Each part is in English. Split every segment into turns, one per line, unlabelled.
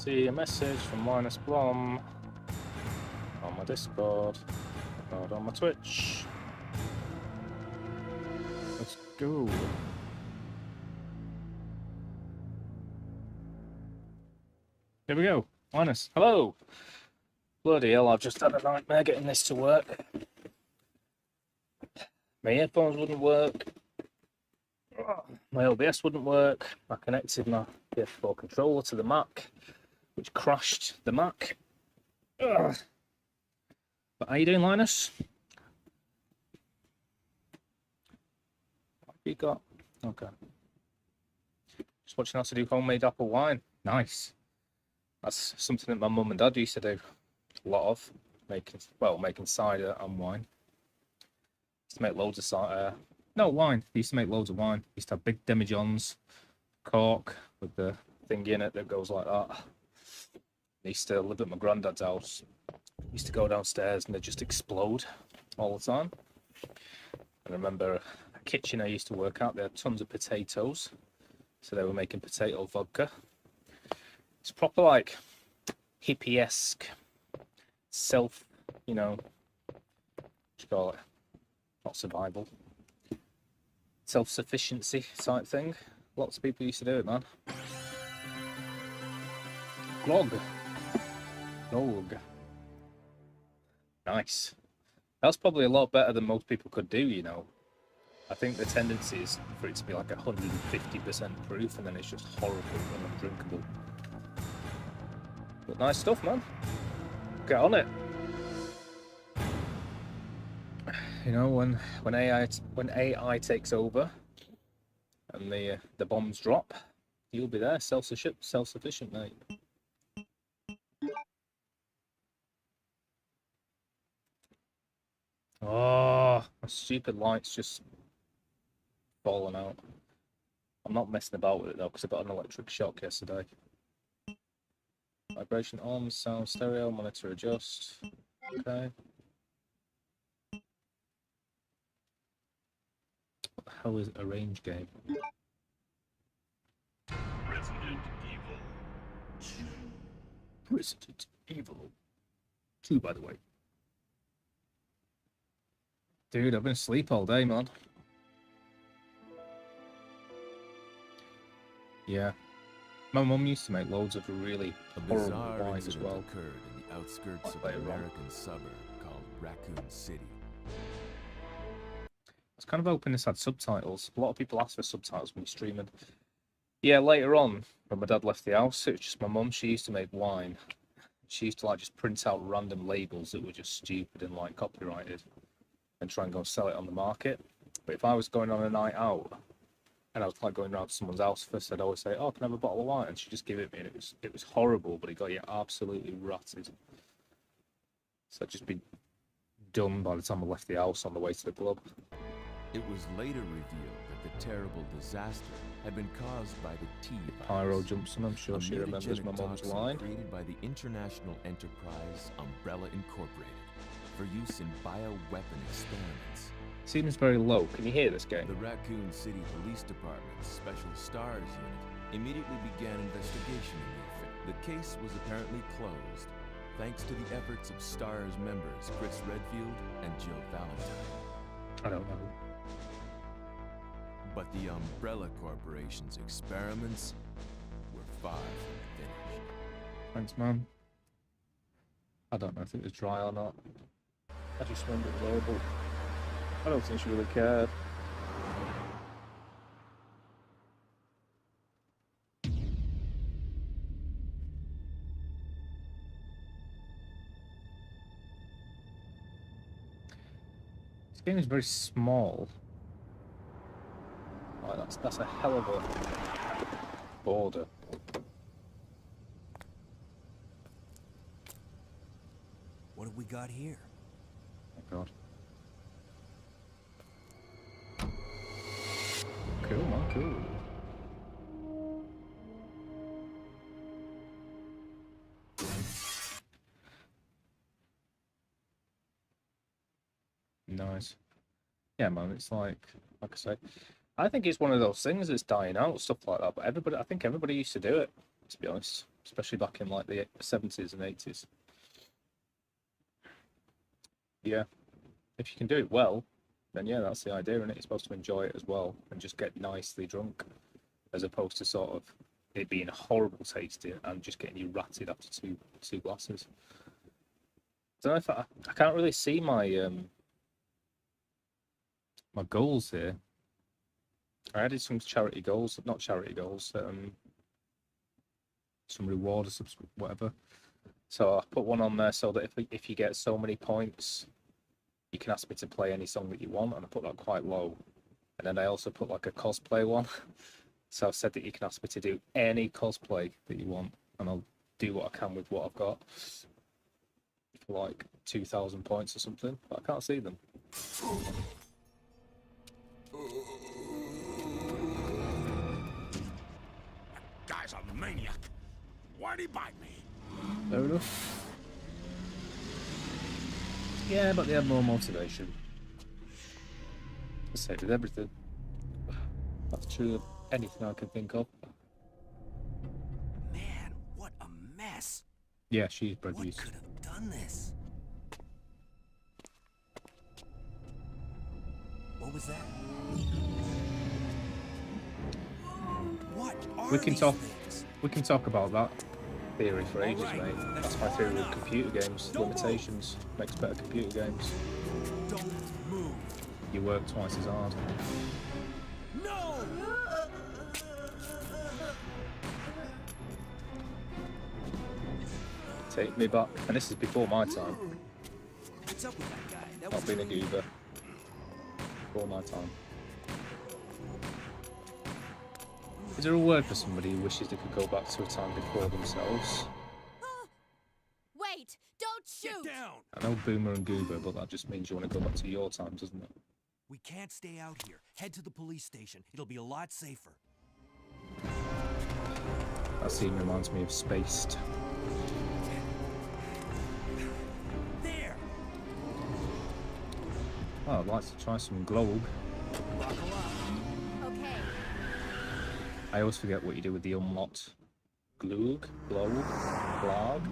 See a message from Linus Blom on my Discord, not on my Twitch. Let's go. Here we go. Linus, hello. Bloody hell, I've just had a nightmare getting this to work. My earphones wouldn't work. My OBS wouldn't work. I connected my PS4 controller to the Mac, which crashed the Mac. Ugh. But how you doing, Linus? What have you got? Okay. Just watching how to do homemade apple wine. Nice. That's something that my mum and dad used to do a lot of. Making cider and wine. Used to make loads of cider. No, wine. They used to make loads of wine. Used to have big demijohns, cork with the thing in it that goes like that. They used to live at my granddad's house. Used to go downstairs and they'd just explode all the time. I remember a kitchen I used to work at, they had tons of potatoes. So they were making potato vodka. It's proper like hippie-esque, self, what do you call it? Not survival. Self-sufficiency type thing. Lots of people used to do it, man. Glog. Nice. That's probably a lot better than most people could do, I think the tendency is for it to be like 150% proof and then it's just horrible and undrinkable. But nice stuff, man. Get on it. When AI takes over and the bombs drop, you'll be there, self-sufficient, mate. Oh, my stupid light's just fallen out. I'm not messing about with it though, because I got an electric shock yesterday. Vibration on, sound stereo, monitor adjust. Okay. What the hell is a range game?
Resident Evil 2.
Resident Evil 2, by the way. Dude, I've been asleep all day, man. Yeah. My mum used to make loads of really horrible wine as well.
Occurred in the outskirts of an American suburb called Raccoon City.
I was kind of hoping this had subtitles. A lot of people ask for subtitles when you're streaming. Yeah, later on, when my dad left the house, it was just my mum. She used to make wine. She used to just print out random labels that were just stupid and copyrighted and try and go and sell it on the market. But if I was going on a night out and I was going around to someone's house first, I'd always say, "Oh, can I have a bottle of wine?" And she'd just give it me, and it was horrible, but it got you absolutely rotted. So I'd just be done by the time I left the house on the way to the club.
It was later revealed that the terrible disaster had been caused by the T-virus.
Pyro Jumpson, I'm sure she remembers my mum's line.
Created by the international enterprise Umbrella Incorporated for use in bioweapon experiments.
Seems very low. Can you hear this game?
The Raccoon City Police Department's Special Stars Unit immediately began investigation in the affair. The case was apparently closed, thanks to the efforts of STARS members Chris Redfield and Jill Valentine.
I don't know.
But the Umbrella Corporation's experiments were far from finished.
Thanks, man. I don't know if it was dry or not. I just remember it was horrible. I don't think she really cared. This game is very small. Like that's a hell of a border.
What have we got here?
Oh god. Cool, man, cool. Nice. Yeah, man, it's like I say, I think it's one of those things that's dying out, stuff like that. But I think everybody used to do it, to be honest. especially back in like the 70s and 80s. Yeah, if you can do it well, then yeah, that's the idea, and you're supposed to enjoy it as well and just get nicely drunk, as opposed to sort of it being horrible tasting and just getting you ratted after two glasses. I don't know if I can't really see my my goals here. I added some charity goals, not charity goals, some reward or whatever. So I put one on there so that if you get so many points, you can ask me to play any song that you want, and I put that quite low. And then I also put like a cosplay one. So I've said that you can ask me to do any cosplay that you want, and I'll do what I can with what I've got for like 2,000 points or something, but I can't see them.
Guy's a maniac. Why'd he bite me?
Fair enough. Yeah, but they have more motivation. I say with everything. That's true of anything I can think of.
Man, what a mess.
Yeah, she's bred
What
use.
could have done this? What was that? What are
We can
these
talk.
things?
We can talk about that theory for ages,
Alright,
mate.
that's
That's my
far
theory
enough.
with computer games.
Don't move.
Limitations makes better computer games.
Don't move.
You work twice as hard.
No!
Take me back. And this is before my time.
What's up with that guy? That
Not
was
being a
really-
goober. Before my time. Is there a word for somebody who wishes they could go back to a time before themselves?
Wait! Don't shoot!
Get down!
I know boomer and goober, but that just means you want to go back to your time, doesn't it?
We can't stay out here. Head to the police station. It'll be a lot safer.
That scene reminds me of Spaced.
There!
Oh, I'd like to try some Globe.
Buckle up.
Okay.
I always forget what you do with the unlocked. Globe? Globe? Glog?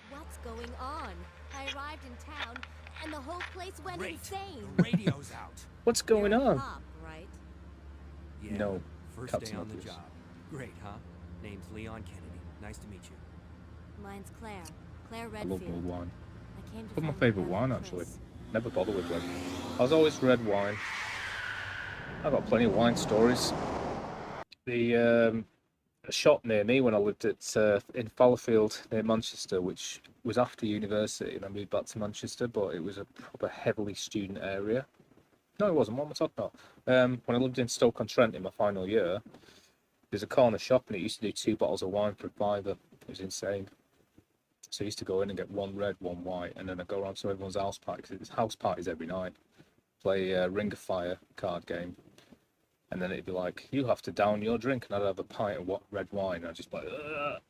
What's going on? I arrived in town, and the whole place went
Great.
insane.
The radio's out.
What's going
You're a
on?
cop, right?
Yeah.
No,
First
Captain
day on the
Obvious.
job. Great, huh? Name's Leon Kennedy. Nice to meet you.
Mine's Claire. Claire
I love
Redfield.
mulled wine.
I came to
But my
find
favourite
brother
wine,
Chris.
actually. Never bother with red. I was always red wine. I've got plenty of wine stories. The a shop near me when I lived at in Fallowfield near Manchester, which was after university, and I moved back to Manchester, but it was a proper heavily student area. No, it wasn't. What am I talking about? When I lived in Stoke-on-Trent in my final year, there's a corner shop, and it used to do 2 bottles of wine for $5. It was insane. So I used to go in and get 1 red, 1 white, and then I'd go around to everyone's house party, because it's house parties every night. Play a Ring of Fire card game. And then it'd be like, you have to down your drink, and I'd have a pint of red wine, and I'd just be like, ugh.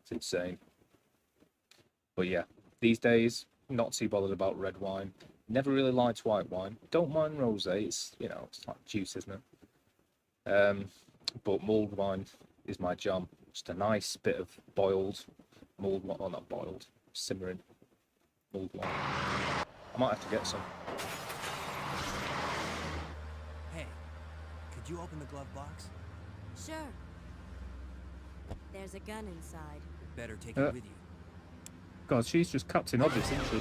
It's insane. But yeah, these days, not too bothered about red wine. Never really liked white wine. Don't mind rosé. It's, you know, it's like juice, isn't it? But mulled wine is my jam. Just a nice bit of boiled mulled wine, well, not boiled, simmering mulled wine. I might have to get some.
Hey, could you open the glove box?
Sure. There's a gun inside.
Better take it with you.
God, she's just Captain Obvious, isn't she?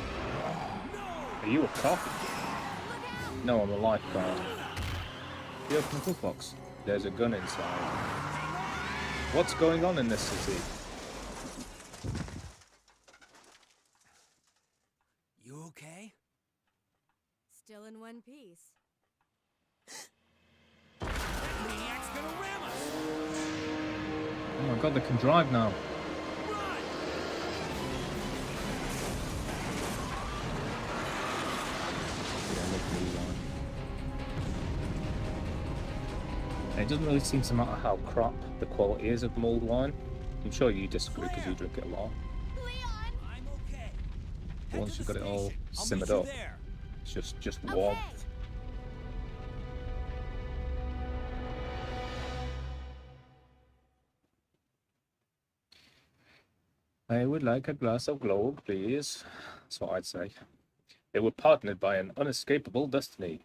Are you a cop? No, I'm a lifeguard. You open the glove box. There's a gun inside. What's going on in this city?
You okay?
Still in one piece.
That maniac's gonna ram us!
Oh my god, they can drive now.
Run!
Yeah, I love mulled wine. And it doesn't really seem to matter how crap the quality is of mulled wine. I'm sure you disagree because you drink it a lot.
Leon!
I'm okay.
But once you've got it all
I'll
simmered
meet you
up,
there.
it's just
Okay.
warmth. I would like a glass of globe, please. That's what I'd say. They were partnered by an unescapable destiny.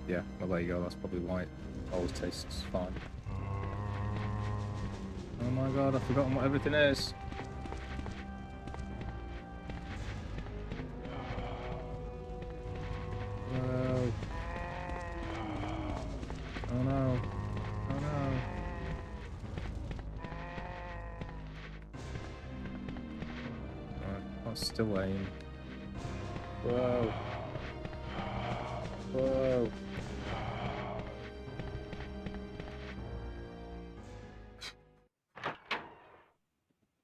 Yeah, well there you go, that's probably why it always tastes fine. Oh my god, I've forgotten what everything is. Whoa. Oh no. Oh no. Right, that's still aim. Whoa. Whoa.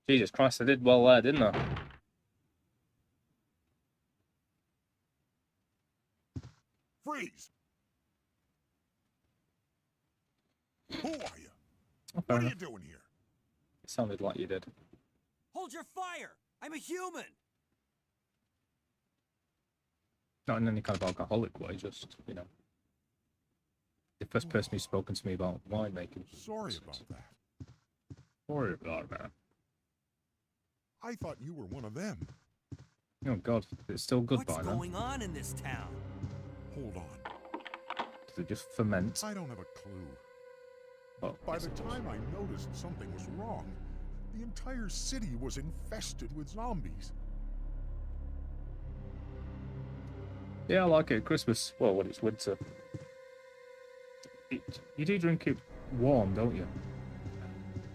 Jesus Christ, I did well there, didn't I?
Freeze! Who are you?
Oh, fair
What are
enough.
you doing here?
It sounded like you did.
Hold your fire! I'm a human!
Not in any kind of alcoholic way, just, you know. The first person who's spoken to me about winemaking.
Sorry about that.
Sorry about that.
I thought you were one of them.
Oh god, it's still good
What's
by then.
going on in this town?
Hold on.
Does it just ferment?
I don't have a clue.
Oh,
By
yes,
the
it does.
time I noticed something was wrong, the entire city was infested with zombies.
Yeah, I like it at Christmas. Well, when it's winter. You do drink it warm, don't you?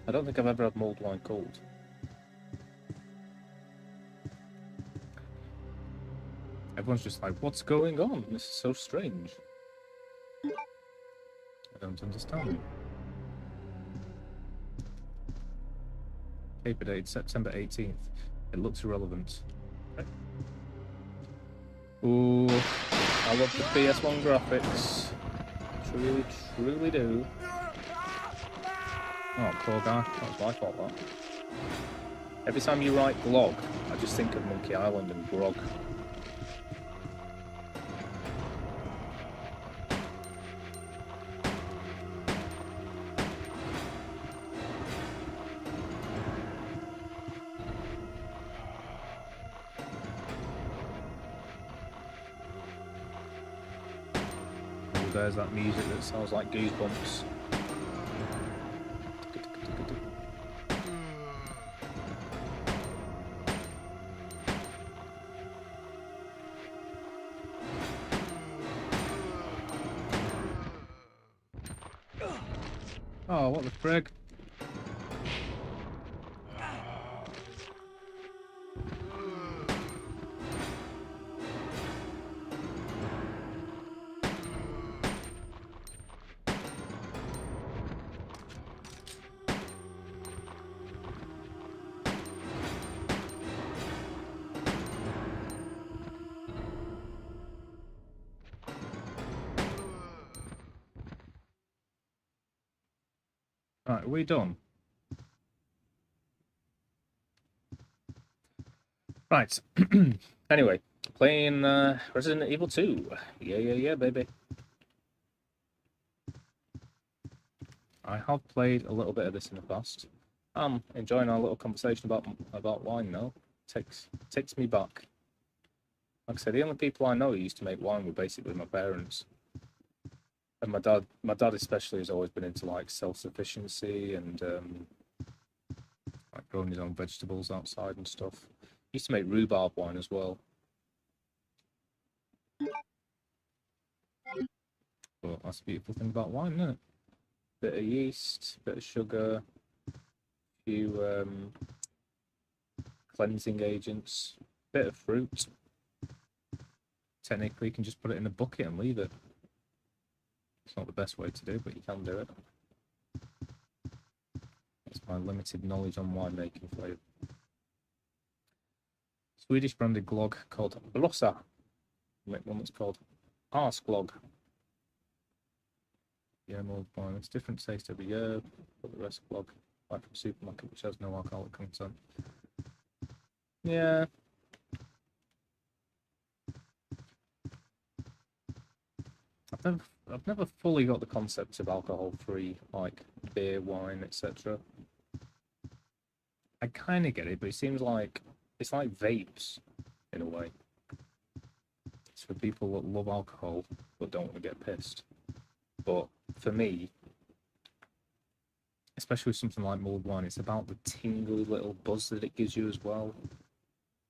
I don't think I've ever had mulled wine cold. Everyone's just like, what's going on? This is so strange. I don't understand. Paper date, September 18th. It looks irrelevant. Okay. Ooh, I love the PS1 graphics. Truly, truly do. Oh, poor guy. That was my fault, that. Every time you write glog, I just think of Monkey Island and grog. Oh, there's that music that sounds like Goosebumps. Oh, what the frig? Right, are we done? Right. Anyway, playing Resident Evil 2. Yeah, baby. I have played a little bit of this in the past. I'm enjoying our little conversation about wine now. Takes me back. Like I said, the only people I know who used to make wine were basically my parents. And my dad especially has always been into like self-sufficiency and like growing his own vegetables outside and stuff. He used to make rhubarb wine as well. But that's the beautiful thing about wine, isn't it? Bit of yeast, bit of sugar, a few cleansing agents, bit of fruit. Technically, you can just put it in a bucket and leave it. It's not the best way to do, but you can do it. That's my limited knowledge on winemaking flavour. Swedish branded glog called Blossa. Make one that's called Arsglog. Yeah, mulled wine. It's different taste every year. But the rest glog, like from supermarket, which has no alcoholic content. Yeah. I've never fully got the concept of alcohol-free, like beer, wine, etc. I kind of get it, but it seems like it's like vapes in a way. It's for people that love alcohol but don't want to get pissed. But for me, especially with something like mulled wine, it's about the tingly little buzz that it gives you as well.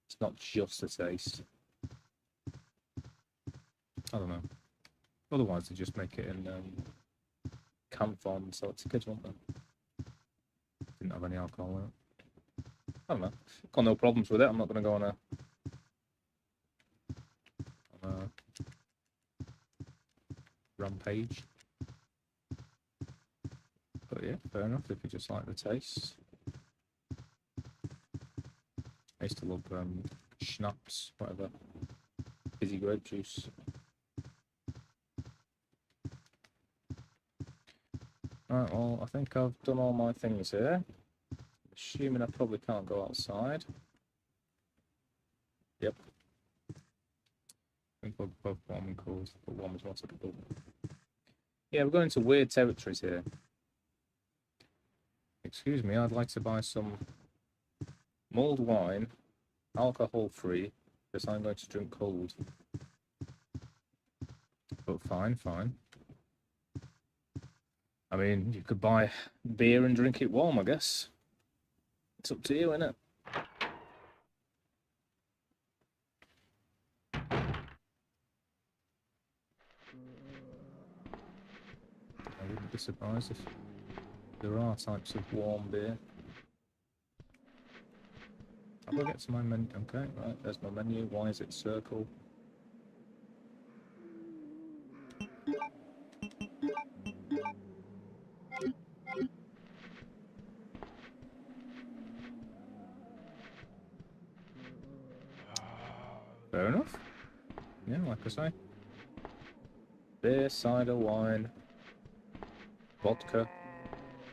It's not just the taste. I don't know. Otherwise, they just make it in can form and sell it to kids, won't they? Didn't have any alcohol in it. I don't know. Got no problems with it. I'm not going to go on a rampage. But yeah, fair enough if you just like the taste. I used to love schnapps, whatever. Fizzy grape juice. Right, well, I think I've done all my things here. Assuming I probably can't go outside. Yep. I think we're both warm and cold, but warm is more typical. Yeah, we're going into weird territories here. Excuse me, I'd like to buy some mulled wine, alcohol-free, because I'm going to drink cold. But fine, fine. I mean, you could buy beer and drink it warm, I guess. It's up to you, innit? I wouldn't be surprised if there are types of warm beer. How do I get to my menu? Okay, right, there's my menu. Why is it circle? Fair enough. Yeah, like I say. Beer, cider, wine, vodka.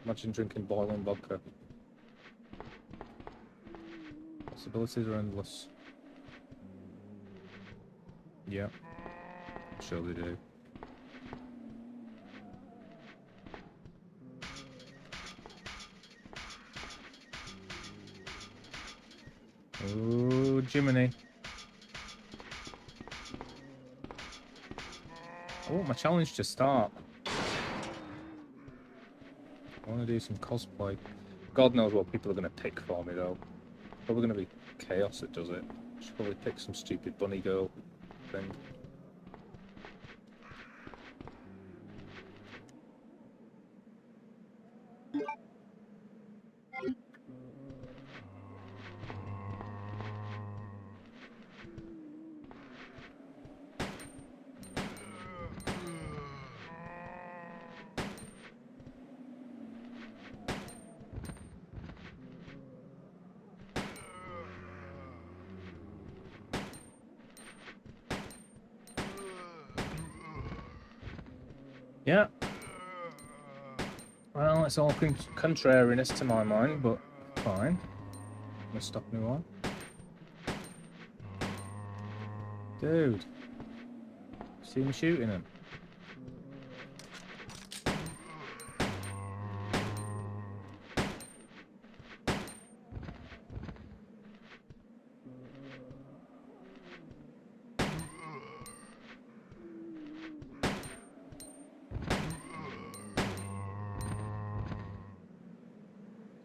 Imagine drinking boiling vodka. Possibilities are endless. Yeah, I'm sure they do. Oh, Jiminy. I want my challenge to start. I want to do some cosplay. God knows what people are going to pick for me, though. Probably going to be Chaos that does it. Should probably pick some stupid bunny girl thing. Yeah. Well, it's all contrariness to my mind, but fine. I'm gonna stop me one. Dude. See me shooting him.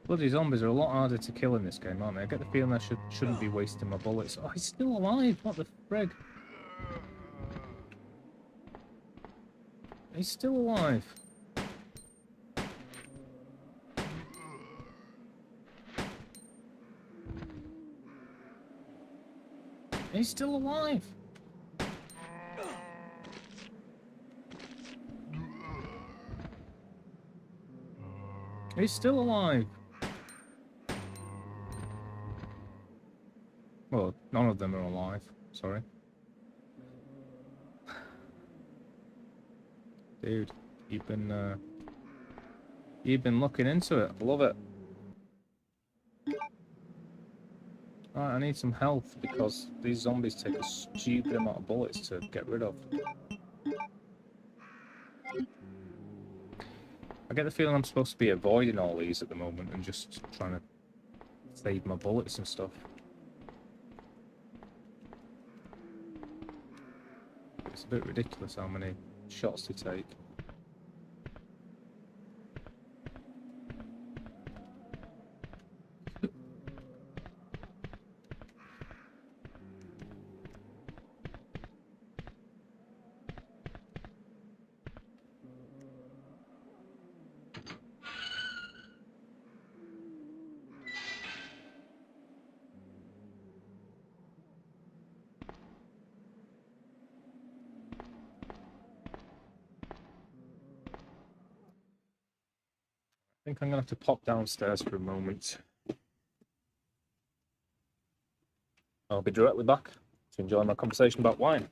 Bloody zombies are a lot harder to kill in this game, aren't they? I get the feeling I shouldn't be wasting my bullets. Oh, he's still alive! What the frig? He's still alive. He's still alive. He's still alive. Well, none of them are alive. Sorry. Dude, you've been looking into it. I love it. Right, I need some health because these zombies take a stupid amount of bullets to get rid of. I get the feeling I'm supposed to be avoiding all these at the moment and just trying to save my bullets and stuff. It's a bit ridiculous how many shots to take. I think I'm gonna have to pop downstairs for a moment. I'll be directly back to enjoy my conversation about wine.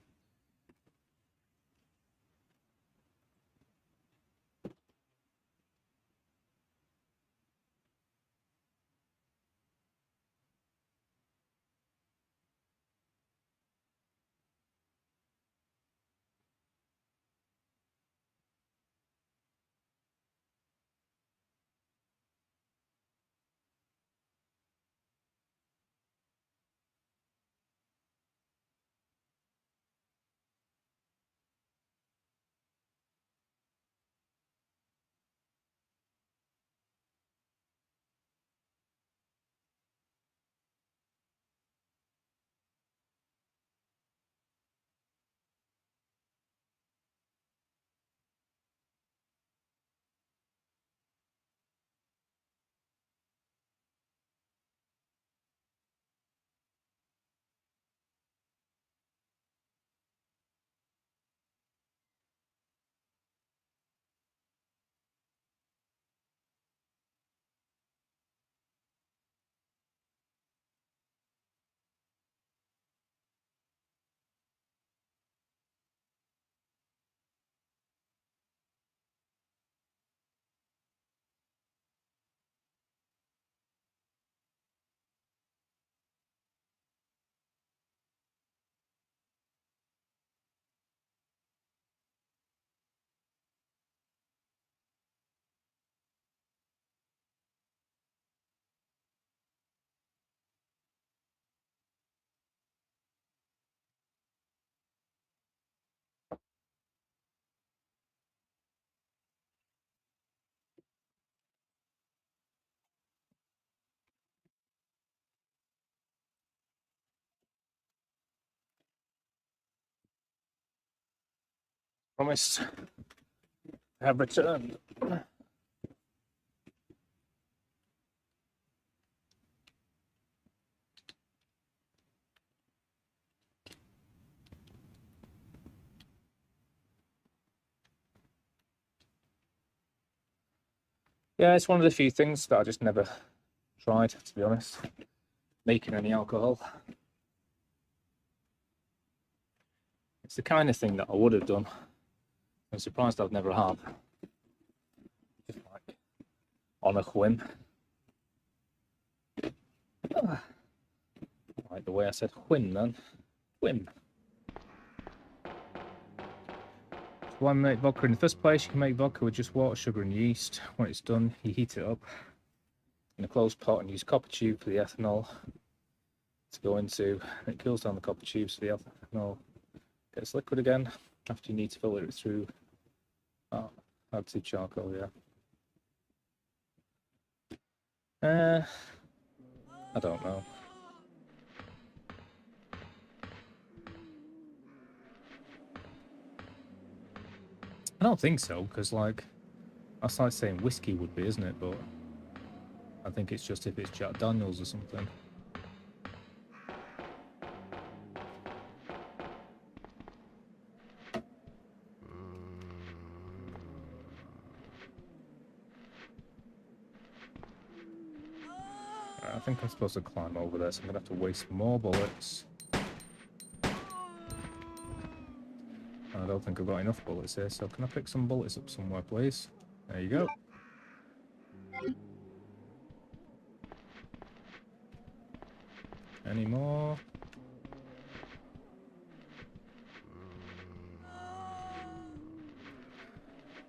Promised. I have returned. Yeah, it's one of the few things that I just never tried, to be honest. Making any alcohol. It's the kind of thing that I would have done. I'm surprised I've never had. Just like on a whim. Like the way I said whim then. Whim. Why make vodka in the first place? You can make vodka with just water, sugar and yeast. When it's done, you heat it up in a closed pot and use a copper tube for the ethanol to go into. It cools down the copper tube so the ethanol gets liquid again after you need to filter it through. Add to charcoal, yeah. I don't know. I don't think so, because like that's like saying whiskey would be, isn't it? But I think it's just if it's Jack Daniels or something. I think I'm supposed to climb over there, so I'm gonna have to waste more bullets. I don't think I've got enough bullets here, so can I pick some bullets up somewhere, please? There you go. Any more?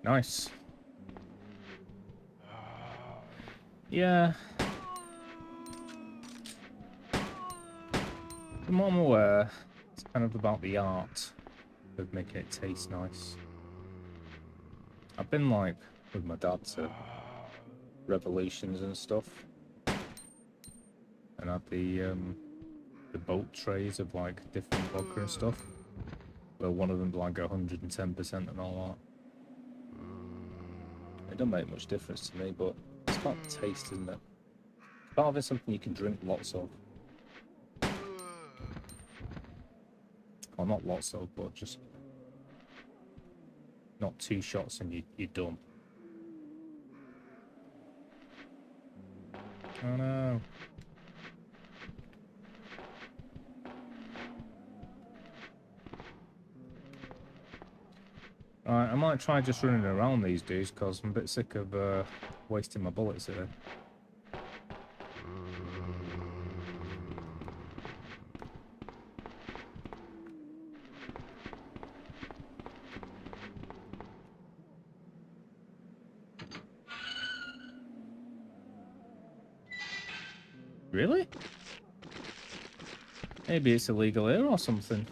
Nice. Yeah. From what I'm aware, it's kind of about the art of making it taste nice. I've been like with my dad to Revolutions and stuff, and had the boat trays of like different vodka and stuff. Well, one of them's like 110% and all that. It don't make much difference to me, but it's about the taste, isn't it? It's about having something you can drink lots of. Well, not lots of, but just not 2 shots and you're done. Oh no. Alright, I might try just running around these dudes, because I'm a bit sick of wasting my bullets here. Really? Maybe it's illegal here or something,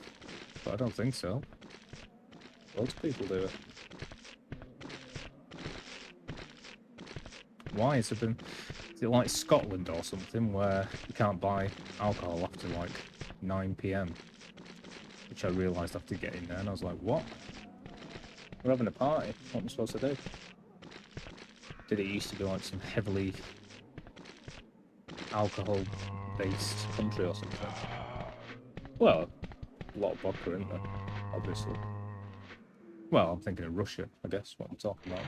but I don't think so. Loads of people do it. Why? Is it like Scotland or something where you can't buy alcohol after like 9 PM? Which I realised after getting there, and I was like, what? We're having a party. What am I supposed to do? Did it used to be like some heavily alcohol-based country or something? Well, a lot of vodka in there, obviously. Well, I'm thinking of Russia, I guess, what I'm talking about.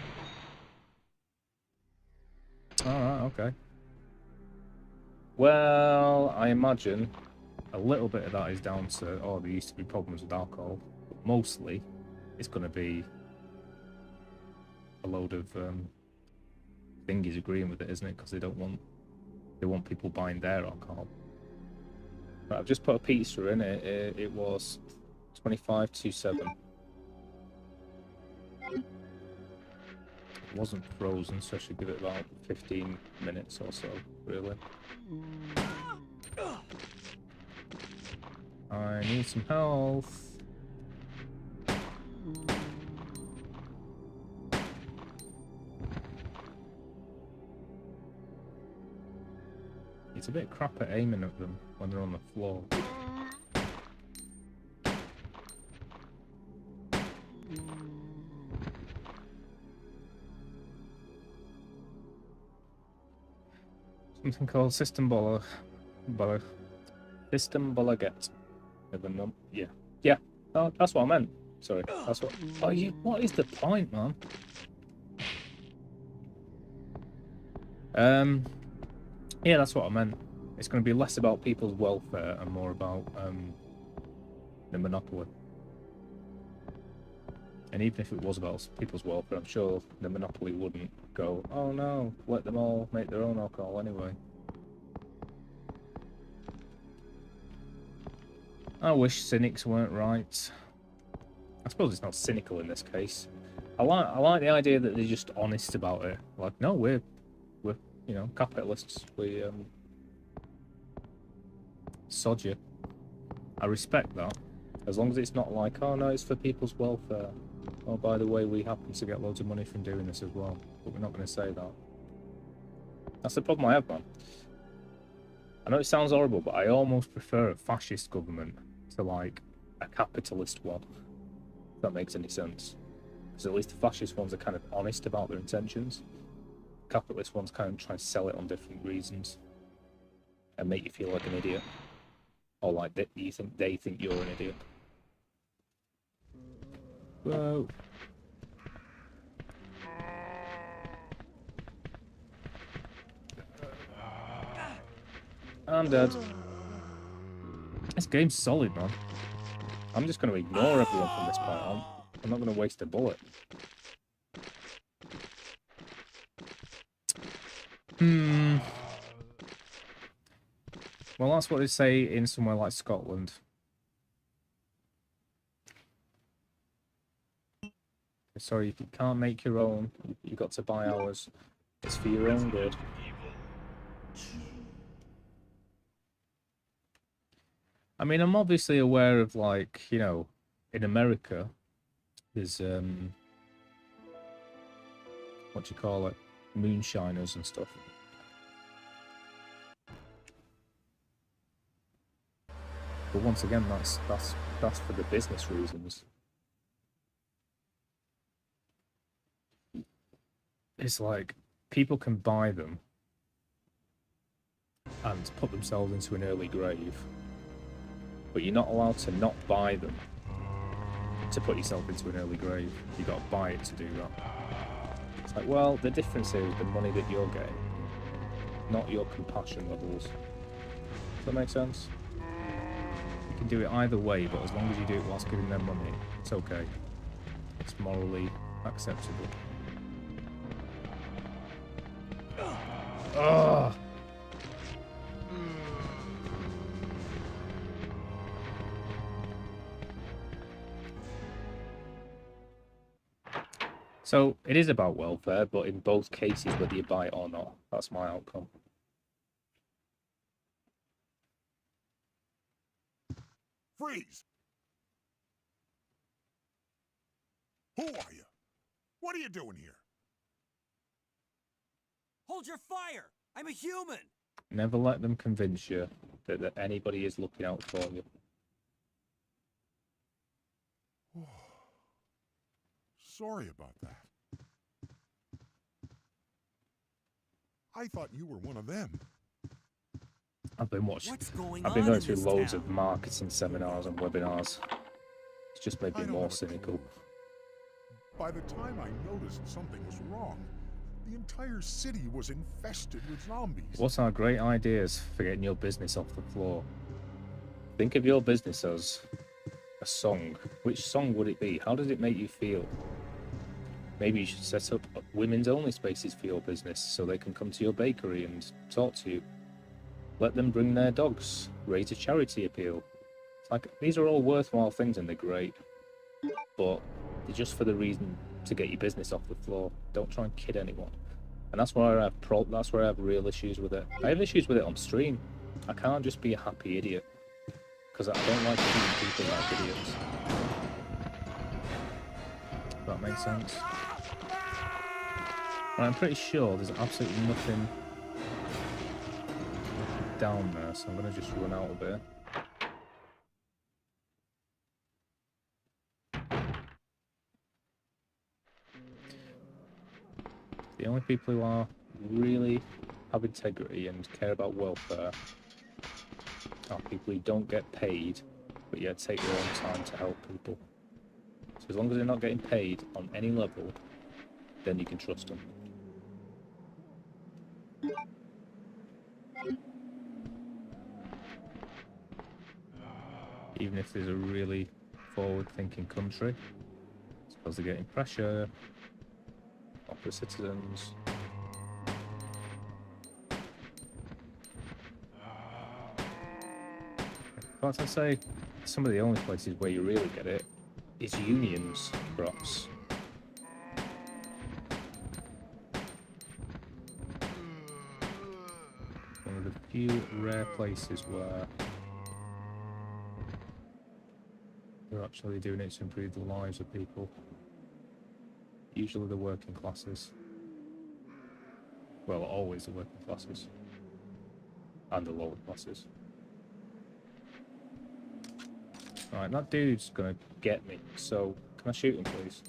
Alright, okay. Well, I imagine a little bit of that is down to, oh, there used to be problems with alcohol, but mostly it's going to be a load of thingies agreeing with it, isn't it? Because they want people buying their alcohol. Right, I've just put a pizza in it. It was 25.27. It wasn't frozen, so I should give it about 15 minutes or so, really. I need some health. It's a bit crap at aiming at them when they're on the floor. Something called System Get. Yeah. Oh, that's what I meant. Sorry. That's what. Oh, what is the point, man? Yeah, that's what I meant. It's going to be less about people's welfare and more about the monopoly. And even if it was about people's welfare, I'm sure the monopoly wouldn't go, oh no, let them all make their own alcohol anyway. I wish cynics weren't right. I suppose it's not cynical in this case. I like the idea that they're just honest about it. Like, no, we're capitalists. We sod you. I respect that. As long as it's not like, oh no, it's for people's welfare. Oh, by the way, we happen to get loads of money from doing this as well. But we're not going to say that. That's the problem I have, man. I know it sounds horrible, but I almost prefer a fascist government to, like, a capitalist one. If that makes any sense. Because at least the fascist ones are kind of honest about their intentions. Capitalist ones kind of try and sell it on different reasons. And make you feel like an idiot. Or like they think you're an idiot. Whoa. I'm dead. This game's solid, man. I'm just going to ignore everyone from this point on. I'm not going to waste a bullet. Well, that's what they say in somewhere like Scotland. Sorry, if you can't make your own, you've got to buy ours. It's for your own good. I mean, I'm obviously aware of, like, you know, in America, there's, what do you call it? Moonshiners and stuff. But once again, that's for the business reasons. It's like, people can buy them and put themselves into an early grave. But you're not allowed to not buy them to put yourself into an early grave. You got to buy it to do that. It's like, well, the difference here is the money that you're getting, not your compassion levels. Does that make sense? You can do it either way, but as long as you do it whilst giving them money, it's okay. It's morally acceptable. Ugh! So, it is about welfare, but in both cases, whether you buy it or not, that's my outcome.
Freeze! Who are you? What are you doing here?
Hold your fire! I'm a human!
Never let them convince you that anybody is looking out for you.
Sorry about that. I thought you were one of them.
I've been watching.
What's going
I've been
on
going
in
through
this
loads
town?
of marketing seminars and webinars. It's just made
I
me
don't
more
have a
cynical.
clue. By the time I noticed something was wrong, the entire city was infested with zombies.
What are great ideas for getting your business off the floor? Think of your business as a song. Which song would it be? How does it make you feel? Maybe you should set up women's only spaces for your business so they can come to your bakery and talk to you. Let them bring their dogs. Raise a charity appeal. It's like, these are all worthwhile things and they're great. But they're just for the reason to get your business off the floor. Don't try and kid anyone. And that's where I have real issues with it. I have issues with it on stream. I can't just be a happy idiot. Because I don't like treating people like idiots. If that makes sense. Right, I'm pretty sure there's absolutely nothing down there, so I'm going to just run out of it. The only people who are really have integrity and care about welfare are people who don't get paid, but yet take their own time to help people. So as long as they're not getting paid on any level, then you can trust them. Even if there's a really forward-thinking country, it's because they're getting pressure off the citizens. In fact, I'd say some of the only places where you really get it is unions, perhaps. One of the few rare places where they're actually doing it to improve the lives of people. Usually the working classes. Well, always the working classes. And the lower classes. Alright, that dude's gonna get me, so can I shoot him, please?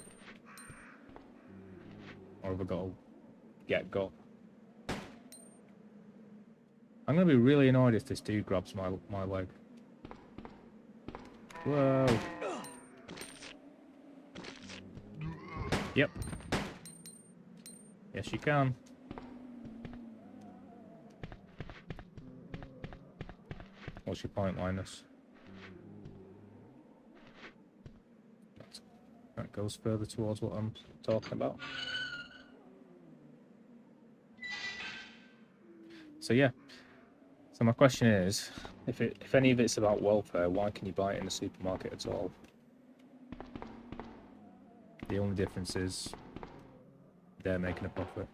Or have I got to get got? I'm gonna be really annoyed if this dude grabs my leg. Whoa. Yep. Yes, you can. What's your point, Linus? That goes further towards what I'm talking about. So yeah. So my question is, if any of it's about welfare, why can you buy it in the supermarket at all? The only difference is they're making a profit.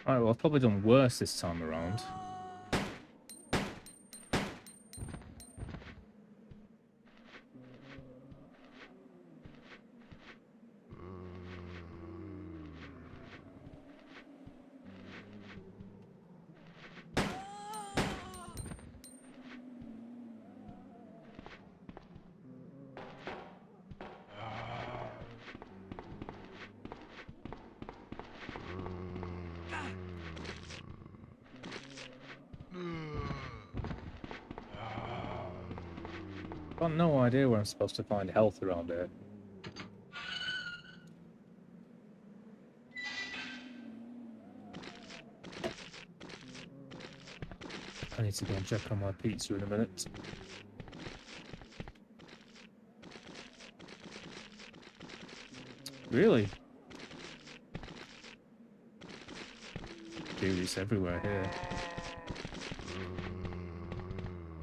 Alright, well, I've probably done worse this time around. I've got no idea where I'm supposed to find health around here. I need to go and check on my pizza in a minute. Really? Dude, it's everywhere here.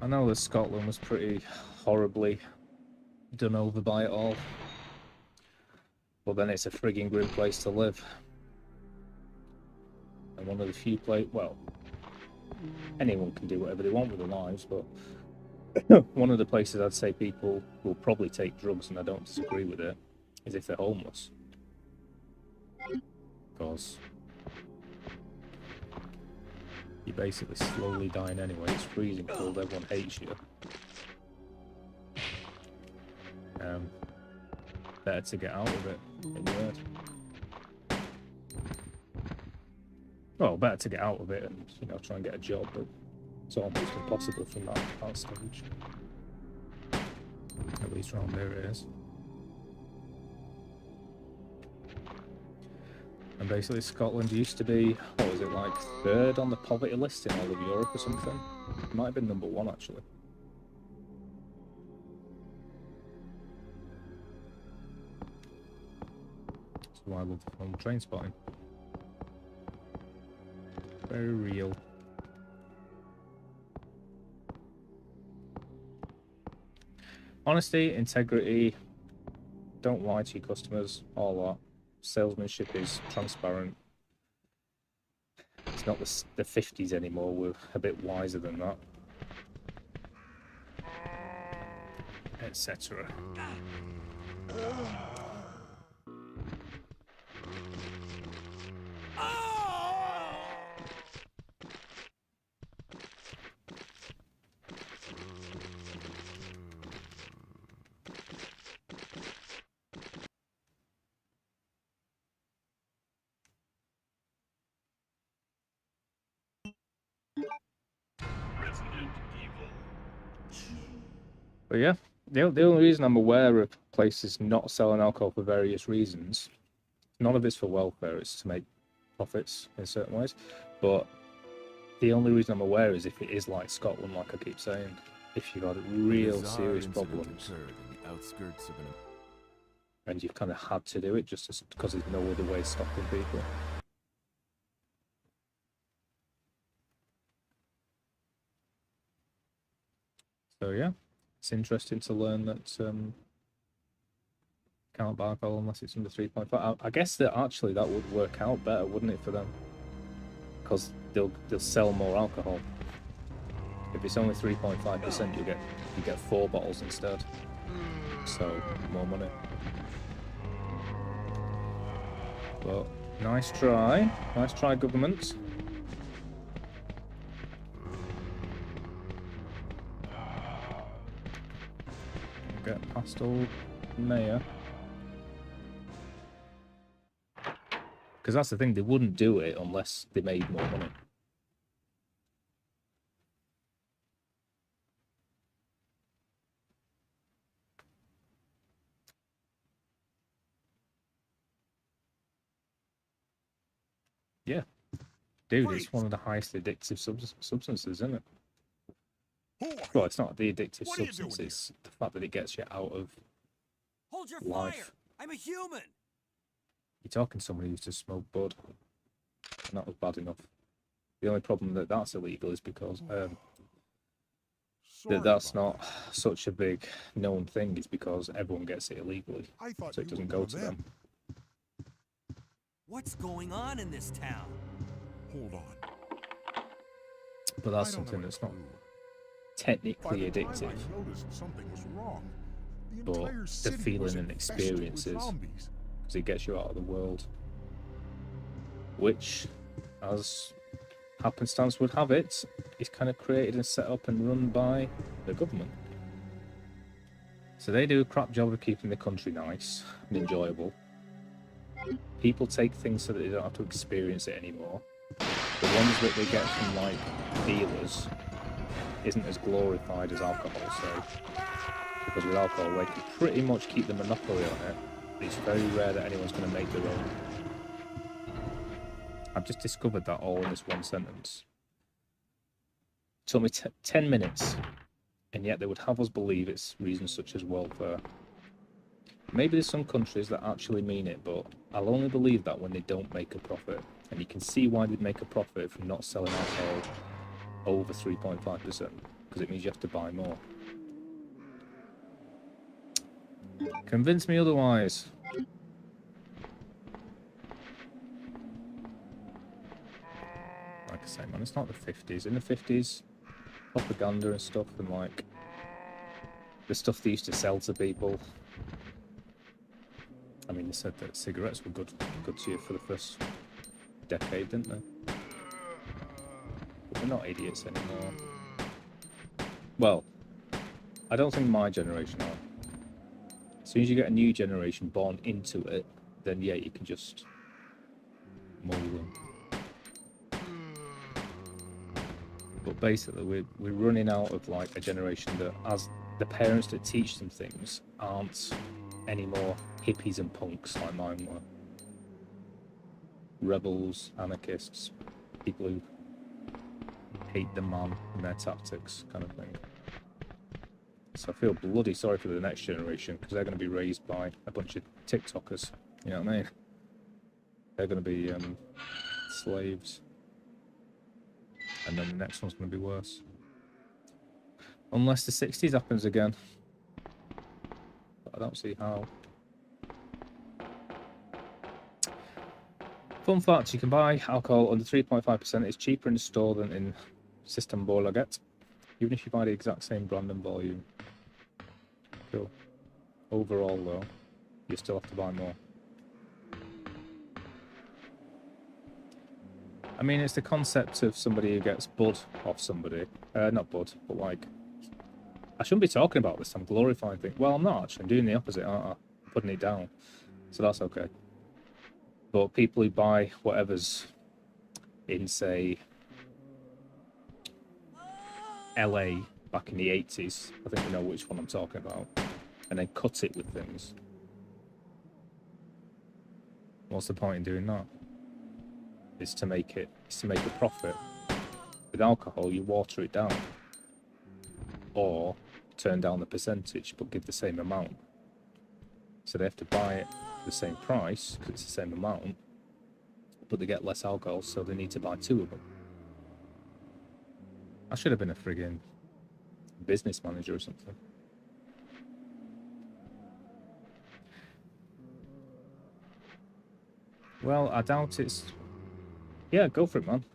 I know that Scotland was pretty horribly done over by it all. But then it's a frigging grim place to live. And one of the few well, anyone can do whatever they want with their lives, but one of the places I'd say people will probably take drugs, and I don't disagree with it, is if they're homeless. Because you're basically slowly dying anyway. It's freezing cold, everyone hates you. Better to get out of it, in word. Well, better to get out of it and, you know, try and get a job, but it's almost impossible from that stage. At least around there it is. And basically Scotland used to be, what was it, like third on the poverty list in all of Europe or something? It might have been number one, actually. That's why I love the film Train Spotting. Very real. Honesty, integrity, don't lie to your customers, all that. Salesmanship is transparent. It's not the 50s anymore, we're a bit wiser than that. Etc. But yeah, the only reason I'm aware of places not selling alcohol for various reasons, none of it's for welfare, it's to make profits in certain ways. But the only reason I'm aware is if it is like Scotland, like I keep saying, if you've had real serious problems
In the outskirts of an...
and you've kind of had to do it just because there's no other way of stopping people. So yeah, it's interesting to learn that can't buy alcohol unless it's under 3.5. I guess that actually that would work out better, wouldn't it, for them? Because they'll sell more alcohol. If it's only 3.5%, you get 4 bottles instead. So more money. Well, nice try, government. Get past old mayor. Because that's the thing, they wouldn't do it unless they made more money. Yeah. Dude, it's one of the highest addictive substances, isn't it? Well, it's not the addictive substance, it's the fact that it gets you out of
Hold your
life.
fire! I'm a human!
You're talking to someone who used to smoke bud, and that was bad enough. The only problem that that's illegal is because that's not such a big known thing, is because everyone gets it illegally, so it doesn't go to them.
What's going on in this town?
Hold on.
But
I
that's
don't
something
have a
that's not
clue. By
technically
the time
addictive,
I noticed something was wrong, the
but
entire
the
city was
feeling and
infested with
experiences,
zombies.
because it gets you out of the world. Which, as happenstance would have it, is kind of created and set up and run by the government. So they do a crap job of keeping the country nice and enjoyable. People take things so that they don't have to experience it anymore. The ones that they get from, like, dealers isn't as glorified as alcohol, so... Because with alcohol, they can pretty much keep the monopoly on it. It's very rare that anyone's going to make their own. I've just discovered that all in this one sentence. It took me 10 minutes, and yet they would have us believe it's reasons such as welfare. Maybe there's some countries that actually mean it, but I'll only believe that when they don't make a profit. And you can see why they'd make a profit from not selling alcohol over 3.5%, because it means you have to buy more. Convince me otherwise. Like I say, man, it's not the 50s. In the 50s, propaganda and stuff, and like the stuff they used to sell to people. I mean, they said that cigarettes were good to you for the first decade, didn't they? But we're not idiots anymore. Well, I don't think my generation are. As soon as you get a new generation born into it, then yeah, you can just mold them. But basically, we're running out of like a generation that, as the parents that teach them things, aren't anymore hippies and punks like mine were. Rebels, anarchists, people who hate the man and their tactics, kind of thing. So I feel bloody sorry for the next generation, because they're going to be raised by a bunch of TikTokers. You know what I mean? They're going to be slaves. And then the next one's going to be worse. Unless the 60s happens again. But I don't see how. Fun fact, you can buy alcohol under 3.5%. It's cheaper in the store than in System Bolaget. Even if you buy the exact same brand and volume. Cool. Overall, though, you still have to buy more. I mean, it's the concept of somebody who gets bud off somebody. Not bud, but like... I shouldn't be talking about this, I'm glorifying things. Well, I'm not actually. I'm doing the opposite, aren't I? I'm putting it down. So that's okay. But people who buy whatever's in, say, LA back in the 80s, I think you know which one I'm talking about, and then cut it with things. What's the point in doing that? It's to make a profit. With alcohol, you water it down. Or turn down the percentage, but give the same amount. So they have to buy it for the same price, because it's the same amount, but they get less alcohol, so they need to buy 2 of them. I should have been a friggin' business manager or something. Well, I doubt it's... Yeah, go for it, man.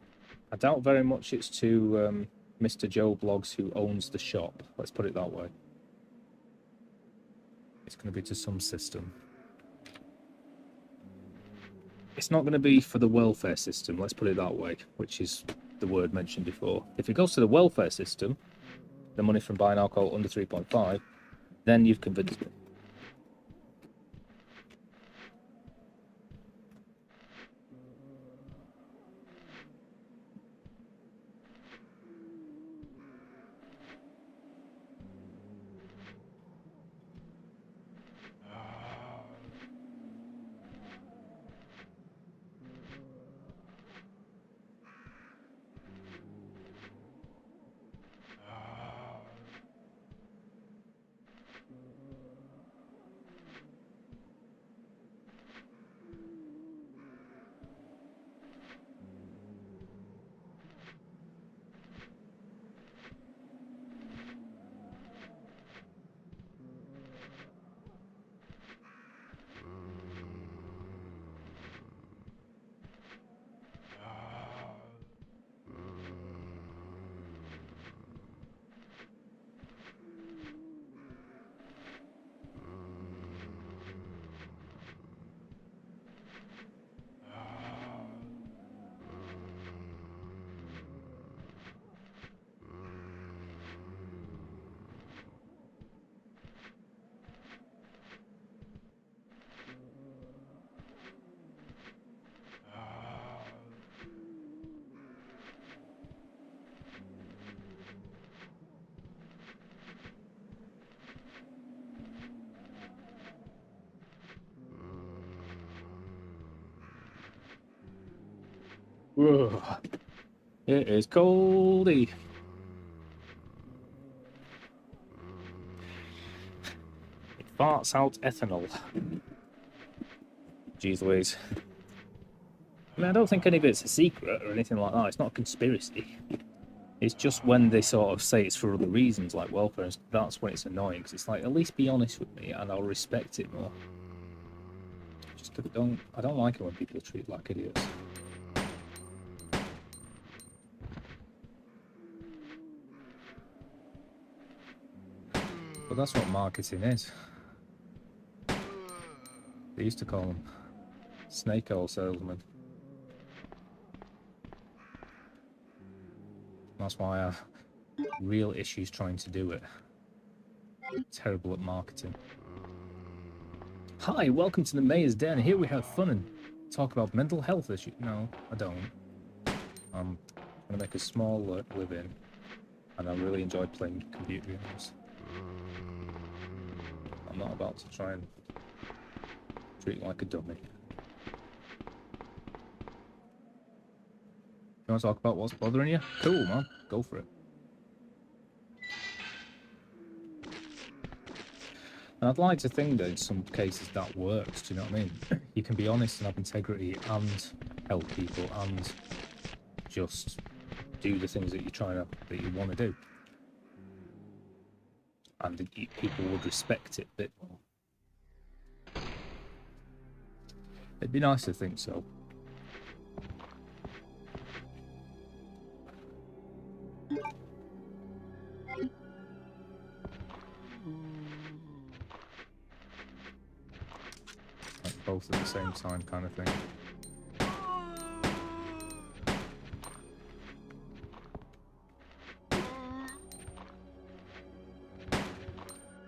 I doubt very much it's to Mr. Joe Blogs, who owns the shop. Let's put it that way. It's going to be to some system. It's not going to be for the welfare system, let's put it that way, which is the word mentioned before. If it goes to the welfare system, the money from buying alcohol under 3.5, then you've convinced me. Whoa. It is coldy. It farts out ethanol. Jeez Louise. I mean, I don't think any of it's a secret or anything like that. It's not a conspiracy. It's just when they sort of say it's for other reasons, like welfare, that's when it's annoying. Because it's like, at least be honest with me, and I'll respect it more. I don't like it when people are treated like idiots. But that's what marketing is. They used to call them snake oil salesmen. That's why I have real issues trying to do it. Terrible at marketing. Hi, welcome to the Mayor's Den. Here we have fun and talk about mental health issues. No, I don't. I'm going to make a small living, and I really enjoy playing computer games. I'm not about to try and treat you like a dummy. You want to talk about what's bothering you? Cool, man. Go for it. And I'd like to think that in some cases that works, do you know what I mean? You can be honest and have integrity and help people and just do the things that that you want to do. And people would respect it a bit more. It'd be nice to think so. Like both at the same time kind of thing.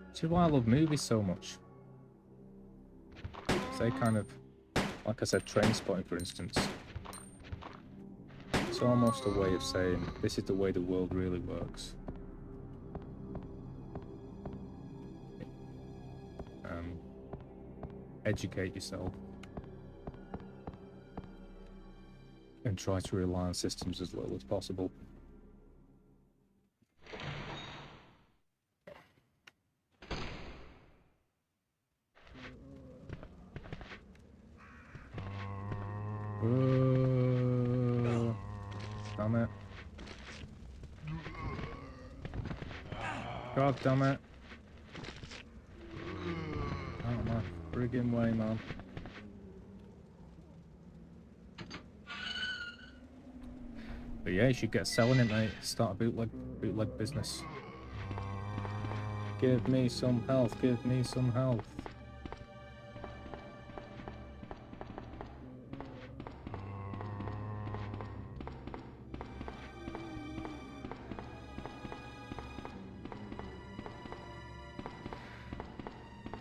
Which is why I love movies so much. They kind of, like I said, Trainspotting for instance. It's almost a way of saying, this is the way the world really works. Educate yourself. And try to rely on systems as little as possible. Damn it. God damn it. Out of my friggin' way, man. But yeah, you should get selling it, mate. Start a bootleg business. Give me some health, give me some health.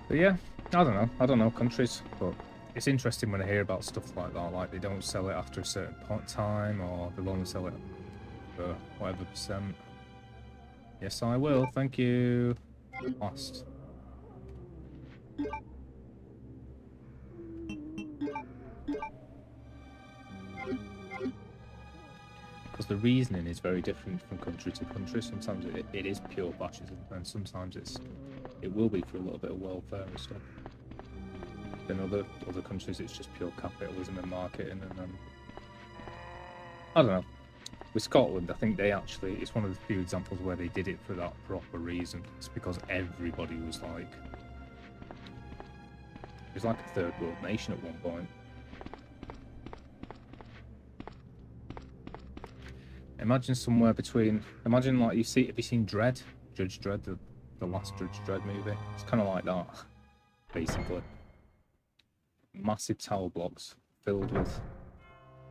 But yeah, I don't know countries, but it's interesting when I hear about stuff like that, like they don't sell it after a certain point time, or they'll only sell it for whatever percent. Yes, I will, thank you. Lost. Because the reasoning is very different from country to country. Sometimes it is pure fascism, and sometimes it will be for a little bit of welfare and stuff. In other countries, it's just pure capitalism and marketing, and I don't know. With Scotland, I think it's one of the few examples where they did it for that proper reason. It's because everybody was like, it was like a third world nation at one point. Imagine somewhere between, like have you seen Dredd? Judge Dredd, the last Judge Dredd movie? It's kind of like that, basically. Massive tower blocks filled with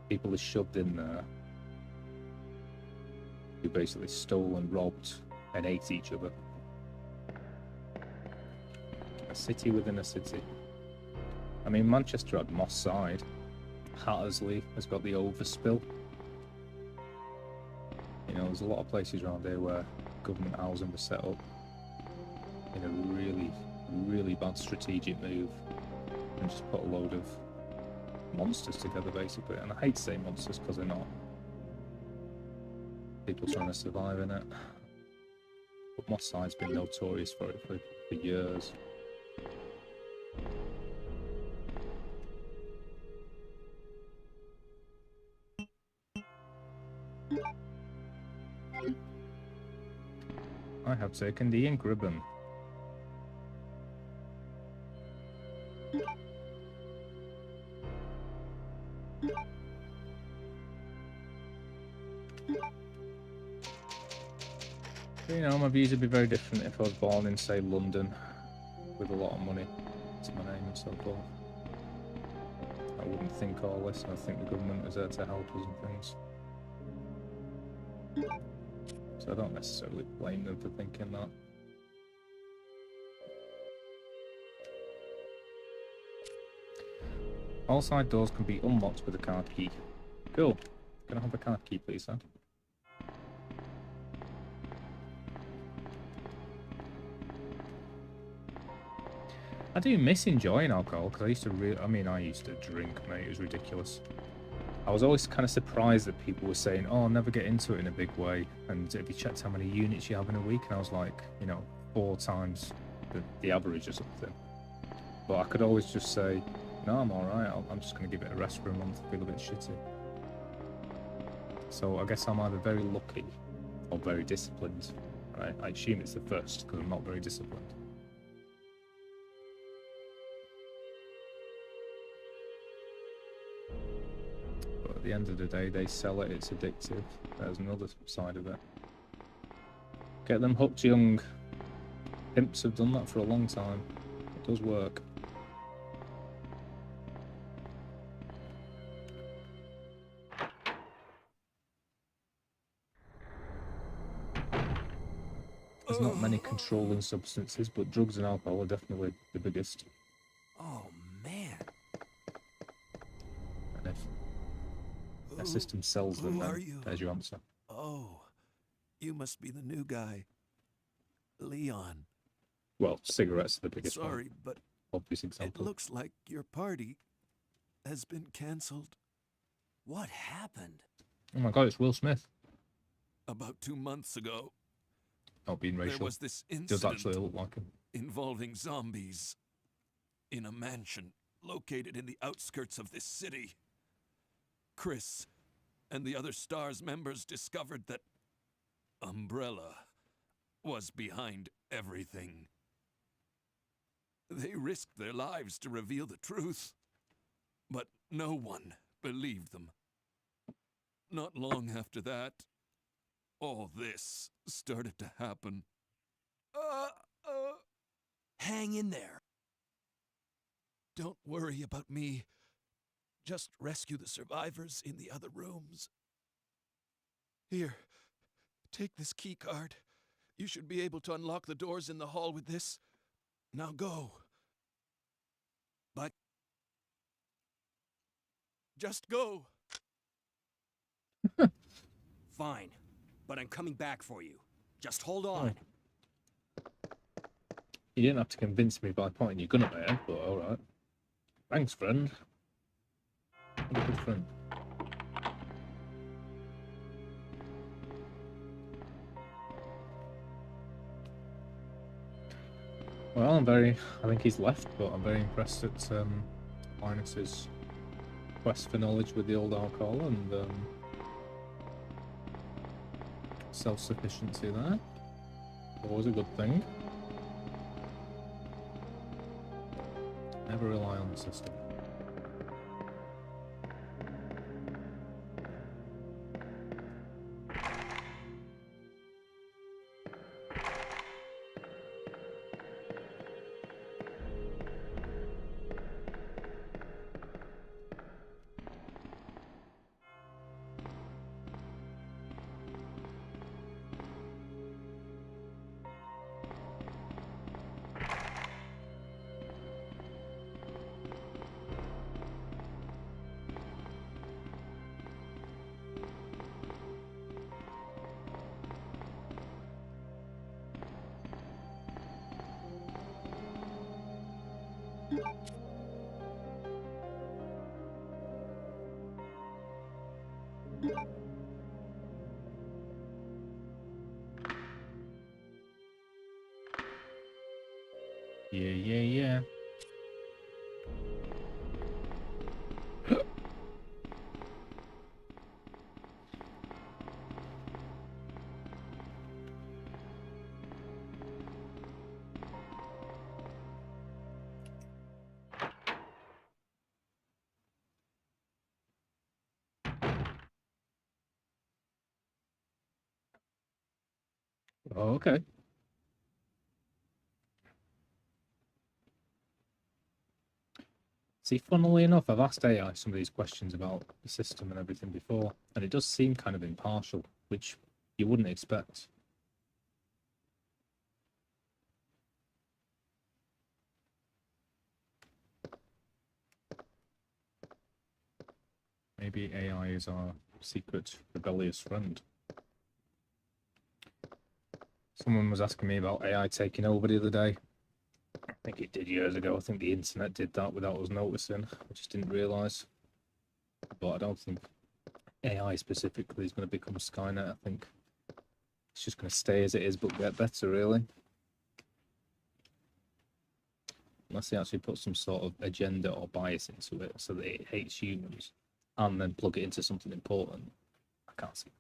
people are shoved in there who basically stole and robbed and ate each other. A city within a city. I mean, Manchester had Moss Side. Hattersley has got the overspill. You know, there's a lot of places around here where government housing was set up in a really, really bad strategic move and just put a load of monsters together, basically. And I hate to say monsters because they're not. People trying to survive in it. But Moss Side's been notorious for it for years. I have taken the ink ribbon. You know, my views would be very different if I was born in, say, London, with a lot of money to my name and so forth. I wouldn't think all this, and I think the government is there to help us and things. So I don't necessarily blame them for thinking that. All side doors can be unlocked with a card key. Cool. Can I have a card key, please, sir? I do miss enjoying alcohol because I used to I used to drink, mate. It was ridiculous. I was always kind of surprised that people were saying, "Oh, I'll never get into it in a big way." And if you checked how many units you have in a week, and I was like, you know, 4 times the average or something. But I could always just say, "No, I'm all right. I'm just going to give it a rest for a month. Feel a bit shitty." So I guess I'm either very lucky or very disciplined. Right? I assume it's the first because I'm not very disciplined. At the end of the day, they sell it, it's addictive. There's another side of it. Get them hooked young. Pimps have done that for a long time. It does work. There's not many controlling substances, but drugs and alcohol are definitely the biggest.
Oh, man.
And if their system sells them,
Who are
then
you?
there's your answer.
Oh, you must be the new guy. Leon.
Well, cigarettes are the biggest
Sorry,
one.
but
Obvious
it
example.
looks like your party has been cancelled. What happened?
Oh my god, it's Will Smith.
About 2 months ago,
Not being racial.
there was this
Does actually
incident
look like him.
involving zombies in a mansion located in the outskirts of this city. Chris and the other STARS members discovered that Umbrella was behind everything. They risked their lives to reveal the truth, but no one believed them. Not long after that, all this started to happen. Hang in there. Don't worry about me. Just rescue the survivors in the other rooms. Here, take this key card. You should be able to unlock the doors in the hall with this. Now go. But just go.
Fine, but I'm coming back for you. Just hold on.
You didn't have to convince me by pointing your gun at my head, but alright. Thanks, friend. What a good friend. Well, I think he's left, but I'm very impressed at Linus's quest for knowledge with the old alcohol and self-sufficiency there. Always a good thing. Never rely on the system. Yeah. Oh, okay. See, funnily enough, I've asked AI some of these questions about the system and everything before, and it does seem kind of impartial, which you wouldn't expect. Maybe AI is our secret rebellious friend. Someone was asking me about AI taking over the other day. I think it did years ago. I think the internet did that without us noticing. I just didn't realise. But I don't think AI specifically is going to become Skynet. I think it's just going to stay as it is, but get better, really. Unless they actually put some sort of agenda or bias into it so that it hates humans and then plug it into something important. I can't see that.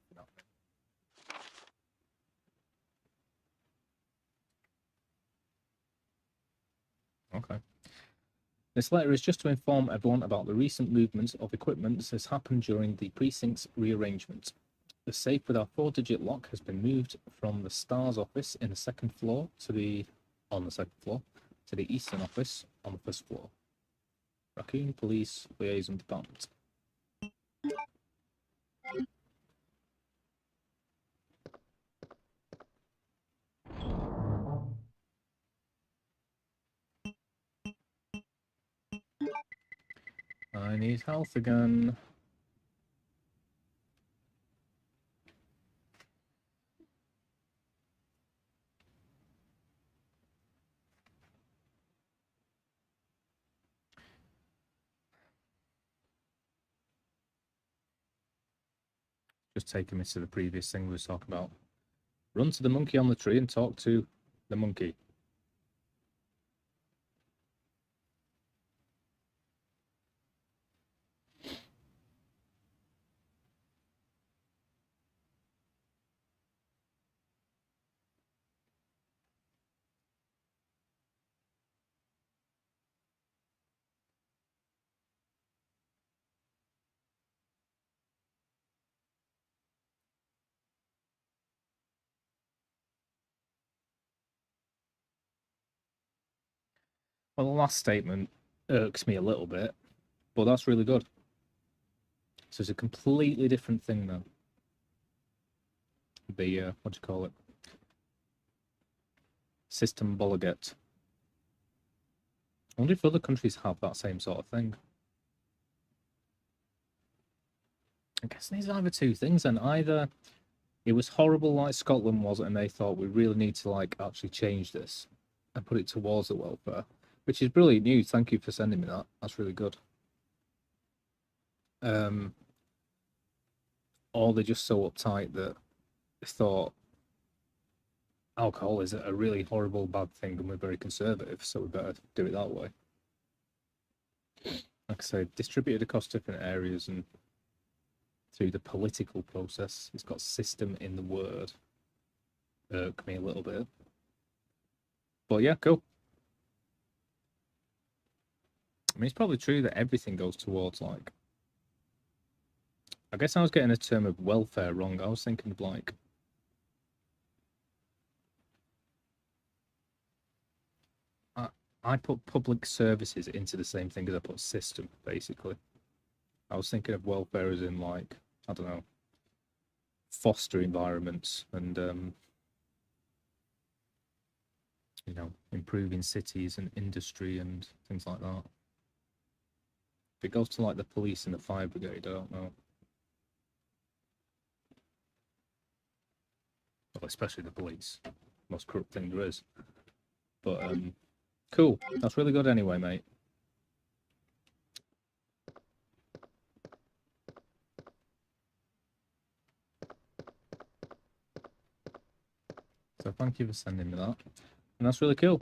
Okay. This letter is just to inform everyone about the recent movements of equipment that has happened during the precinct's rearrangement. The safe with our 4-digit lock has been moved from the STARS office in the second floor to the Eastern office on the first floor. Raccoon Police Liaison Department. I need health again. Just taking me to the previous thing we were talking about. Run to the monkey on the tree and talk to the monkey. Well, the last statement irks me a little bit, but that's really good. So it's a completely different thing now. The, what do you call it? System Bologet. I wonder if other countries have that same sort of thing. I guess these are the two things, and either it was horrible like Scotland was, and they thought we really need to like actually change this and put it towards the welfare, which is brilliant news. Thank you for sending me that. That's really good. Or they're just so uptight that they thought alcohol is a really horrible bad thing and we're very conservative, so we better do it that way. Like I say, distributed across different areas and through the political process. It's got system in the word. Irk me a little bit. But yeah, cool. I mean, it's probably true that everything goes towards like... I guess I was getting a term of welfare wrong. I was thinking of like... I put public services into the same thing as I put system, basically. I was thinking of welfare as in like, I don't know, foster environments and, you know, improving cities and industry and things like that. If it goes to like the police and the fire brigade, I don't know. Well, especially the police. Most corrupt thing there is. But, cool. That's really good anyway, mate. So thank you for sending me that. And that's really cool.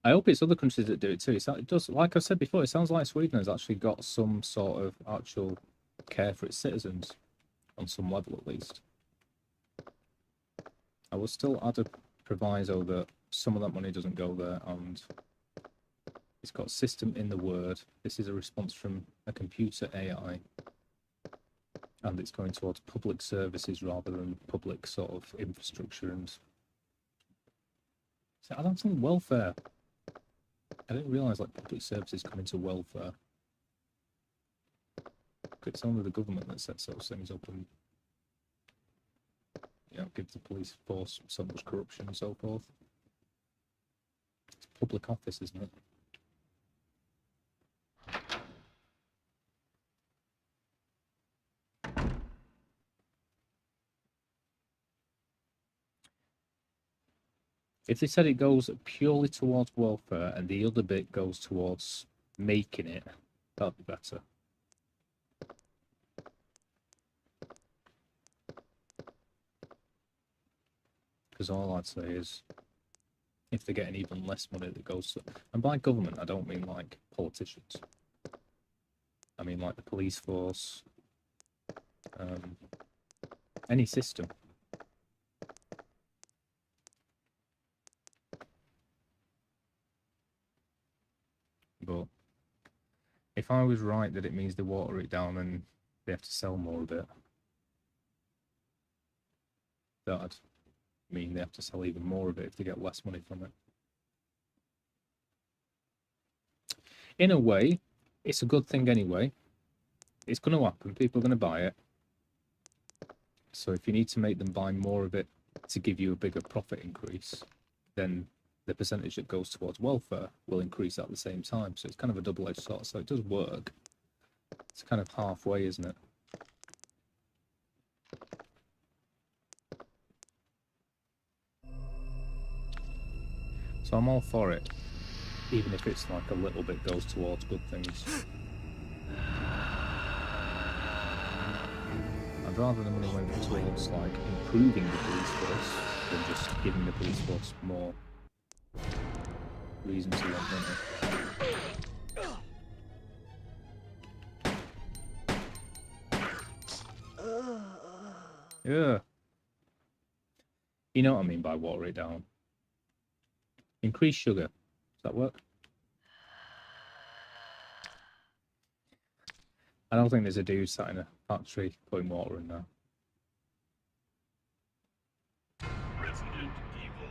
I hope it's other countries that do it too. It does, like I said before, it sounds like Sweden has actually got some sort of actual care for its citizens, on some level at least. I will still add a proviso that some of that money doesn't go there, and it's got system in the word. This is a response from a computer AI, and it's going towards public services rather than public sort of infrastructure. And so I don't think welfare. I didn't realise like public services come into welfare. It's only the government that sets those things up and, you know, gives the police force so much corruption and so forth. It's public office, isn't it? If they said it goes purely towards welfare and the other bit goes towards making it, that'd be better. Because all I'd say is, if they're getting even less money that goes to... And by government, I don't mean like politicians. I mean like the police force, any system. But if I was right that it means they water it down and they have to sell more of it, that'd mean they have to sell even more of it if they get less money from it. In a way, it's a good thing anyway. It's going to happen. People are going to buy it. So if you need to make them buy more of it to give you a bigger profit increase, then the percentage that goes towards welfare will increase at the same time. So it's kind of a double-edged sword. So it does work. It's kind of halfway, isn't it? So I'm all for it, even if it's like a little bit goes towards good things. I'd rather the money went towards like improving the police force than just giving the police force more reason to want money. Yeah. You know what I mean by water it down. Increase sugar. Does that work? I don't think there's a dude sat in a factory putting water in there.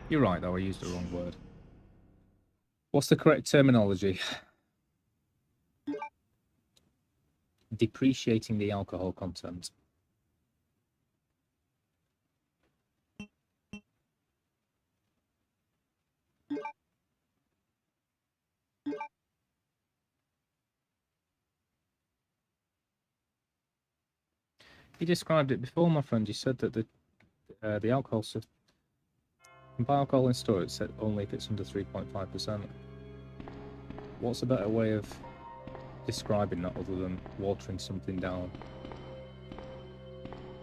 You're right though, I used the wrong word. What's the correct terminology? Depreciating the alcohol content. You described it before, my friend. You said that the alcohol stuff. You can buy alcohol in store. It said only if it's under 3.5%. What's a better way of describing that other than watering something down?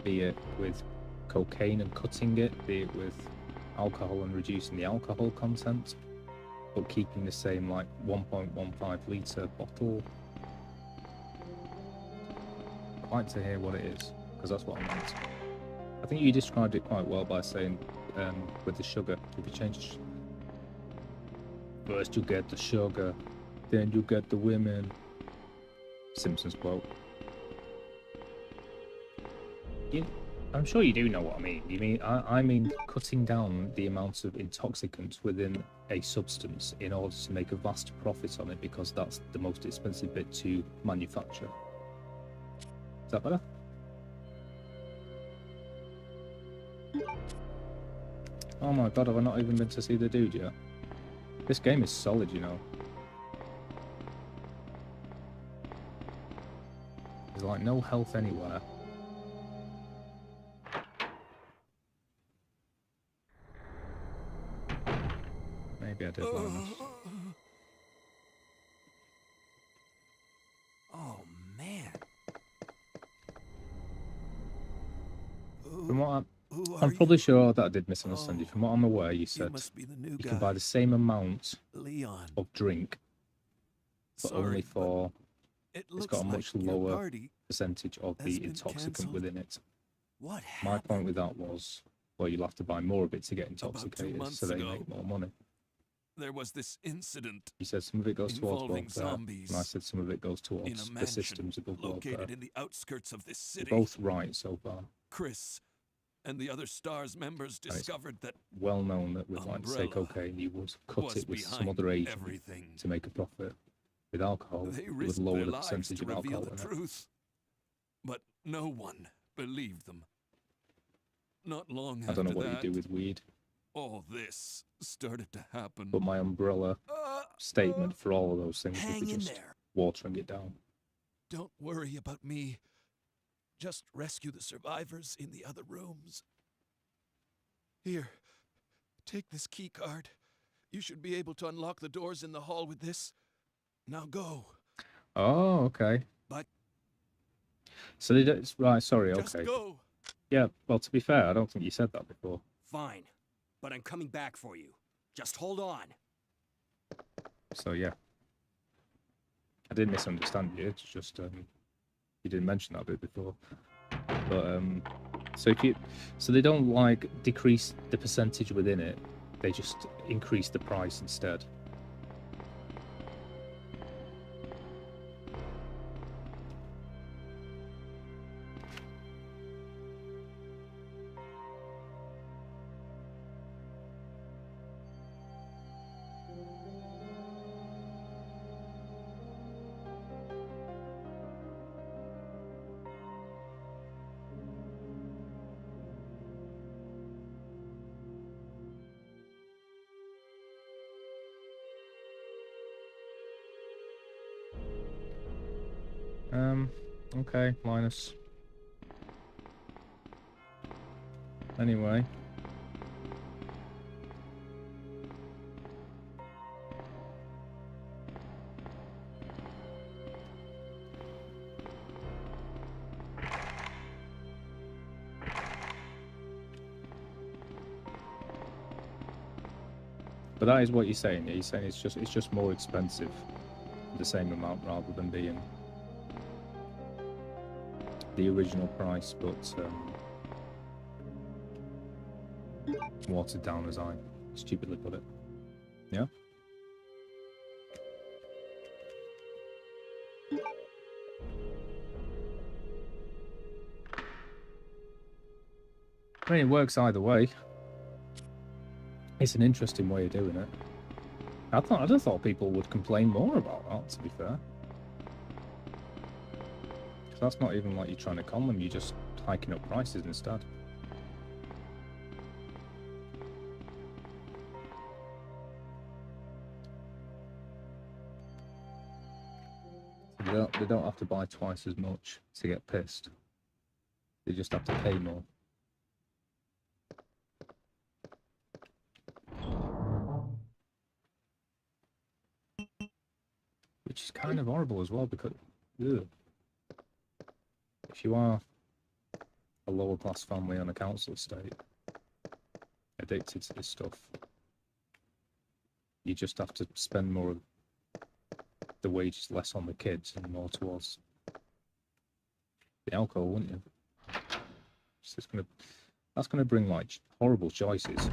Be it with cocaine and cutting it, be it with alcohol and reducing the alcohol content, but keeping the same like 1.15 litre bottle. I'd like to hear what it is, because that's what I meant. I think you described it quite well by saying with the sugar, if you change first you get the sugar, then you get the women. Simpsons quote. I'm sure you do know what I mean. You mean I mean cutting down the amount of intoxicants within a substance in order to make a vast profit on it, because that's the most expensive bit to manufacture. Is that better? Oh my god, have I not even been to see the dude yet? This game is solid, you know. There's like no health anywhere. Maybe I did learn this.
Oh, man.
From what
Who
Who
I'm
are
probably
you?
sure that I did misunderstand you.
Oh,
From what I'm aware, you
You
said
must be the new
you
guy.
can buy the same amount
Leon.
of drink, but
Sorry,
only for
it
it's
looks
got a
like
much
your
lower
party
percentage of
has
the
been
intoxicant
cancelled.
within it.
What
My
happened?
point with that was, well, you'll have to buy more of it to get
About 2
intoxicated,
months
so they
ago.
make more money.
There was this incident
He said some of it goes towards
involving
welfare,
zombies
and I said some of it goes
in a
towards the
mansion
systems above welfare.
located in the outskirts of this
You're
city.
both right so far.
Chris and the other STARS members
it's
discovered that
Well known that with like say
Umbrella
cocaine, you would cut
was
it with some
behind
other agent
everything.
to make a profit. With alcohol,
They
it would
risked
lower
their
the
lives
percentage
to
of
reveal
alcohol
the
in it.
truth, but no one believed them. Not long
I
after
don't know what
that,
you do with weed,
all this started to happen.
but my umbrella statement for all of those things would
Hang
be
in
just
there.
watering it down.
Don't worry about me. Just rescue the survivors in the other rooms. Here, take this key card. You should be able to unlock the doors in the hall with this. Now go.
Oh, okay.
But-
So they don't, right, sorry,
Just
okay.
go.
Yeah, well, to be fair, I don't think you said that before.
Fine, but I'm coming back for you. Just hold on.
So, yeah. I didn't misunderstand you, it's just, you didn't mention that bit before. But, so they don't, like, decrease the percentage within it, they just increase the price instead. Okay, minus. Anyway. But that is what you're saying. You're saying it's just more expensive, the same amount rather than being the original price, but watered down, as I stupidly put it. Yeah. I mean, it works either way. It's an interesting way of doing it. I'd have thought people would complain more about that, to be fair. Because that's not even like you're trying to con them, you're just hiking up prices instead. They don't have to buy twice as much to get pissed. They just have to pay more. Which is kind of horrible as well, because ugh, if you are a lower class family on a council estate addicted to this stuff, you just have to spend more of the wages less on the kids and more towards the alcohol, wouldn't you? So that's gonna bring like horrible choices.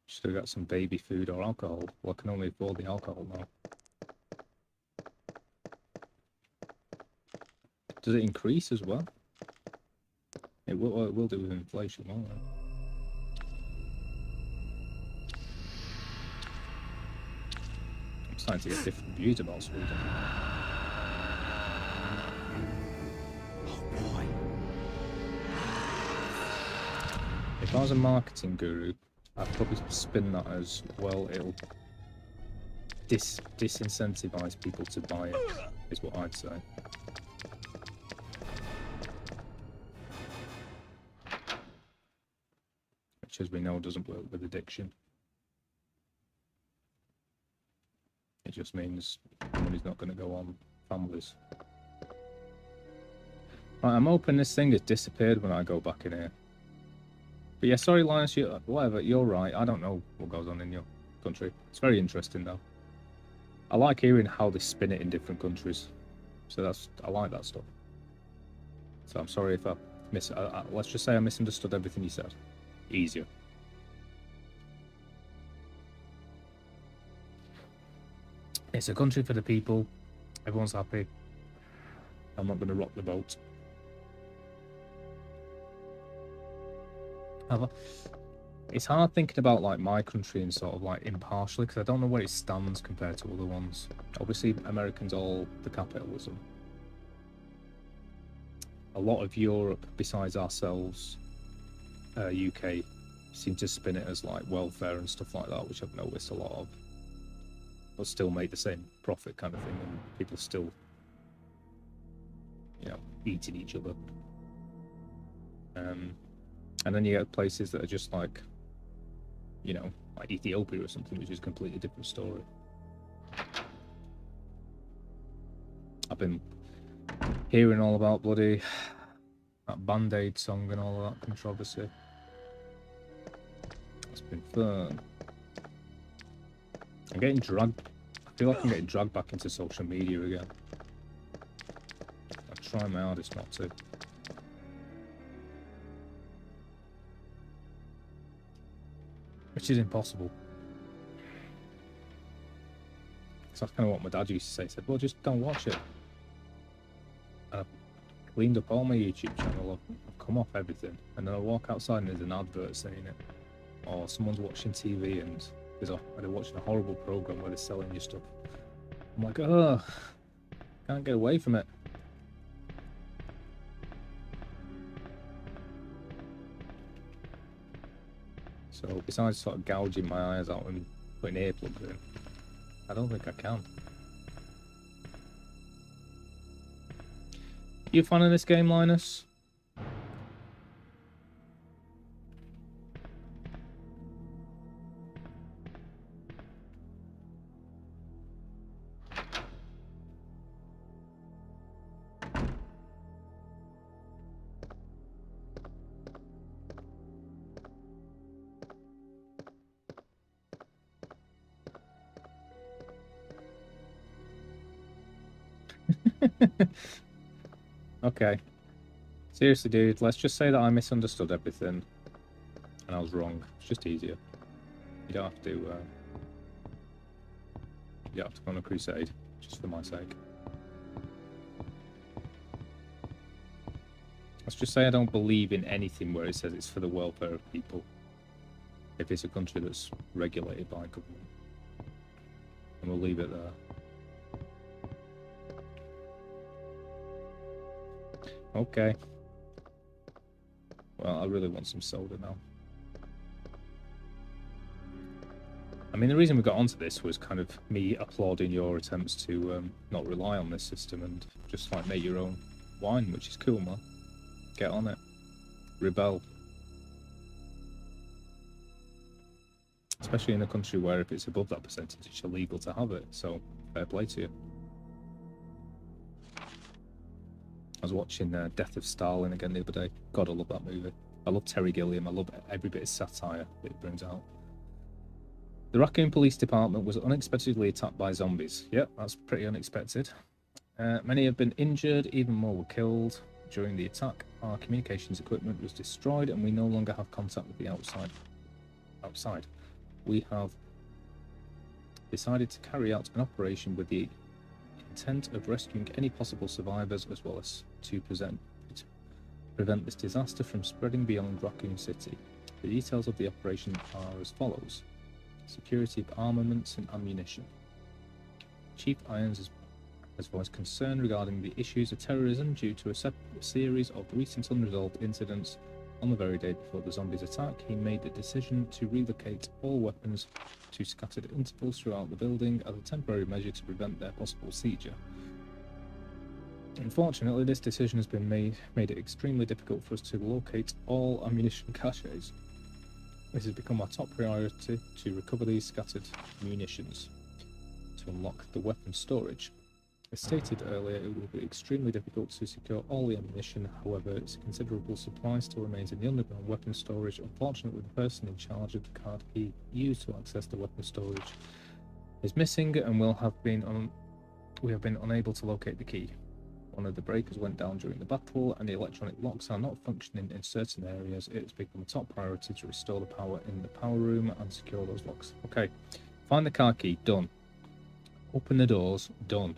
Should have got some baby food or alcohol. Well, I can only afford the alcohol now. Does it increase as well? It will do with inflation, won't it? I'm starting to get different views about Sweden.
Oh boy.
If I was a marketing guru, I'd probably spin that as, well, it'll disincentivize people to buy it, is what I'd say. Which, as we know, doesn't work with addiction. It just means money's not going to go on families. Right, I'm hoping this thing has disappeared when I go back in here. But yeah, sorry, Linus, whatever, you're right. I don't know what goes on in your country. It's very interesting, though. I like hearing how they spin it in different countries. So I like that stuff. So I'm sorry if I let's just say I misunderstood everything you said. Easier. It's a country for the people. Everyone's happy. I'm not going to rock the boat. It's hard thinking about like my country and sort of like impartially because I don't know where it stands compared to other ones. Obviously, Americans all the capitalism. A lot of Europe, besides ourselves, UK, seem to spin it as like welfare and stuff like that, which I've noticed a lot of. But still make the same profit kind of thing, and people still, you know, eating each other. And then you get places that are just like, you know, like Ethiopia or something, which is a completely different story. I've been hearing all about bloody that Band-Aid song and all of that controversy. It's been fun. I'm getting dragged. I feel like I'm getting dragged back into social media again. I'm trying my hardest not to. Which is impossible. Because that's kind of what my dad used to say. He said, well, just don't watch it. And I've cleaned up all my YouTube channel. I've come off everything. And then I walk outside and there's an advert saying it. Or someone's watching TV and they're watching a horrible program where they're selling you stuff. I'm like, oh, can't get away from it. So besides sort of gouging my eyes out and putting earplugs in, I don't think I can. You a fan of this game, Linus? Okay. Seriously, dude, let's just say that I misunderstood everything. And I was wrong. It's just easier. You don't have to, you don't have to go on a crusade, just for my sake. Let's just say I don't believe in anything where it says it's for the welfare of people. If it's a country that's regulated by government. And we'll leave it there. Okay. Well, I really want some soda now. I mean, the reason we got onto this was kind of me applauding your attempts to not rely on this system and just like make your own wine, which is cool, man. Get on it. Rebel. Especially in a country where if it's above that percentage, it's illegal to have it. So, fair play to you. I was watching Death of Stalin again the other day. God, I love that movie. I love Terry Gilliam. I love every bit of satire that it brings out. The Raccoon Police Department was unexpectedly attacked by zombies. Yep, that's pretty unexpected. Many have been injured, even more were killed. During the attack, our communications equipment was destroyed and we no longer have contact with the outside. We have decided to carry out an operation with the intent of rescuing any possible survivors as well as to prevent this disaster from spreading beyond Raccoon City. The details of the operation are as follows. Security of armaments and ammunition. Chief Irons has voiced concern regarding the issues of terrorism due to a series of recent unresolved incidents. On the very day before the zombies' attack, he made the decision to relocate all weapons to scattered intervals throughout the building as a temporary measure to prevent their possible seizure. Unfortunately, this decision has been made it extremely difficult for us to locate all ammunition caches. This has become our top priority to recover these scattered munitions to unlock the weapon storage. As stated earlier, it will be extremely difficult to secure all the ammunition. However, its considerable supply still remains in the underground weapon storage. Unfortunately, the person in charge of the card key used to access the weapon storage is missing, and we have been unable to locate the key. One of the breakers went down during the battle, and the electronic locks are not functioning in certain areas. It has become a top priority to restore the power in the power room and secure those locks. Okay, find the car key, done. Open the doors, done.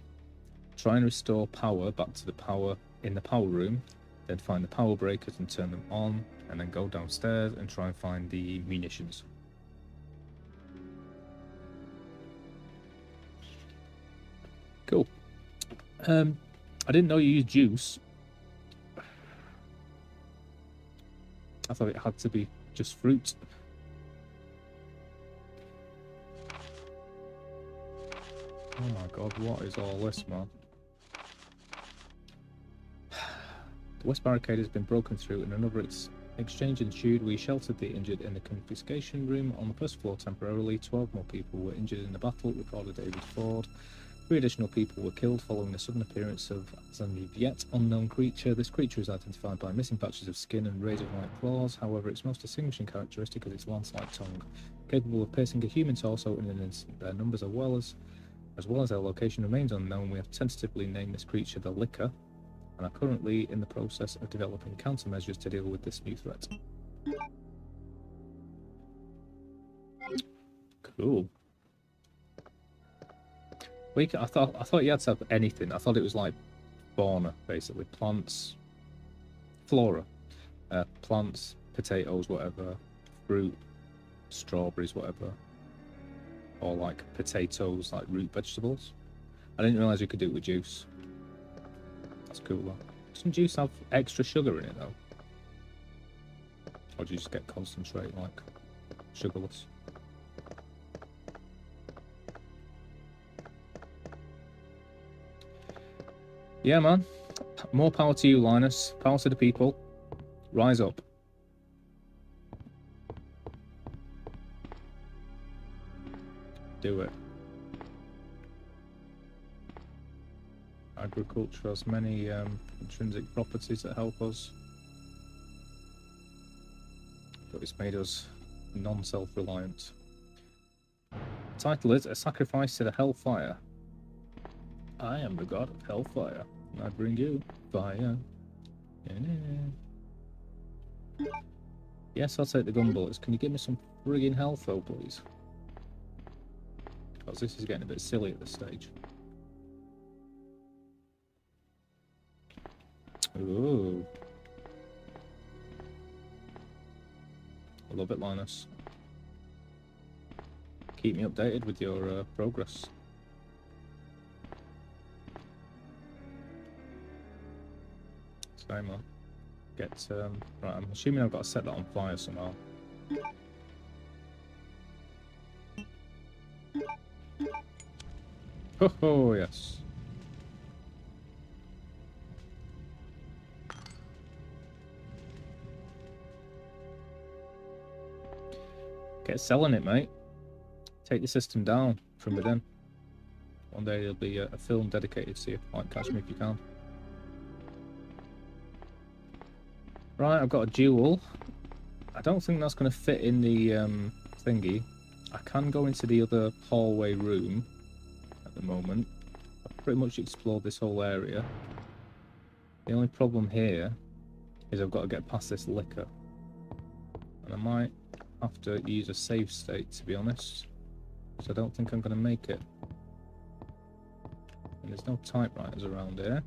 Try and restore power back to the power in the power room, then find the power breakers and turn them on, and then go downstairs and try and find the munitions. Cool. I didn't know you used juice. I thought it had to be just fruit. Oh my god, what is all this, man? The west barricade has been broken through and another exchange ensued. We sheltered the injured in the confiscation room on the first floor temporarily. 12 more people were injured in the battle, recorded David Ford. 3 additional people were killed following the sudden appearance of a yet unknown creature. This creature is identified by missing patches of skin and razor-like claws. However, its most distinguishing characteristic is its lance-like tongue, capable of piercing a human torso in an instant. Their numbers as well as their location remains unknown. We have tentatively named this creature the Licker, and are currently in the process of developing countermeasures to deal with this new threat. Cool. I thought you had to have anything. I thought it was like fauna, basically. Plants, flora. Plants, potatoes, whatever. Fruit, strawberries, whatever. Or like potatoes, like root vegetables. I didn't realise you could do it with juice. That's cool though. Doesn't juice have extra sugar in it though? Or do you just get concentrate like sugarless? Yeah, man. More power to you, Linus. Power to the people. Rise up. Do it. Agriculture has many intrinsic properties that help us, but it's made us non-self-reliant. The title is A Sacrifice to the Hellfire. I am the god of hellfire, and I bring you fire. Yes, I'll take the gun bullets. Can you give me some friggin' health though, please? Because this is getting a bit silly at this stage. Ooh. I love it, Linus. Keep me updated with your progress. Same on. Get right, I'm assuming I've got to set that on fire somehow. Oh yes. Get selling it, mate. Take the system down from within. One day there'll be a film dedicated to you. Like, catch me if you can. Right, I've got a duel. I don't think that's going to fit in the thingy. I can go into the other hallway room at the moment. I've pretty much explored this whole area. The only problem here is I've got to get past this liquor. And I might have to use a save state, to be honest. So I don't think I'm going to make it. And there's no typewriters around here.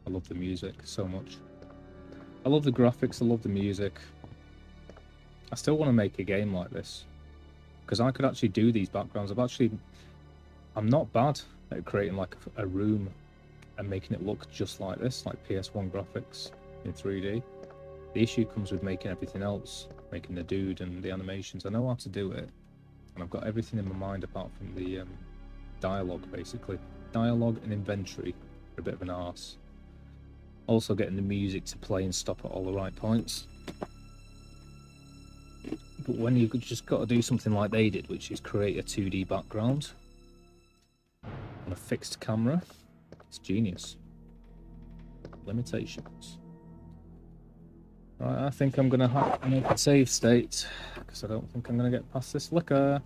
I love the music so much. I love the graphics, I love the music. I still want to make a game like this. Because I could actually do these backgrounds. I'm not bad at creating like a room and making it look just like this, like PS1 graphics in 3D. The issue comes with making everything else, making the dude and the animations. I know how to do it, and I've got everything in my mind apart from the dialogue, basically. Dialogue and inventory are a bit of an arse. Also getting the music to play and stop at all the right points. But when you've just got to do something like they did, which is create a 2D background on a fixed camera, it's genius. Limitations. Right, I think I'm gonna have to make a save state because I don't think I'm gonna get past this liquor.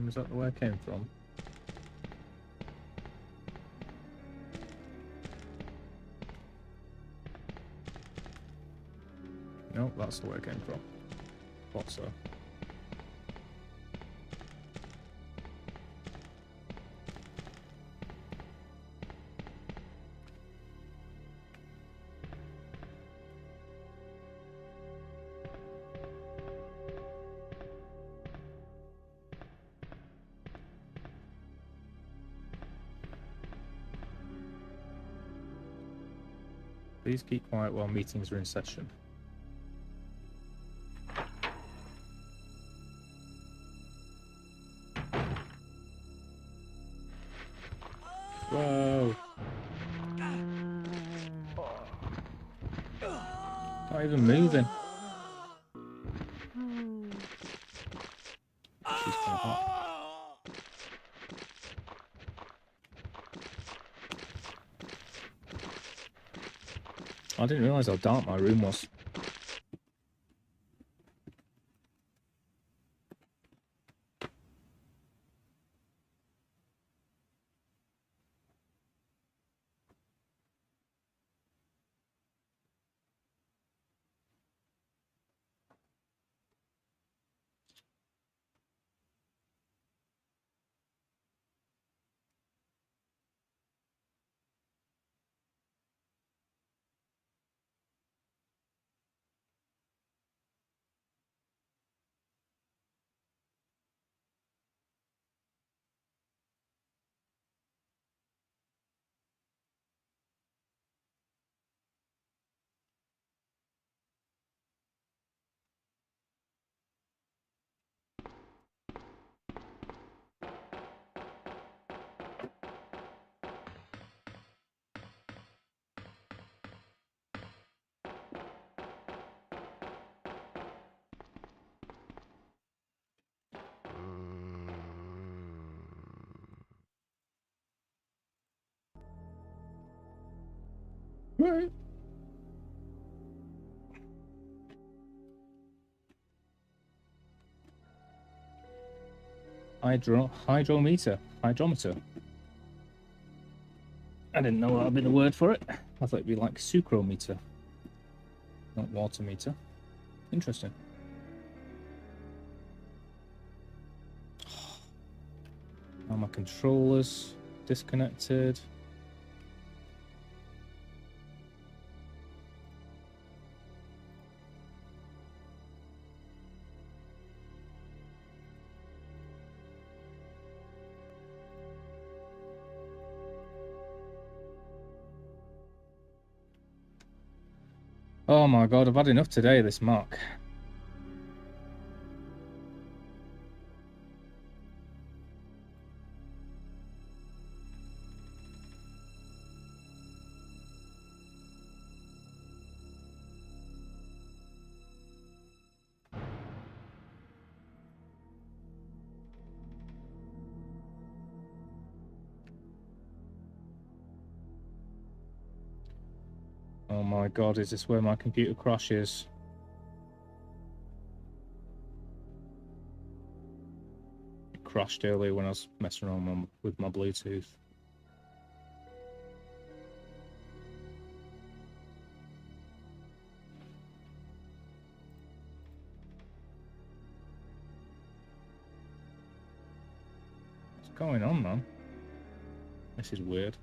Is that the way I came from? No, that's the way I came from. Thought so. Please keep quiet while meetings are in session. Whoa! Not even moving. She's kind of hot. I didn't realise how dark my room was. Right. Hydrometer. I didn't know that would be the word for it. I thought it'd be like sucrometer, not water meter. Interesting. Now my controllers disconnected. Oh my god, I've had enough today of this mark. Oh my god, is this where my computer crashes? It crashed earlier when I was messing around with my Bluetooth. What's going on, man? This is weird.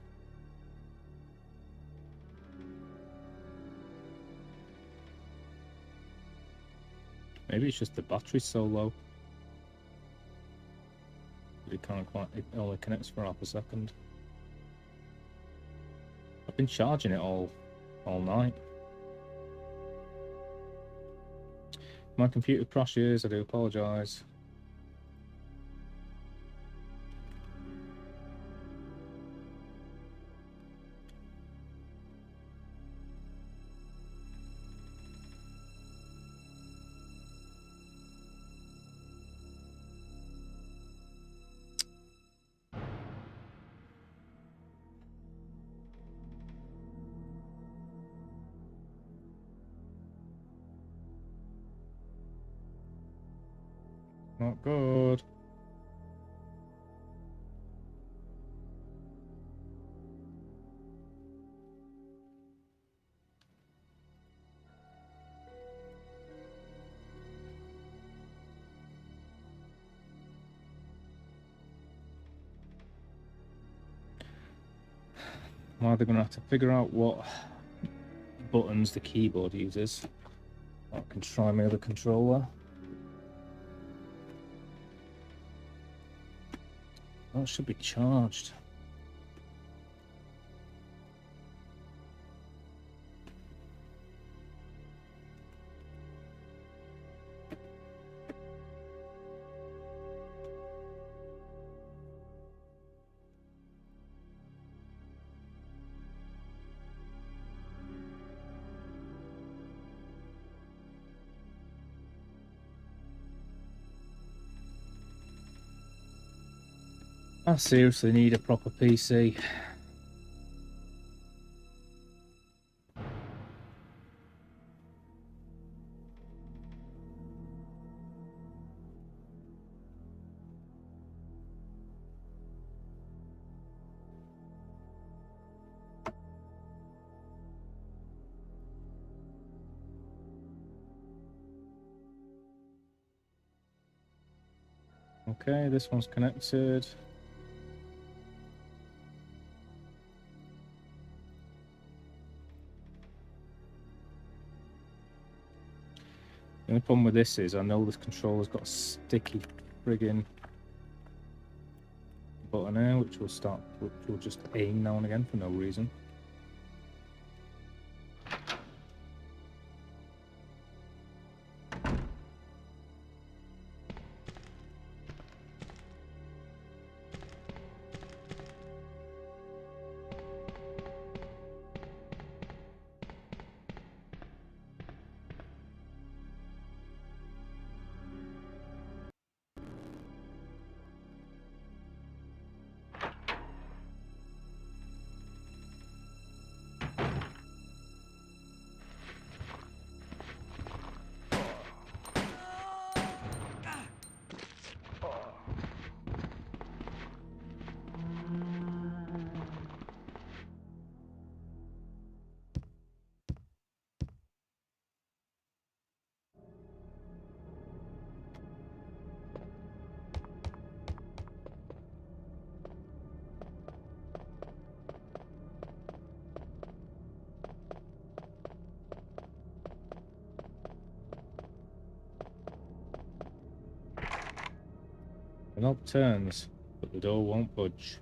Maybe it's just the battery's so low. It only connects for half a second. I've been charging it all night. My computer crashes, I do apologise. Not good. I'm either going to have to figure out what buttons the keyboard uses. Or I can try my other controller. Oh, it should be charged. I seriously need a proper PC. Okay, this one's connected. The only problem with this is I know this controller's got a sticky friggin' button here, which will just aim now and again for no reason. The knob turns, but the door won't budge.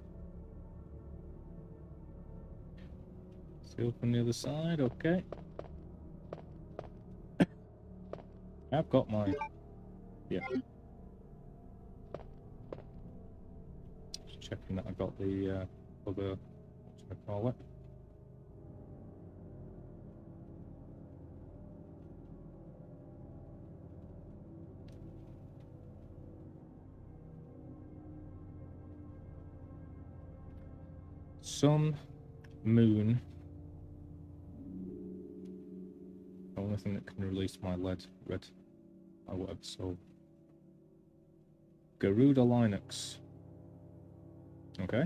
Seal from the other side, okay. I've got mine. Yeah. Just checking that I got the other, what I call it. Sun, moon. The only thing that can release my red, or whatever, so. Garuda Linux. Okay.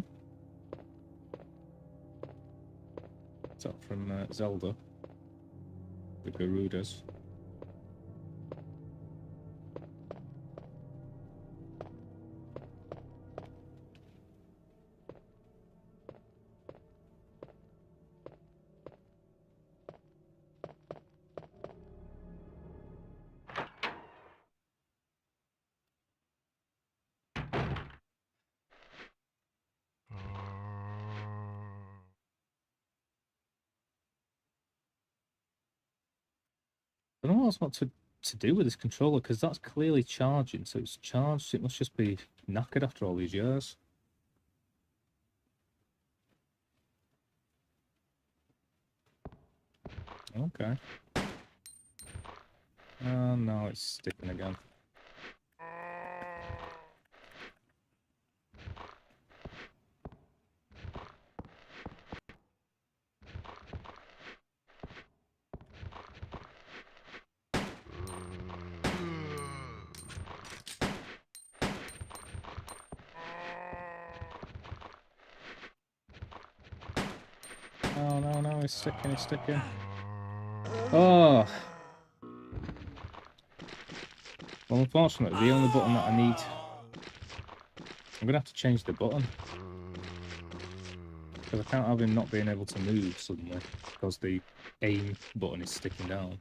Is that from Zelda? The Garudas. I don't know what to do with this controller, because that's clearly charging, so it's charged, it must just be knackered after all these years. Okay. Oh no, it's sticking again. Oh no, no, it's sticking, it's sticking. Oh! Well, unfortunately, the only button that I need... I'm gonna have to change the button. Because I can't have him not being able to move suddenly, because the aim button is sticking down.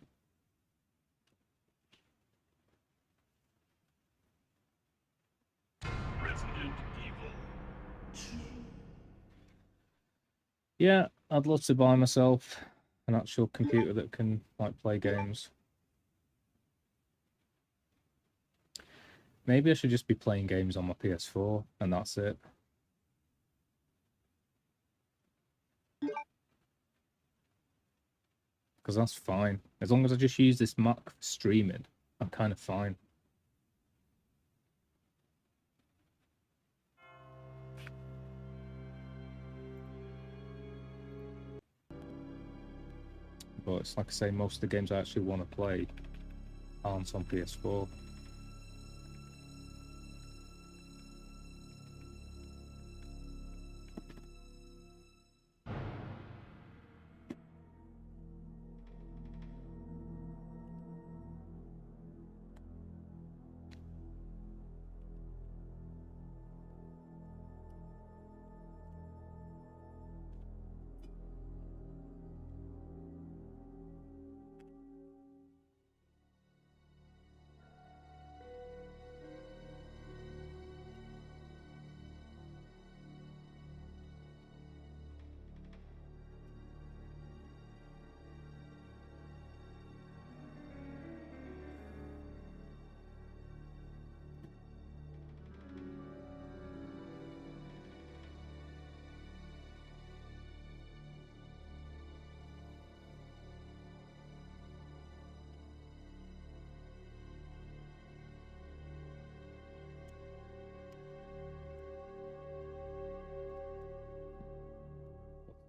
Yeah, I'd love to buy myself an actual computer that can, like, play games. Maybe I should just be playing games on my PS4, and that's it. Because that's fine. As long as I just use this Mac for streaming, I'm kind of fine. But it's like I say, most of the games I actually want to play aren't on PS4.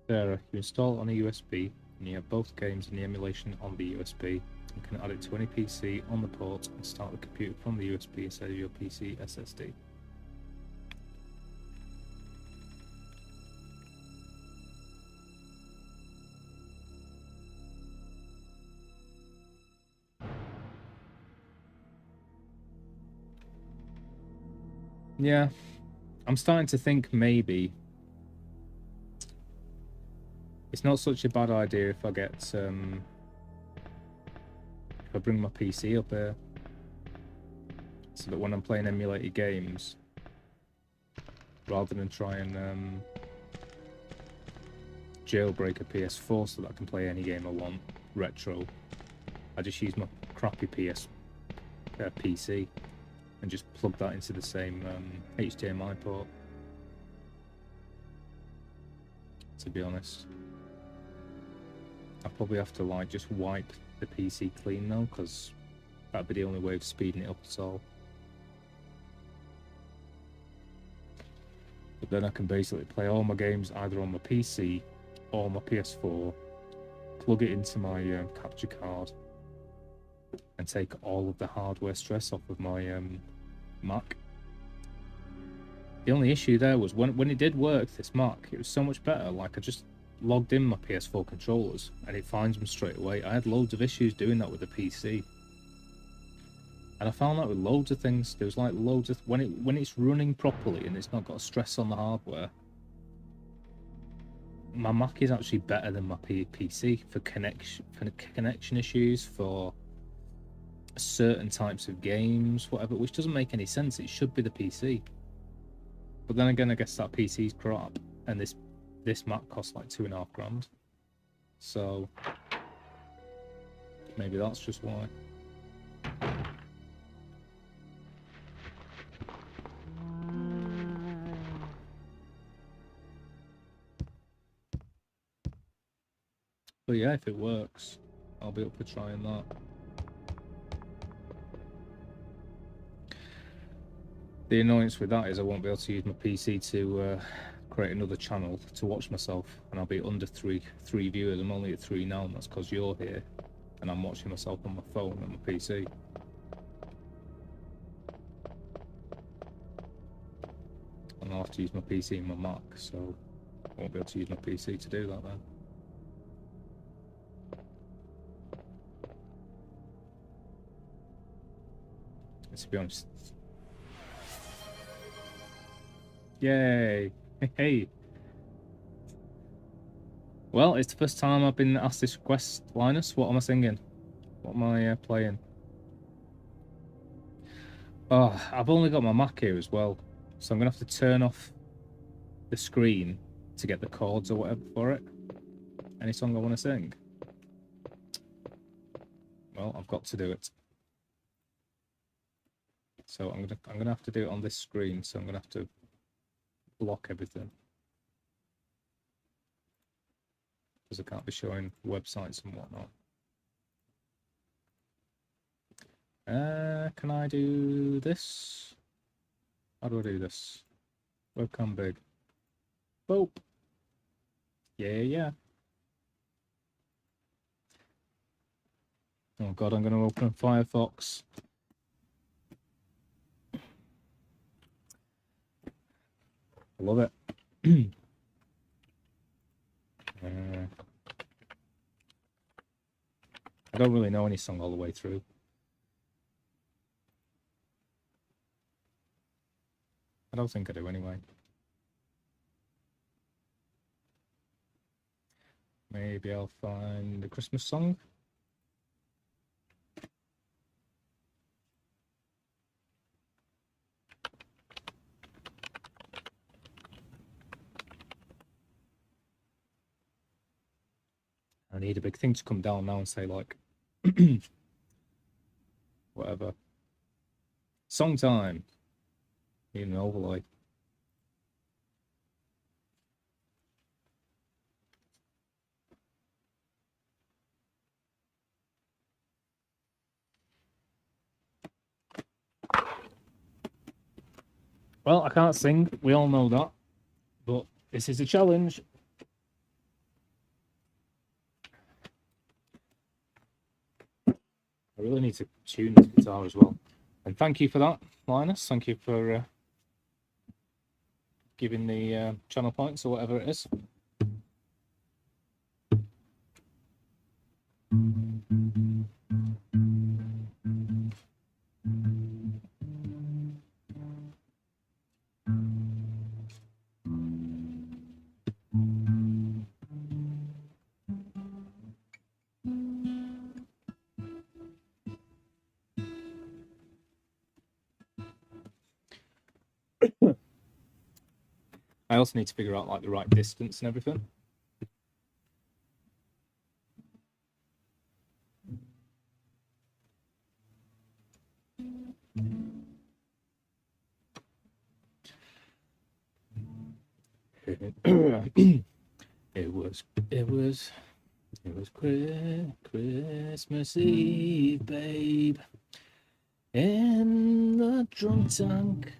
Sarah, you install it on a USB, and you have both games and the emulation on the USB. You can add it to any PC on the port and start the computer from the USB instead of your PC SSD. Yeah, I'm starting to think maybe it's not such a bad idea if I get if I bring my PC up here, so that when I'm playing emulated games, rather than try and jailbreak a PS4 so that I can play any game I want retro, I just use my crappy PC and just plug that into the same HDMI port, to be honest. I'll probably have to like just wipe the PC clean though, because that'd be the only way of speeding it up at all. But then I can basically play all my games either on my PC or my PS4, plug it into my capture card, and take all of the hardware stress off of my Mac. The only issue there was when it did work, this Mac, it was so much better. Like, I just logged in my PS4 controllers and it finds them straight away. I had loads of issues doing that with the PC, and I found that with loads of things. There's like loads of when it's running properly and it's not got stress on the hardware, my Mac is actually better than my PC for connection issues, for certain types of games, whatever, which doesn't make any sense. It should be the PC. But then again, I guess that PC's crap, and this Mac costs like $2,500. So Maybe that's just why. But yeah, if it works, I'll be up for trying that. The annoyance with that is I won't be able to use my PC to create another channel to watch myself, and I'll be under three viewers. I'm only at 3 now, and that's because you're here, and I'm watching myself on my phone and my PC. And I'll have to use my PC and my Mac, so I won't be able to use my PC to do that then. And to be honest, yay! Hey! Well, it's the first time I've been asked this request, Linus. What am I singing? What am I playing? Oh, I've only got my Mac here as well, so I'm gonna have to turn off the screen to get the chords or whatever for it. Any song I want to sing? Well, I've got to do it. So I'm gonna have to do it on this screen. So I'm gonna have to block everything because I can't be showing websites and whatnot. Can I do this? How do I do this? Webcam big. Boop. Yeah. Oh god, I'm going to open Firefox. I love it. I don't really know any song all the way through. I don't think I do anyway. Maybe I'll find a Christmas song. I need a big thing to come down now and say like, whatever. Song time. Need an overlay. Well, I can't sing. We all know that. But this is a challenge. I really need to tune this guitar as well. And thank you for that, Linus. Thank you for giving the channel points or whatever it is. I also need to figure out like the right distance and everything. It was Christmas Eve, babe, in the drunk tank.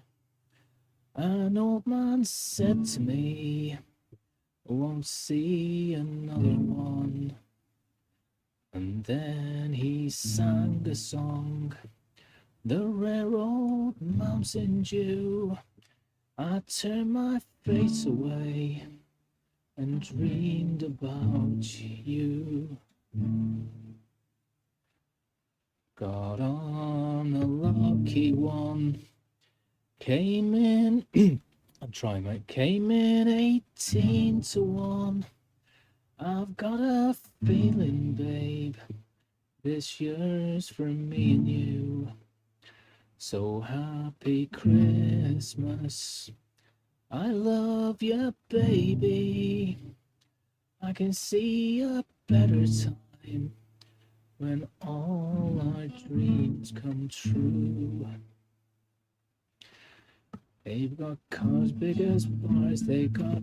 An old man said to me, won't see another one. And then he sang a song, the rare old Mountain Dew. I turned my face away and dreamed about you. Got on a lucky one. Came in, I'm trying, mate. Came in 18 to 1. I've got a feeling, babe, this year's for me and you. So happy Christmas. I love you, baby. I can see a better time when all our dreams come true. They've got cars big as bars, they got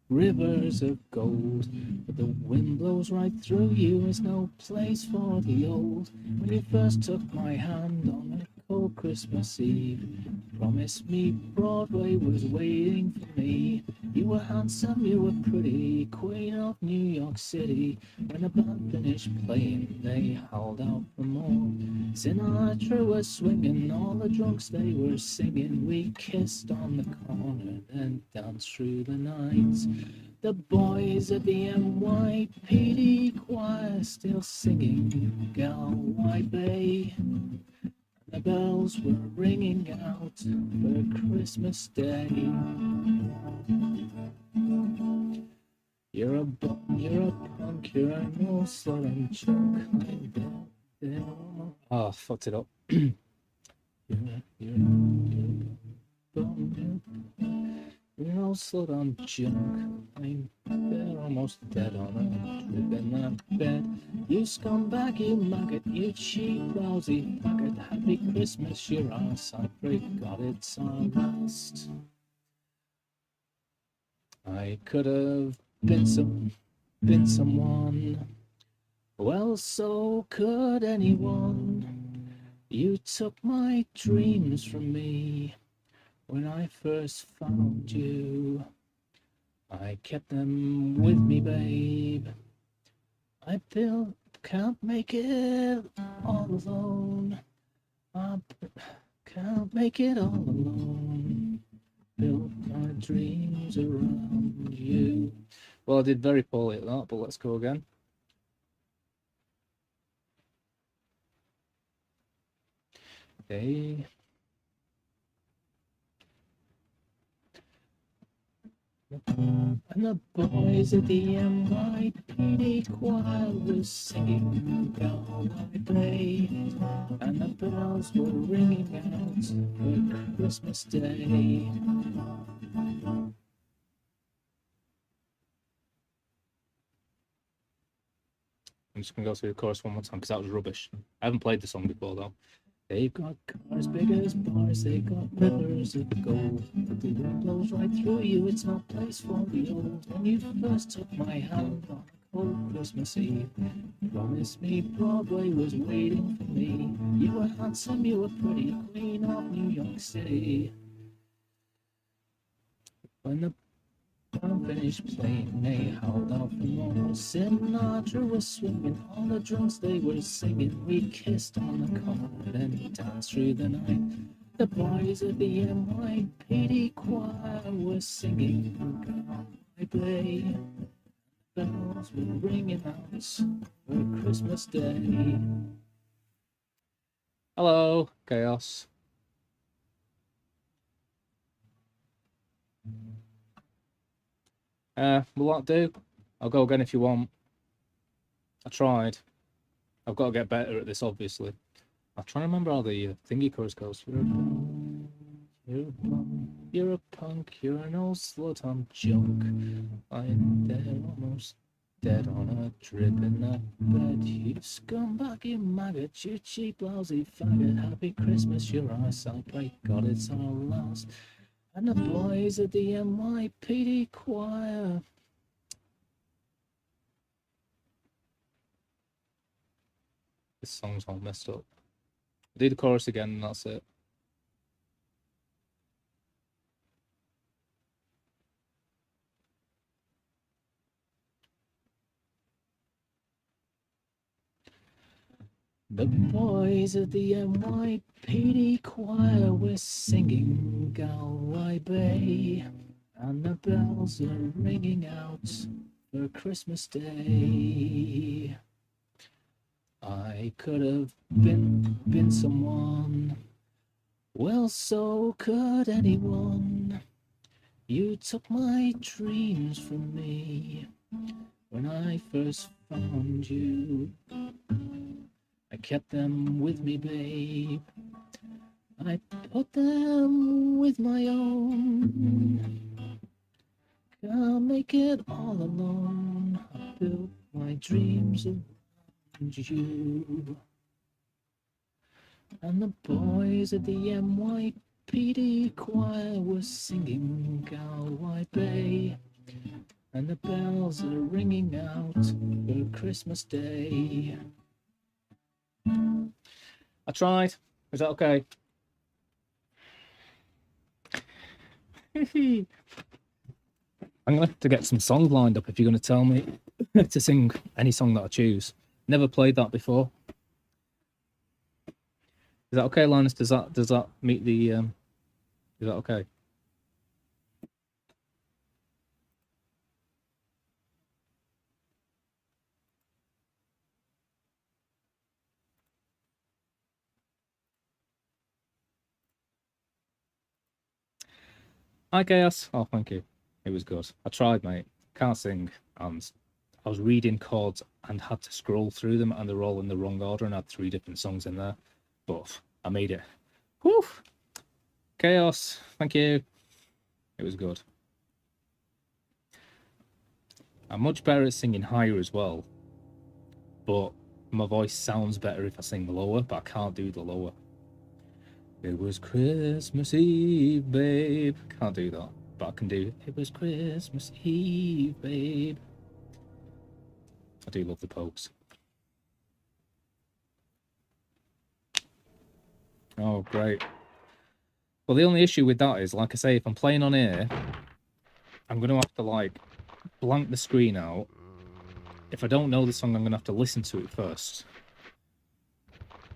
rivers of gold, but the wind blows right through you. There's no place for the old. When you first took my hand on a cold Christmas Eve, promised me Broadway was waiting for me. You were handsome, you were pretty, queen of New York City. When the band finished playing, they howled out for more. Sinatra was swinging, all the drunks they were singing. We kissed on the corner, then danced through the night. The boys at the NYPD choir still singing Galway Bay. The bells were ringing out for Christmas Day. You're a bum, you're a punk, you're an old slut and junk. Oh, I fucked it up. you're a bum, you're an old slut on junk. I'm there, almost dead on a trip in that bed. You scumbag, you maggot, you cheap, lousy faggot. Happy Christmas, your ass. I pray God it's our last. I could have been someone. Well, so could anyone. You took my dreams from me when I first found you. I kept them with me, babe. I can't make it all alone. I can't make it all alone. Built my dreams around you. Well, I did very poorly at that, but let's go again. Okay. And the boys at the NYPD choir was singing Galway Bay, and the bells were ringing out for Christmas Day. I'm just going to go through the chorus one more time because that was rubbish. I haven't played the song before though. They've got cars big as bars, they got rivers of gold, but the wind blows right through you, it's no place for the old. When you first took my hand on a cold Christmas Eve, you promised me Broadway was waiting for me. You were handsome, you were pretty, queen of New York City. When the band finished playing, they howled out for more. Sinatra was swinging, all the drunks they were singing. We kissed on the corner, then danced through the night. The boys at the NYPD choir were singing Galway Bay. Bells were ringing out for Christmas Day. Hello, Chaos. Will that do? I'll go again if you want. I tried. I've got to get better at this, obviously. I'm trying to remember how the thingy chorus goes. You're a punk, you're an old slut, I'm junk. I'm there, almost dead on a drip in that bed. You scumbag, you maggot, you cheap, lousy faggot. Happy Christmas, your ass, I pray God it's our last. And the boys at the NYPD choir. This song's all messed up. I'll do the chorus again and that's it. The boys at the NYPD choir were singing Galway Bay, and the bells are ringing out for Christmas Day. I could have been someone. Well, so could anyone. You took my dreams from me when I first found you. I kept them with me, babe. I put them with my own. Can't make it all alone. I built my dreams around you. And the boys at the NYPD choir were singing Galway Bay. And the bells are ringing out for Christmas Day. I tried. Is that okay? I'm going to have to get some songs lined up if you're going to tell me to sing any song that I choose. Never played that before. Is that okay, Linus? Does that meet the is that okay? Hi, Chaos. Oh, thank you. It was good. I tried, mate. Can't sing, and I was reading chords and had to scroll through them, and they're all in the wrong order, and I had 3 different songs in there. But I made it. Whew! Chaos. Thank you. It was good. I'm much better at singing higher as well, but my voice sounds better if I sing lower, but I can't do the lower. It was Christmas Eve, babe. Can't do that, but I can do it was Christmas Eve, babe. I do love the Pogues. Oh, great. Well, the only issue with that is, like I say, if I'm playing on air, I'm going to have to, like, blank the screen out. If I don't know the song, I'm going to have to listen to it first.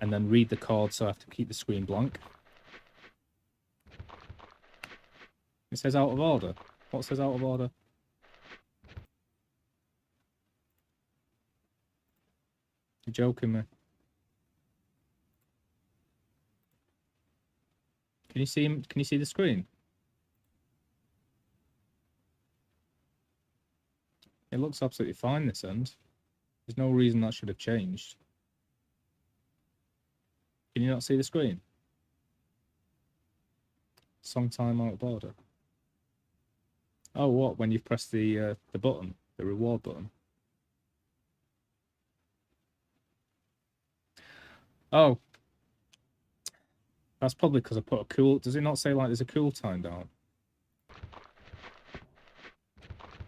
And then read the chords, so I have to keep the screen blank. It says out of order. What says out of order? You're joking me. Can you see him? Can you see the screen? It looks absolutely fine this end. There's no reason that should have changed. Can you not see the screen? Song time out of order. Oh, what? When you press the button, the reward button. Oh, that's probably because I put a cool. Does it not say like there's a cool time down?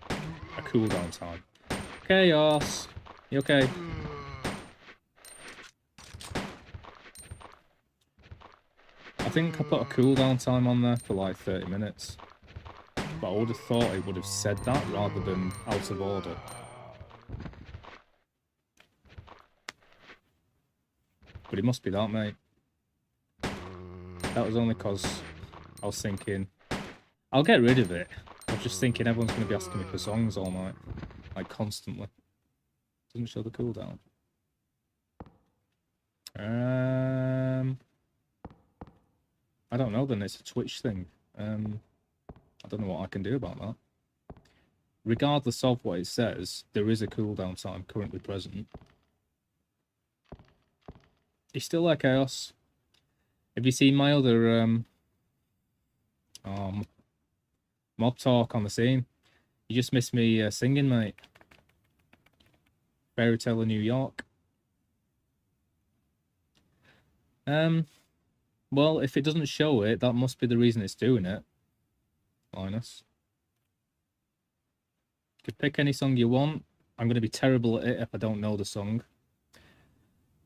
A cooldown time. Chaos. You okay? I think I put a cooldown time on there for like 30 minutes. But I would have thought it would have said that rather than out of order. But it must be that, mate. That was only because I was thinking, I'll get rid of it. I was just thinking everyone's going to be asking me for songs all night. Like, constantly. Doesn't show the cooldown. I don't know then, it's a Twitch thing. I don't know what I can do about that. Regardless of what it says, there is a cooldown time currently present. You still there, Chaos? Have you seen my other mob talk on the scene? You just missed me singing, mate. Fairy Tale of New York. Well, if it doesn't show it, that must be the reason it's doing it. Linus. You could pick any song you want. I'm going to be terrible at it if I don't know the song.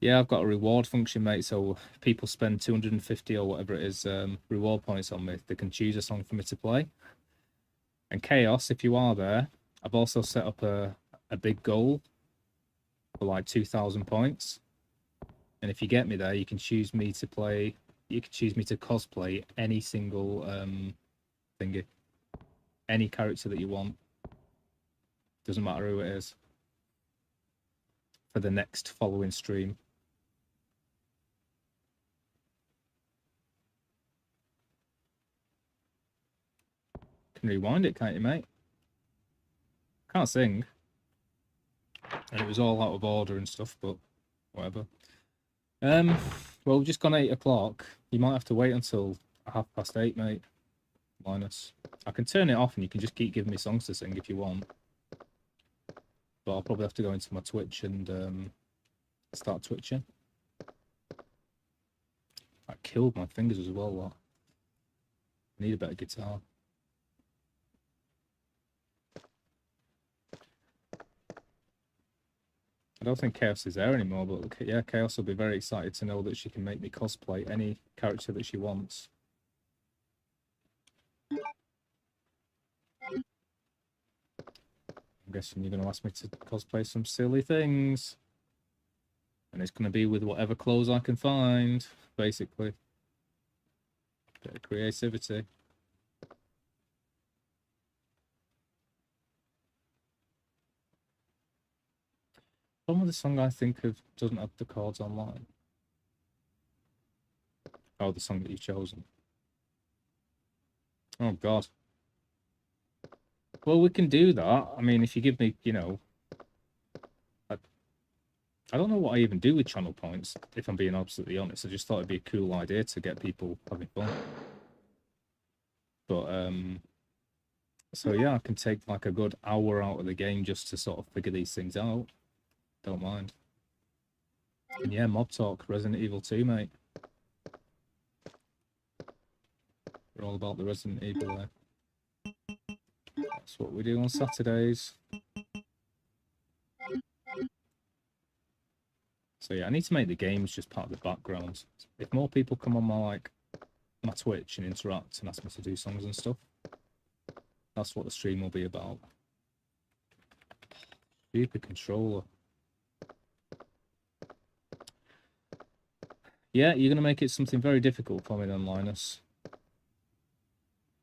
Yeah, I've got a reward function, mate, so if people spend 250 or whatever it is reward points on me, they can choose a song for me to play. And Chaos, if you are there, I've also set up a big goal for like 2,000 points. And if you get me there, you can choose me to play, you can choose me to cosplay any single thingy. Any character that you want. Doesn't matter who it is. For the next following stream. Can rewind it, can't you, mate? Can't sing. And it was all out of order and stuff, but whatever. Well, we've just gone 8 o'clock. You might have to wait until 8:30, mate. Linus. I can turn it off and you can just keep giving me songs to sing if you want. But I'll probably have to go into my Twitch and start twitching. I killed my fingers as well. Lot. I need a better guitar. I don't think Chaos is there anymore, but yeah, Chaos will be very excited to know that she can make me cosplay any character that she wants. I'm guessing you're going to ask me to cosplay some silly things. And it's going to be with whatever clothes I can find, basically. Bit of creativity. Some of the song I think of doesn't have the chords online. Oh, the song that you've chosen. Oh, God. Well, we can do that. I mean, if you give me, you know... I don't know what I even do with channel points, if I'm being absolutely honest. I just thought it'd be a cool idea to get people having fun. But, so yeah, I can take like a good hour out of the game just to sort of figure these things out. Don't mind. And yeah, Mob Talk, Resident Evil 2, mate. We're all about the Resident Evil there. That's what we do on Saturdays. So yeah, I need to make the games just part of the background. If more people come on my Twitch and interact and ask me to do songs and stuff, that's what the stream will be about. Stupid controller. Yeah, you're going to make it something very difficult for me then, Linus.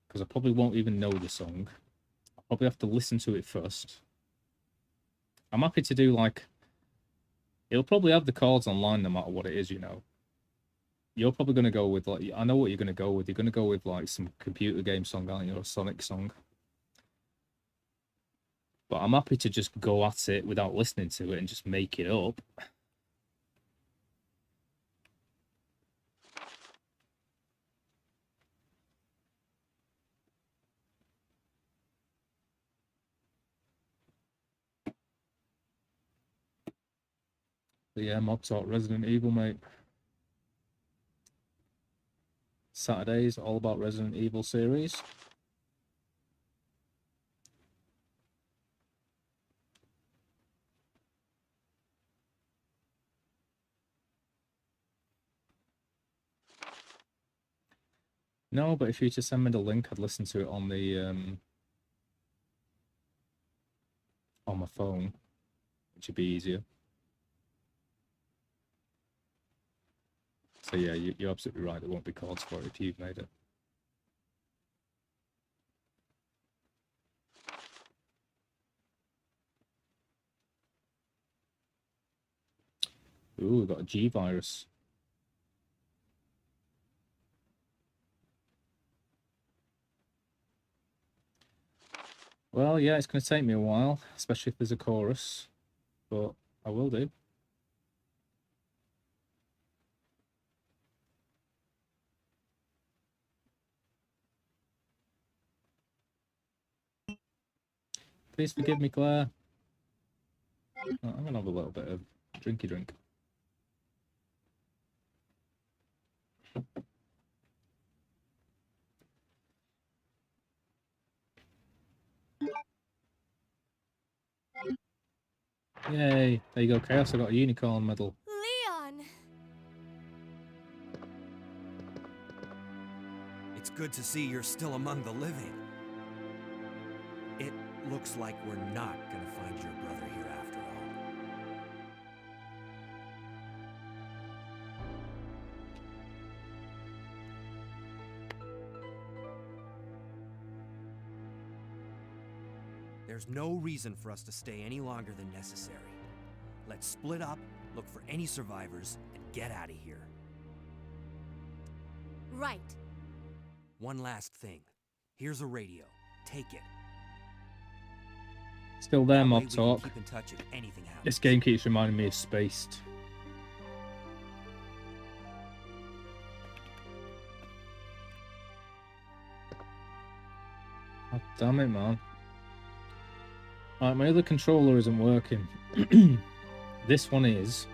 Because I probably won't even know the song. I'll probably have to listen to it first. I'm happy to do like... It'll probably have the chords online no matter what it is, you know. You're probably going to go with, like... I know what you're going to go with. You're going to go with, like, some computer game song, aren't you? Or a Sonic song. But I'm happy to just go at it without listening to it and just make it up. But yeah, Mob Talk, Resident Evil, mate. Saturdays, all about Resident Evil series. No, but if you just send me the link, I'd listen to it on the on my phone, which would be easier. So yeah, you're absolutely right. There won't be chords for it if you've made it. Ooh, we've got a G virus. Well, yeah, it's going to take me a while, especially if there's a chorus, but I will do. Please forgive me, Claire. Oh, I'm going to have a little bit of drinky drink. Yay, there you go, Chaos. I got a unicorn medal.
Leon!
It's good to see you're still among the living. It looks like we're not gonna find your brother here after all. There's no reason for us to stay any longer than necessary. Let's split up, look for any survivors, and get out of here.
Right.
One last thing. Here's a radio. Take it.
Still there,
That way
Mob
we can
Talk.
keep in touch if anything happens.
This game keeps reminding me of Spaced. God damn it, man. Right, my other controller isn't working. This one is.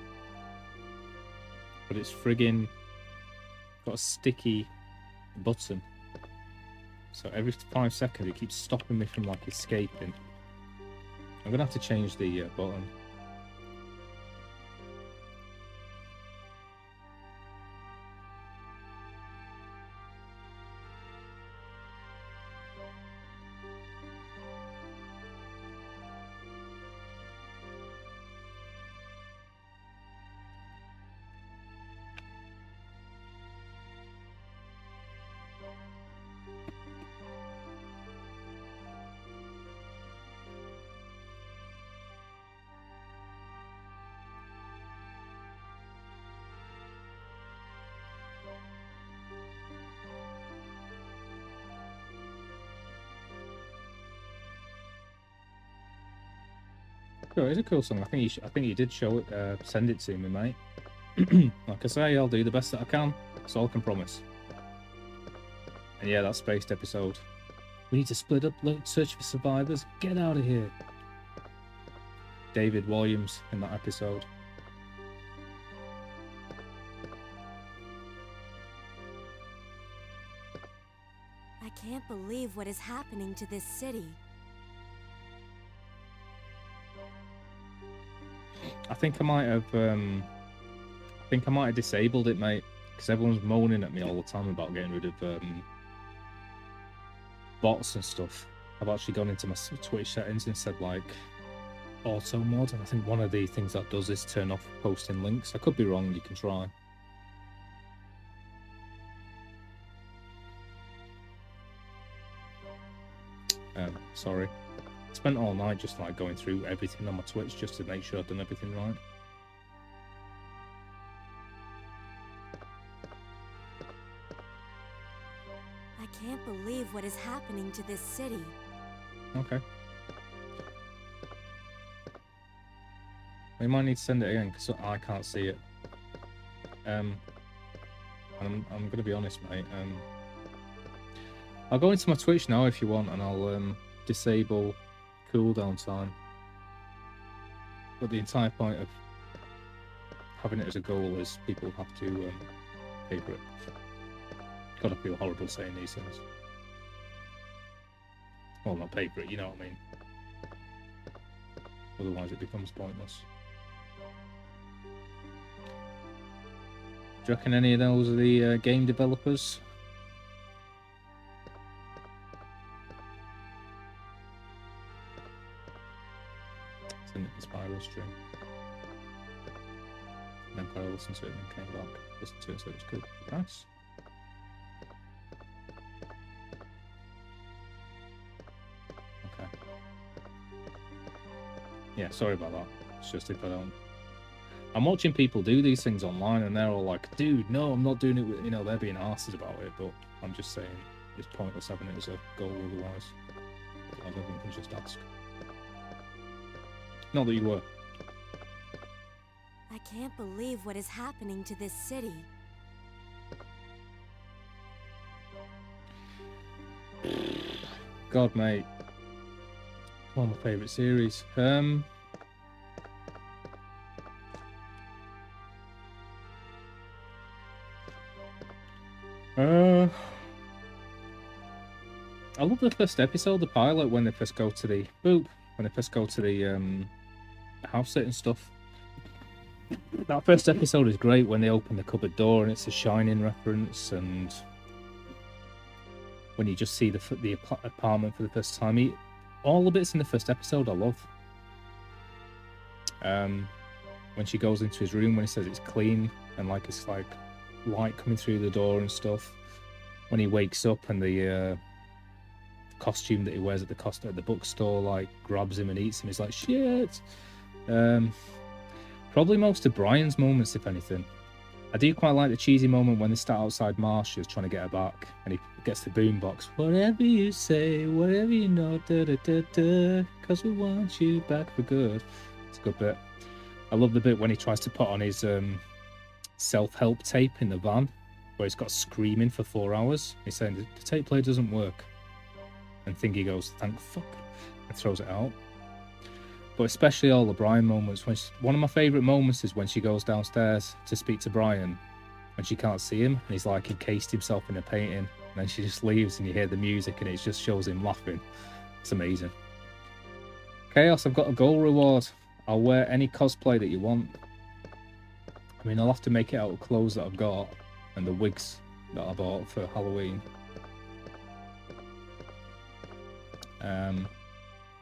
but it's friggin' got a sticky button. So every 5 seconds it keeps stopping me from like escaping. I'm gonna have to change the button. Sure, it's a cool song. I think you did show it. Send it to me, mate. Like I say, I'll do the best that I can. That's all I can promise. And yeah, that spaced episode. We need to split up, search for survivors. Get out of here. David Williams in that episode.
I can't believe what is happening to this city.
I think I might have disabled it, mate, because everyone's moaning at me all the time about getting rid of bots and stuff. I've actually gone into my Twitch settings and said like auto mod, and I think one of the things that does is turn off posting links. I could be wrong. You can try. Sorry. I spent all night just like going through everything on my Twitch just to make sure I've done everything right.
I can't believe what is happening to this city.
Okay. We might need to send it again because I can't see it. I'm gonna be honest, mate. I'll go into my Twitch now if you want, and I'll disable cooldown time. But the entire point of having it as a goal is people have to pay for it. Gotta feel horrible saying these things. Well, not pay for it, you know what I mean. Otherwise it becomes pointless. Do you reckon any of those are the game developers? Send it to Spyro stream. And then Kyle listened to it and then came back. Listened to it, so it was good. Nice. Okay. Yeah, sorry about that. It's just if I don't. I'm watching people do these things online and they're all like, dude, no, I'm not doing it with, you know, they're being arses about it, but I'm just saying it's pointless having it as a goal otherwise. Everyone can just ask. Not that you were.
I can't believe what is happening to this city.
God, mate. One of my favourite series. I love the first episode, the pilot, when they first go to the house sit and stuff. That first episode is great when they open the cupboard door and it's a Shining reference, and when you just see the apartment for the first time. All the bits in the first episode I love. When she goes into his room, when he says it's clean and like it's like light coming through the door and stuff. When he wakes up and the costume that he wears at the bookstore like grabs him and eats him, he's like, shit. Probably most of Brian's moments, if anything. I do quite like the cheesy moment when they start outside Marcia's trying to get her back and he gets the boombox. Whatever you say, whatever you know, da da da da, cause we want you back for good. It's a good bit. I love the bit when he tries to put on his self-help tape in the van where he's got screaming for 4 hours. He's saying the tape player doesn't work. And Thingy goes, thank fuck, and throws it out. But especially all the Brian moments. One of my favourite moments is when she goes downstairs to speak to Brian and she can't see him, and he's like encased himself in a painting, and then she just leaves and you hear the music and it just shows him laughing. It's amazing. Chaos, I've got a goal reward. I'll wear any cosplay that you want. I mean, I'll have to make it out of clothes that I've got and the wigs that I bought for Halloween.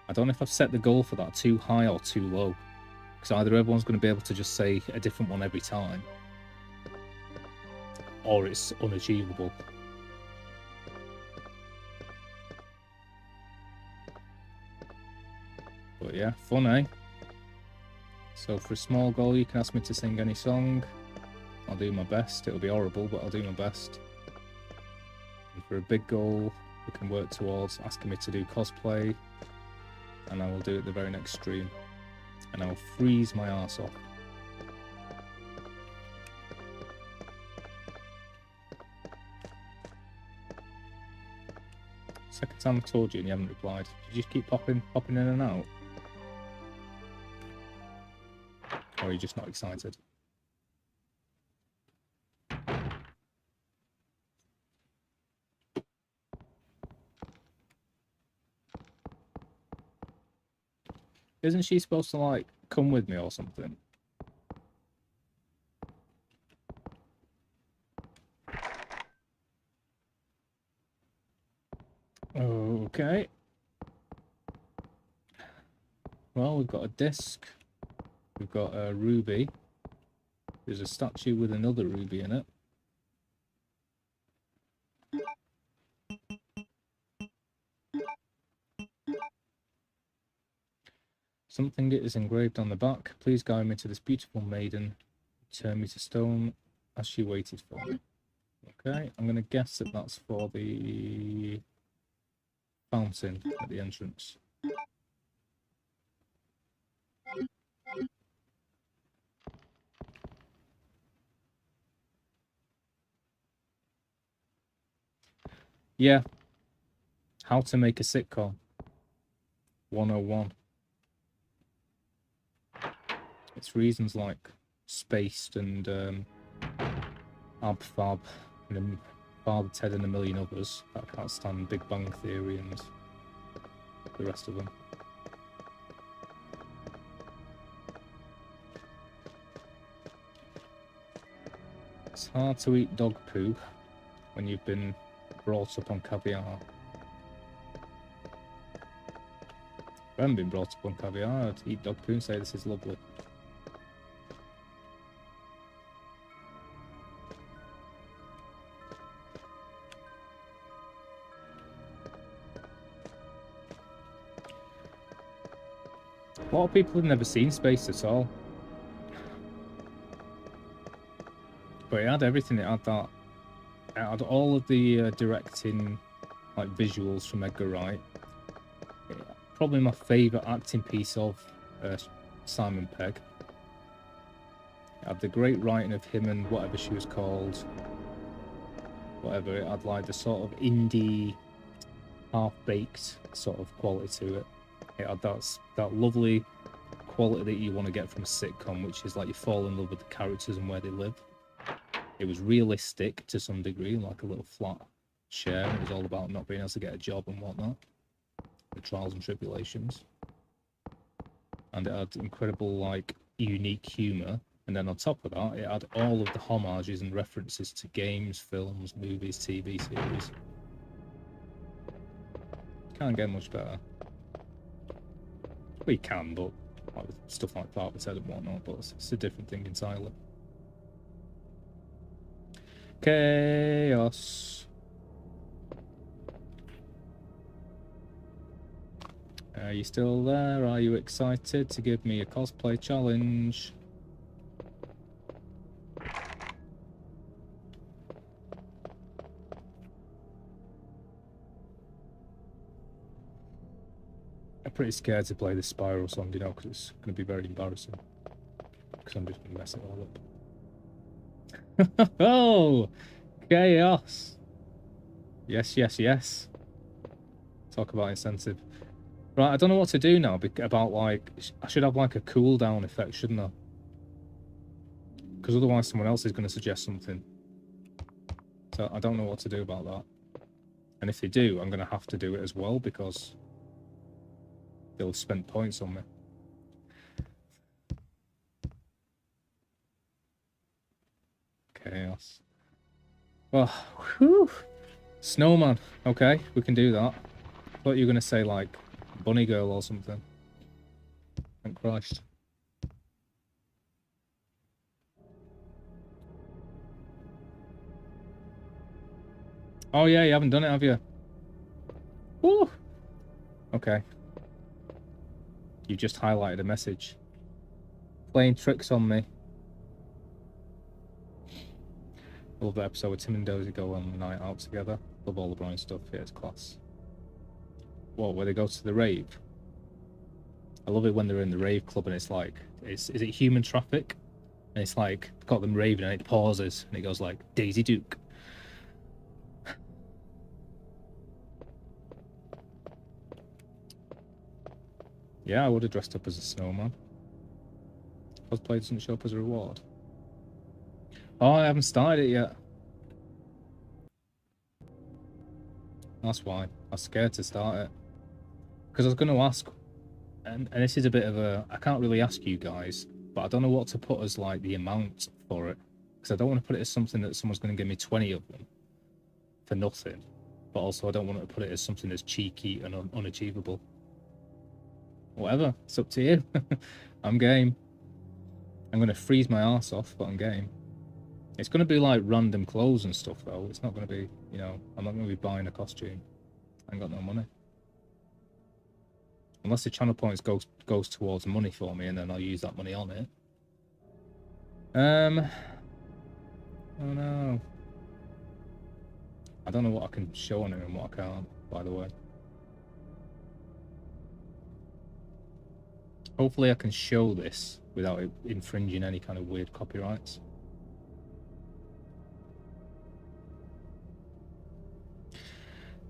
I don't know if I've set the goal for that too high or too low, because either everyone's going to be able to just say a different one every time, or it's unachievable. But yeah, fun, eh? So for a small goal, you can ask me to sing any song. I'll do my best. It'll be horrible, but I'll do my best. And for a big goal, we can work towards asking me to do cosplay, and I will do it the very next stream. And I will freeze my arse off. Second time I've told you and you haven't replied. Did you just keep popping in and out? Or are you just not excited? Isn't she supposed to, like, come with me or something? Okay. Well, we've got a disc. We've got a ruby. There's a statue with another ruby in it. Something is engraved on the back. Please guide me to this beautiful maiden. Turn me to stone as she waited for me. Okay, I'm going to guess that that's for the fountain at the entrance. Yeah. How to make a sitcom. 101. It's reasons like Spaced and Ab Fab and Father Ted and a million others that I can't stand, Big Bang Theory and the rest of them. It's hard to eat dog poo when you've been brought up on caviar. If I haven't been brought up on caviar, I'd eat dog poo and say this is lovely. A lot of people have never seen Space at all. But it had everything. It had that. It had all of the directing, like visuals from Edgar Wright. Probably my favourite acting piece of Simon Pegg. It had the great writing of him and whatever she was called. Whatever. It had like the sort of indie, half-baked sort of quality to it. It had that lovely quality that you want to get from a sitcom, which is like you fall in love with the characters and where they live. It was realistic to some degree, like a little flat share. It was all about not being able to get a job and whatnot, the trials and tribulations. And it had incredible, like, unique humour. And then on top of that, it had all of the homages and references to games, films, movies, TV series. Can't get much better. We can, but like with stuff like Father Ted and whatnot, but it's a different thing entirely. Chaos. Are you still there? Are you excited to give me a cosplay challenge? I'm pretty scared to play this Spiral song, you know, because it's going to be very embarrassing. Because I'm just going to mess it all up. Oh! Chaos! Yes, yes, yes. Talk about incentive. Right, I don't know what to do now about, like, I should have, like, a cooldown effect, shouldn't I? Because otherwise someone else is going to suggest something. So I don't know what to do about that. And if they do, I'm going to have to do it as well, because they'll have spent points on me. Chaos. Well, whew. Snowman. Okay, we can do that. I thought you were going to say, like, bunny girl or something. Thank Christ. Oh yeah, you haven't done it, have you? Woo! Okay. You just highlighted a message. Playing tricks on me. I love that episode where Tim and Dozy go on a night out together. Love all the Brian stuff. Yeah, it's class. What, where they go to the rave? I love it when they're in the rave club and it's like, is it human traffic? And it's like, got them raving and it pauses and it goes like, Daisy Duke. Yeah, I would have dressed up as a snowman. Cosplay doesn't show up as a reward. Oh, I haven't started it yet. That's why. I was scared to start it. Because I was going to ask, and this is a bit of a... I can't really ask you guys, but I don't know what to put as, like, the amount for it. Because I don't want to put it as something that someone's going to give me 20 of them for nothing. But also I don't want to put it as something that's cheeky and unachievable. Whatever, it's up to you. I'm game. I'm going to freeze my arse off, but I'm game. It's going to be like random clothes and stuff, though. It's not going to be, you know, I'm not going to be buying a costume. I ain't got no money. Unless the channel points goes towards money for me, and then I'll use that money on it. Oh no. I don't know what I can show on it and what I can't, by the way. Hopefully I can show this without it infringing any kind of weird copyrights.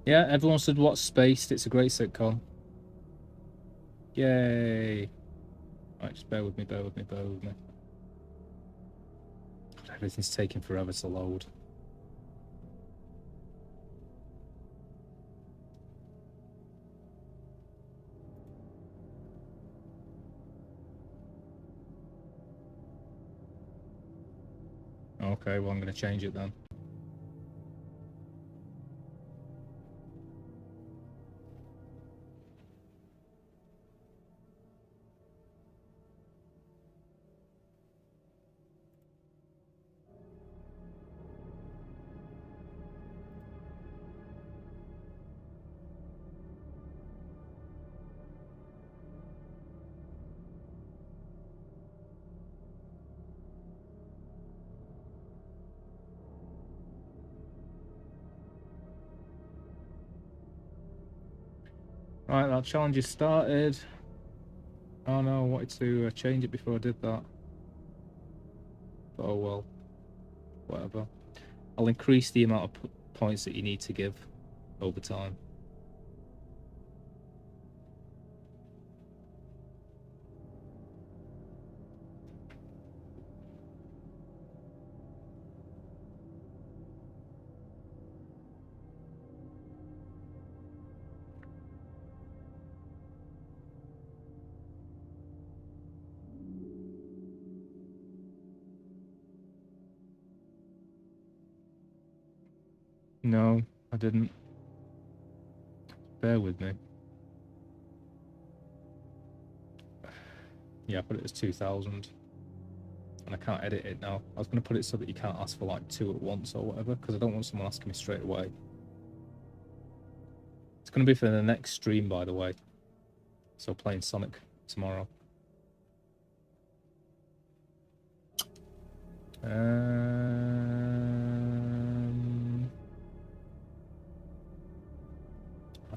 Yeah, everyone should watch Spaced. It's a great sitcom. Yay. Right, just bear with me, bear with me, bear with me. God, everything's taking forever to load. Okay, well, I'm going to change it then. Right, that challenge is started. Oh no, I wanted to change it before I did that. Oh well, whatever. I'll increase the amount of points that you need to give over time. No, I didn't. Bear with me. Yeah, I put it as 2,000. And I can't edit it now. I was going to put it so that you can't ask for like 2 at once or whatever, because I don't want someone asking me straight away. It's going to be for the next stream, by the way. So playing Sonic tomorrow.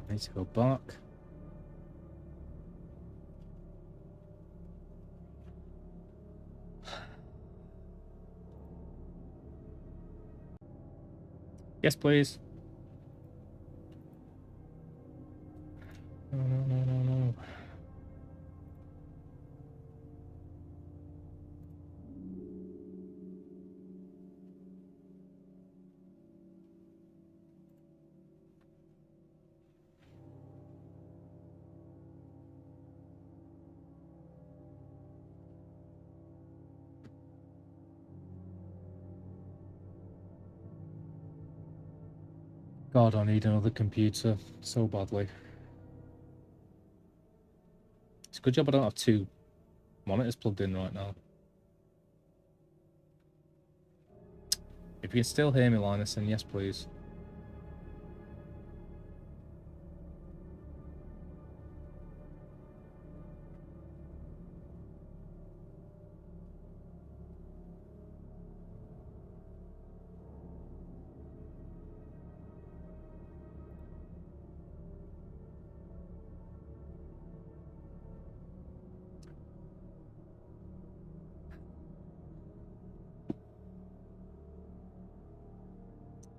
I need to go back. Yes, please. No, no, no, no, no. God, I need another computer so badly. It's a good job I don't have 2 monitors plugged in right now. If you can still hear me, Linus, then yes, please.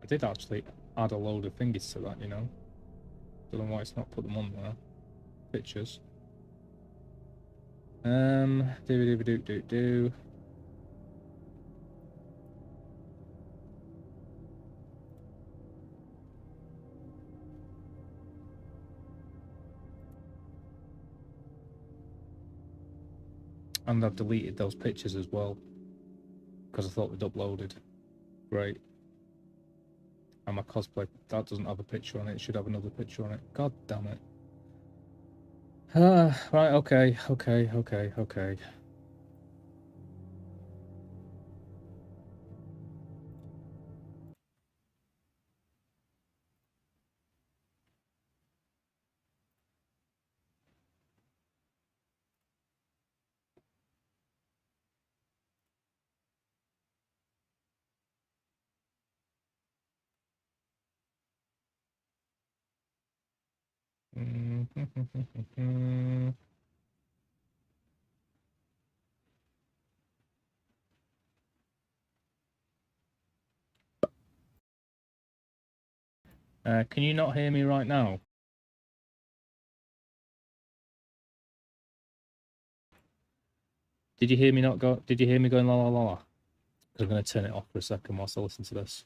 I did actually add a load of thingies to that, you know. Don't know why it's not put them on there. Pictures. Do. And I've deleted those pictures as well. Because I thought they'd uploaded. Great. And my cosplay, that doesn't have a picture on it. It should have another picture on it. God damn it. Right, okay. Can you not hear me right now? Did you hear me not go? Did you hear me going la la la? Because I'm going to turn it off for a second whilst I listen to this.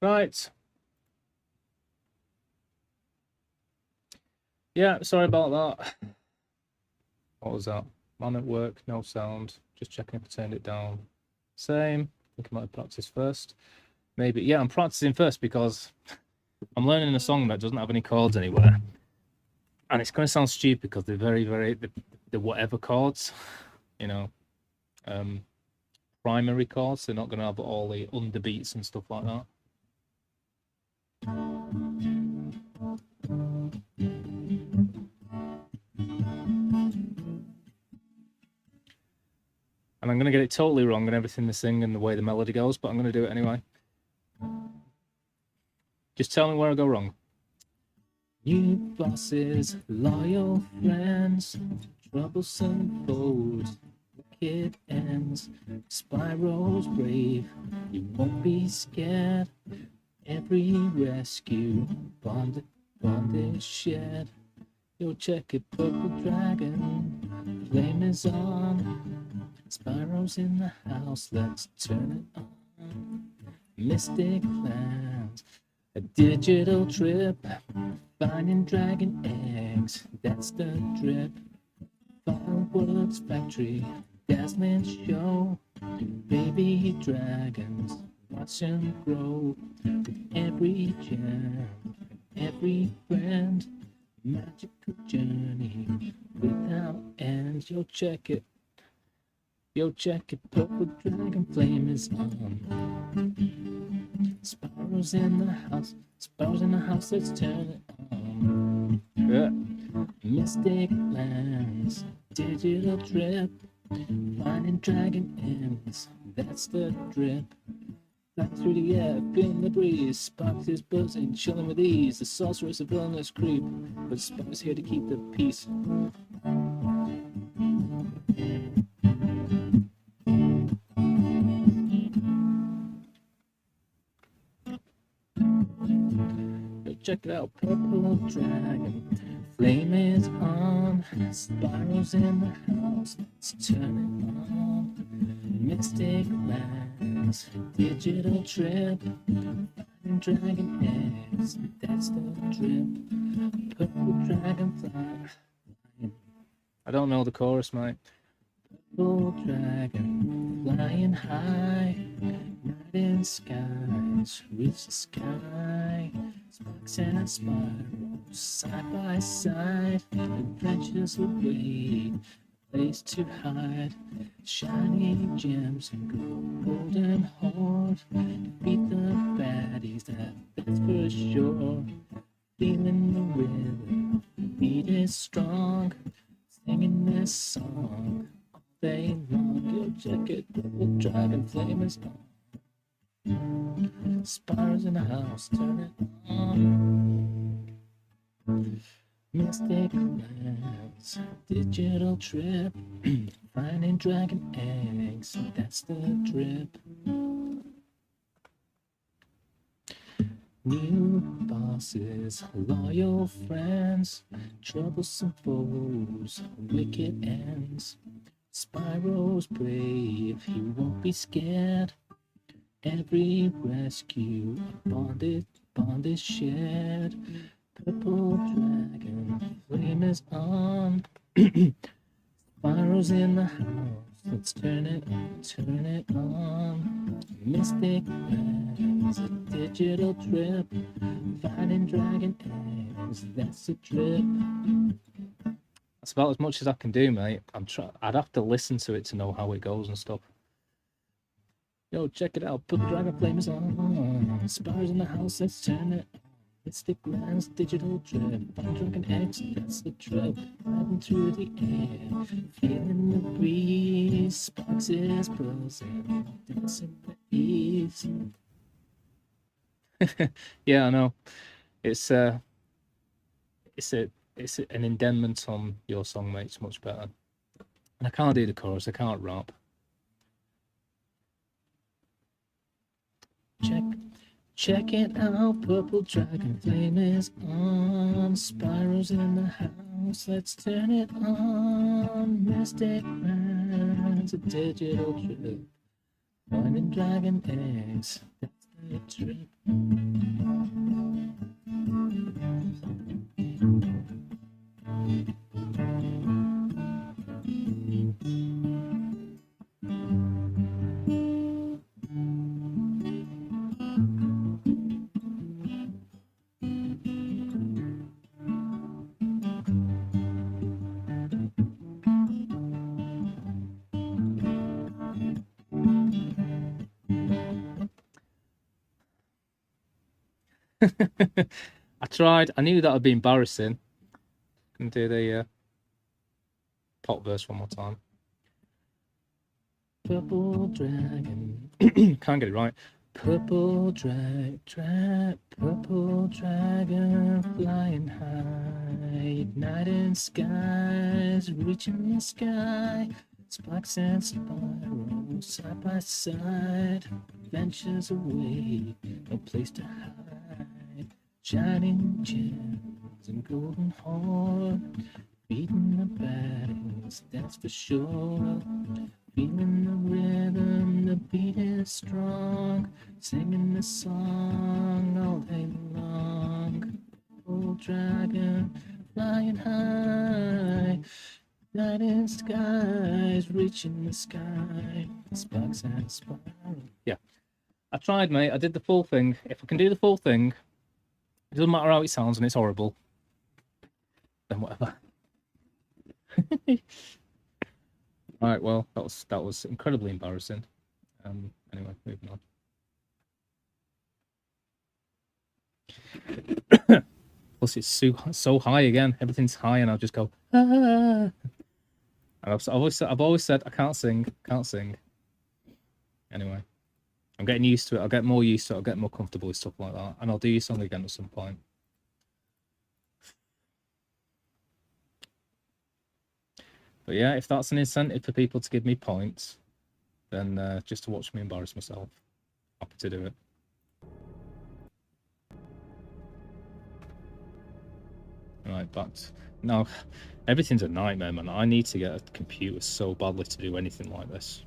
Right. Yeah, sorry about that. What was that? Man at work, no sound. Just checking if I turned it down. Same. I think I might have practiced first. Maybe. Yeah, I'm practicing first because I'm learning a song that doesn't have any chords anywhere. And it's going to sound stupid because they're they're whatever chords, you know, primary chords. They're not going to have all the underbeats and stuff like that. And I'm going to get it totally wrong and everything they sing and the way the melody goes, but I'm going to do it anyway. Just tell me where I go wrong. New bosses, loyal friends, troublesome foes, wicked ends. Spyro's brave, you won't be scared. Every rescue, bondage shared. You'll check it, purple dragon, flame is on. Spyro's in the house, let's turn it on. Mystic plans, a digital trip, finding dragon eggs, that's the drip. Fireworks factory, dazzling show, baby dragons, watch them grow. With every gem, every friend, magical journey without end. You'll check it. Yo, check it, purple dragon flame is on. Spyro's in the house, Spyro's in the house, let's turn it on. Yeah. Mystic lands, digital trip, finding dragon ends, that's the drip. Fly through the air, feeling the breeze, Sparks is buzzing, chilling with ease. The sorceress of villainous creep, but Spyro's here to keep the peace. Check it out, purple dragon, flame is on. Spyro's in the house, let's turn it on. Mystic lands, digital trip, finding dragon eggs, that's the drip. Purple dragonfly. I don't know the chorus, mate. Purple dragon, flying high, night in skies, reach the sky. Sparks and Spyro, side by side, adventures await, place to hide. Shiny gems and golden horde, defeat the baddies, that's for sure. Feeling the rhythm, the beat is strong, singing this song all day long. Yo, check it, purple dragon flame is on. Spyro's in the house, turn it on. Mystic lands, digital trip, finding dragon eggs, that's the drip. New bosses, loyal friends, troublesome foes, wicked ends. Spyro's brave, he won't be scared. Every rescue, a bond is shared. Purple dragon, flame is on. Spyro's in the house, let's turn it on. Mystic lands, a digital trip, finding dragon eggs, that's a trip. That's about as much as I can do, mate. I'd have to listen to it to know how it goes and stuff. Yo, check it out, put dragon flames on. Spyro's in the house, let's turn it on. Mystic lands, digital trip, find dragon eggs, that's the trip. Riding through the air, feeling the breeze. Sparks is buzzing, dancing with ease. Yeah, I know. It's an indentment on your song, mate. It's much better. And I can't do the chorus, I can't rap. Check it out, purple dragon flame is on. Spyro's in the house, let's turn it on. Mystic lands, a digital trip, finding dragon eggs, that's the I tried. I knew that would be embarrassing. Can do the pop verse one more time. Purple dragon. Can't get it right. Purple purple dragon flying high, igniting skies, reaching the sky. Sparks and spirals side by side, adventures away, no place to hide. Shining gems and golden horn, beating the battles, that's for sure. Feeling the rhythm, the beat is strong, singing the song all day long. Purple dragon flying high, lighting skies, reaching the sky, sparks and spirals. Yeah, I tried, mate. I did the full thing. If I can do the full thing, it doesn't matter how it sounds and it's horrible, then whatever. Right, well, that was incredibly embarrassing. Anyway, moving on. Plus, it's so high again. Everything's high, and I'll just go. Ah. And I've always said I can't sing. Anyway, I'm getting used to it. I'll get more used to it. I'll get more comfortable with stuff like that, and I'll do your song again at some point. But yeah, if that's an incentive for people to give me points, then just to watch me embarrass myself, happy to do it. Right, but no, everything's a nightmare, man. I need to get a computer so badly to do anything like this.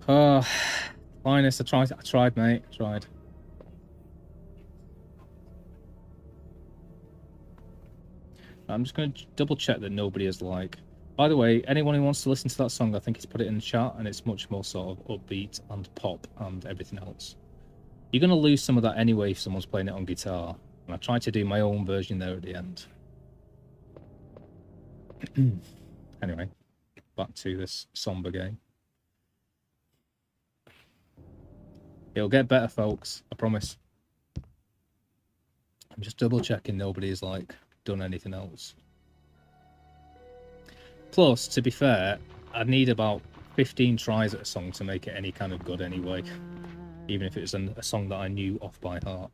Linus, I tried, mate. I tried. I'm just going to double check that nobody is like. By the way, anyone who wants to listen to that song, I think he's put it in the chat, and it's much more sort of upbeat and pop and everything else. You're going to lose some of that anyway if someone's playing it on guitar. And I tried to do my own version there at the end. Anyway, back to this somber game. It'll get better, folks. I promise. I'm just double checking nobody's like done anything else. Plus, to be fair, I'd need about 15 tries at a song to make it any kind of good anyway. Even if it was a song that I knew off by heart.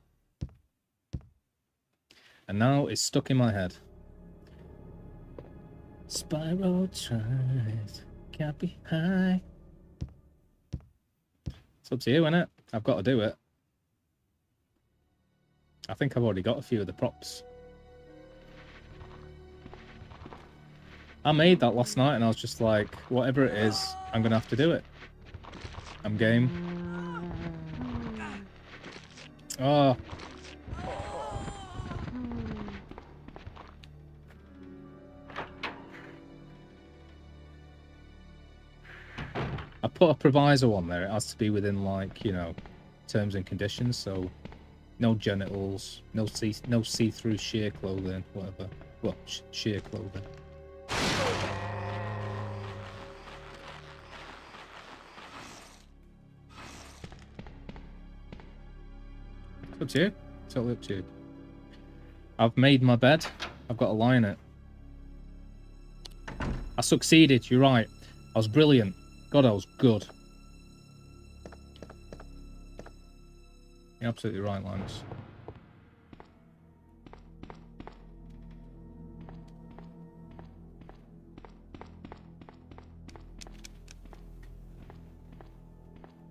And now it's stuck in my head. Spiral tries, can't be high. It's up to you, innit? I've got to do it. I think I've already got a few of the props. I made that last night and I was just like, whatever it is, I'm going to have to do it. I'm game. Oh. I put a proviso on there. It has to be within, like, you know, terms and conditions. So, no genitals, no see-through sheer clothing, whatever. Well, sheer clothing. It's up to you. Totally up to you. I've made my bed. I've got to lie in it. I succeeded. You're right. I was brilliant. God, I was good. You're absolutely right, Linus.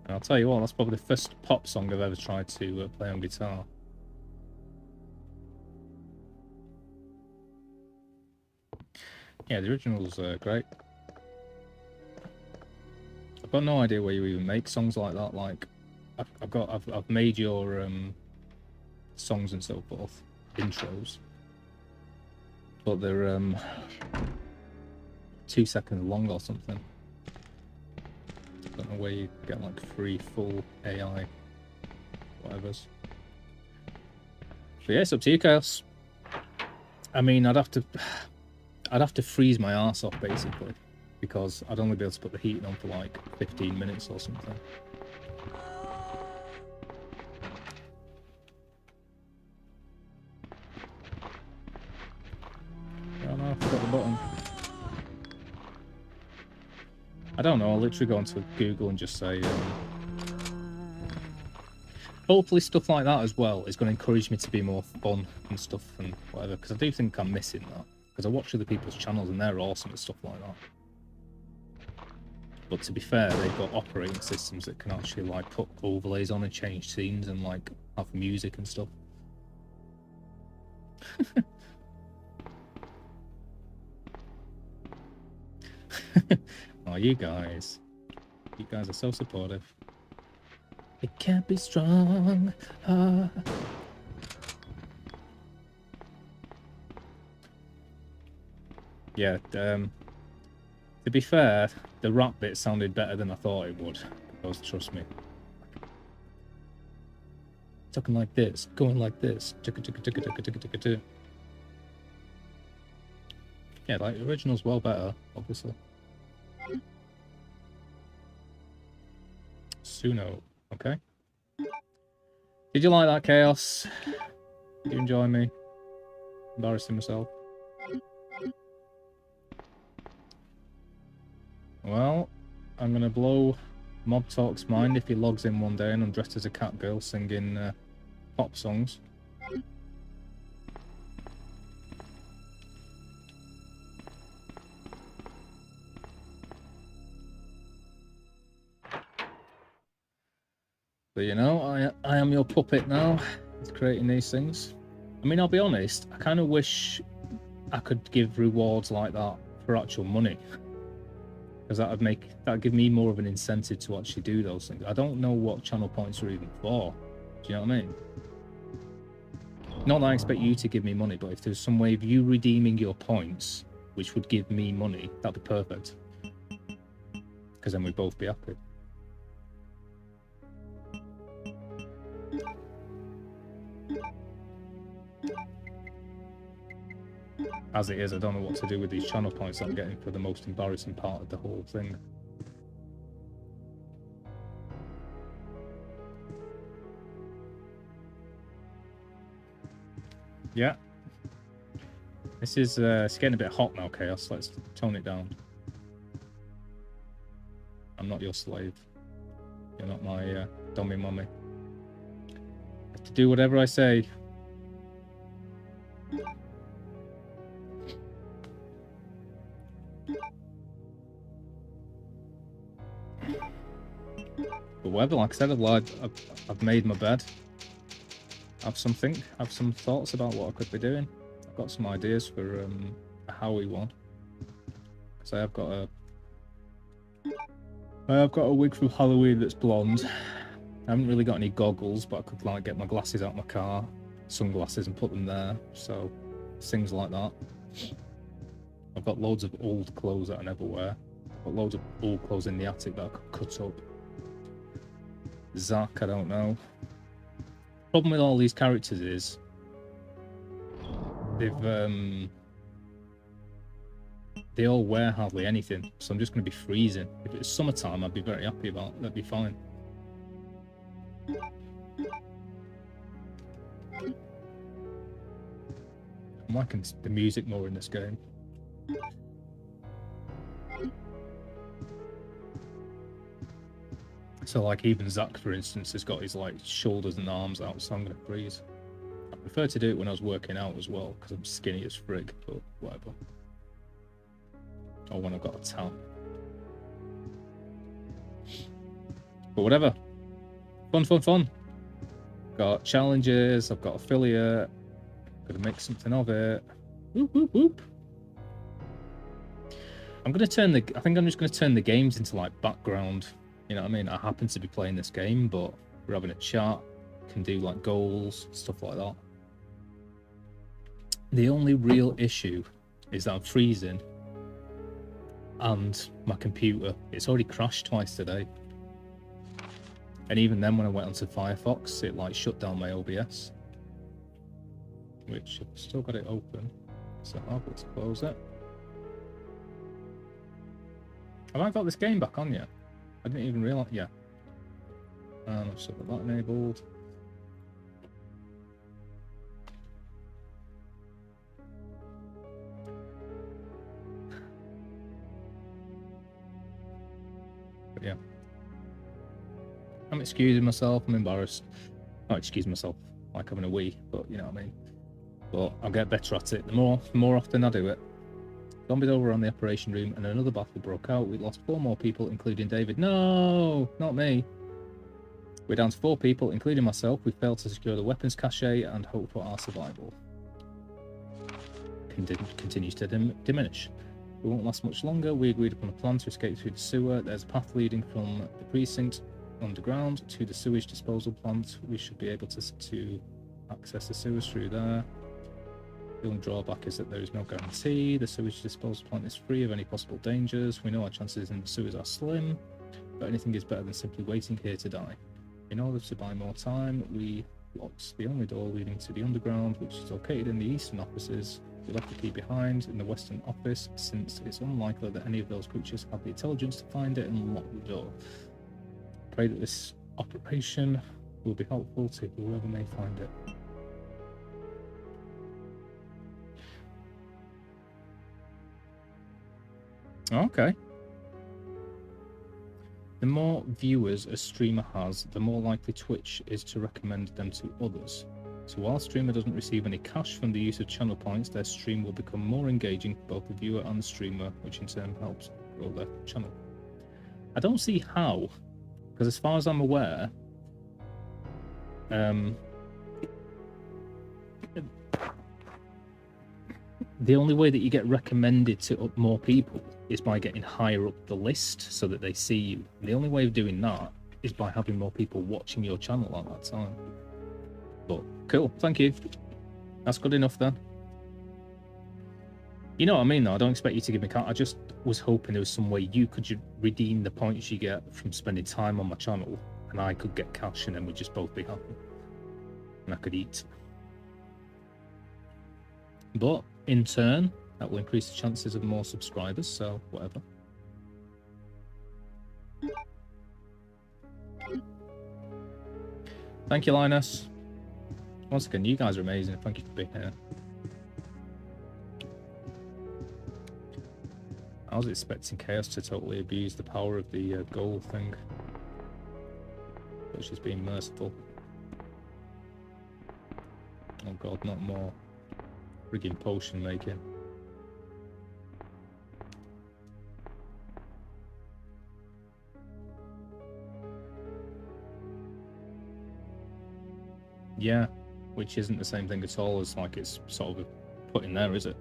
And I'll tell you what, that's probably the first pop song I've ever tried to play on guitar. Yeah, the original's great. got no idea where you even make songs like that. Like, I've made your songs and so forth, intros, but they're 2 seconds long or something. Don't know where you get like free full AI whatever's. But yeah, it's up to you, Chaos. I mean, I'd have to freeze my arse off basically, because I'd only be able to put the heating on for like 15 minutes or something. Oh no, I forgot the button. I don't know, I'll literally go onto Google and just say, hopefully stuff like that as well is going to encourage me to be more fun and stuff and whatever, because I do think I'm missing that. Because I watch other people's channels and they're awesome at stuff like that. But to be fair, they've got operating systems that can actually like put overlays on and change scenes and like have music and stuff. Oh, you guys are so supportive. It can't be strong. Yeah, to be fair, the rap bit sounded better than I thought it would. Because trust me, talking like this, going like this, yeah, like the original's well better, obviously. Suno, okay. Did you like that, Chaos? Did you enjoy me embarrassing myself? Well, I'm gonna blow Mob Talk's mind if he logs in one day and I'm dressed as a cat girl singing pop songs. But you know, I am your puppet now. It's creating these things. I mean, I'll be honest, I kind of wish I could give rewards like that for actual money. Because that'd give me more of an incentive to actually do those things. I don't know what channel points are even for. Do you know what I mean? Not that I expect you to give me money, but if there's some way of you redeeming your points, which would give me money, that'd be perfect. Because then we'd both be happy. As it is, I don't know what to do with these channel points I'm getting for the most embarrassing part of the whole thing. Yeah. This is it's getting a bit hot now, Chaos. Let's tone it down. I'm not your slave. You're not my dummy mummy. I have to do whatever I say. But whatever, like I said, I've made my bed. Have some thoughts about what I could be doing. I've got some ideas for a Howie one. Because I've got a wig from Halloween that's blonde. I haven't really got any goggles, but I could like get my glasses out of my car, sunglasses, and put them there. So things like that. I've got loads of old clothes that I never wear. I've got loads of old clothes in the attic that I could cut up. Zach, I don't know. Problem with all these characters is they all wear hardly anything, so I'm just going to be freezing. If it's summertime, I'd be very happy about it. That'd be fine. I'm liking the music more in this game. So like even Zach, for instance, has got his like shoulders and arms out, so I'm going to freeze. I prefer to do it when I was working out as well, because I'm skinny as frig, but whatever. Or when I've got a tan. But whatever. Fun. Got challenges, I've got affiliate. Gotta make something of it. Whoop. I think I'm just gonna turn the games into like background You know what I mean? I happen to be playing this game, but we're having a chat, can do like goals, stuff like that. The only real issue is that I'm freezing and my computer, it's already crashed twice today. And even then when I went onto Firefox, it like shut down my OBS. Which I've still got it open. So let's close it. Have I got this game back on yet? I didn't even realise. Yeah. I've still got that enabled. But yeah. I'm excusing myself. I'm embarrassed. Not excuse myself like having a wee, but you know what I mean. But I'll get better at it. The more often I do it. Zombies over on the operation room and another battle broke out. We lost 4 more people, including David. No, not me. We're down to 4 people, including myself. We failed to secure the weapons cache and hope for our survival. Continues to diminish. We won't last much longer. We agreed upon a plan to escape through the sewer. There's a path leading from the precinct underground to the sewage disposal plant. We should be able to access the sewers through there. The only drawback is that there is no guarantee. The sewage disposal plant is free of any possible dangers. We know our chances in the sewers are slim, but anything is better than simply waiting here to die. In order to buy more time, we locked the only door leading to the underground, which is located in the eastern offices. We left the key behind in the western office, since it's unlikely that any of those creatures have the intelligence to find it and lock the door. Pray that this operation will be helpful to whoever may find it. Okay. The more viewers a streamer has, the more likely Twitch is to recommend them to others. So while a streamer doesn't receive any cash from the use of channel points, their stream will become more engaging for both the viewer and the streamer, which in turn helps grow their channel. I don't see how, because as far as I'm aware, the only way that you get recommended to more people is by getting higher up the list so that they see you. The only way of doing that is by having more people watching your channel at that time. But cool, thank you. That's good enough then. You know what I mean though, I don't expect you to give me cash. I just was hoping there was some way you could redeem the points you get from spending time on my channel, and I could get cash and then we'd just both be happy. And I could eat. But in turn, that will increase the chances of more subscribers, so whatever. Thank you, Linus. Once again, you guys are amazing. Thank you for being here. I was expecting Chaos to totally abuse the power of the goal thing. But she's being merciful. Oh god, not more friggin' potion making. Yeah, which isn't the same thing at all as like it's sort of put in there, is it?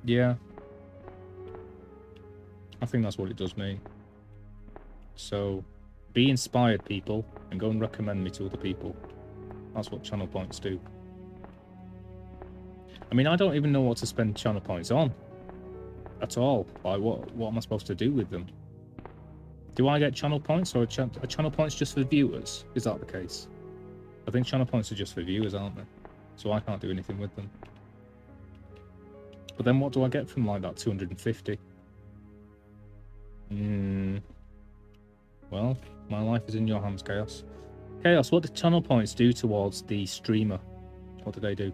Yeah. I think that's what it does mean. So, be inspired, people, and go and recommend me to other people. That's what channel points do. I mean, I don't even know what to spend channel points on. At all. Like, what am I supposed to do with them? Do I get channel points, or are channel points just for viewers? Is that the case? I think channel points are just for viewers, aren't they? So I can't do anything with them. But then what do I get from like that 250? Well, my life is in your hands, Chaos. Chaos, what do channel points do towards the streamer? What do they do?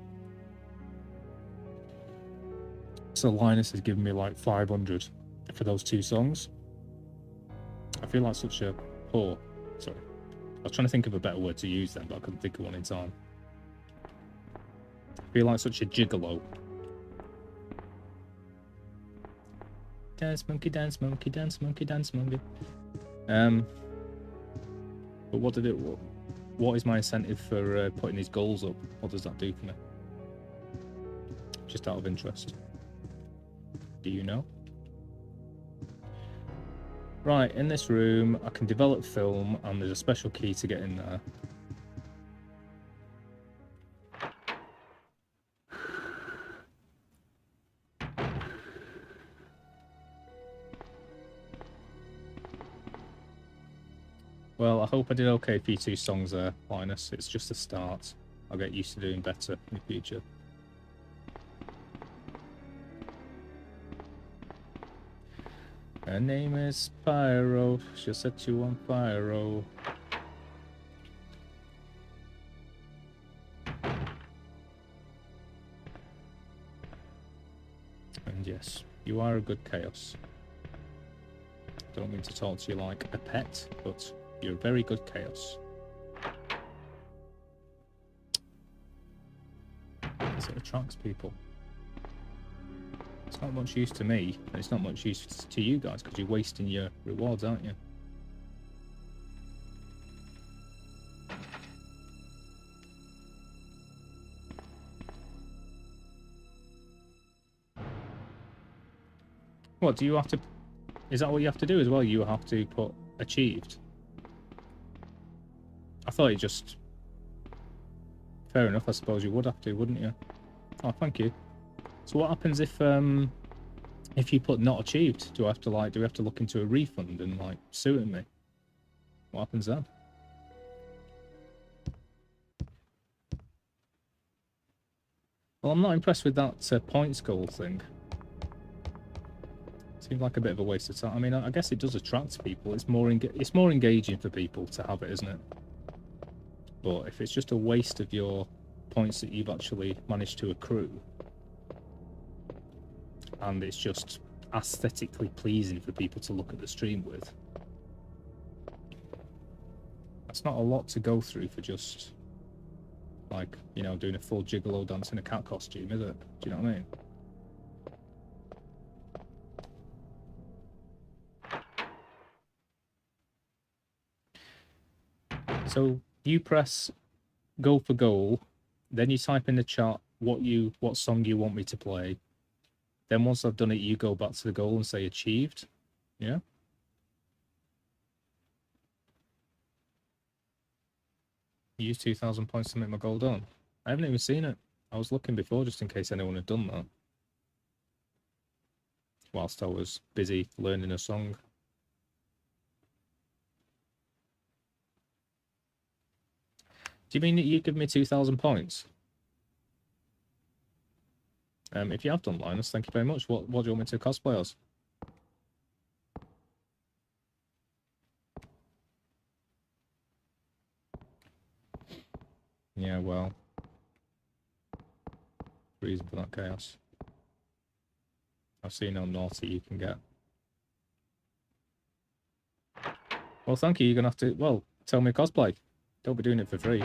So Linus has given me like 500 for those 2 songs. I feel like such a poor... Sorry. I was trying to think of a better word to use then, but I couldn't think of one in time. I feel like such a gigolo. Dance monkey, dance monkey, dance monkey, dance monkey. But what did it... What is my incentive for putting these goals up? What does that do for me? Just out of interest. Do you know? Right, in this room, I can develop film, and there's a special key to get in there. Well, I hope I did okay for you two songs there, Linus. It's just a start. I'll get used to doing better in the future. Her name is Pyro. She'll set you on fire. And yes, you are a good chaos. Don't mean to talk to you like a pet, but you're a very good chaos. It attracts people. It's not much use to me, and it's not much use to you guys, because you're wasting your rewards, aren't you? What, do you have to... Is that what you have to do as well? You have to put achieved? I thought you just... Fair enough, I suppose you would have to, wouldn't you? Oh, thank you. So what happens if you put not achieved? Do we have to look into a refund and like sue me? What happens then? Well, I'm not impressed with that points goal thing. Seems like a bit of a waste of time. I mean, I guess it does attract people. It's more engaging for people to have it, isn't it? But if it's just a waste of your points that you've actually managed to accrue, and it's just aesthetically pleasing for people to look at the stream with, that's not a lot to go through for just, like, you know, doing a full gigolo dance in a cat costume, is it? Do you know what I mean? So you press go for goal, then you type in the chat what song you want me to play. Then once I've done it, you go back to the goal and say achieved. Yeah? Use 2,000 points to make my goal done. I haven't even seen it. I was looking before just in case anyone had done that. Whilst I was busy learning a song. Do you mean that you give me 2,000 points? If you have done, Linus, thank you very much. What do you want me to cosplay as? Yeah, well, reason for that chaos. I've seen how naughty you can get. Well, thank you. You're gonna have to, well, tell me cosplay. Don't be doing it for free.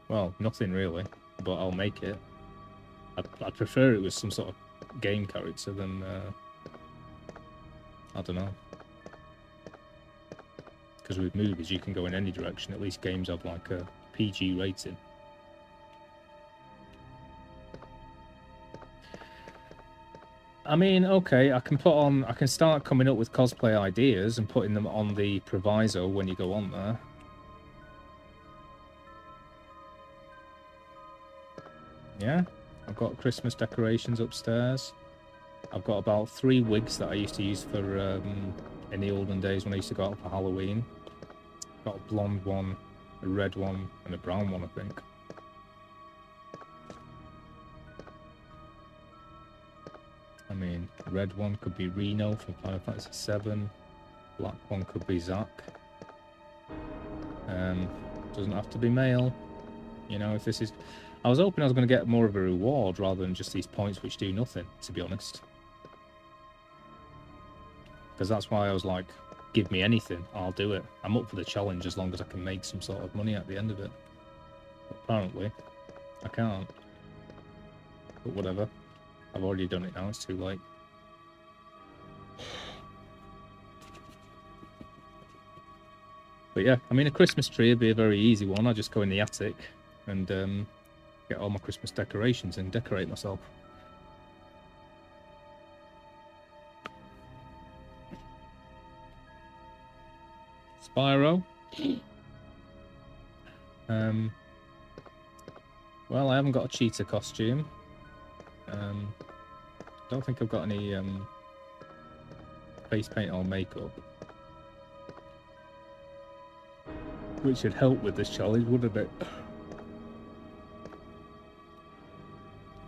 Well, nothing really, but I'll make it. I'd prefer it was some sort of game character than, I don't know. Because with movies, you can go in any direction. At least games have like a PG rating. I mean, okay, I can start coming up with cosplay ideas and putting them on the proviso when you go on there. Yeah, I've got Christmas decorations upstairs. I've got about 3 wigs that I used to use for in the olden days when I used to go out for Halloween. Got a blonde one, a red one, and a brown one, I think. I mean, red one could be Reno from Final Fantasy VII. Black one could be Zack. Doesn't have to be male. You know, if this is... I was hoping I was going to get more of a reward rather than just these points which do nothing, to be honest. Because that's why I was like, give me anything, I'll do it. I'm up for the challenge as long as I can make some sort of money at the end of it. But apparently, I can't. But whatever. I've already done it now, it's too late. But yeah, I mean, a Christmas tree would be a very easy one. I just go in the attic and get all my Christmas decorations and decorate myself. Spyro. Well, I haven't got a cheetah costume. Don't think I've got any face paint or makeup. Which would help with this challenge, wouldn't it?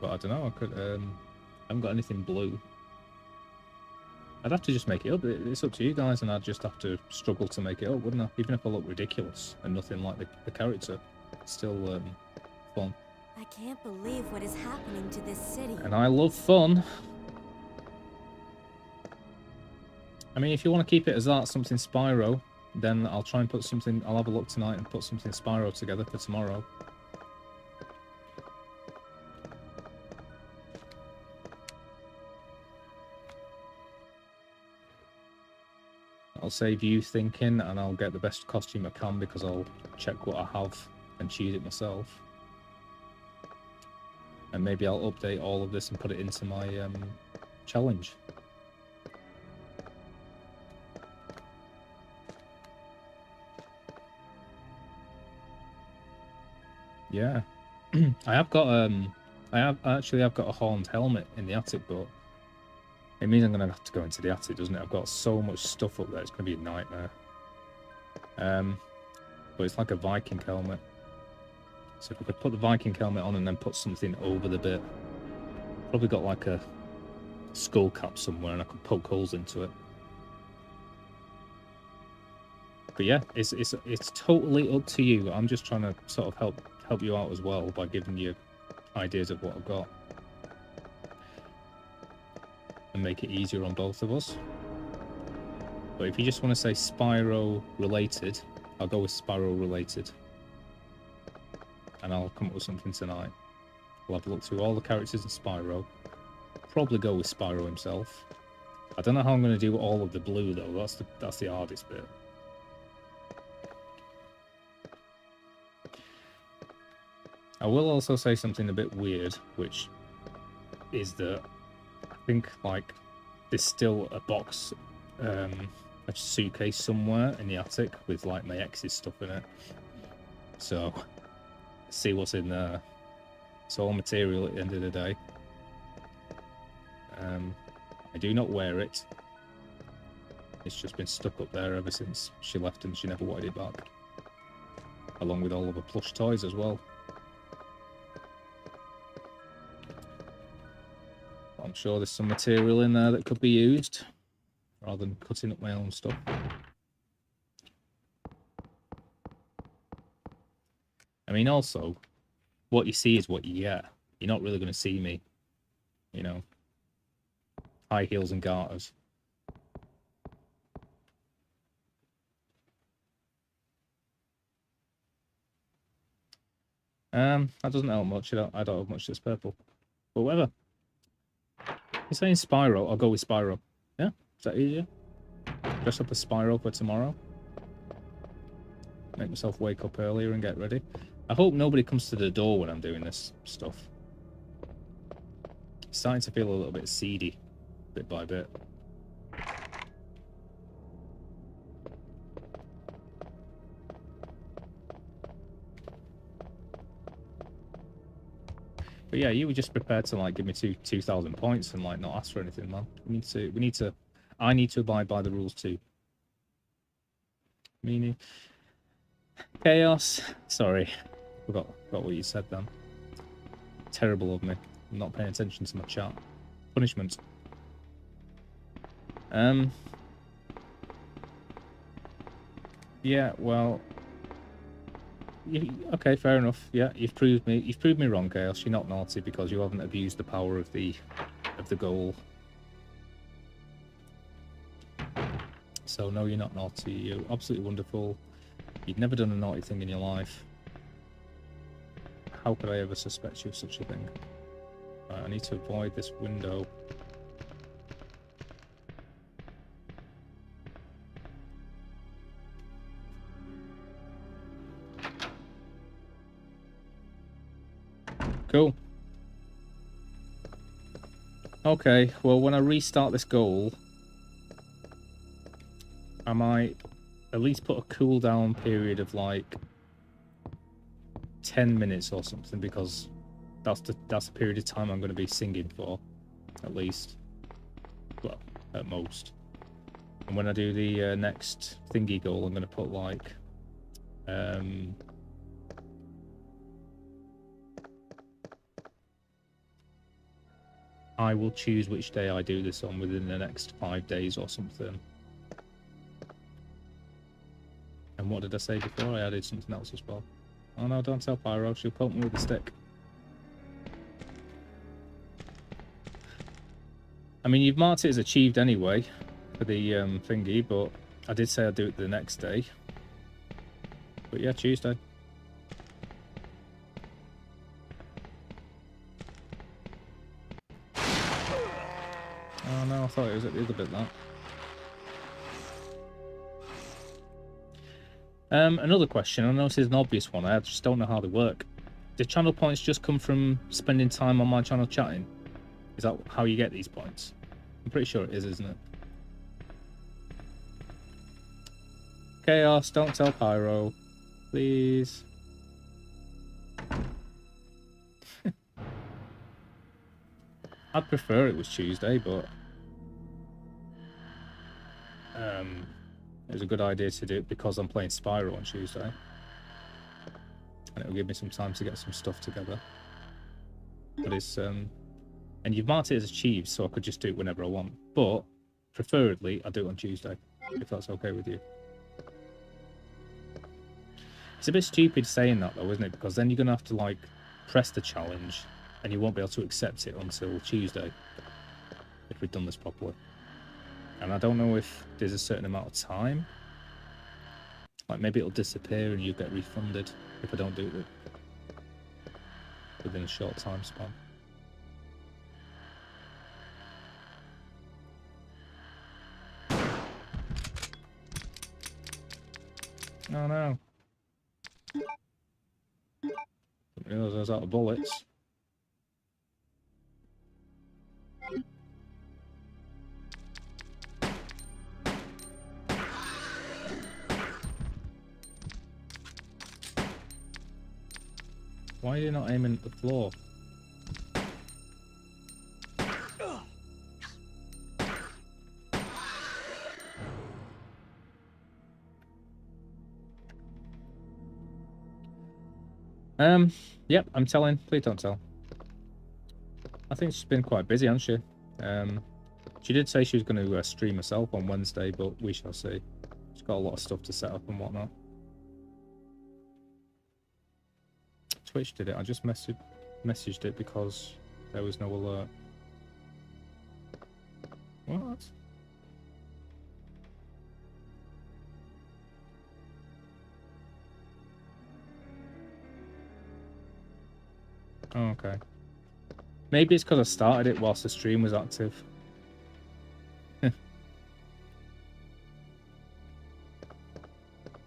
But I don't know, I could, I haven't got anything blue. I'd have to just make it up. It's up to you guys, and I'd just have to struggle to make it up, wouldn't I? Even if I look ridiculous and nothing like the character, it's still fun.
I can't believe what is happening to this city.
And I love fun. I mean, if you want to keep it as that, something Spyro, then I'll try and put something, I'll have a look tonight and put something Spyro together for tomorrow. I'll save you thinking, and I'll get the best costume I can because I'll check what I have and choose it myself. And maybe I'll update all of this and put it into my challenge. Yeah, I have got I've got a horned helmet in the attic, but it means I'm gonna have to go into the attic, doesn't it? I've got so much stuff up there; it's gonna be a nightmare. But it's like a Viking helmet, so if I could put the Viking helmet on and then put something over the bit, probably got like a skull cap somewhere, and I could poke holes into it. But yeah, it's totally up to you. I'm just trying to sort of help you out as well by giving you ideas of what I've got and make it easier on both of us. But if you just want to say Spyro related, I'll go with Spyro related, and I'll come up with something tonight. I'll have a look through all the characters in Spyro, probably go with Spyro himself. I don't know how I'm going to do all of the blue though. That's the hardest bit. I will also say something a bit weird, which is that I think like there's still a box, a suitcase somewhere in the attic with like my ex's stuff in it. So see what's in there. It's all material at the end of the day. I do not wear it. It's just been stuck up there ever since she left, and she never wanted it back. Along with all of her plush toys as well. I'm sure there's some material in there that could be used, rather than cutting up my own stuff. I mean, also, what you see is what you get. You're not really going to see me, you know, high heels and garters. That doesn't help much. I don't have much that's purple. But whatever. You're saying Spyro, I'll go with Spyro. Yeah? Is that easier? Dress up as Spyro for tomorrow. Make myself wake up earlier and get ready. I hope nobody comes to the door when I'm doing this stuff. It's starting to feel a little bit seedy, bit by bit. But yeah, you were just prepared to like give me 2,000 points and like not ask for anything, man. I need to abide by the rules too. Meaning chaos. Sorry, forgot what you said then. Terrible of me. I'm not paying attention to my chat. Punishment. Yeah, well. Okay, fair enough. Yeah, you've proved me wrong, Chaos. You're not naughty because you haven't abused the power of the goal. So no, you're not naughty. You're absolutely wonderful. You've never done a naughty thing in your life. How could I ever suspect you of such a thing? Right, I need to avoid this window. Cool. Okay, well, when I restart this goal, I might at least put a cooldown period of like 10 minutes or something, because that's the period of time I'm going to be singing for, at least. Well, at most. And when I do the next thingy goal, I'm going to put like I will choose which day I do this on within the next 5 days or something. And what did I say before? I added something else as well. Oh no, don't tell Pyro, she'll poke me with a stick. I mean, you've marked it as achieved anyway for the thingy, but I did say I'd do it the next day. But yeah, Tuesday. Oh no, I thought it was at the other bit, that. Another question, I know this is an obvious one, I just don't know how they work. Do channel points just come from spending time on my channel chatting? Is that how you get these points? I'm pretty sure it is, isn't it? Chaos, don't tell Pyro. Please. I'd prefer it was Tuesday, but it was a good idea to do it because I'm playing Spyro on Tuesday. And it'll give me some time to get some stuff together. But it's and you've marked it as achieved, so I could just do it whenever I want. But preferably I do it on Tuesday, if that's okay with you. It's a bit stupid saying that though, isn't it? Because then you're gonna have to like press the challenge and you won't be able to accept it until Tuesday if we've done this properly. And I don't know if there's a certain amount of time. Like maybe it'll disappear and you get refunded if I don't do it within a short time span. Oh no. Didn't realise I was out of bullets. Why are you not aiming at the floor? Yep, I'm telling. Please don't tell. I think she's been quite busy, hasn't she? She did say she was going to stream herself on Wednesday, but we shall see. She's got a lot of stuff to set up and whatnot. Twitch did it. I just messaged it because there was no alert. What? Oh, okay. Maybe it's because I started it whilst the stream was active.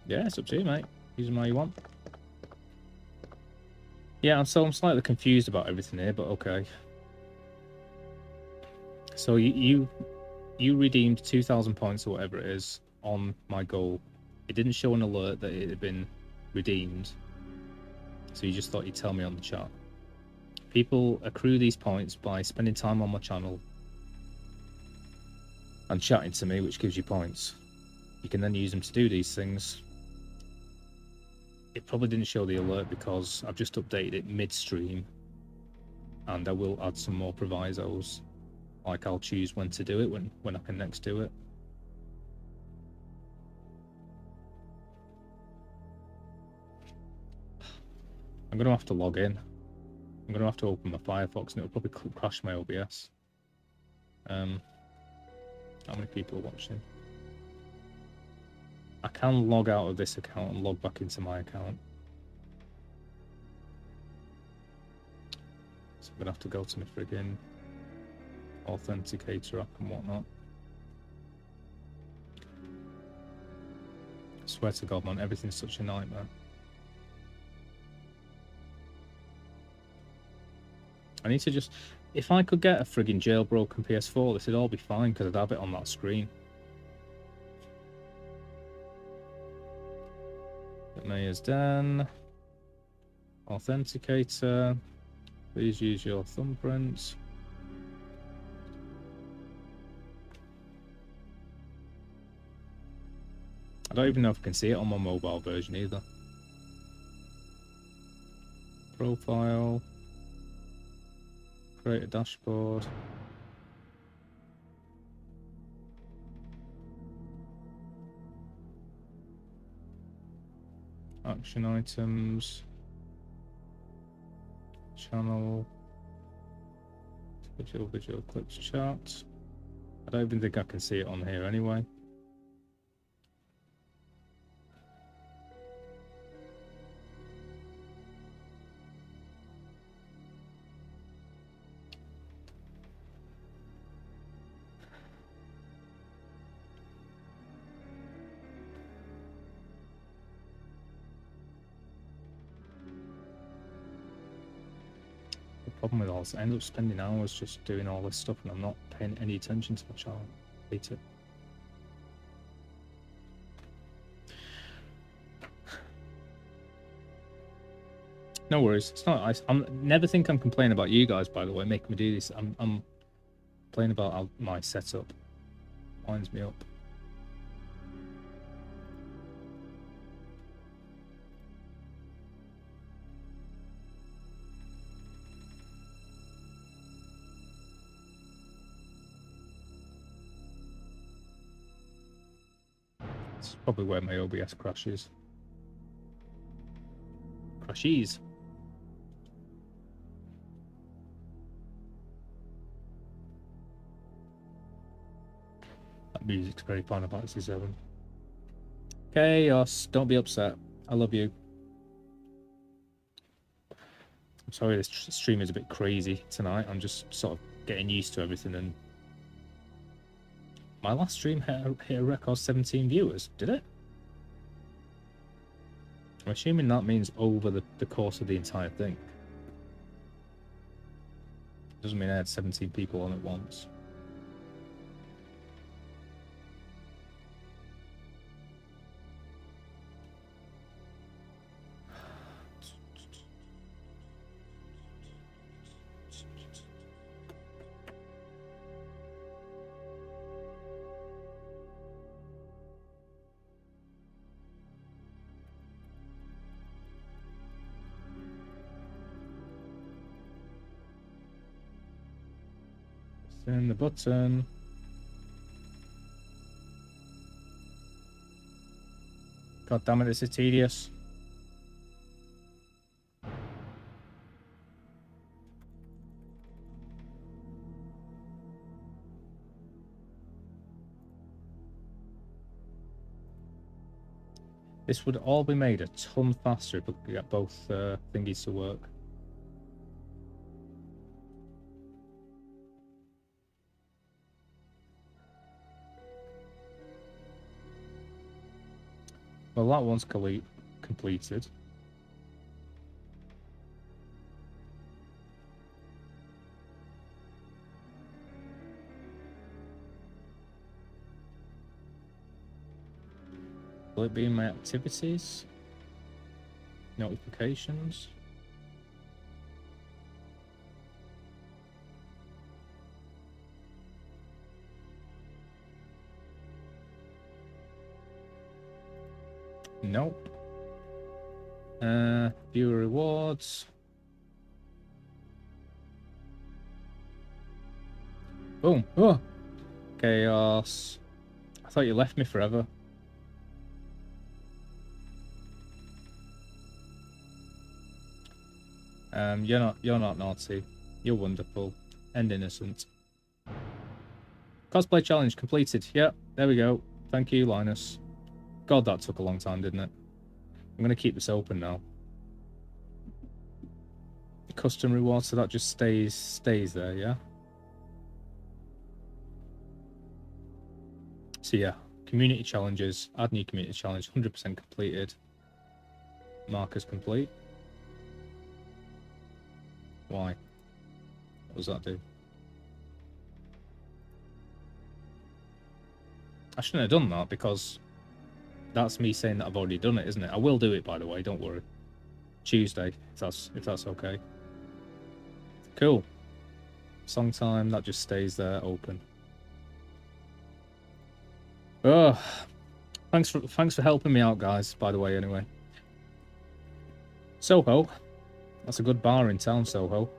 Yeah, it's up to you, mate. Use them how you want. Yeah, I'm slightly confused about everything here, but okay. So you redeemed 2,000 points or whatever it is on my goal. It didn't show an alert that it had been redeemed, so you just thought you'd tell me on the chat. People accrue these points by spending time on my channel and chatting to me, which gives you points. You can then use them to do these things. It probably didn't show the alert because I've just updated it mid-stream, and I will add some more provisos. Like I'll choose when to do it, when I can next do it. I'm going to have to log in. I'm going to have to open my Firefox and it'll probably crash my OBS. How many people are watching? I can log out of this account and log back into my account. So I'm going to have to go to my friggin' authenticator app and whatnot. I swear to God, man, everything's such a nightmare. I need to just... If I could get a friggin' jailbroken PS4, this would all be fine, because I'd have it on that screen. The mayor's den. Authenticator. Please use your thumbprints. I don't even know if I can see it on my mobile version either. Profile. Create a dashboard. Action items. Channel. Visual clips chart. I don't even think I can see it on here anyway. Problem with all this, I end up spending hours just doing all this stuff and I'm not paying any attention to my channel. Hate it. No worries. It's not. I'm never think I'm complaining about you guys. By the way, making me do this. I'm complaining about how my setup winds me up. It's probably where my OBS crashes. Crashes. That music's very Final Fantasy 7. Chaos, don't be upset. I love you. I'm sorry this stream is a bit crazy tonight. I'm just sort of getting used to everything, and my last stream hit a record 17 viewers, did it? I'm assuming that means over the course of the entire thing. Doesn't mean I had 17 people on at once. In the button. God damn it, this is tedious. This would all be made a ton faster if we could get both thingies to work. Well, that one's completed. Will it be in my activities? Notifications? Nope. Viewer rewards. Boom. Oh. Chaos. I thought you left me forever. You're not naughty. You're wonderful and innocent. Cosplay challenge completed. Yep, there we go. Thank you, Linus. God, that took a long time, didn't it? I'm gonna keep this open now. Custom reward, so that just stays there, yeah? So yeah, community challenges, add new community challenge, 100% completed. Markers complete. Why? What does that do? I shouldn't have done that because that's me saying that I've already done it, isn't it? I will do it, by the way, don't worry. Tuesday, if that's okay. Cool. Song time, that just stays there open. Oh, thanks for helping me out, guys, by the way, anyway. Soho. That's a good bar in town, Soho.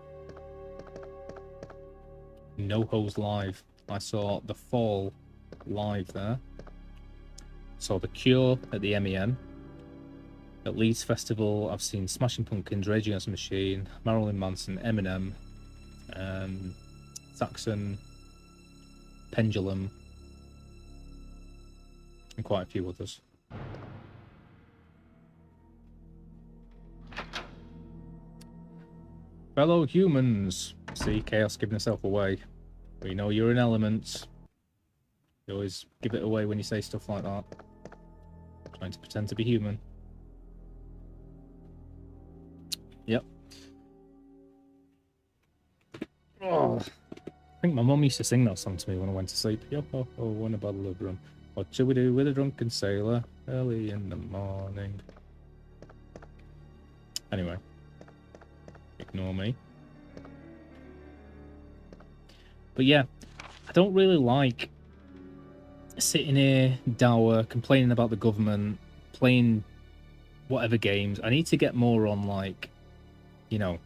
No Ho's live. I saw The Fall live there. Saw The Cure at the MEM. At Leeds Festival, I've seen Smashing Pumpkins, Rage Against the Machine, Marilyn Manson, Eminem, Saxon, Pendulum, and quite a few others. Fellow humans. See, Chaos giving herself away. We know you're an element. You always give it away when you say stuff like that. Trying to pretend to be human. Yep. Oh, I think my mum used to sing that song to me when I went to sleep. Yo ho ho, in a bottle of rum. What should we do with a drunken sailor early in the morning? Anyway. Ignore me. But yeah, I don't really like sitting here, dour, complaining about the government, playing whatever games. I need to get more on, like, you know,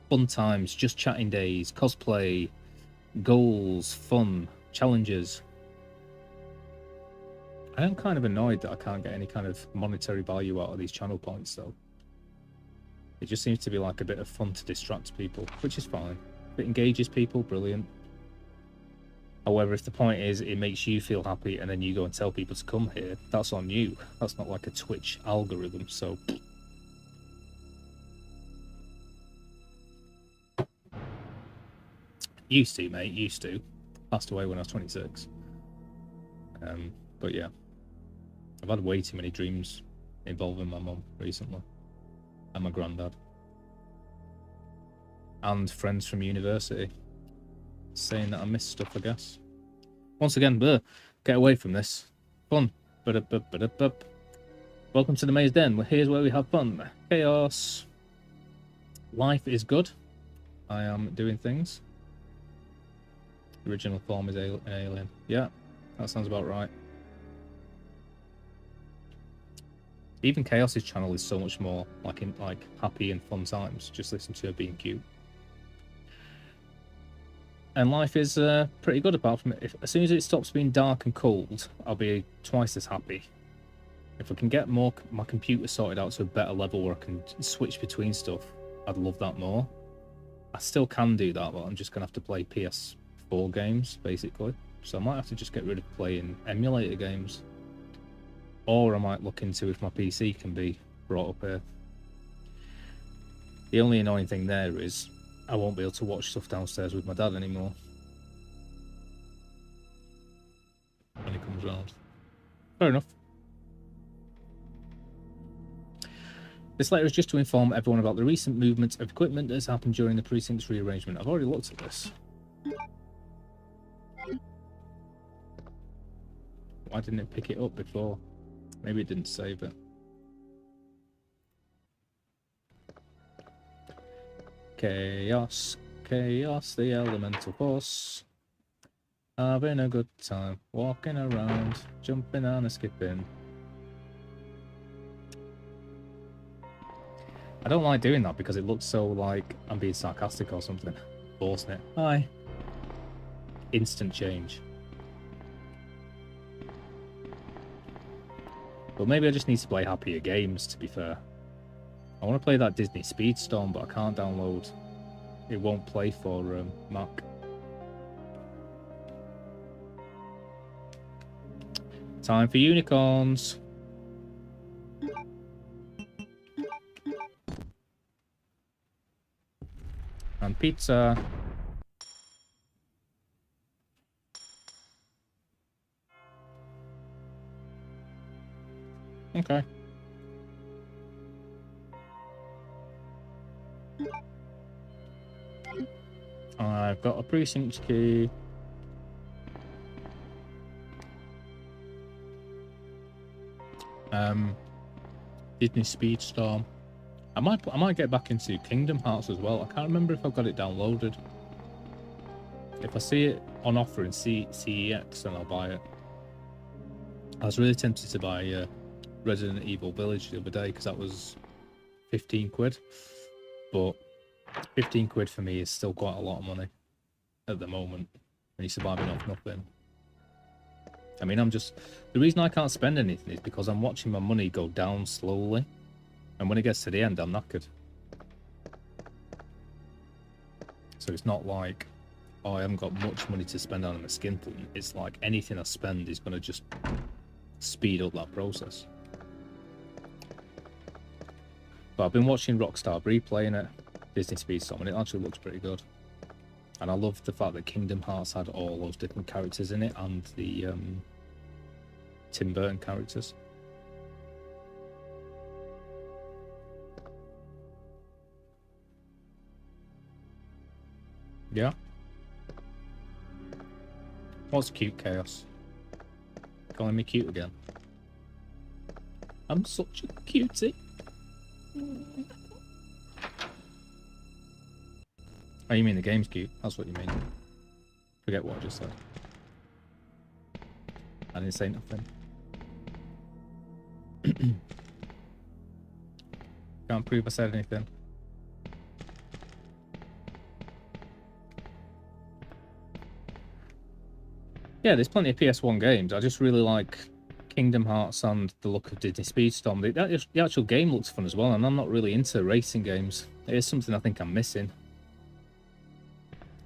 fun times, just chatting days, cosplay, goals, fun, challenges. I am kind of annoyed that I can't get any kind of monetary value out of these channel points, though. It just seems to be like a bit of fun to distract people, which is fine. If it engages people, brilliant. However, if the point is it makes you feel happy and then you go and tell people to come here, that's on you. That's not like a Twitch algorithm, so... Used to, mate, used to. Passed away when I was 26. But yeah. I've had way too many dreams involving my mum recently. And my granddad. And friends from university. Saying that I missed stuff, I guess. Once again, get away from this. Fun. Welcome to the Maze Den. Here's where we have fun. Chaos. Life is good. I am doing things. Original form is an alien. Yeah, that sounds about right. Even Chaos's channel is so much more like happy and fun times. Just listen to her being cute. And life is pretty good apart from it. As soon as it stops being dark and cold, I'll be twice as happy. If I can get my computer sorted out to a better level where I can switch between stuff, I'd love that more. I still can do that, but I'm just going to have to play PS4 games, basically. So I might have to just get rid of playing emulator games. Or I might look into if my PC can be brought up here. The only annoying thing there is I won't be able to watch stuff downstairs with my dad anymore. When he comes round. Fair enough. This letter is just to inform everyone about the recent movement of equipment that has happened during the precinct's rearrangement. I've already looked at this. Why didn't it pick it up before? Maybe it didn't save it. Chaos, chaos, the elemental force. Having a good time, walking around, jumping and skipping. I don't like doing that because it looks so like I'm being sarcastic or something. Forcing it. Hi. Instant change. But maybe I just need to play happier games, to be fair. I want to play that Disney Speedstorm, but I can't download. It won't play for Mac. Time for unicorns. And pizza. Okay. I've got a precinct key. Disney Speedstorm. I might get back into Kingdom Hearts as well. I can't remember if I've got it downloaded. If I see it on offer in CEX, then I'll buy it. I was really tempted to buy Resident Evil Village the other day because that was 15 quid. But 15 quid for me is still quite a lot of money at the moment when you're surviving off nothing. I mean, the reason I can't spend anything is because I'm watching my money go down slowly. And when it gets to the end, I'm knackered. So it's not like, oh, I haven't got much money to spend on a skin thing. It's like anything I spend is going to just speed up that process. But I've been watching Rockstar replaying it, Disney Speedstorm, and it actually looks pretty good. And I love the fact that Kingdom Hearts had all those different characters in it and the Tim Burton characters. Yeah. What's cute, Chaos? Calling me cute again. I'm such a cutie. Oh, you mean the game's cute? That's what you mean. Forget what I just said. I didn't say nothing. Can't prove I said anything. Yeah, there's plenty of PS1 games. I just really like Kingdom Hearts and the look of Disney Speedstorm. The actual game looks fun as well, and I'm not really into racing games. It is something I think I'm missing,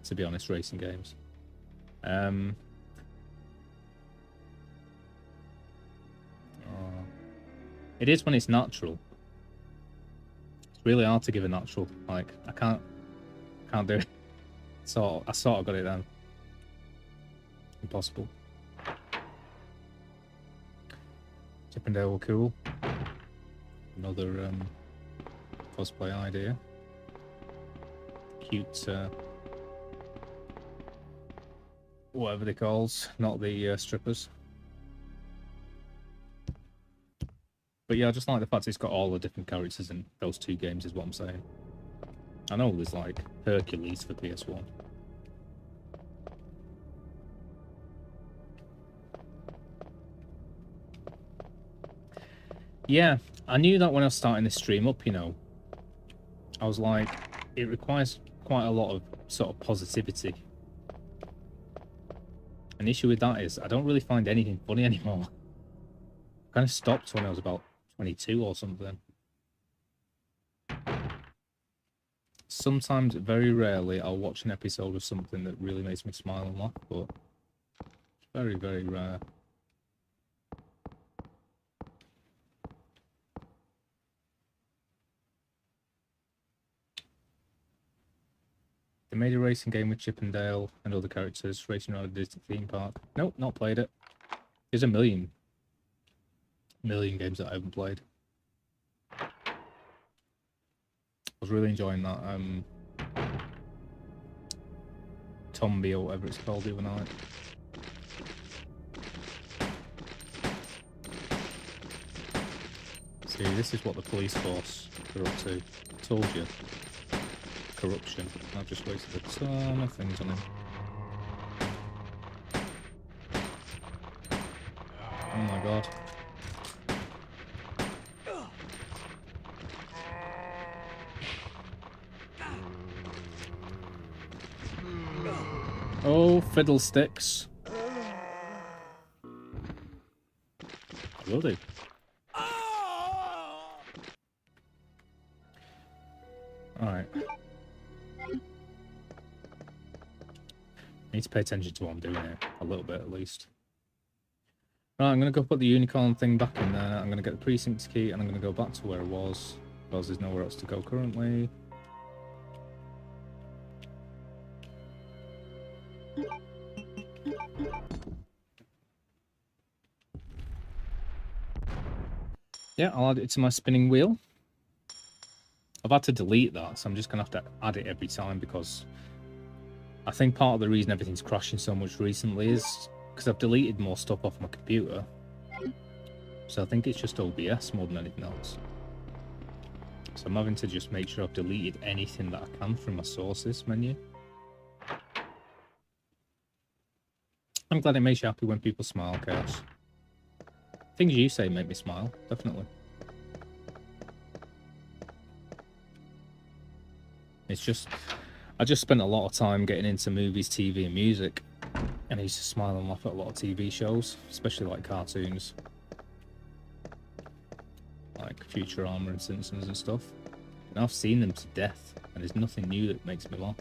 to be honest, racing games. It is when it's natural. It's really hard to give a natural. Like, I can't do it. So I sort of got it then. Impossible. Chippendale were cool. Another cosplay idea. Cute, whatever they calls, not the strippers. But yeah, I just like the fact it's got all the different characters in those two games is what I'm saying. I know there's like Hercules for PS1. Yeah, I knew that when I was starting this stream up, you know. I was like, it requires quite a lot of sort of positivity. An issue with that is I don't really find anything funny anymore. I kind of stopped when I was about 22 or something. Sometimes, very rarely, I'll watch an episode of something that really makes me smile and laugh, but it's very, very rare. They made a racing game with Chip and Dale and other characters racing around a Disney theme park. Nope, not played it. There's a million games that I haven't played. I was really enjoying that Tombi or whatever it's called the other night. See, this is what the police force are up to. I told you. Corruption. I've just wasted a ton of things on him. Oh my god. Oh, fiddlesticks. Will do. Alright. Need to pay attention to what I'm doing here. A little bit, at least. Right, I'm going to go put the unicorn thing back in there. I'm going to get the precinct key, and I'm going to go back to where it was, because there's nowhere else to go currently. Yeah, I'll add it to my spinning wheel. I've had to delete that, so I'm just going to have to add it every time, because I think part of the reason everything's crashing so much recently is because I've deleted more stuff off my computer. So I think it's just OBS more than anything else. So I'm having to just make sure I've deleted anything that I can from my sources menu. I'm glad it makes you happy when people smile, Chaos. Things you say make me smile, definitely. It's just, I just spent a lot of time getting into movies, TV and music. And I used to smile and laugh at a lot of TV shows, especially like cartoons. Like Futurama and Simpsons and stuff. And I've seen them to death, and there's nothing new that makes me laugh.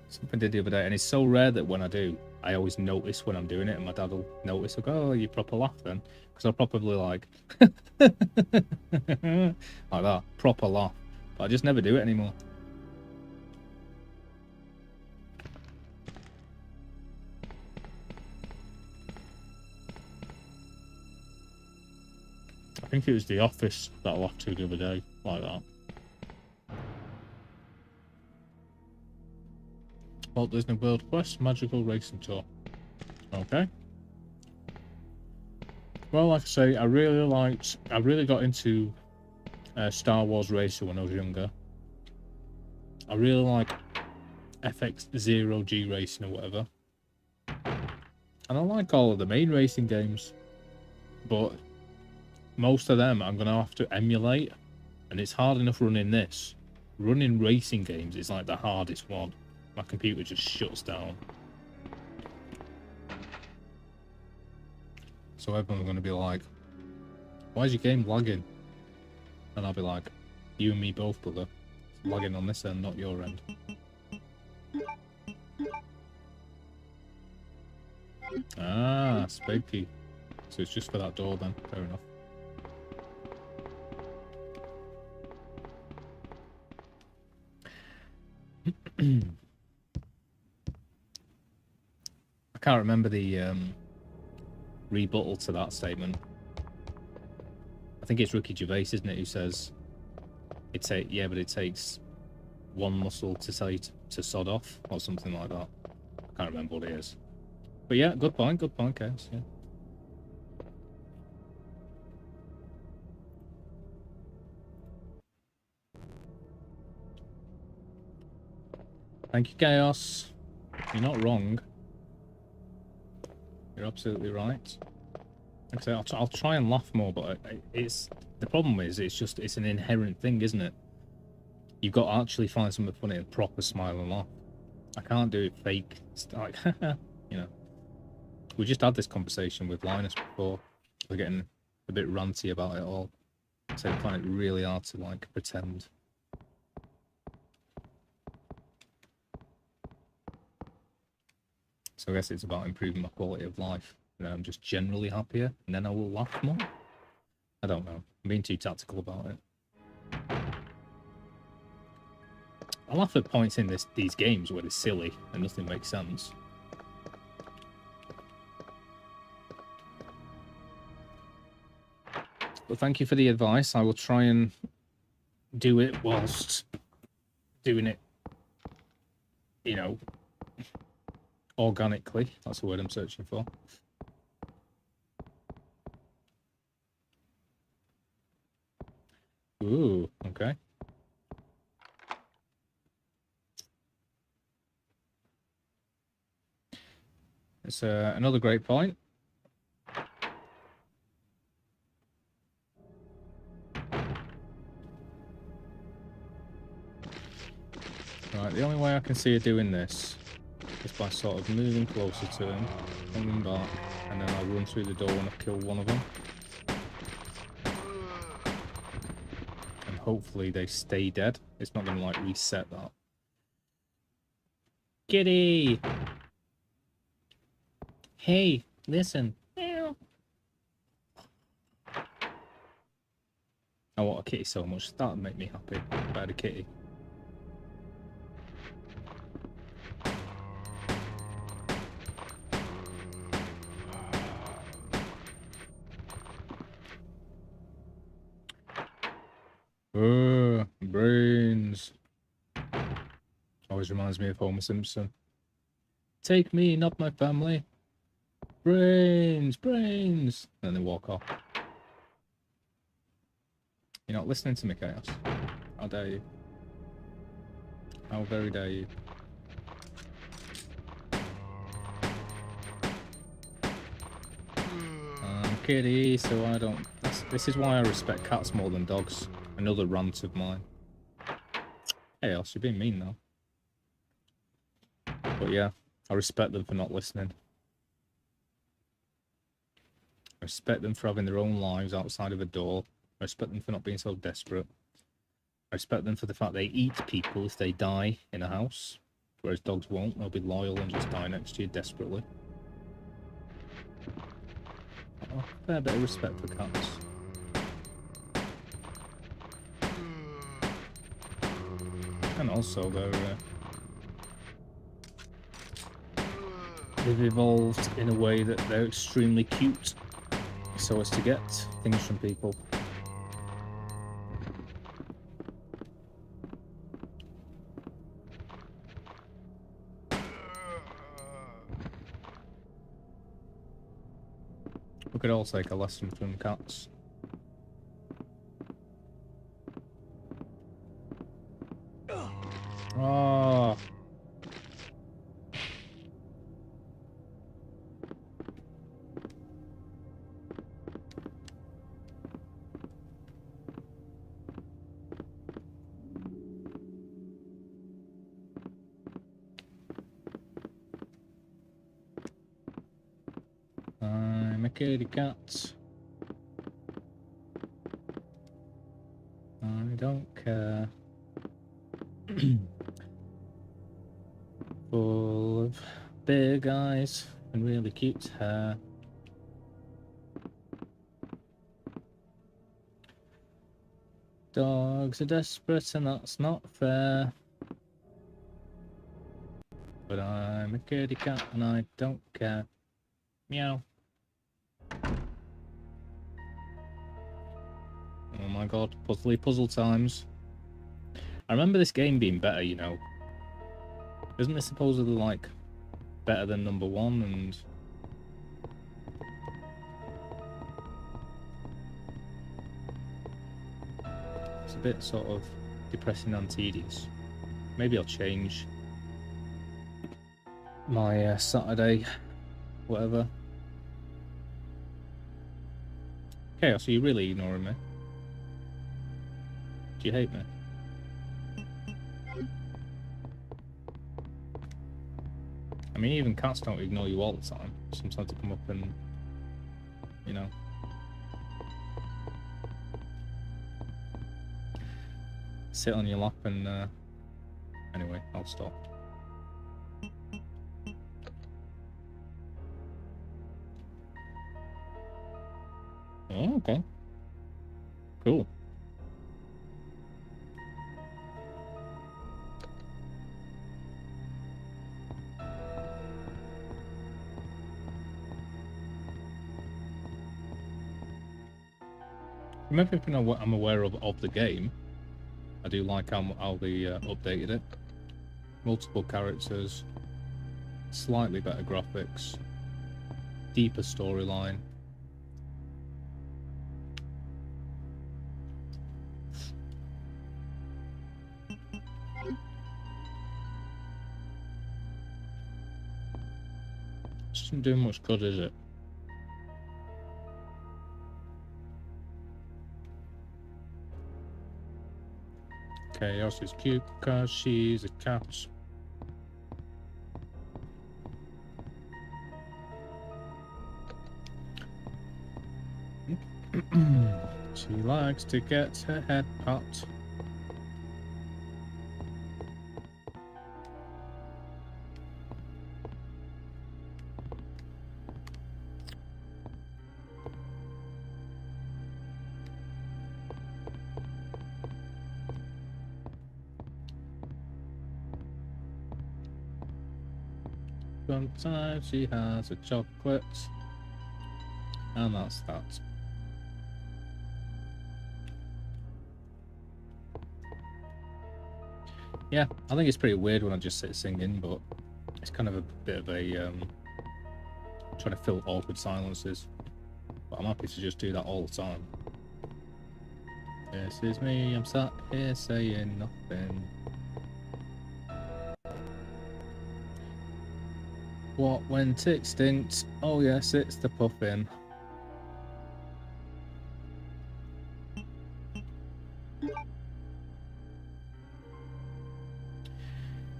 Something I did the other day, and it's so rare that when I do, I always notice when I'm doing it, and my dad will notice, like, oh, you proper laugh then. Because I'll probably like, like that, proper laugh. But I just never do it anymore. I think it was The Office that I laughed to the other day, like that. Walt Disney World Quest Magical Racing Tour. Okay. Well, like I say, I really got into Star Wars Racer when I was younger. I really like FX0G Racing or whatever. And I like all of the main racing games. But most of them I'm going to have to emulate. And it's hard enough running this. Running racing games is like the hardest one. My computer just shuts down. So everyone's going to be like, why is your game lagging? And I'll be like, you and me both, brother. It's lagging on this end, not your end. Ah, spooky. So it's just for that door then, fair enough. I can't remember the rebuttal to that statement. I think it's Ricky Gervais, isn't it, who says yeah, but it takes one muscle to say to sod off or something like that. I can't remember what it is. But yeah, good point, Cass, yeah. Thank you, Chaos. You're not wrong. You're absolutely right. Like I say, I'll try and laugh more, but it's the problem is it's an inherent thing, isn't it? You've got to actually find something funny and proper smile and laugh. I can't do it fake. It's like, you know. We just had this conversation with Linus before. We're getting a bit ranty about it all. So I find it really hard to like pretend. So I guess it's about improving my quality of life. You know, I'm just generally happier, and then I will laugh more. I don't know. I'm being too tactical about it. I laugh at points in these games where they're silly and nothing makes sense. But thank you for the advice. I will try and do it whilst doing it, you know, organically. That's the word I'm searching for. Ooh, okay. It's another great point. Right, the only way I can see her doing this is by sort of moving closer to him, coming back, and then I'll run through the door and I'll kill one of them. And hopefully they stay dead. It's not going to like reset that. Kitty! Hey, listen. Meow. I want a kitty so much. That would make me happy if I had a kitty. brains. Always reminds me of Homer Simpson. Take me, not my family. Brains, brains. And then they walk off. You're not listening to me, Chaos. How dare you? How very dare you? I'm a kitty, so I don't... This is why I respect cats more than dogs. Another rant of mine. Chaos, you're being mean now. But yeah, I respect them for not listening. I respect them for having their own lives outside of a door. I respect them for not being so desperate. I respect them for the fact they eat people if they die in a house. Whereas dogs won't. They'll be loyal and just die next to you desperately. Oh, a fair bit of respect for cats. And also they've evolved in a way that they're extremely cute, so as to get things from people. We could all take a lesson from cats. Oh. I'm a kitty cat. I don't care. Full of big eyes and really cute hair. Dogs are desperate and that's not fair. But I'm a kitty cat and I don't care. Meow. Oh my god, puzzle times. I remember this game being better, you know. Isn't it supposedly, like, better than number one and... It's a bit sort of depressing and tedious. Maybe I'll change my Saturday, whatever. Chaos, are you really ignoring me? Do you hate me? I mean, even cats don't ignore you all the time. Sometimes they come up and, you know. Sit on your lap and, anyway, I'll stop. Oh, okay. Cool. From everything I'm aware of the game, I do like how they updated it. Multiple characters, slightly better graphics, deeper storyline. Doesn't do much good, is it? Chaos is cute because she's a cat. She likes to get her head popped. Sometimes she has a chocolate, and that's that. Yeah, I think it's pretty weird when I just sit singing, but it's kind of a bit of a trying to fill awkward silences. But I'm happy to just do that all the time. This is me, I'm sat here saying nothing. What went extinct? Oh yes, it's the puffin.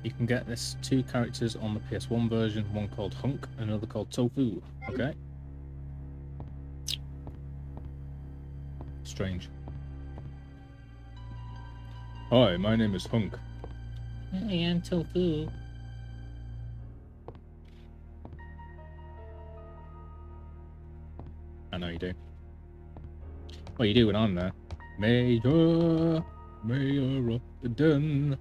You can get this 2 characters on the PS1 version, one called Hunk, another called Tofu. Okay. Strange. Hi, my name is Hunk. I am Tofu. I know you do. What you do when I'm there? Mayor of the den.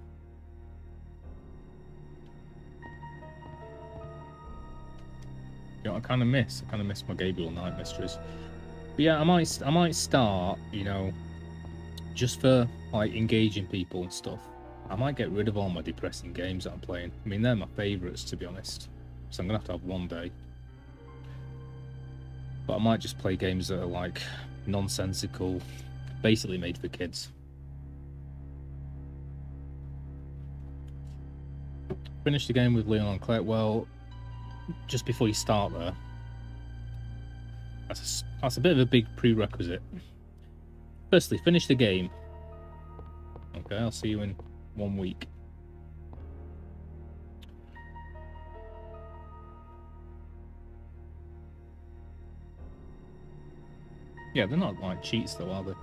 You know, I kind of miss my Gabriel Knight mysteries. But yeah, I might start, you know, just for like engaging people and stuff. I might get rid of all my depressing games that I'm playing. I mean, they're my favourites, to be honest. So I'm gonna have to have one day. But I might just play games that are like nonsensical, basically made for kids. Finish the game with Leon and Claire. Well, just before you start there, that's a bit of a big prerequisite. Firstly, finish the game. Okay, I'll see you in 1 week. Yeah, they're not like cheats though, are they?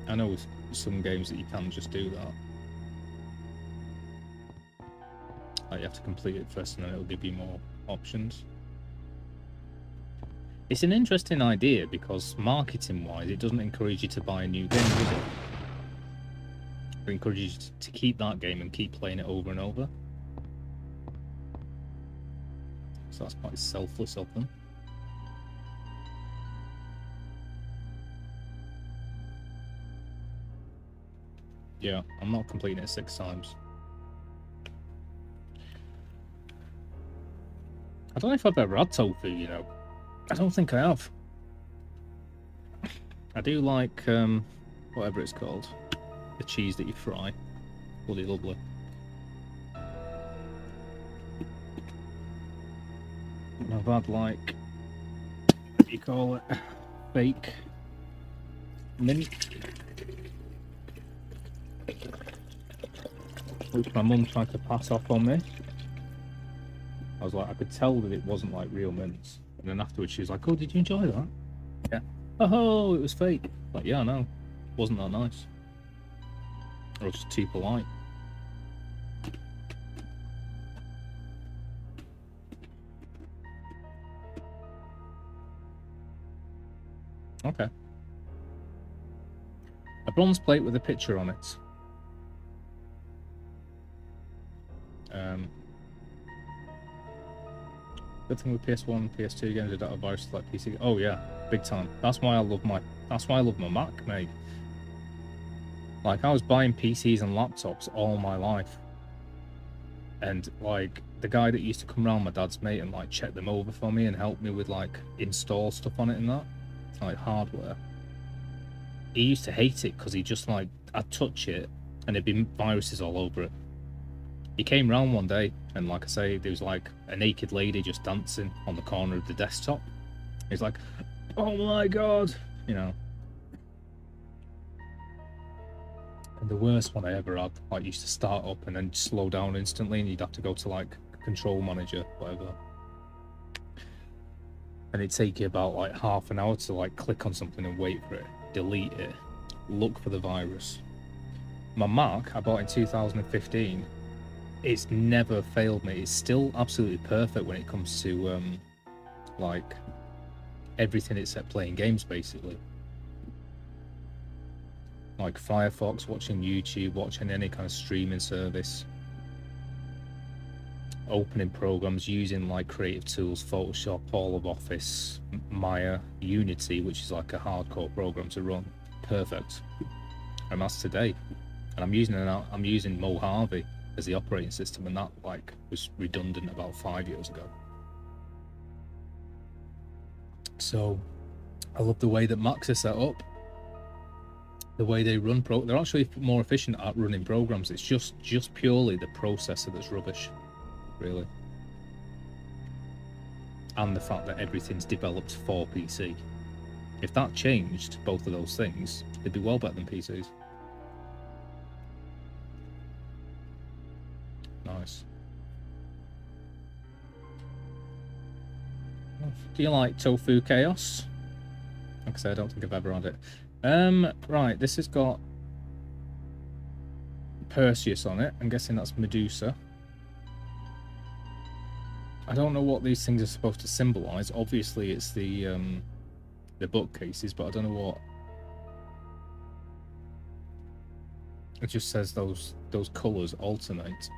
I know with some games that you can just do that. Like you have to complete it first and then it'll give you more options. It's an interesting idea because marketing-wise, it doesn't encourage you to buy a new game, does it? It encourages you to keep that game and keep playing it over and over. So that's quite selfless of them. Yeah, I'm not completing it 6 times. I don't know if I've ever had tofu, you know. I don't think I have. I do like, whatever it's called. The cheese that you fry. Bloody lovely. And I've had, like, what do you call it? Fake mint. Which my mum tried to pass off on me. I was like, I could tell that it wasn't like real mints. And then afterwards she was like, oh, did you enjoy that? Yeah. Oh, it was fake. Like, yeah, I know. Wasn't that nice. Or just too polite. Okay. A bronze plate with a picture on it. Good thing with PS1, PS2 games without a virus like PC. Oh yeah, big time. That's why I love my Mac, mate. Like I was buying PCs and laptops all my life. And like the guy that used to come around, my dad's mate, and like check them over for me and help me with like install stuff on it and that. Like hardware. He used to hate it because he just like I'd touch it and there'd be viruses all over it. He came round one day and like I say, there was like a naked lady just dancing on the corner of the desktop. He's like, oh my god, you know. And the worst one I ever had, like used to start up and then slow down instantly and you'd have to go to like control manager, whatever. And it'd take you about like half an hour to like click on something and wait for it, delete it, look for the virus. My Mac I bought in 2015. It's never failed me. It's still absolutely perfect when it comes to like everything except playing games, basically. Like Firefox, watching YouTube, watching any kind of streaming service, opening programs, using like creative tools, Photoshop, all of Office, Maya, Unity, which is like a hardcore program to run. perfect, and that's today. And I'm using Mojave as the operating system, and that like was redundant about 5 years ago. So I love the way that Macs are set up, the way they run they're actually more efficient at running programs. It's just purely the processor that's rubbish, really. And the fact that everything's developed for PC. If that changed, both of those things, they'd be well better than PCs. Nice. Do you like Tofu Chaos? Like I say, I don't think I've ever had it. Right, this has got Perseus on it. I'm guessing that's Medusa. I don't know what these things are supposed to symbolize. Obviously, it's the bookcases, but I don't know what. It just says those colors alternate.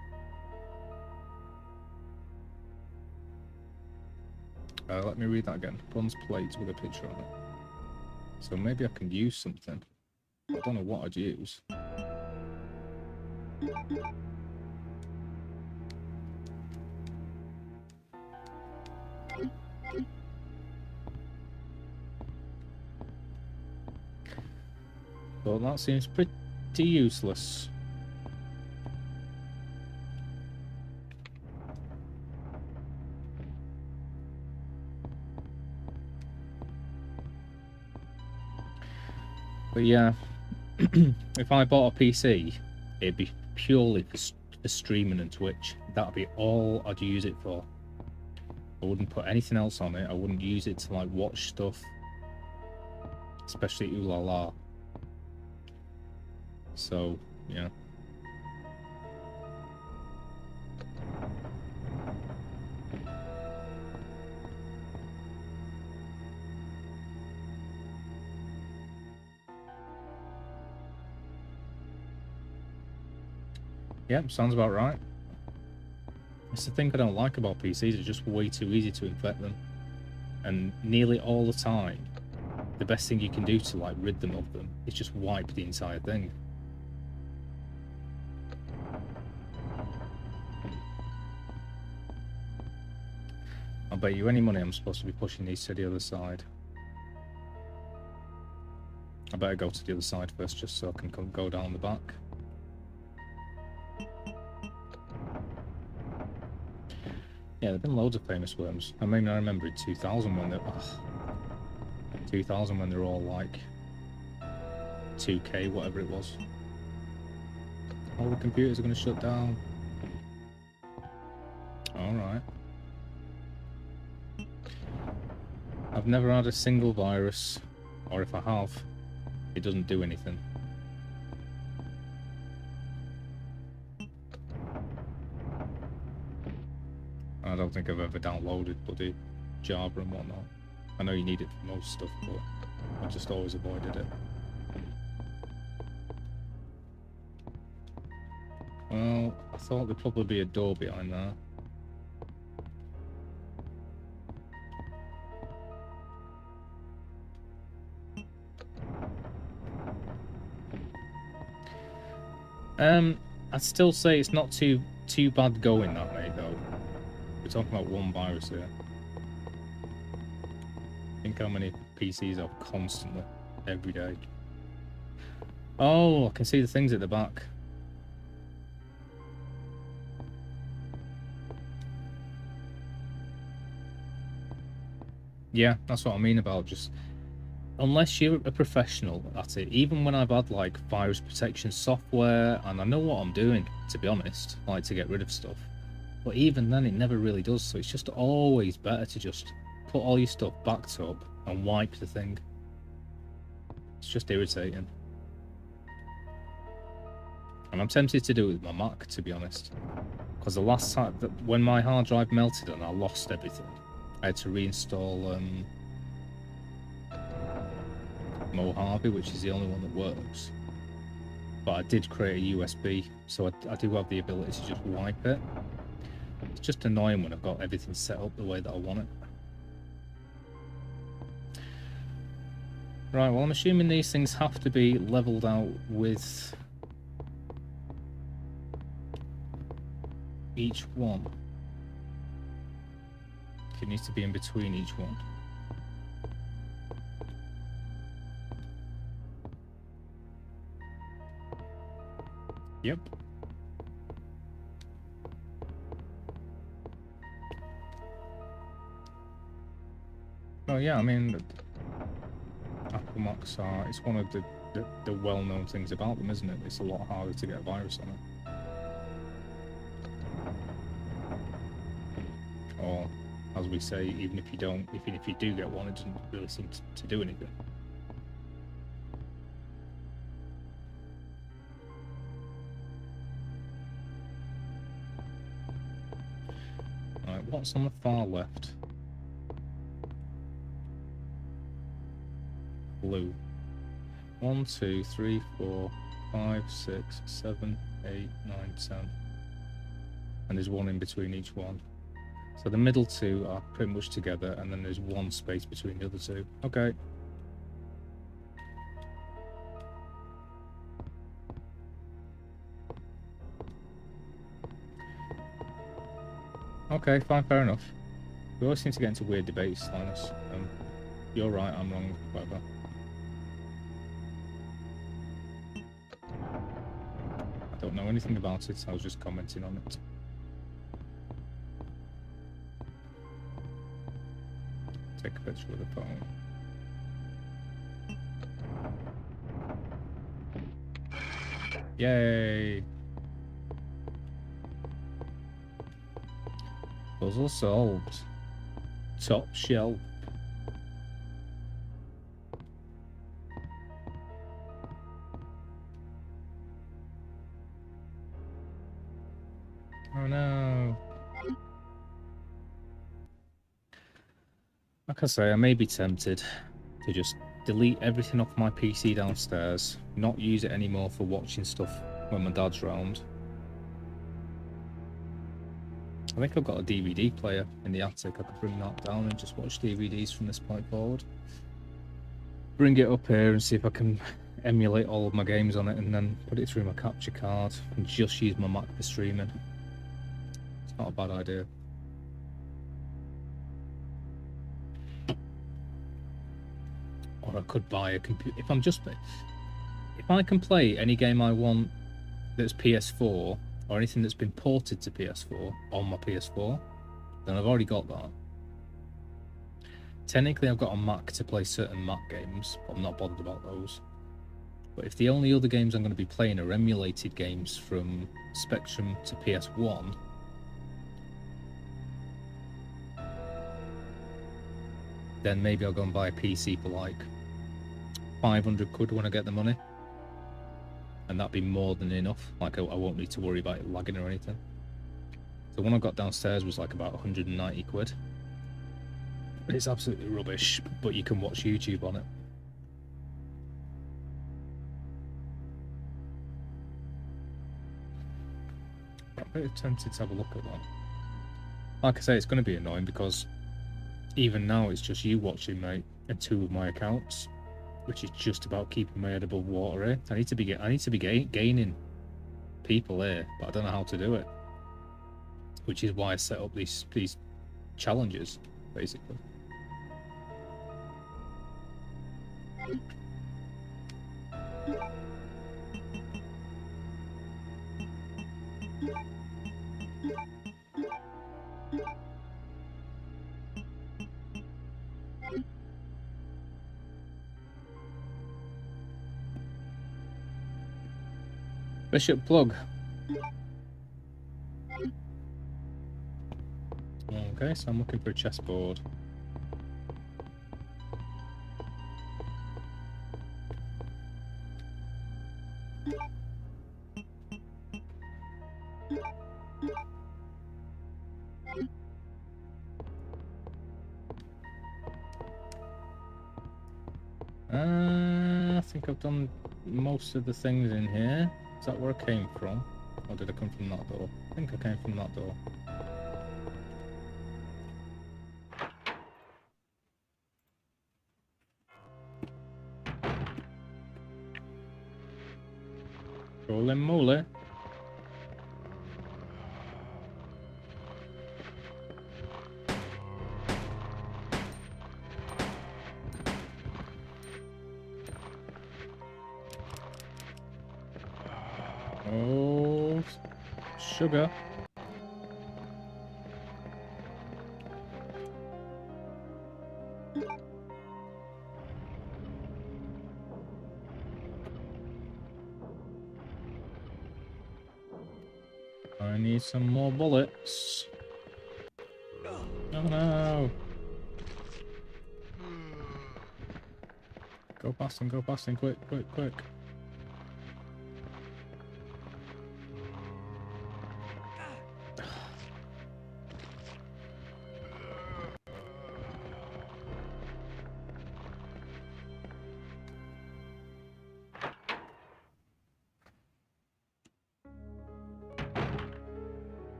Let me read that again. Bronze plate with a picture on it. So maybe I can use something. I don't know what I'd use. Well, that seems pretty useless. But yeah, if I bought a PC, it'd be purely for streaming and Twitch. That'd be all I'd use it for. I wouldn't put anything else on it. I wouldn't use it to like watch stuff, especially Ooh La La. So yeah. Yep, sounds about right. It's the thing I don't like about PCs, it's just way too easy to infect them. And nearly all the time, the best thing you can do to like rid them of them is just wipe the entire thing. I'll bet you any money I'm supposed to be pushing these to the other side. I better go to the other side first just so I can go down the back. Yeah, there've been loads of famous worms. I mean, I remember in 2000 when they're 2000 when they're all like 2K, whatever it was. All the computers are going to shut down. All right. I've never had a single virus, or if I have, it doesn't do anything. I don't think I've ever downloaded bloody Java and whatnot. I know you need it for most stuff, but I just always avoided it. Well, I thought there'd probably be a door behind there. I'd still say it's not too bad going that way though. We're talking about one virus here. Think how many PCs I have constantly, every day. Oh, I can see the things at the back. Yeah, that's what I mean about just... Unless you're a professional at it, even when I've had like virus protection software, and I know what I'm doing, to be honest, like to get rid of stuff. But even then, it never really does, so it's just always better to just put all your stuff backed up and wipe the thing. It's just irritating. And I'm tempted to do it with my Mac, to be honest. Because the last time, when my hard drive melted and I lost everything, I had to reinstall Mojave, which is the only one that works. But I did create a USB, so I do have the ability to just wipe it. It's just annoying when I've got everything set up the way that I want it. Right, well, I'm assuming these things have to be leveled out with each one. It needs to be in between each one. Yep. Oh yeah, I mean, Apple Macs are, it's one of the well-known things about them, isn't it? It's a lot harder to get a virus on it. Or, as we say, even if you do get one, it doesn't really seem to do anything. Alright, what's on the far left? Blue. 1, 2, 3, 4, 5, 6, 7, 8, 9, 10. And there's one in between each one. So the middle two are pretty much together, and then there's one space between the other two. Okay. Okay, fine, fair enough. We always seem to get into weird debates, Linus. You're right, I'm wrong, whatever. I don't know anything about it, I was just commenting on it. Take a picture with the phone. Yay! Puzzle solved. Top shelf. Oh no. Like I say, I may be tempted to just delete everything off my PC downstairs, not use it anymore for watching stuff when my dad's round. I think I've got a DVD player in the attic. I could bring that down and just watch DVDs from this point forward. Bring it up here and see if I can emulate all of my games on it, and then put it through my capture card and just use my Mac for streaming. It's not a bad idea. Or I could buy a computer. If I can play any game I want that's PS4, or anything that's been ported to PS4 on my PS4, then I've already got that. Technically, I've got a Mac to play certain Mac games, but I'm not bothered about those. But if the only other games I'm going to be playing are emulated games from Spectrum to PS1, then maybe I'll go and buy a PC for like 500 quid when I get the money. And that'd be more than enough. Like, I won't need to worry about it lagging or anything. The one I got downstairs was like about 190 quid. It's absolutely rubbish, but you can watch YouTube on it. I'm a bit tempted to have a look at that. Like I say, it's going to be annoying because even now it's just you watching, mate, and 2 of my accounts, which is just about keeping my head above water here. I need to be gaining people here, but I don't know how to do it. Which is why I set up these challenges, basically. Bishop plug. Okay, so I'm looking for a chessboard. I think I've done most of the things in here. Is that where I came from? Or did I come from that door? I think I came from that door. Holy moly. Oh, sugar. I need some more bullets. Oh no. Go past him, quick, quick, quick.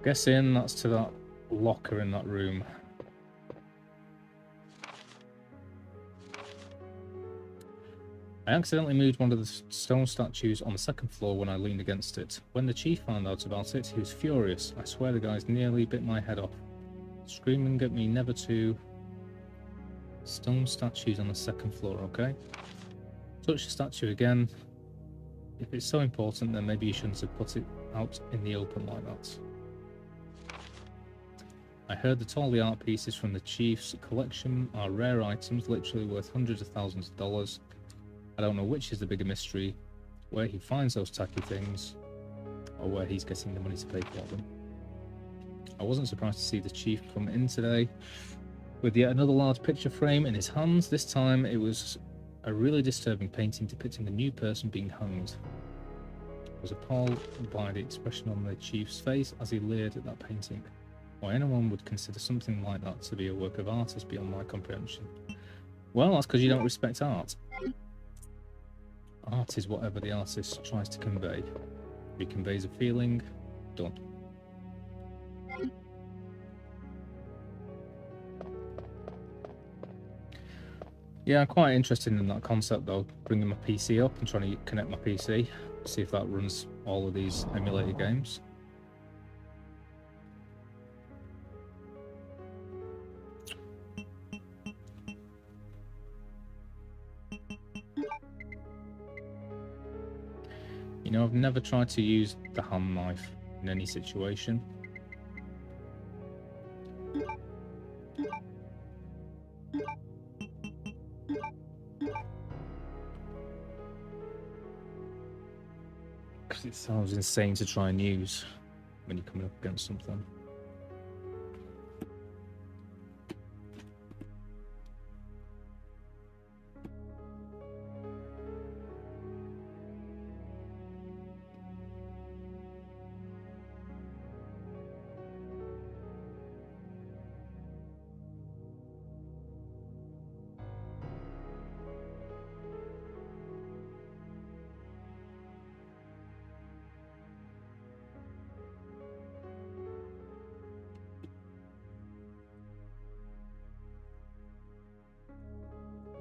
Guessing that's to that locker in that room. I accidentally moved one of the stone statues on the second floor when I leaned against it. When the chief found out about it, he was furious. I swear the guys nearly bit my head off, screaming at me never to... Stone statues on the second floor, okay? Touch the statue again. If it's so important, then maybe you shouldn't have put it out in the open like that. I heard that all the art pieces from the chief's collection are rare items, literally worth hundreds of thousands of dollars. I don't know which is the bigger mystery, where he finds those tacky things, or where he's getting the money to pay for them. I wasn't surprised to see the chief come in today with yet another large picture frame in his hands. This time it was a really disturbing painting depicting a new person being hanged. I was appalled by the expression on the chief's face as he leered at that painting. Why anyone would consider something like that to be a work of art is beyond my comprehension. Well, that's because you don't respect art. Art is whatever the artist tries to convey. If he conveys a feeling, done. Yeah, I'm quite interested in that concept though, bringing my PC up and trying to connect my PC, see if that runs all of these emulated games. You know, I've never tried to use the hand knife in any situation. Because it sounds insane to try and use when you're coming up against something.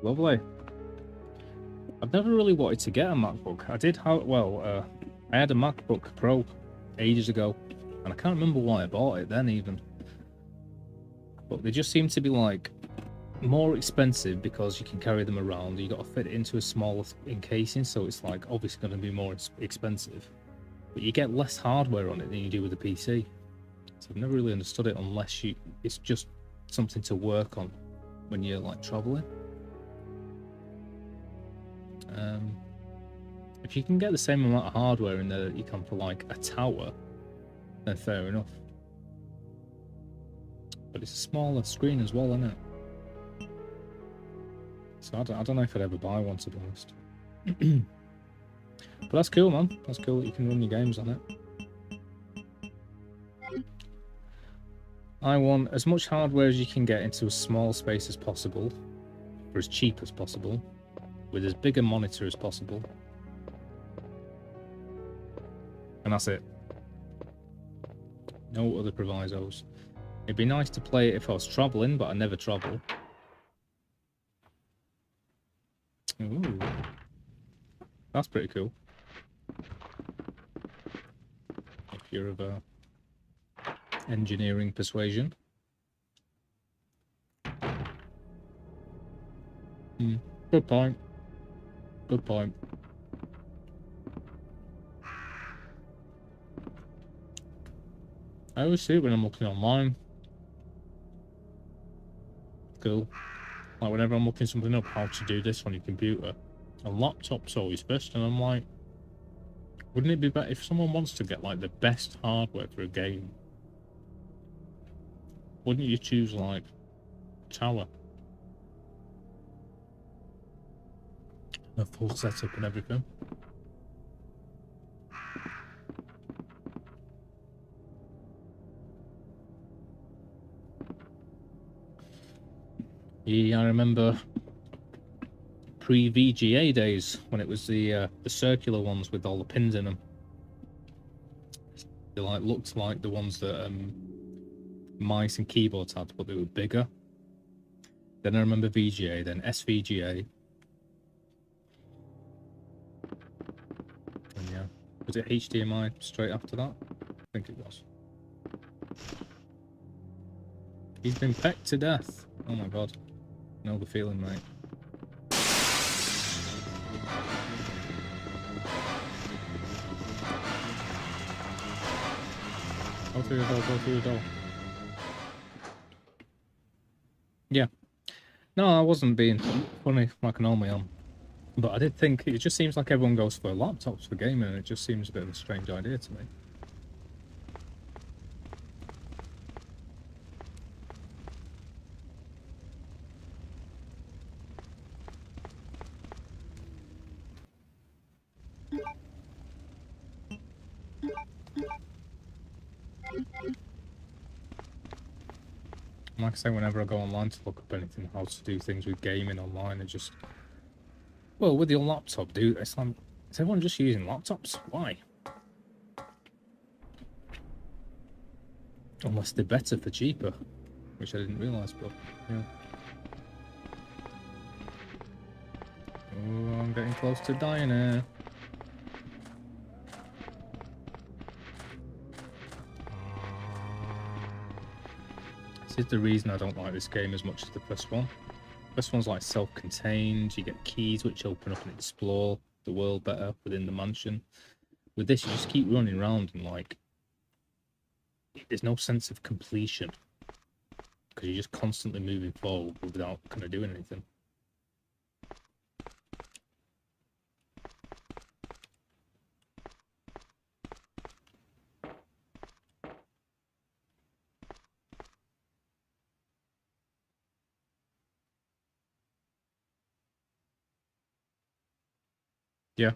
Lovely. I've never really wanted to get a MacBook. I did have, well, I had a MacBook Pro ages ago, and I can't remember why I bought it then even. But they just seem to be like more expensive because you can carry them around. You got to fit it into a smaller encasing, so it's like obviously going to be more expensive. But you get less hardware on it than you do with the PC. So I've never really understood it unless it's just something to work on when you're like traveling. If you can get the same amount of hardware in there that you can for like a tower, then fair enough. But it's a smaller screen as well, isn't it? So I don't know if I'd ever buy one, to be honest. But that's cool, man. That's cool that you can run your games on it. I want as much hardware as you can get into as small space as possible, for as cheap as possible, with as big a monitor as possible. And that's it. No other provisos. It'd be nice to play it if I was travelling, but I never travel. Ooh. That's pretty cool. If you're of a engineering persuasion. Good point. Good point. I always see it when I'm looking online. Cool. Like whenever I'm looking something up, how to do this on your computer, a laptop's always first, and I'm like, wouldn't it be better if someone wants to get like the best hardware for a game? Wouldn't you choose like Tower? A full setup and everything. Yeah, I remember pre-VGA days when it was the circular ones with all the pins in them. They like looked like the ones that mice and keyboards had, but they were bigger. Then I remember VGA, then SVGA. And yeah, was it HDMI straight after that? I think it was. He's been pecked to death. Oh my god. Know the feeling, mate. Go through the door, go through the door. Yeah. No, I wasn't being funny like I normally am. But I did think it just seems like everyone goes for laptops for gaming, and it just seems a bit of a strange idea to me. Like I say, whenever I go online to look up anything, how to do things with gaming online, it just... Well, with your laptop, dude, it's like... Is everyone just using laptops? Why? Unless they're better for cheaper. Which I didn't realise, but... Yeah. Oh, I'm getting close to dying here. This is the reason I don't like this game as much as the first one. The first one's like self-contained, you get keys which open up and explore the world better within the mansion. With this, you just keep running around and like, there's no sense of completion. Because you're just constantly moving forward without kind of doing anything. Yeah.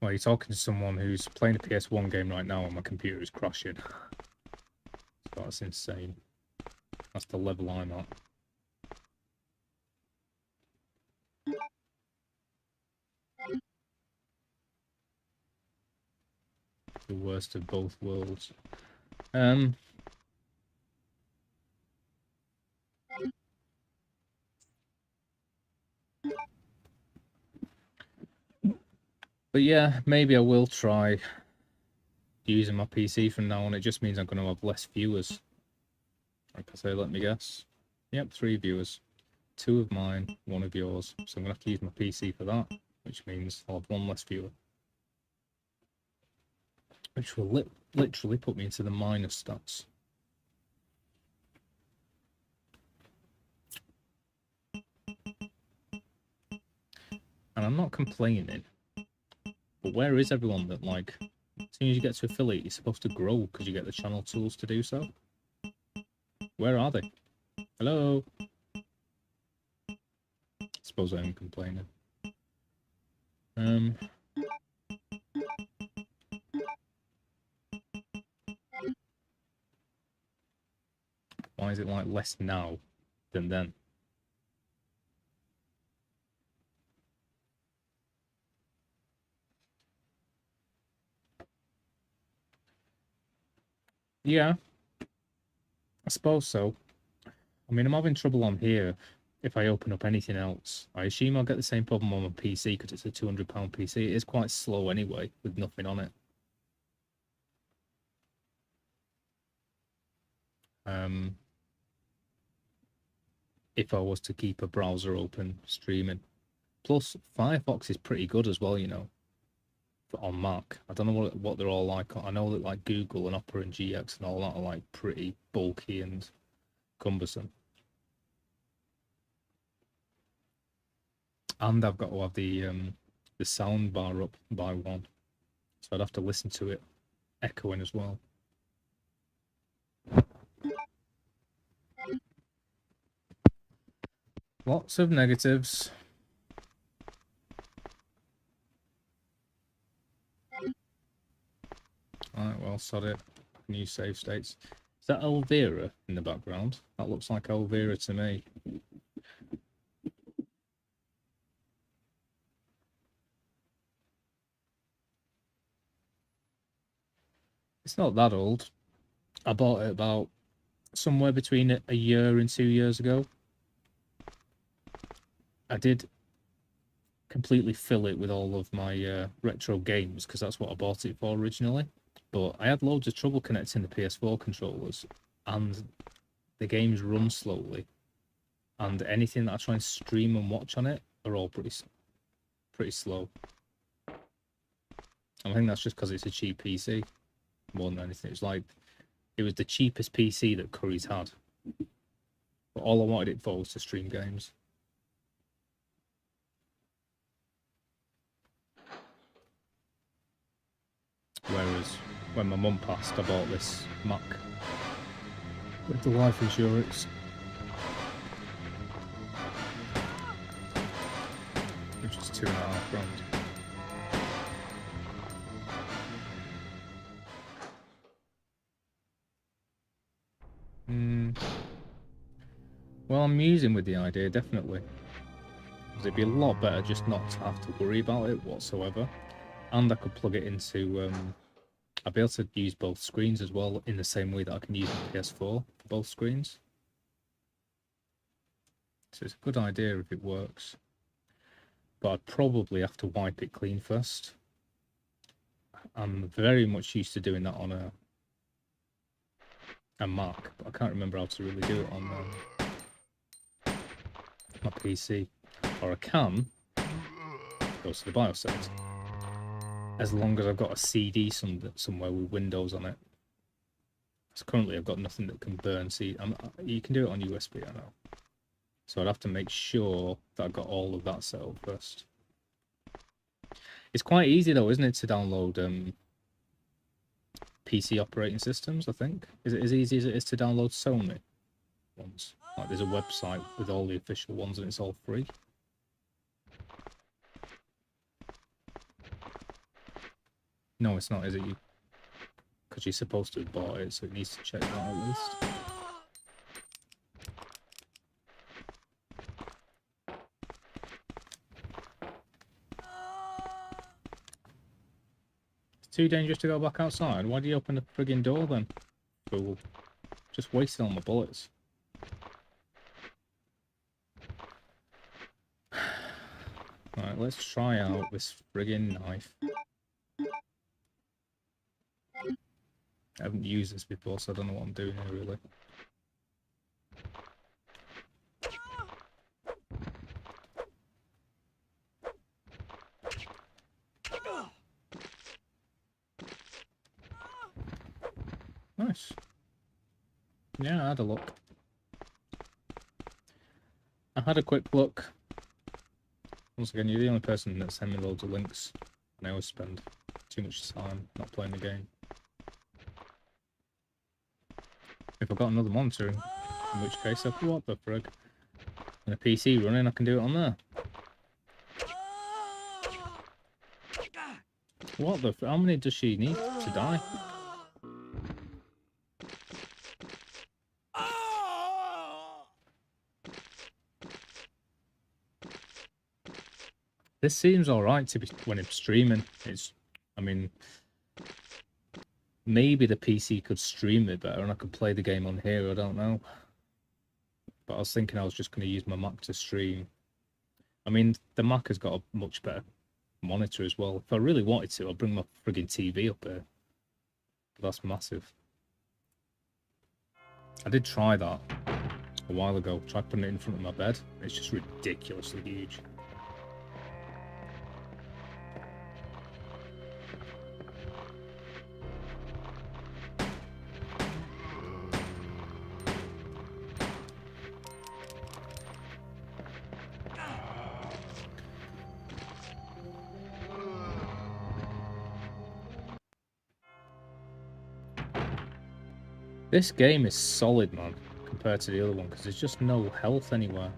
Well, you're talking to someone who's playing a PS1 game right now and my computer is crashing. So that's insane. That's the level I'm at. The worst of both worlds. But yeah, maybe I will try using my PC from now on. It just means I'm going to have less viewers. Like I say, let me guess. Yep, 3 viewers. 2 of mine, 1 of yours. So I'm going to have to use my PC for that, which means I'll have 1 less viewer. Which will literally put me into the minus stats. And I'm not complaining. But where is everyone that, like, as soon as you get to affiliate, you're supposed to grow because you get the channel tools to do so? Where are they? Hello? Suppose I am complaining. Why is it, like, less now than then? Yeah, I suppose so. I mean, I'm having trouble on here if I open up anything else. I assume I'll get the same problem on my PC because it's a £200 PC. It is quite slow anyway, with nothing on it. If I was to keep a browser open streaming. Plus, Firefox is pretty good as well, you know, on Mac. I don't know what they're all like. I know that like Google and Opera and GX and all that are like pretty bulky and cumbersome. And I've got to have the sound bar up by one, so I'd have to listen to it echoing as well. Lots of negatives. Alright, well, sod it. New save states. Is that Elvira in the background? That looks like Elvira to me. It's not that old. I bought it about somewhere between a year and 2 years ago. I did completely fill it with all of my retro games because that's what I bought it for originally. But I had loads of trouble connecting the PS4 controllers, and the games run slowly. And anything that I try and stream and watch on it are all pretty slow. I think that's just because it's a cheap PC more than anything. It's like it was the cheapest PC that Curry's had, but all I wanted it for was to stream games. Whereas when my mum passed, I bought this Mac with the life insurance, which is £2.5 grand. Well, I'm musing with the idea, definitely. Because it'd be a lot better just not to have to worry about it whatsoever. And I could plug it into... I'd be able to use both screens as well in the same way that I can use my PS4 for both screens. So it's a good idea if it works. But I'd probably have to wipe it clean first. I'm very much used to doing that on a Mac, but I can't remember how to really do it on my PC. Or I can go to the BIOS settings, as long as I've got a CD somewhere with Windows on it. So currently I've got nothing that can burn CD. You can do it on USB, I know. So I'd have to make sure that I've got all of that set up first. It's quite easy though, isn't it, to download PC operating systems, I think. Is it as easy as it is to download Sony ones? Like there's a website with all the official ones and it's all free. No, it's not, is it? Because you're supposed to have bought it, so it needs to check that at least. It's too dangerous to go back outside. Why do you open the frigging door then? Fool. Just wasted all my bullets. Right, let's try out this friggin' knife. I haven't used this before, so I don't know what I'm doing here, really. Nice. Yeah, I had a look. I had a quick look. Once again, you're the only person that sends me loads of links, and I always spend too much time not playing the game. If I've got another monitor, in which case, what the frig? And a PC running, I can do it on there. What the how many does she need to die? This seems alright to be when I'm streaming. I mean, maybe the PC could stream it better and I could play the game on here, I don't know. But I was thinking I was just going to use my Mac to stream. I mean, the Mac has got a much better monitor as well. If I really wanted to, I'd bring my friggin' TV up here. But that's massive. I did try that a while ago. Tried putting it in front of my bed. It's just ridiculously huge. This game is solid, man, compared to the other one, because there's just no health anywhere.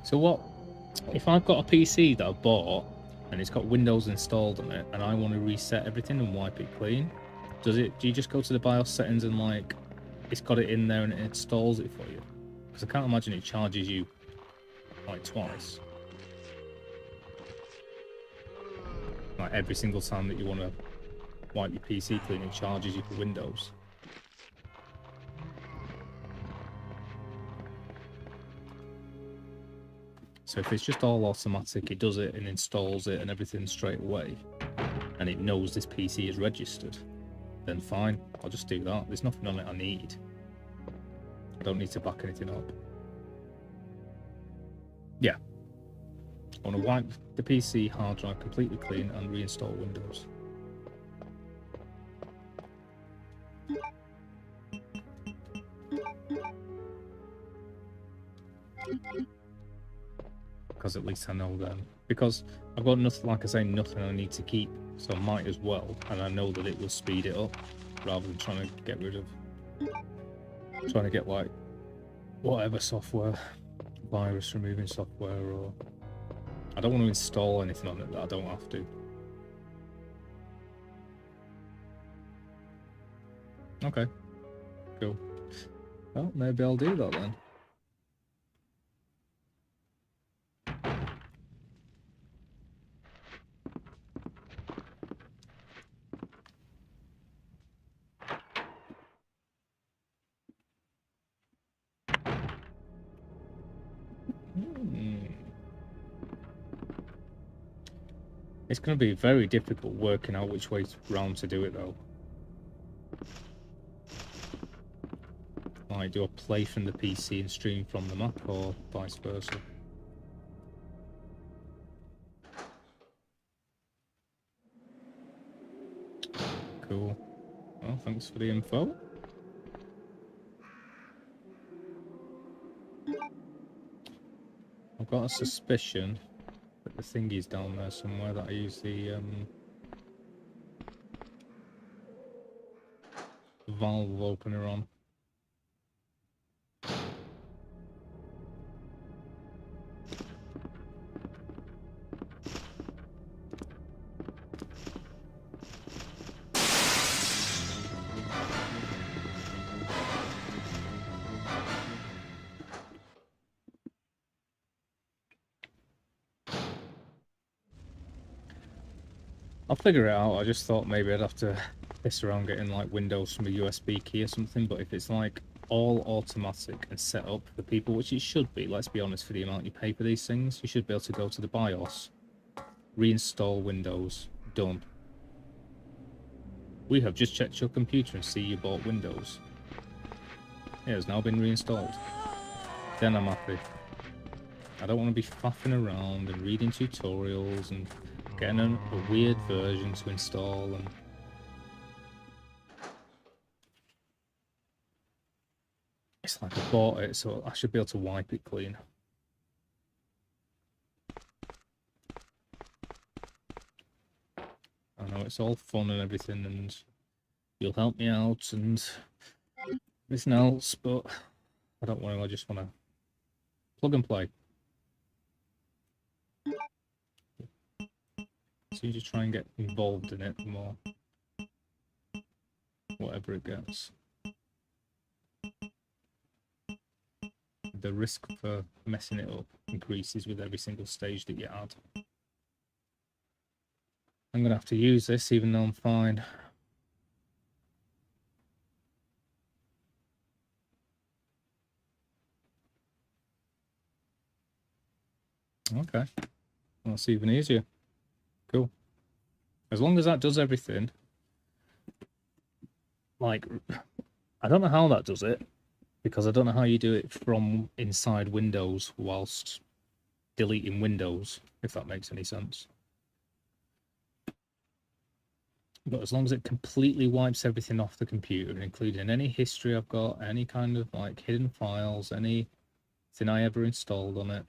So what, if I've got a PC that I bought, and it's got Windows installed on it, and I want to reset everything and wipe it clean, do you just go to the BIOS settings and, like, it's got it in there and it installs it for you? Because I can't imagine it charges you like twice. Like every single time that you want to wipe your PC clean, it charges you for Windows. So if it's just all automatic, it does it and installs it and everything straight away, and it knows this PC is registered, then fine, I'll just do that. There's nothing on it I need. I don't need to back anything up. Yeah. I want to wipe the PC hard drive completely clean and reinstall Windows. Because at least I know then. Because I've got nothing, like I say, nothing I need to keep, so I might as well. And I know that it will speed it up, rather than trying to get rid of, trying to get like whatever software, virus removing software, or I don't want to install anything on it that I don't have to. Okay, cool. Well, maybe I'll do that then. It's going to be very difficult working out which way round to do it, though. Like, do I play from the PC and stream from the Mac, or vice versa? Cool. Well, thanks for the info. I've got a suspicion that the thingy's down there somewhere that I use the valve opener on. I'll figure it out. I just thought maybe I'd have to piss around getting like Windows from a USB key or something, but if it's like all automatic and set up for people, which it should be, let's be honest, for the amount you pay for these things, you should be able to go to the BIOS, reinstall Windows, done. We have just checked your computer and see you bought Windows. It has now been reinstalled. Then I'm happy. I don't want to be faffing around and reading tutorials and getting a weird version to install and... It's like I bought it, so I should be able to wipe it clean. I know it's all fun and everything, and you'll help me out and everything else, but I don't want to. I just want to plug and play. So you just try and get involved in it more. whatever it gets. The risk for messing it up increases with every single stage that you add. I'm gonna have to use this even though I'm fine. Okay, that's even easier. Cool. As long as that does everything. Like, I don't know how that does it, because I don't know how you do it from inside Windows whilst deleting Windows, if that makes any sense. But as long as it completely wipes everything off the computer, including any history I've got, any kind of like hidden files, anything I ever installed on it,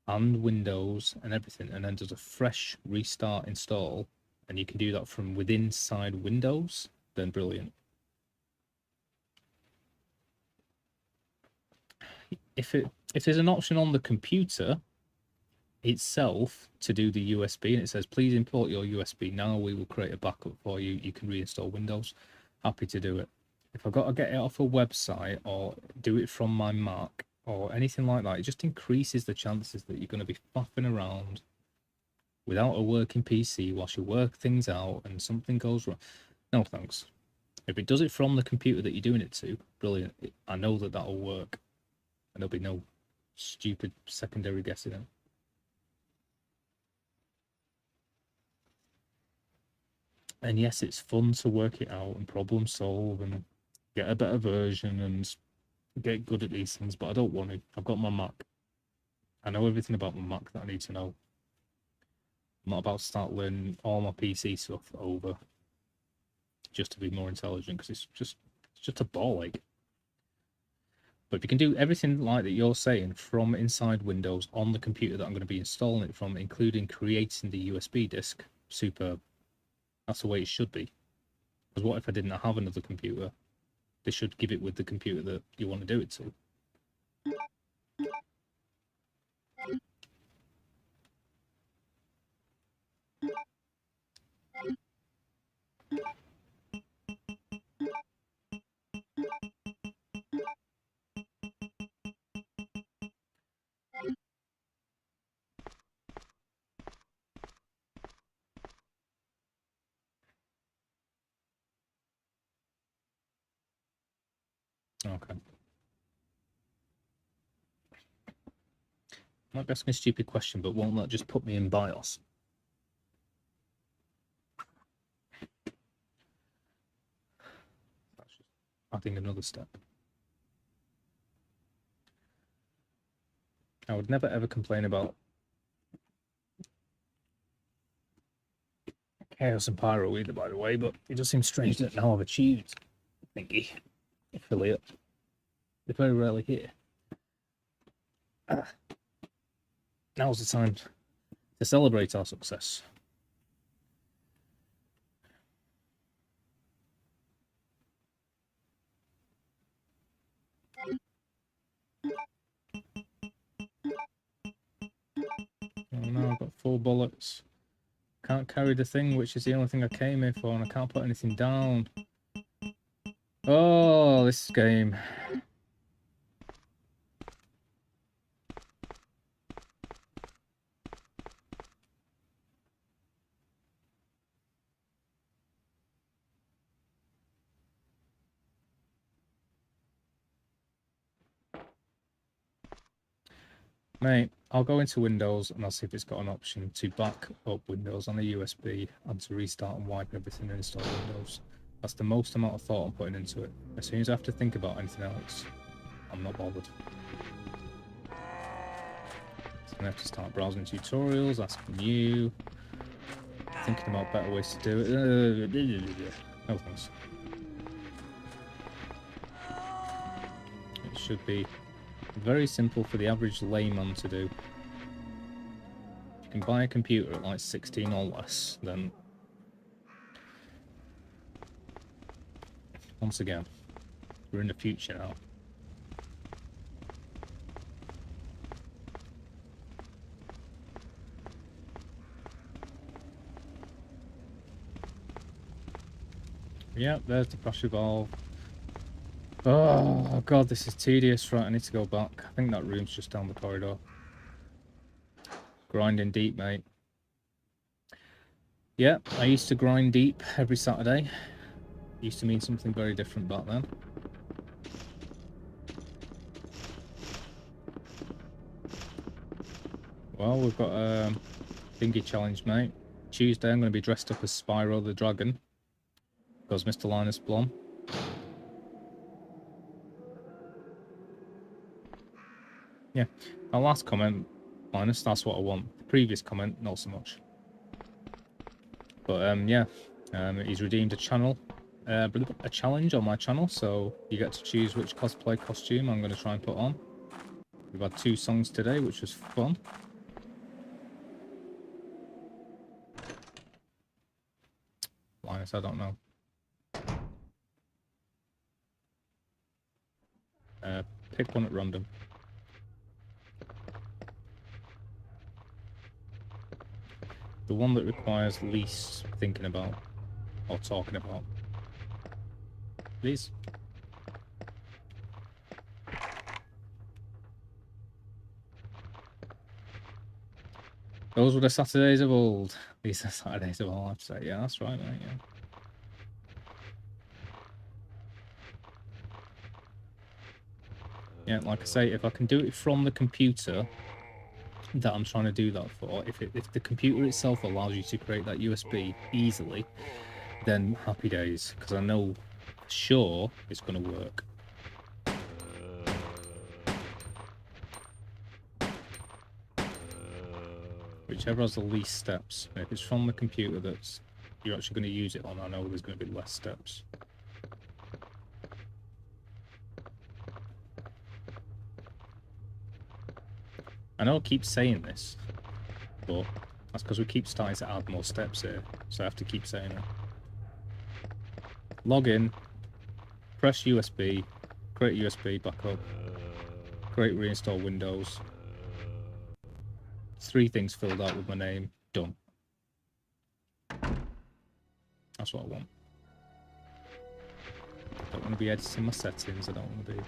and Windows and everything, and then does a fresh restart install, and you can do that from within inside Windows, then brilliant. If there's an option on the computer itself to do the USB and it says please import your USB now, we will create a backup for you, you can reinstall Windows, happy to do it. If I've got to get it off a website or do it from my Mac or anything like that, it just increases the chances that you're going to be faffing around without a working PC whilst you work things out and something goes wrong. No thanks. If it does it from the computer that you're doing it to, brilliant. I know that that'll work and there'll be no stupid secondary guessing it. And yes, it's fun to work it out and problem solve and get a better version and get good at these things, but I don't want to. I've got my Mac. I know everything about my Mac that I need to know. I'm not about to start learning all my PC stuff over just to be more intelligent, because it's just a ball ache. But if you can do everything like that you're saying from inside Windows on the computer that I'm going to be installing it from, including creating the USB disk, superb. That's the way it should be. Because what if I didn't have another computer? They should give it with the computer that you want to do it to. Okay. Might be asking a stupid question, but won't that just put me in BIOS? That's just adding another step. I would never ever complain about Chaos and Pyro either, by the way, but it does seem strange that now I've achieved thingy affiliate. They're very rarely here. Now's the time to celebrate our success. Oh no, I've got 4 bullets. Can't carry the thing, which is the only thing I came here for, and I can't put anything down. Oh, this game. Mate, I'll go into Windows and I'll see if it's got an option to back up Windows on a USB and to restart and wipe everything and install Windows. That's the most amount of thought I'm putting into it. As soon as I have to think about anything else, I'm not bothered. So I have to start browsing tutorials, asking you, thinking about better ways to do it. No thanks. It should be very simple for the average layman to do. If you can buy a computer at like 16 or less, then once again, we're in the future now. Yep, there's the pressure valve. Oh god, this is tedious. Right, I need to go back. I think that room's just down the corridor. Grinding deep, mate. Yeah, I used to grind deep every Saturday. Used to mean something very different back then. Well, we've got a thingy challenge, mate. Tuesday, I'm going to be dressed up as Spyro the Dragon. Goes Mr. Linus Blom. Yeah, our last comment, Linus, that's what I want. The previous comment, not so much. But yeah, he's redeemed a challenge on my channel, so you get to choose which cosplay costume I'm going to try and put on. We've had 2 songs today, which was fun. Linus, I don't know. Pick one at random. The one that requires least thinking about or talking about. Please. Those were the Saturdays of old. These are Saturdays of old, I have to say. Yeah, that's right, mate, yeah. Yeah, like I say, if I can do it from the computer that I'm trying to do that for, if the computer itself allows you to create that USB easily, then happy days, because I know for sure it's going to work. Whichever has the least steps. If it's from the computer that's you're actually going to use it on, I know there's going to be less steps. I know I keep saying this, but that's because we keep starting to add more steps here, so I have to keep saying it. Log in, press USB, create USB backup, create reinstall Windows. 3 things filled out with my name, done. That's what I want. I don't want to be editing my settings, I don't want to be...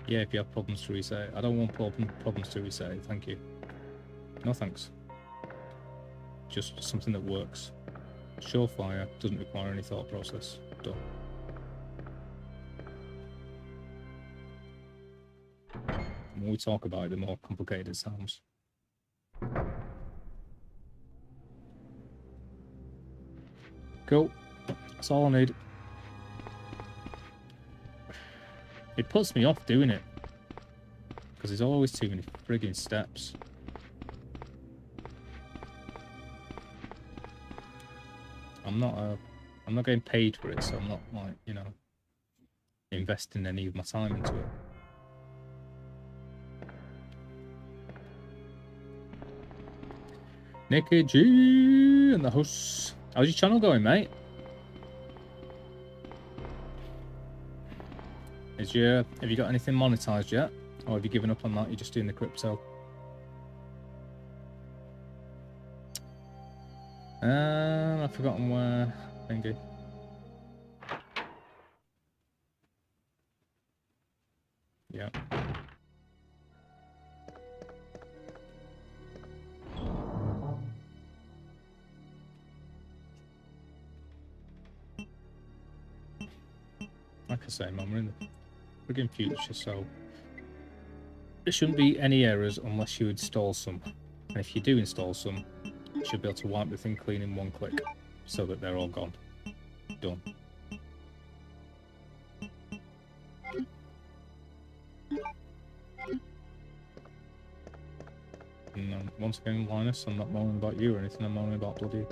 Yeah, if you have problems to reset it. I don't want problems to reset it, thank you. No thanks. Just something that works. Surefire, doesn't require any thought process. Done. The more we talk about it, the more complicated it sounds. Cool. That's all I need. It puts me off doing it. Because there's always too many frigging steps. I'm not getting paid for it, so I'm not, like, you know, investing any of my time into it. Nicky G in the house. How's your channel going, mate? Have you got anything monetized yet? Or have you given up on that? You're just doing the crypto? I've forgotten where. Thingy. Yeah. Like I say, man, we're in the friggin' future, so there shouldn't be any errors unless you install some. And if you do install some, you should be able to wipe the thing clean in 1 click, so that they're all gone. Done. And once again, Linus, I'm not moaning about you or anything, I'm moaning about bloody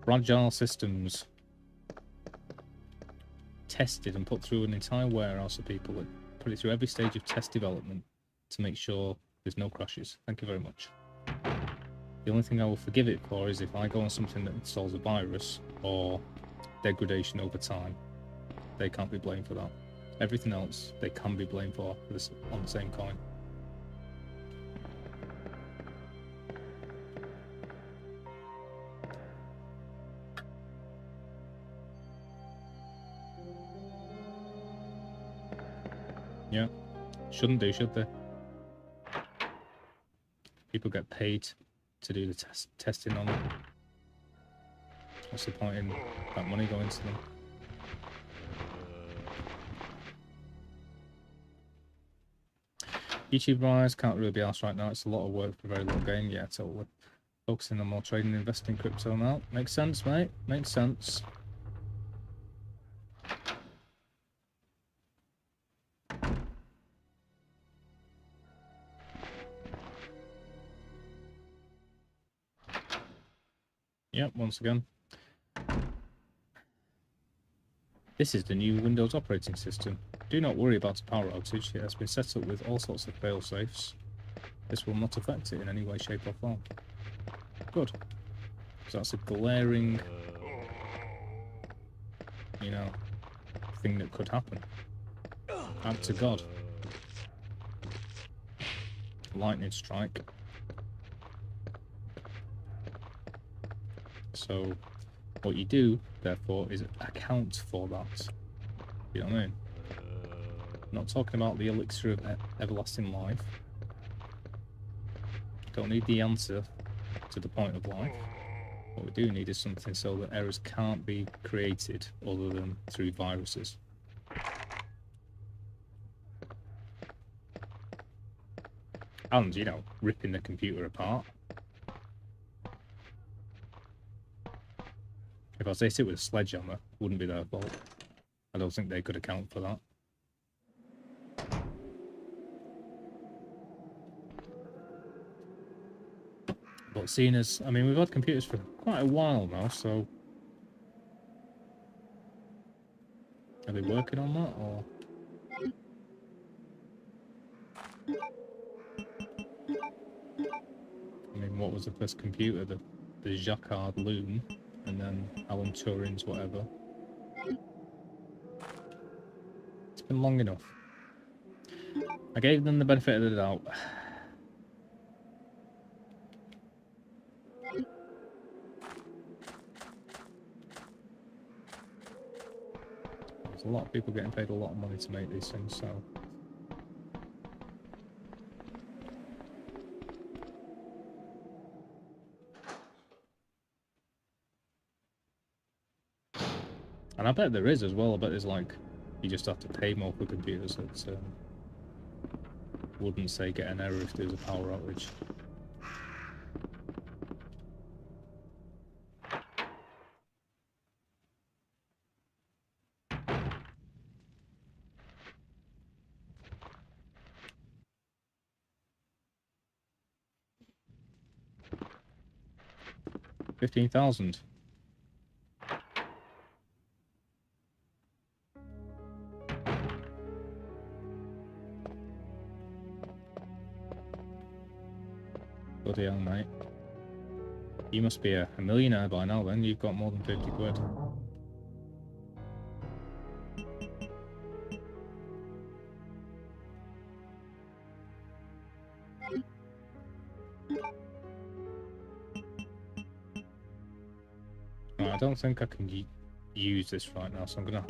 fragile systems. Tested and put through an entire warehouse of people that put it through every stage of test development to make sure there's no crashes. Thank you very much. The only thing I will forgive it for is if I go on something that installs a virus or degradation over time. They can't be blamed for that. Everything else they can be blamed for this on the same coin. Yeah. Shouldn't do, should they? People get paid to do the testing on it. What's the point in that money going to them? YouTube rise, can't really be asked right now. It's a lot of work for a very long game. Yeah, totally. Focusing on more trading and investing in crypto now. Makes sense, mate. Makes sense. Yep, once again. This is the new Windows operating system. Do not worry about a power outage. It has been set up with all sorts of fail-safes. This will not affect it in any way, shape or form. Good. So that's a glaring, you know, thing that could happen. Act to God. Lightning strike. So what you do, therefore, is account for that. You know what I mean? I'm not talking about the elixir of everlasting life. Don't need the answer to the point of life. What we do need is something so that errors can't be created other than through viruses. And, you know, ripping the computer apart. If I say sit with a sledgehammer, it wouldn't be their fault. I don't think they could account for that. But seeing as, I mean, we've had computers for quite a while now, so... Are they working on that, or...? I mean, what was the first computer? The Jacquard Loom, and then Alan Turing's whatever. It's been long enough. I gave them the benefit of the doubt. There's a lot of people getting paid a lot of money to make these things, so... And I bet there is as well. I bet there's like, you just have to pay more for computers that wouldn't say get an error if there's a power outage. $15,000. Bloody hell, mate. You must be a millionaire by now then. You've got more than 50 quid. Right, I don't think I can use this right now, so I'm gonna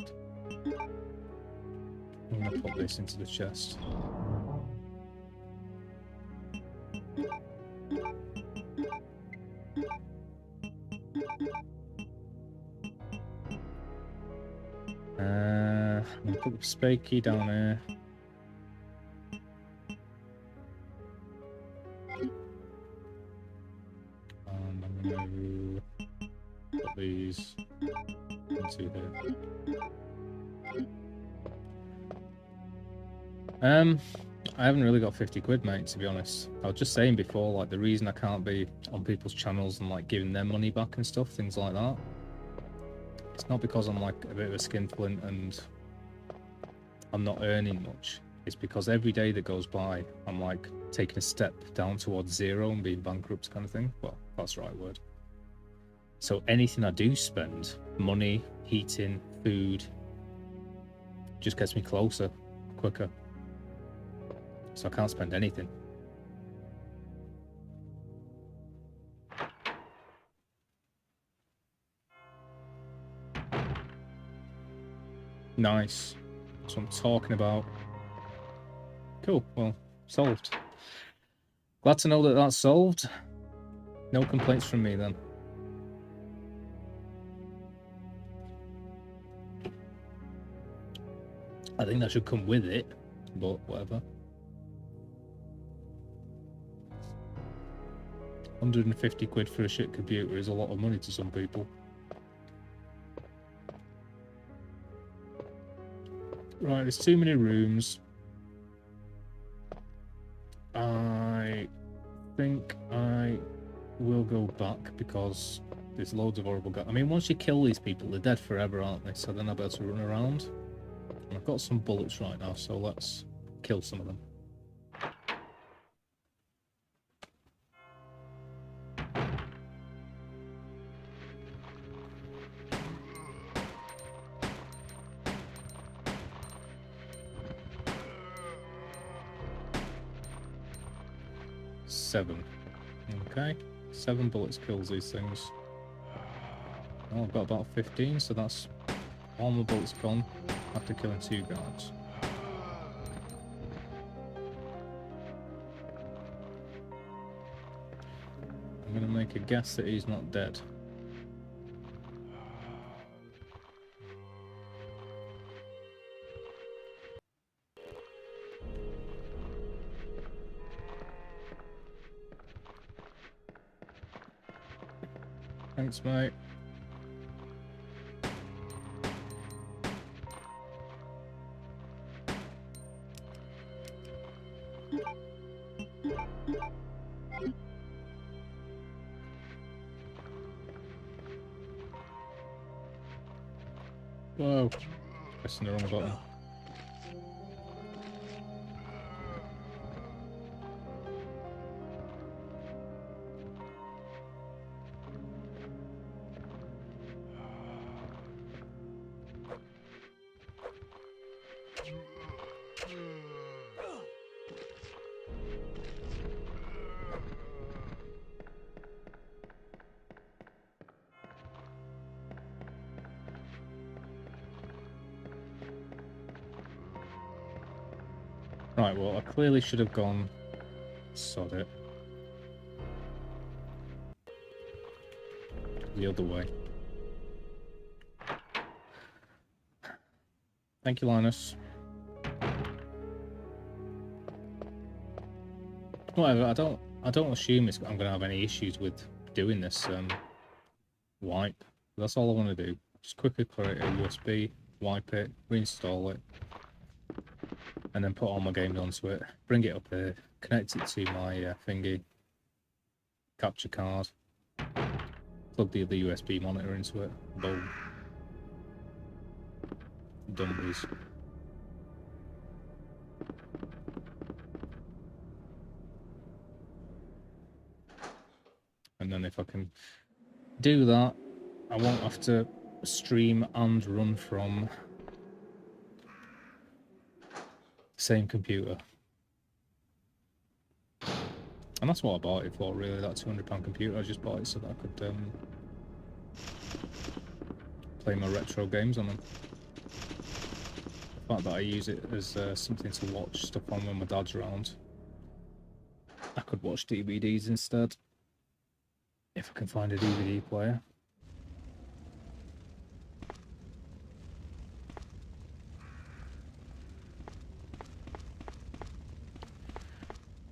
put this into the chest. I'm gonna put the spade key down here. And I'm gonna put these into here. I haven't really got 50 quid, mate, to be honest. I was just saying before, like, the reason I can't be on people's channels and, like, giving them money back and stuff, things like that, it's not because I'm, like, a bit of a skinflint and I'm not earning much. It's because every day that goes by, I'm, like, taking a step down towards zero and being bankrupt kind of thing. Well, that's the right word. So anything I do spend, money, heating, food, just gets me closer, quicker. So I can't spend anything. Nice. That's what I'm talking about. Cool. Well, solved. Glad to know that that's solved. No complaints from me then. I think that should come with it, but whatever. 150 quid for a shit computer is a lot of money to some people. Right, there's too many rooms. I think I will go back because there's loads of horrible guys. I mean, once you kill these people, they're dead forever, aren't they? So they're not able to run around. And I've got some bullets right now, so let's kill some of them. Seven. Okay. 7 bullets kills these things. Oh, I've got about 15, so that's all my bullets gone after killing 2 guards. I'm gonna make a guess that he's not dead. Thanks, mate. Whoa. Pressing the wrong button. Right, well, I clearly should have gone. Sod it. The other way. Thank you, Linus. Whatever, I don't assume I'm gonna have any issues with doing this wipe. That's all I want to do. Just quickly create a USB, wipe it, reinstall it, and then put all my games onto it. Bring it up here, connect it to my thingy, capture card, plug the other USB monitor into it. Boom. Done with. And then if I can do that, I won't have to stream and run from the same computer. And that's what I bought it for, really, that £200 computer. I just bought it so that I could play my retro games on them. The fact that I use it as something to watch stuff on when my dad's around. I could watch DVDs instead, if I can find a DVD player.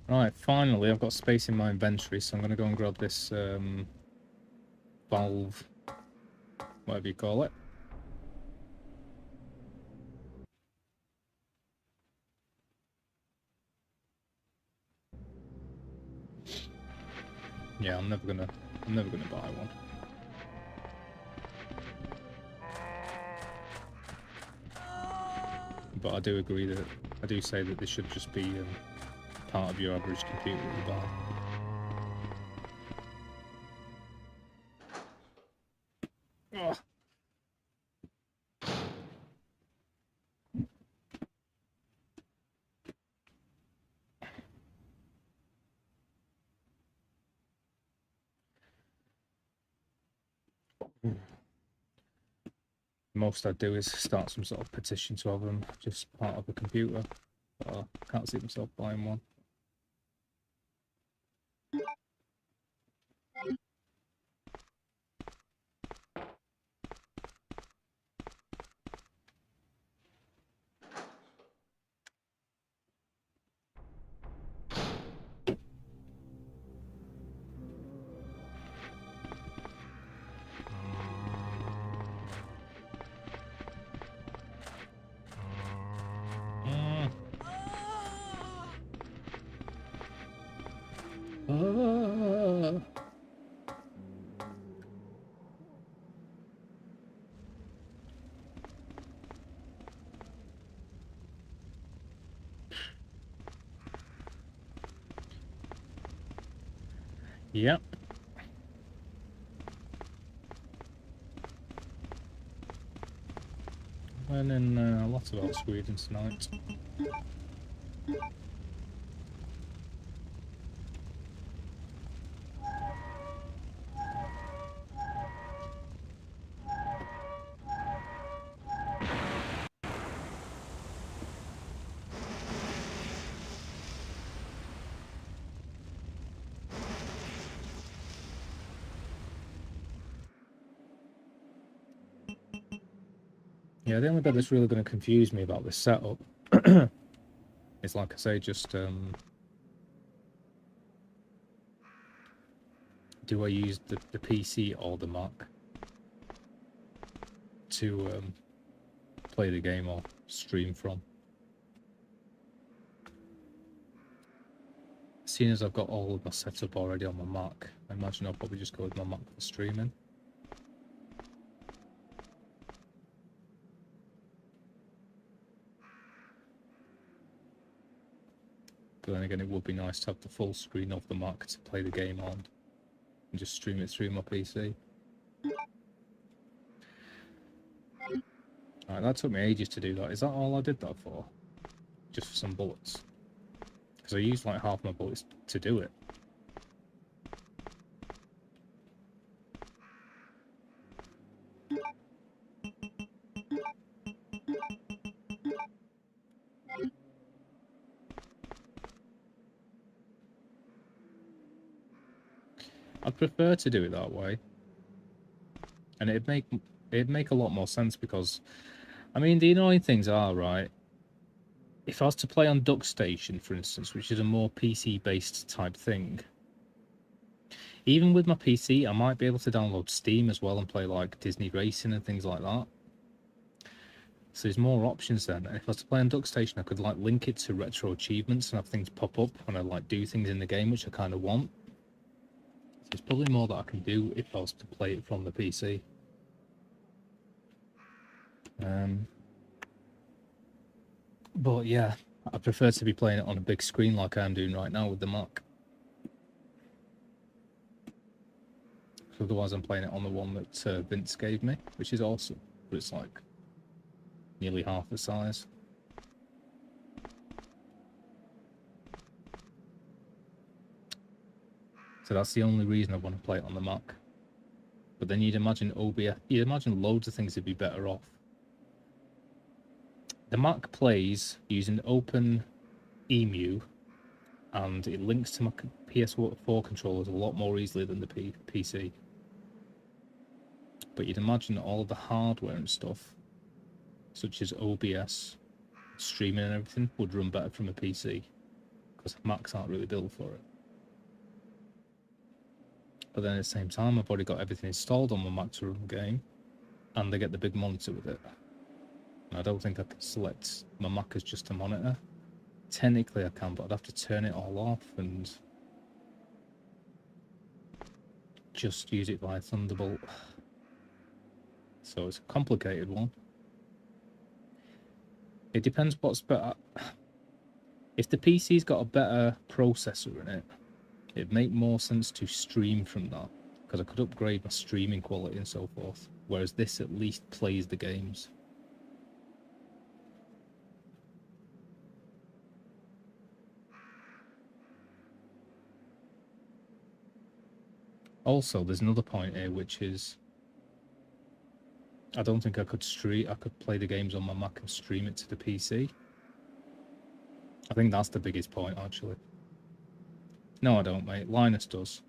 Right, finally I've got space in my inventory, so I'm going to go and grab this valve, whatever you call it. Yeah, I'm never gonna buy one. But I do agree that I do say that this should just be part of your average computer that you buy. Ugh. Most I do is start some sort of petition to have them just part of the computer. Oh, can't see myself buying one. Mm. Ah. Yep. Learning lots about Sweden tonight. Yeah, the only bit that's really going to confuse me about this setup is, like I say, just do I use the PC or the Mac to play the game or stream from? Seeing as I've got all of my setup already on my Mac, I imagine I'll probably just go with my Mac for streaming. But then again, it would be nice to have the full screen of the Mac to play the game on and just stream it through my PC. Alright, that took me ages to do that. Is that all I did that for? Just for some bullets? Because I used like half my bullets to do it. I'd prefer to do it that way. And it'd make a lot more sense because, I mean, the annoying things are, right, if I was to play on DuckStation, for instance, which is a more PC-based type thing, even with my PC, I might be able to download Steam as well and play, like, Disney Racing and things like that. So there's more options then. And if I was to play on DuckStation, I could, like, link it to retro achievements and have things pop up when I, like, do things in the game, which I kind of want. So there's probably more that I can do if I was to play it from the PC. But yeah, I prefer to be playing it on a big screen like I'm doing right now with the Mac. So otherwise I'm playing it on the one that Vince gave me, which is awesome, but it's like nearly half the size. So that's the only reason I want to play it on the Mac. But then you'd imagine OBS, you'd imagine loads of things would be better off. The Mac plays using OpenEMU, and it links to my PS4 controllers a lot more easily than the PC. But you'd imagine all of the hardware and stuff, such as OBS, streaming and everything, would run better from a PC, because Macs aren't really built for it. But then at the same time, I've already got everything installed on my Mac to run the game, and they get the big monitor with it. And I don't think I can select my Mac as just a monitor. Technically I can, but I'd have to turn it all off and just use it via Thunderbolt. So it's a complicated one. It depends what's better. If the PC's got a better processor in it, it'd make more sense to stream from that, because I could upgrade my streaming quality and so forth, whereas this at least plays the games. Also, there's another point here, which is I don't think I could play the games on my Mac and stream it to the PC. I think that's the biggest point, actually. No, I don't, mate. Linus does.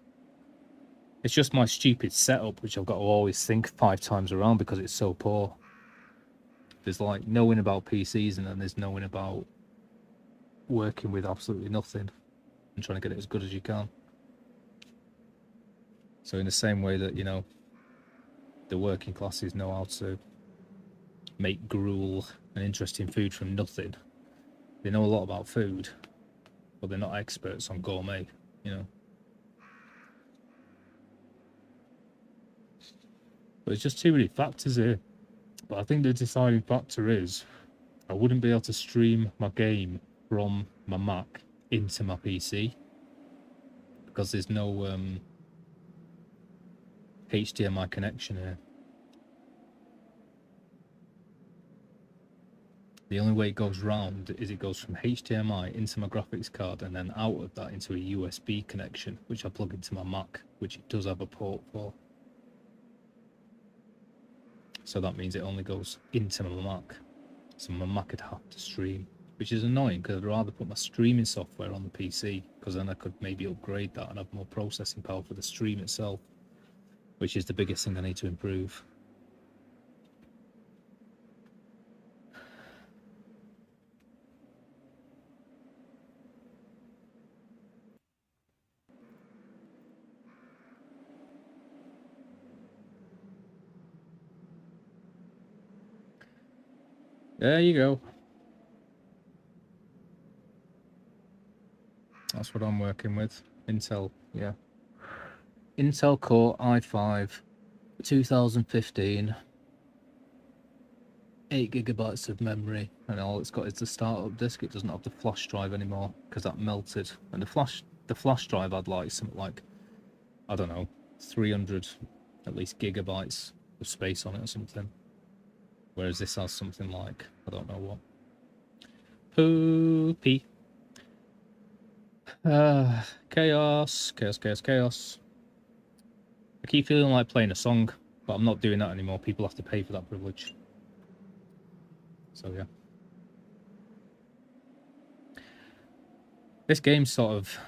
It's just my stupid setup, which I've got to always think 5 times around because it's so poor. There's like knowing about PCs and then there's knowing about working with absolutely nothing and trying to get it as good as you can. So in the same way that, you know, the working classes know how to make gruel and interesting food from nothing. They know a lot about food, but they're not experts on gourmet, you know. But there's just too many factors here. But I think the deciding factor is I wouldn't be able to stream my game from my Mac into my PC because there's no HDMI connection here. The only way it goes round is it goes from HDMI into my graphics card and then out of that into a USB connection, which I plug into my Mac, which it does have a port for. So that means it only goes into my Mac. So my Mac would have to stream, which is annoying because I'd rather put my streaming software on the PC because then I could maybe upgrade that and have more processing power for the stream itself, which is the biggest thing I need to improve. There you go. That's what I'm working with. Intel, yeah. Intel Core i5, 2015. 8 gigabytes of memory, and all it's got is the startup disk. It doesn't have the flash drive anymore because that melted. And the flash drive had like something like, I don't know, 300 at least gigabytes of space on it or something. Whereas this has something like, I don't know what. Poopy. Chaos. I keep feeling like playing a song, but I'm not doing that anymore. People have to pay for that privilege. So yeah. This game's sort of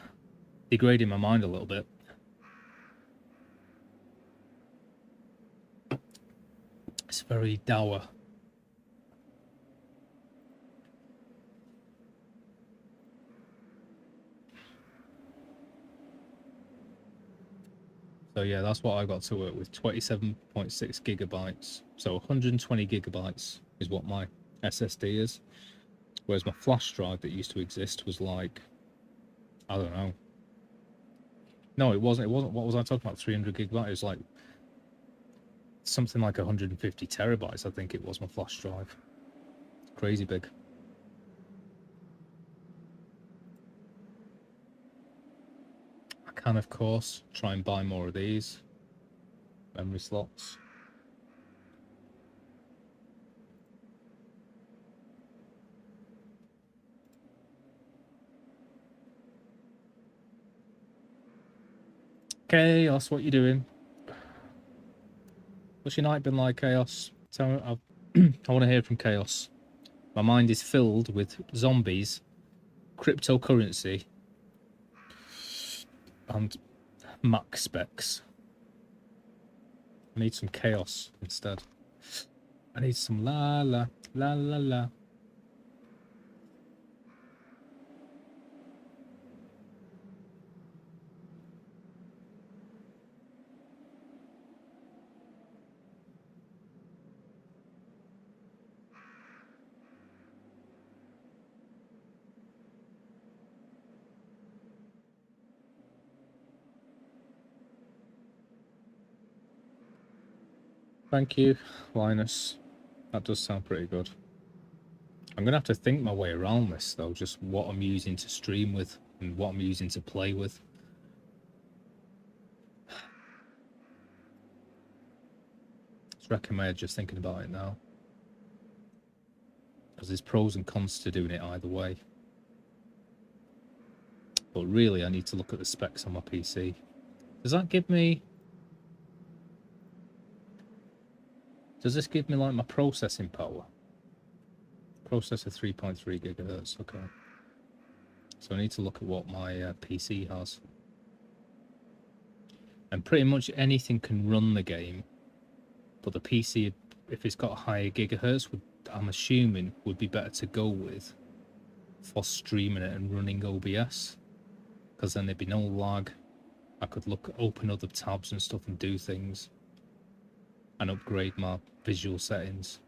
degrading my mind a little bit. It's very dour. So yeah, that's what I got to work with, 27.6 gigabytes. So 120 gigabytes is what my SSD is. Whereas my flash drive that used to exist was like, I don't know. No, it wasn't. What was I talking about? 300 gigabytes? It was like something like 150 terabytes, I think it was, my flash drive. Crazy big. I can, of course, try and buy more of these memory slots. Chaos, what you doing? What's your night been like, Chaos? Tell me, I want to hear from Chaos. My mind is filled with zombies, cryptocurrency, and Mac specs. I need some chaos instead. I need some la la la la la. Thank you, Linus. That does sound pretty good. I'm going to have to think my way around this, though, just what I'm using to stream with and what I'm using to play with. It's wrecking my head just thinking about it now. Because there's pros and cons to doing it either way. But really, I need to look at the specs on my PC. Does that give me... Does this give me, like, my processing power? Processor 3.3 gigahertz, okay. So I need to look at what my PC has. And pretty much anything can run the game, but the PC, if it's got higher gigahertz, I'm assuming would be better to go with for streaming it and running OBS, because then there'd be no lag. I could open other tabs and stuff and do things and upgrade my visual settings.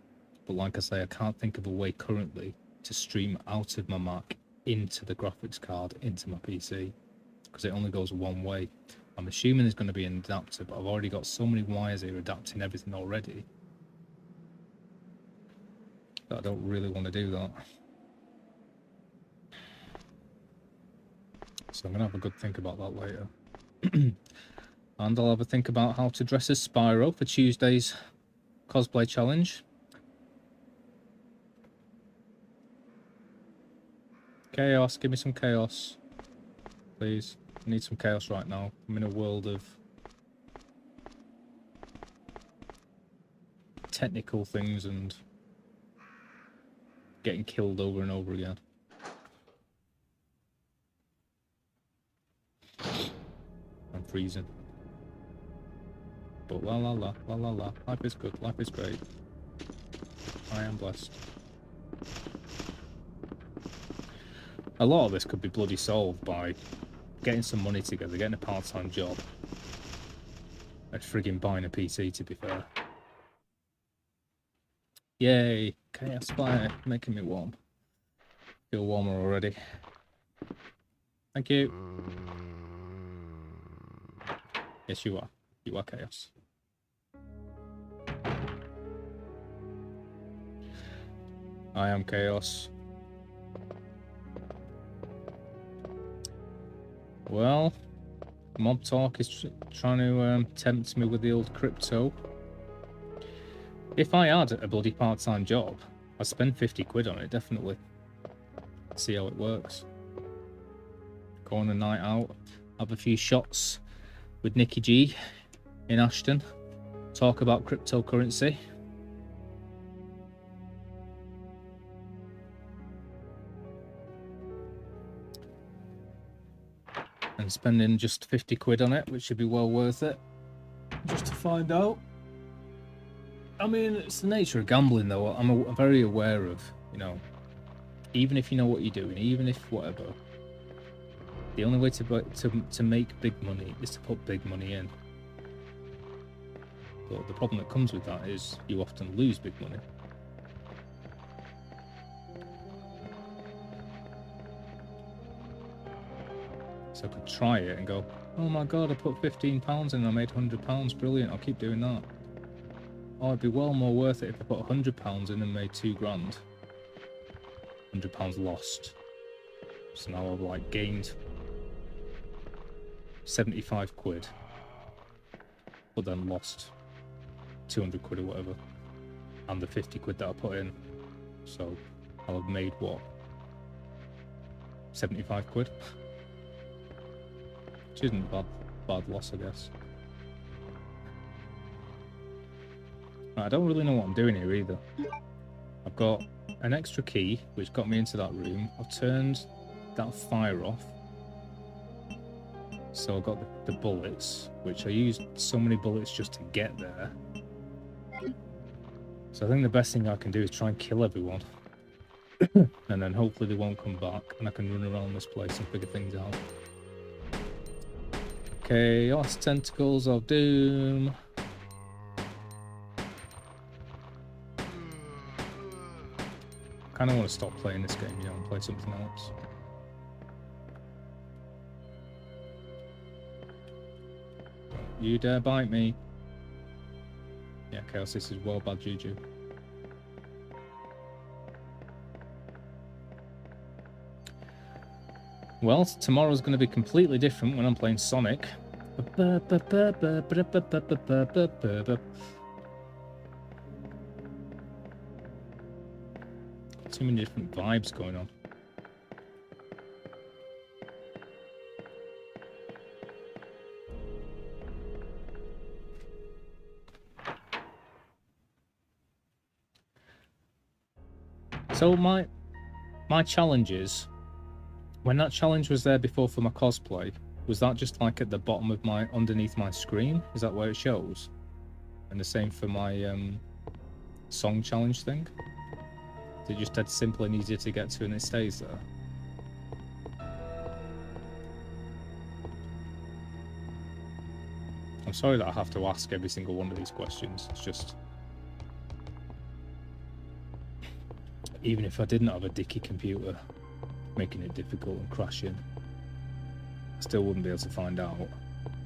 But like I say, I can't think of a way currently to stream out of my Mac into the graphics card into my PC, because it only goes one way. I'm assuming there's going to be an adapter, but I've already got so many wires here adapting everything already that I don't really want to do that. So I'm going to have a good think about that later. And I'll have a think about how to dress as Spyro for Tuesday's cosplay challenge. Chaos, give me some chaos, please. I need some chaos right now. I'm in a world of technical things and getting killed over and over again. I'm freezing. But la la la, la la la. Life is good, life is great. I am blessed. A lot of this could be bloody solved by getting some money together, getting a part-time job, and frigging buying a PC, to be fair. Yay! Chaos Fire, making me warm. Feel warmer already. Thank you. Yes, you are. You are Chaos. I am Chaos. Well, Mob Talk is trying to tempt me with the old crypto. If I had a bloody part-time job, I'd spend 50 quid on it, definitely. See how it works. Go on a night out, have a few shots with Nicky G in Ashton, talk about cryptocurrency. And spending just 50 quid on it, which should be well worth it, just to find out. I mean, it's the nature of gambling, though. I'm very aware of, you know, even if you know what you're doing, even if whatever, the only way to make big money is to put big money in. But the problem that comes with that is you often lose big money. So I could try it and go, oh my god, I put £15 in and I made £100, brilliant, I'll keep doing that. Oh, it'd be well more worth it if I put £100 in and made £2 grand. £100 lost. So now I've like gained 75 quid, but then lost 200 quid or whatever, and the 50 quid that I put in. So I'll have made what? 75 quid? Which isn't a bad loss, I guess. I don't really know what I'm doing here either. I've got an extra key, which got me into that room. I've turned that fire off. So I got the bullets, which I used so many bullets just to get there. So I think the best thing I can do is try and kill everyone. And then hopefully they won't come back and I can run around this place and figure things out. Chaos Tentacles of Doom. I kind of want to stop playing this game, you know, and play something else. Don't you dare bite me. Yeah, Chaos, this is well bad juju. Well, tomorrow's going to be completely different when I'm playing Sonic. Too many different vibes going on. So my challenge is When that challenge was there before for my cosplay, was that just like at the bottom of my, underneath my screen? Is that where it shows? And the same for my song challenge thing? Is it just dead simple and easier to get to and it stays there? I'm sorry that I have to ask every single one of these questions. It's just... Even if I didn't have a dicky computer making it difficult and crashing, I still wouldn't be able to find out.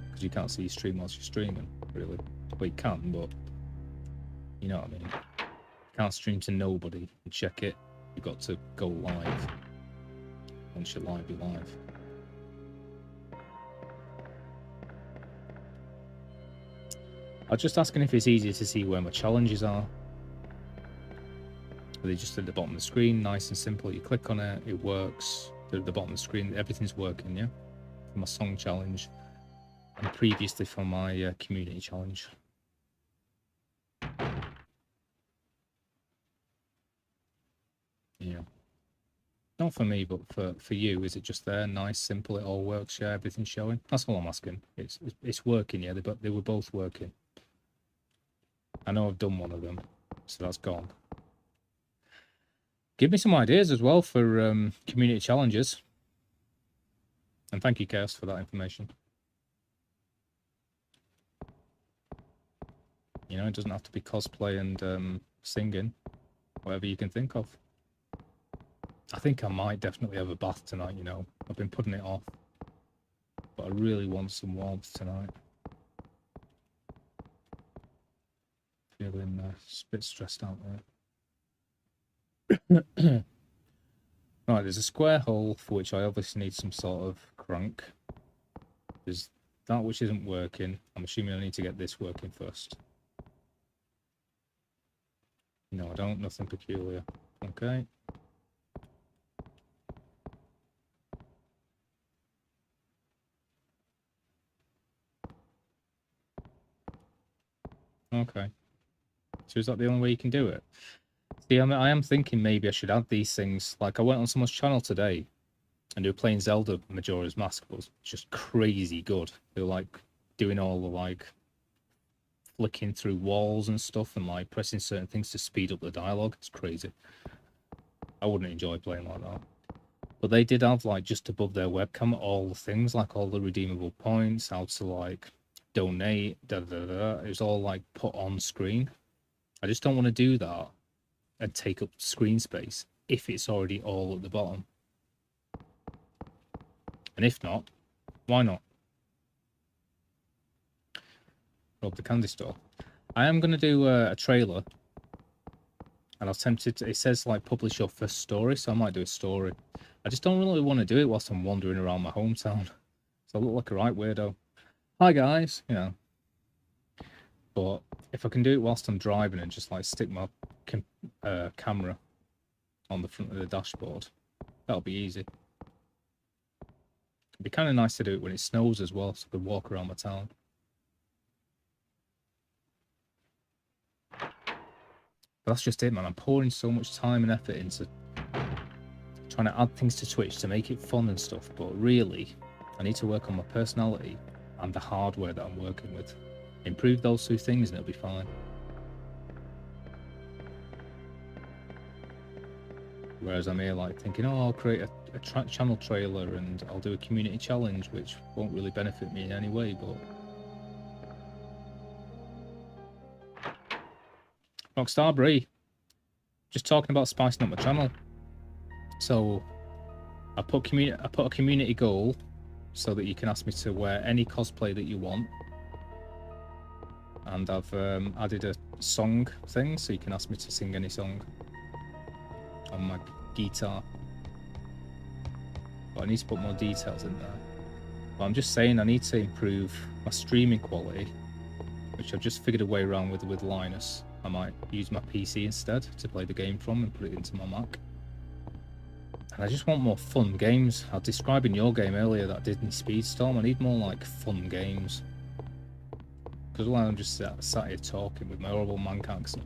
Because you can't see your stream whilst you're streaming, really. Well, you can, but... You know what I mean. You can't stream to nobody and check it. You've got to go live. Once you're live, you're live. I was just asking if it's easier to see where my challenges are. Are they just at the bottom of the screen, nice and simple? You click on it, it works. They're at the bottom of the screen, everything's working, yeah? For my song challenge, and previously for my community challenge. Yeah. Not for me, but for you, is it just there, nice, simple, it all works, yeah, everything's showing? That's all I'm asking. It's working, yeah, they were both working. I know I've done one of them, so that's gone. Give me some ideas as well for community challenges. And thank you, Chaos, for that information. You know, it doesn't have to be cosplay and singing. Whatever you can think of. I think I might definitely have a bath tonight, you know. I've been putting it off. But I really want some warmth tonight. Feeling a bit stressed out there. Right, there's a square hole for which I obviously need some sort of crank. There's that which isn't working. I'm assuming I need to get this working first. No, I don't. Nothing peculiar. Okay. Okay. So is that the only way you can do it? See, I am thinking maybe I should add these things. Like, I went on someone's channel today, and they were playing Zelda Majora's Mask, but it was just crazy good. They were, like, doing all the, like, flicking through walls and stuff, and, like, pressing certain things to speed up the dialogue. It's crazy. I wouldn't enjoy playing like that. But they did have, like, just above their webcam, all the things, like, all the redeemable points, how to, like, donate, da-da-da-da. It was all, like, put on screen. I just don't want to do that and take up screen space if it's already all at the bottom. And if not, why not? Rob the candy store. I am going to do a trailer, and I was tempted to, it says like publish your first story, so I might do a story. I just don't really want to do it whilst I'm wandering around my hometown, so I look like a right weirdo. Hi guys, you know. But if I can do it whilst I'm driving and just like stick my camera on the front of the dashboard, that'll be easy. It'd be kind of nice to do it when it snows as well, so I could walk around my town. But that's just it, man. I'm pouring so much time and effort into trying to add things to Twitch to make it fun and stuff, but really, I need to work on my personality and the hardware that I'm working with. Improve those two things and it'll be fine. Whereas I'm here like thinking, oh, I'll create a channel trailer and I'll do a community challenge, which won't really benefit me in any way, but... Rockstar Bree, just talking about spicing up my channel. So I put a community goal so that you can ask me to wear any cosplay that you want. And I've added a song thing, so you can ask me to sing any song on my guitar. But I need to put more details in there. But I'm just saying I need to improve my streaming quality, which I've just figured a way around with Linus. I might use my PC instead to play the game from and put it into my Mac. And I just want more fun games. I was describing your game earlier, that Disney Speedstorm. I need more like fun games. Because while I'm just sat here talking with my horrible Manc accent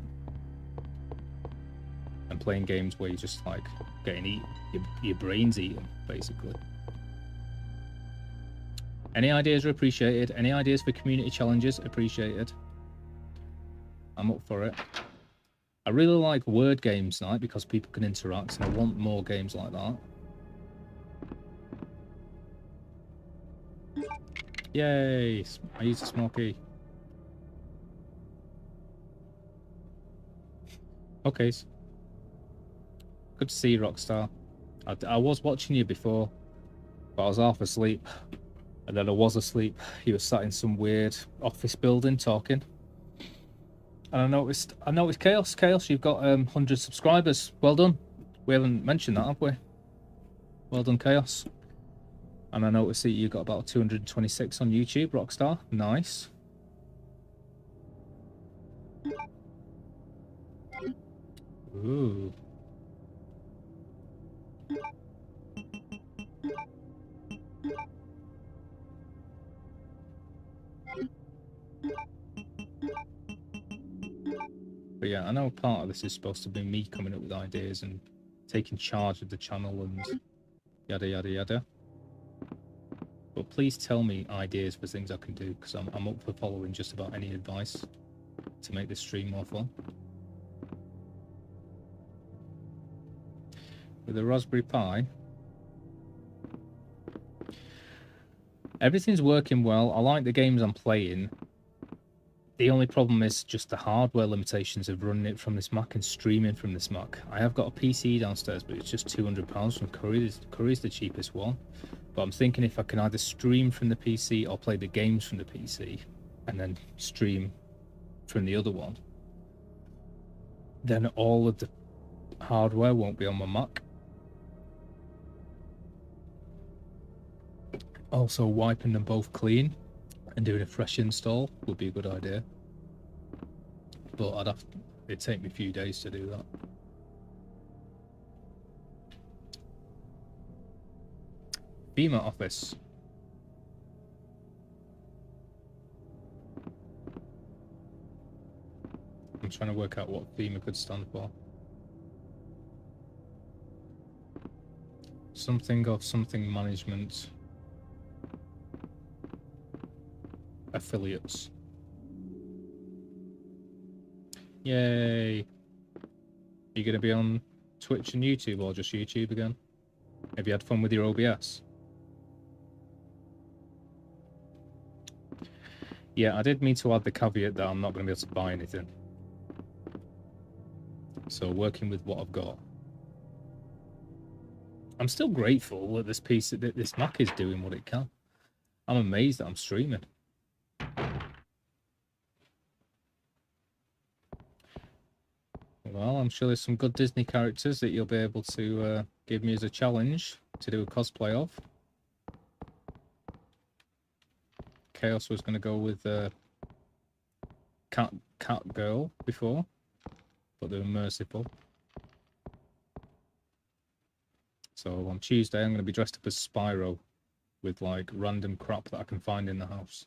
and playing games where you're just like getting your brains eaten, basically. Any ideas are appreciated. Any ideas for community challenges, appreciated. I'm up for it. I really like word games night because people can interact, and I want more games like that. Yay! I used a small key. Okay. Good to see you, Rockstar. I was watching you before, but I was half asleep. And then I was asleep. You were sat in some weird office building talking. And I noticed Chaos. Chaos, you've got 100 subscribers. Well done. We haven't mentioned that, have we? Well done, Chaos. And I noticed that you got about 226 on YouTube, Rockstar. Nice. Ooh. But yeah, I know part of this is supposed to be me coming up with ideas and taking charge of the channel and yada yada yada. But please tell me ideas for things I can do, because I'm up for following just about any advice to make this stream more fun. With the Raspberry Pi, everything's working well. I like the games I'm playing. The only problem is just the hardware limitations of running it from this Mac and streaming from this Mac. I have got a PC downstairs, but it's just £200 from Curry's. Curry's the cheapest one. But I'm thinking if I can either stream from the PC or play the games from the PC and then stream from the other one, then all of the hardware won't be on my Mac. Also, wiping them both clean and doing a fresh install would be a good idea. But it'd take me a few days to do that. FEMA office. I'm trying to work out what FEMA could stand for. Something of something management. Affiliates. Yay. Are you going to be on Twitch and YouTube or just YouTube again? Have you had fun with your OBS? Yeah, I did mean to add the caveat that I'm not going to be able to buy anything. So working with what I've got. I'm still grateful that this Mac is doing what it can. I'm amazed that I'm streaming. Well, I'm sure there's some good Disney characters that you'll be able to give me as a challenge to do a cosplay of. Chaos was going to go with cat girl before, but they were merciful. So on Tuesday, I'm going to be dressed up as Spyro with like random crap that I can find in the house.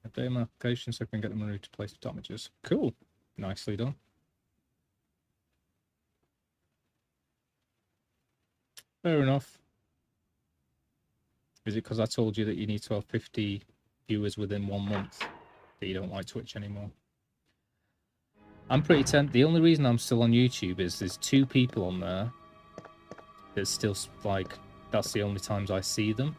Update my application so I can get them ready to place damages. Cool. Nicely done. Fair enough. Is it because I told you that you need to have 50 viewers within 1 month that you don't like Twitch anymore? I'm pretty tempted. The only reason I'm still on YouTube is there's 2 people on there that's still like, that's the only times I see them,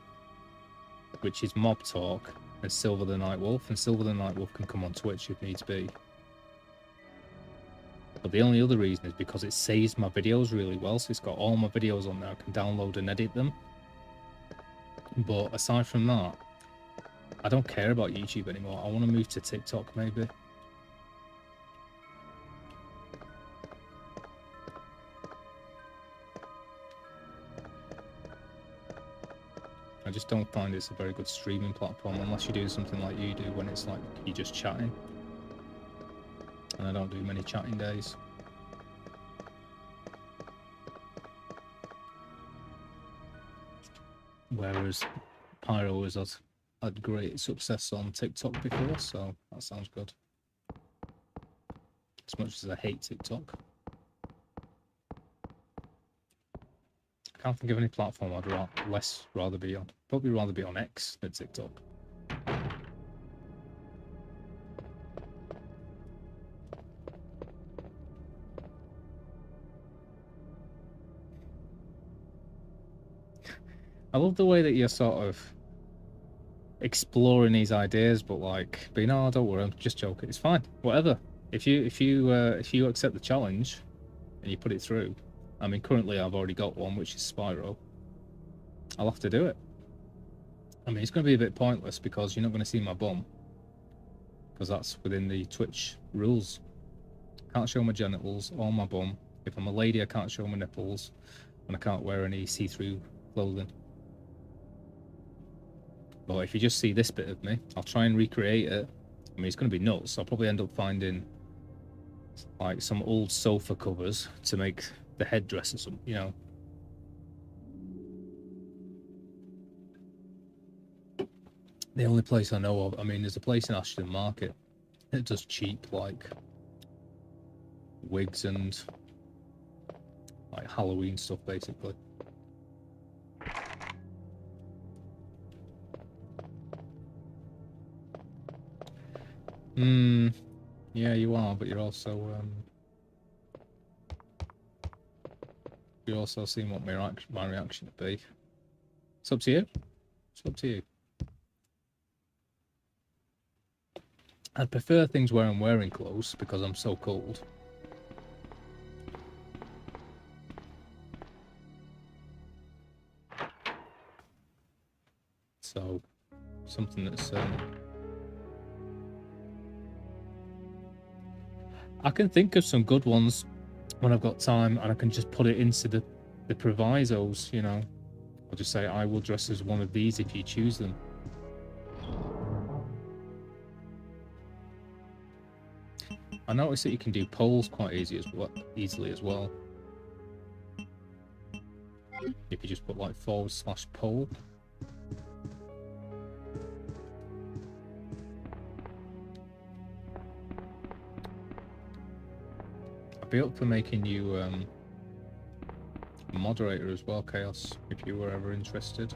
which is Mob Talk and Silver the Nightwolf, and Silver the Nightwolf can come on Twitch if needs be. But the only other reason is because it saves my videos really well, so it's got all my videos on there. I can download and edit them. But aside from that, I don't care about YouTube anymore. I want to move to TikTok maybe. I just don't find it's a very good streaming platform unless you do something like you do when it's like you're just chatting. And I don't do many chatting days. Whereas Pyro has had great success on TikTok before, so that sounds good. As much as I hate TikTok. can't think of any platform I'd rather be on. Probably rather be on X than TikTok. I love the way that you're sort of exploring these ideas, but like being, oh, don't worry, I'm just joking. It's fine, whatever. If you accept the challenge and you put it through, I mean, currently I've already got one, which is Spyro. I'll have to do it. I mean, it's going to be a bit pointless because you're not going to see my bum, because that's within the Twitch rules. Can't show my genitals or my bum. If I'm a lady, I can't show my nipples, and I can't wear any see-through clothing. But if you just see this bit of me, I'll try and recreate it. I mean, it's going to be nuts. I'll probably end up finding like some old sofa covers to make the headdress or something, you know. The only place I know of, I mean, there's a place in Ashton Market that does cheap, like, wigs and, like, Halloween stuff, basically. Yeah, you are, but you're also seeing what my reaction would be. It's up to you. It's up to you. I'd prefer things where I'm wearing clothes because I'm so cold. So, something that's I can think of some good ones when I've got time, and I can just put it into the provisos, you know. I'll just say, I will dress as one of these if you choose them. I noticed that you can do polls quite easily as well. If you just put like /poll. I'd be up for making you a moderator as well, Chaos, if you were ever interested.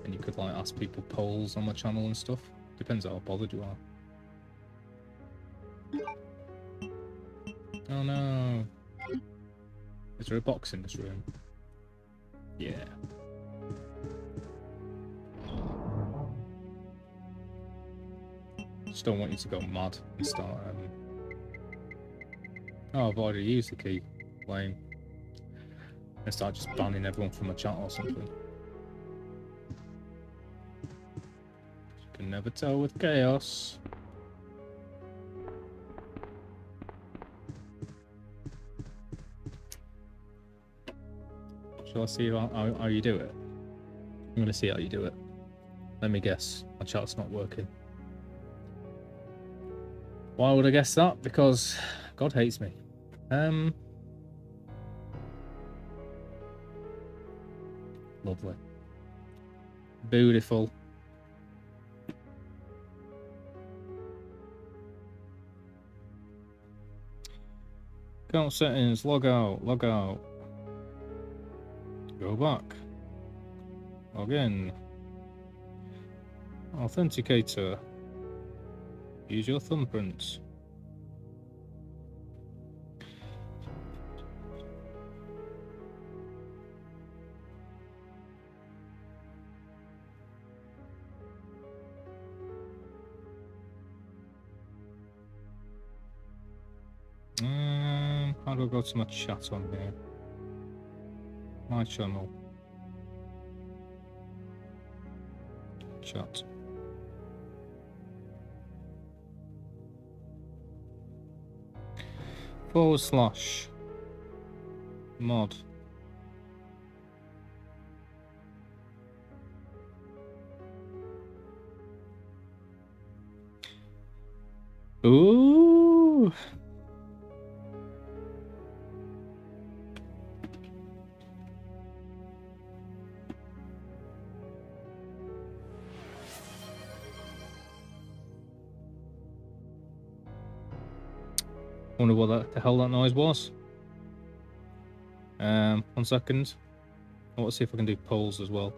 And you could like ask people polls on my channel and stuff. Depends how bothered you are. Oh no. Is there a box in this room? Yeah. Just don't want you to go mad and start oh, I've already used the key. Lame. And start just banning everyone from my chat or something. You can never tell with Chaos. Shall I see how you do it? I'm going to see how you do it. Let me guess. My chat's not working. Why would I guess that? Because God hates me. Lovely. Beautiful. Account settings, log out, log out. Go back. Log in. Authenticator. Use your thumbprints. How do I go to my chat on here? My channel. Chat. / mod. Ooh. Wonder what the hell that noise was. 1 second. I want to see if I can do polls as well.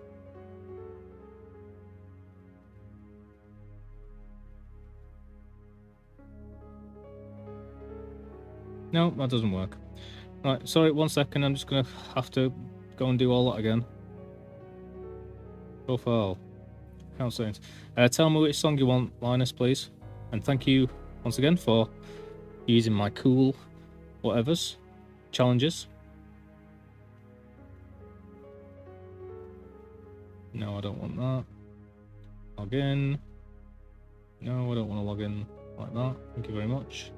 No, that doesn't work. Right, sorry, 1 second. I'm just gonna have to go and do all that again. Profile. Account settings. Tell me which song you want, Linus, please. And thank you once again for using my cool whatevers challenges. No, I don't want that. Log in. No, I don't want to log in like that. Thank you very much.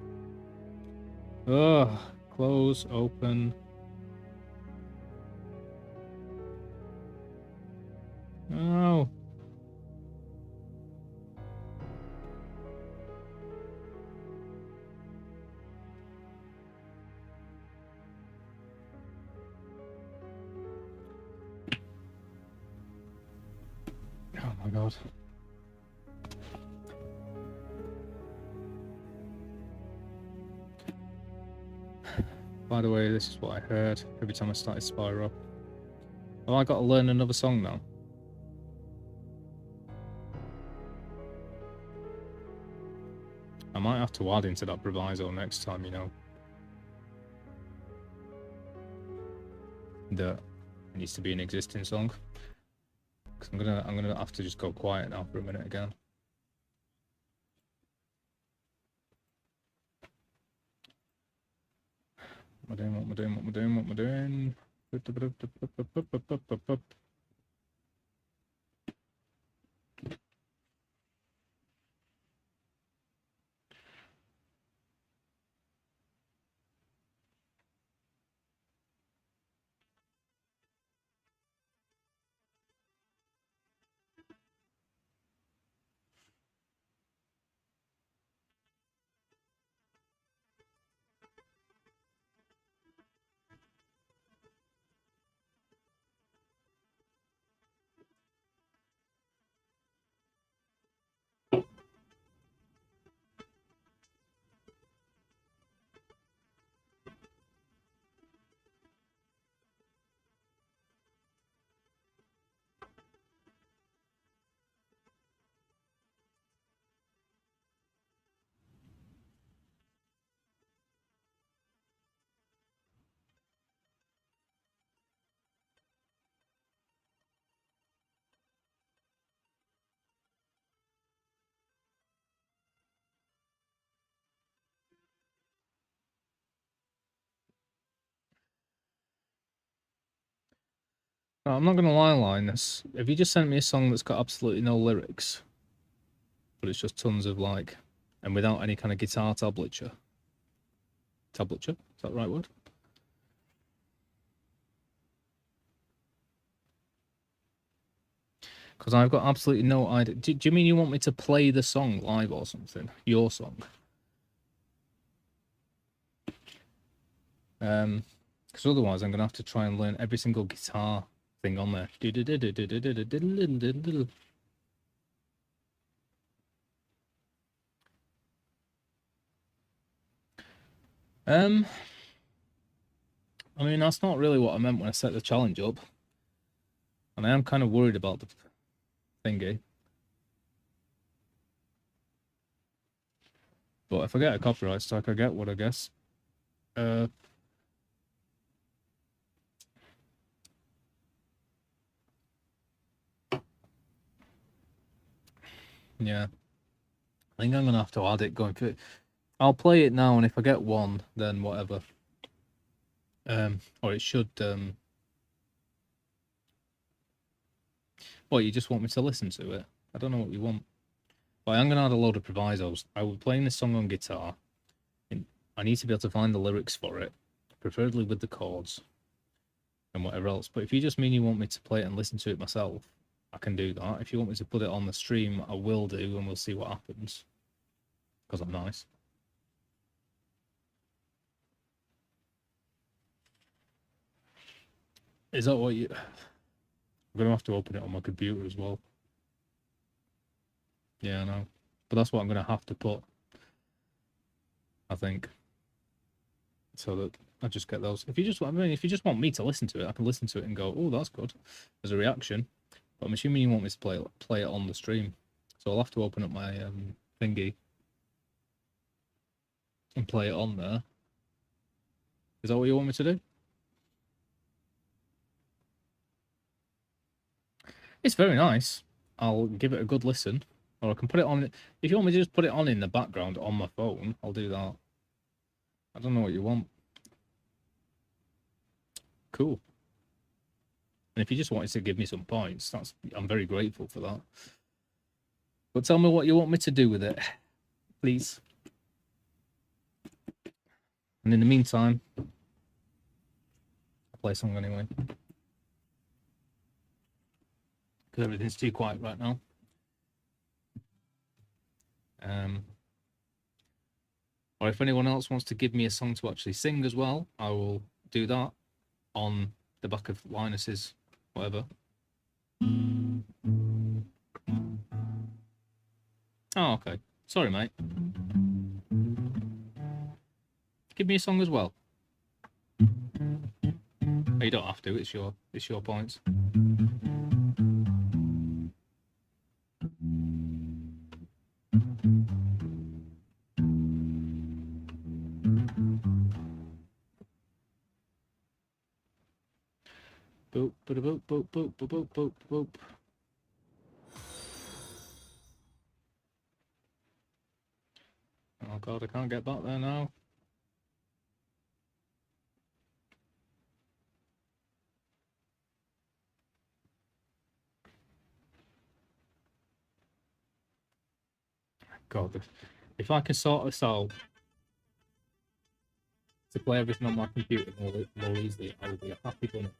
Ugh. Close, open. No. Oh my god. By the way, this is what I heard every time I started Spyro. Have I got to learn another song now? I might have to add into that proviso next time, you know. That it needs to be an existing song. Cause I'm gonna have to just go quiet now for a minute again. What am I doing? No, I'm not gonna lie, Linus. If you just sent me a song that's got absolutely no lyrics, but it's just tons of like, and without any kind of guitar tablature. Tablature? Is that the right word? Because I've got absolutely no idea. Do you mean you want me to play the song live or something? Your song? Because otherwise I'm gonna have to try and learn every single guitar thing on there. I mean, that's not really what I meant when I set the challenge up. And I am kind of worried about the thingy. But if I get a copyright strike, I get what I guess. Yeah. I think I'm gonna have to add it going through. I'll play it now, and if I get one, then whatever. Or it should. What, you just want me to listen to it? I don't know what you want. But I'm gonna add a load of provisos. I was playing this song on guitar. And I need to be able to find the lyrics for it, preferably with the chords and whatever else. But if you just mean you want me to play it and listen to it myself, I can do that. If you want me to put it on the stream, I will do, and we'll see what happens. Because I'm nice. Is that what you... I'm going to have to open it on my computer as well. Yeah, I know. But that's what I'm going to have to put. I think. So that I just get those. If you just, I mean, if you just want me to listen to it, I can listen to it and go, "Oh, that's good," as a reaction. But I'm assuming you want me to play it on the stream, so I'll have to open up my thingy and play it on there. Is that what you want me to do? It's very nice. I'll give it a good listen, or I can put it on. If you want me to just put it on in the background on my phone, I'll do that. I don't know what you want. Cool. And if you just wanted to give me some points, I'm very grateful for that. But tell me what you want me to do with it, please. And in the meantime, I'll play a song anyway. Because everything's too quiet right now. Or if anyone else wants to give me a song to actually sing as well, I will do that on the back of Linus's whatever. Oh, okay. Sorry, mate. Give me a song as well. Oh, you don't have to. It's your points. Boop, boop, boop, boop, boop, boop, boop, boop. Oh god, I can't get back there now. God, if I can sort this out to play everything on my computer more easily, I will be a happy bunny.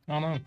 Oh no.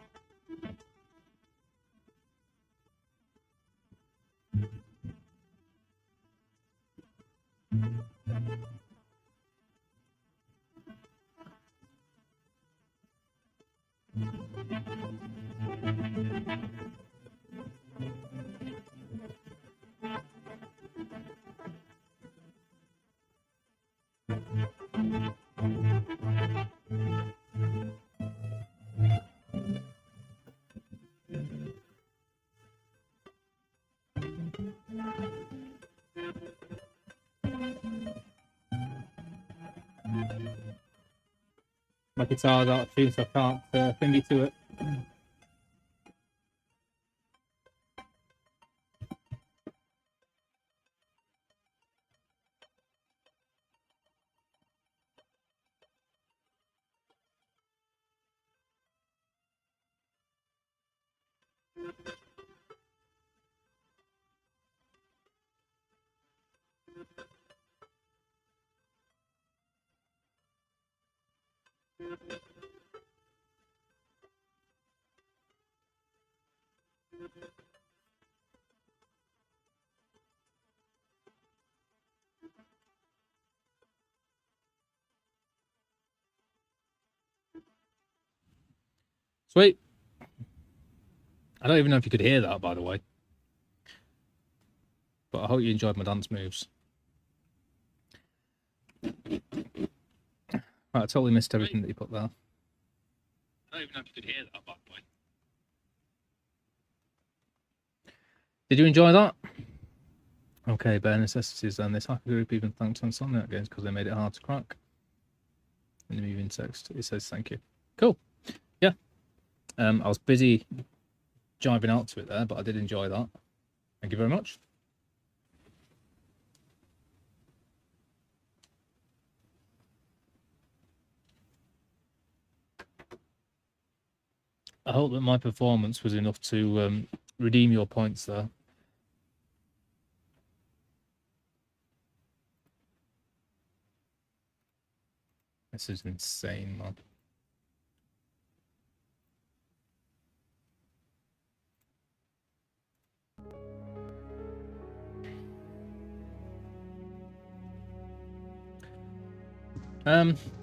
My guitar's out of tune, so I can't thingy to it. Sweet. I don't even know if you could hear that, by the way. But I hope you enjoyed my dance moves. Right, I totally missed everything that you put there. I don't even know if you could hear that, by the way. Did you enjoy that? Okay, bare necessities then. This hacker group even thanked Insomniac Games because they made it hard to crack. In the moving text, it says thank you. Cool. Yeah. I was busy jiving out to it there, but I did enjoy that. Thank you very much. I hope that my performance was enough to redeem your points there. This is insane, man.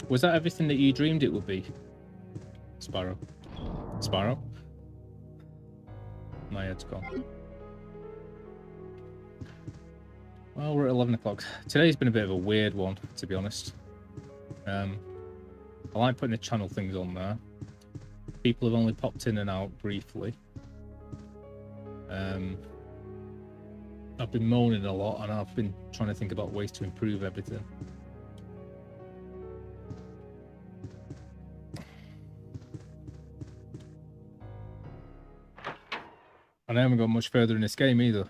Was that everything that you dreamed it would be? Sparrow. Sparrow? My head's gone. Well, we're at 11 o'clock. Today's been a bit of a weird one, to be honest. I like putting the channel things on there. People have only popped in and out briefly. I've been moaning a lot, and I've been trying to think about ways to improve everything. And I haven't got much further in this game either.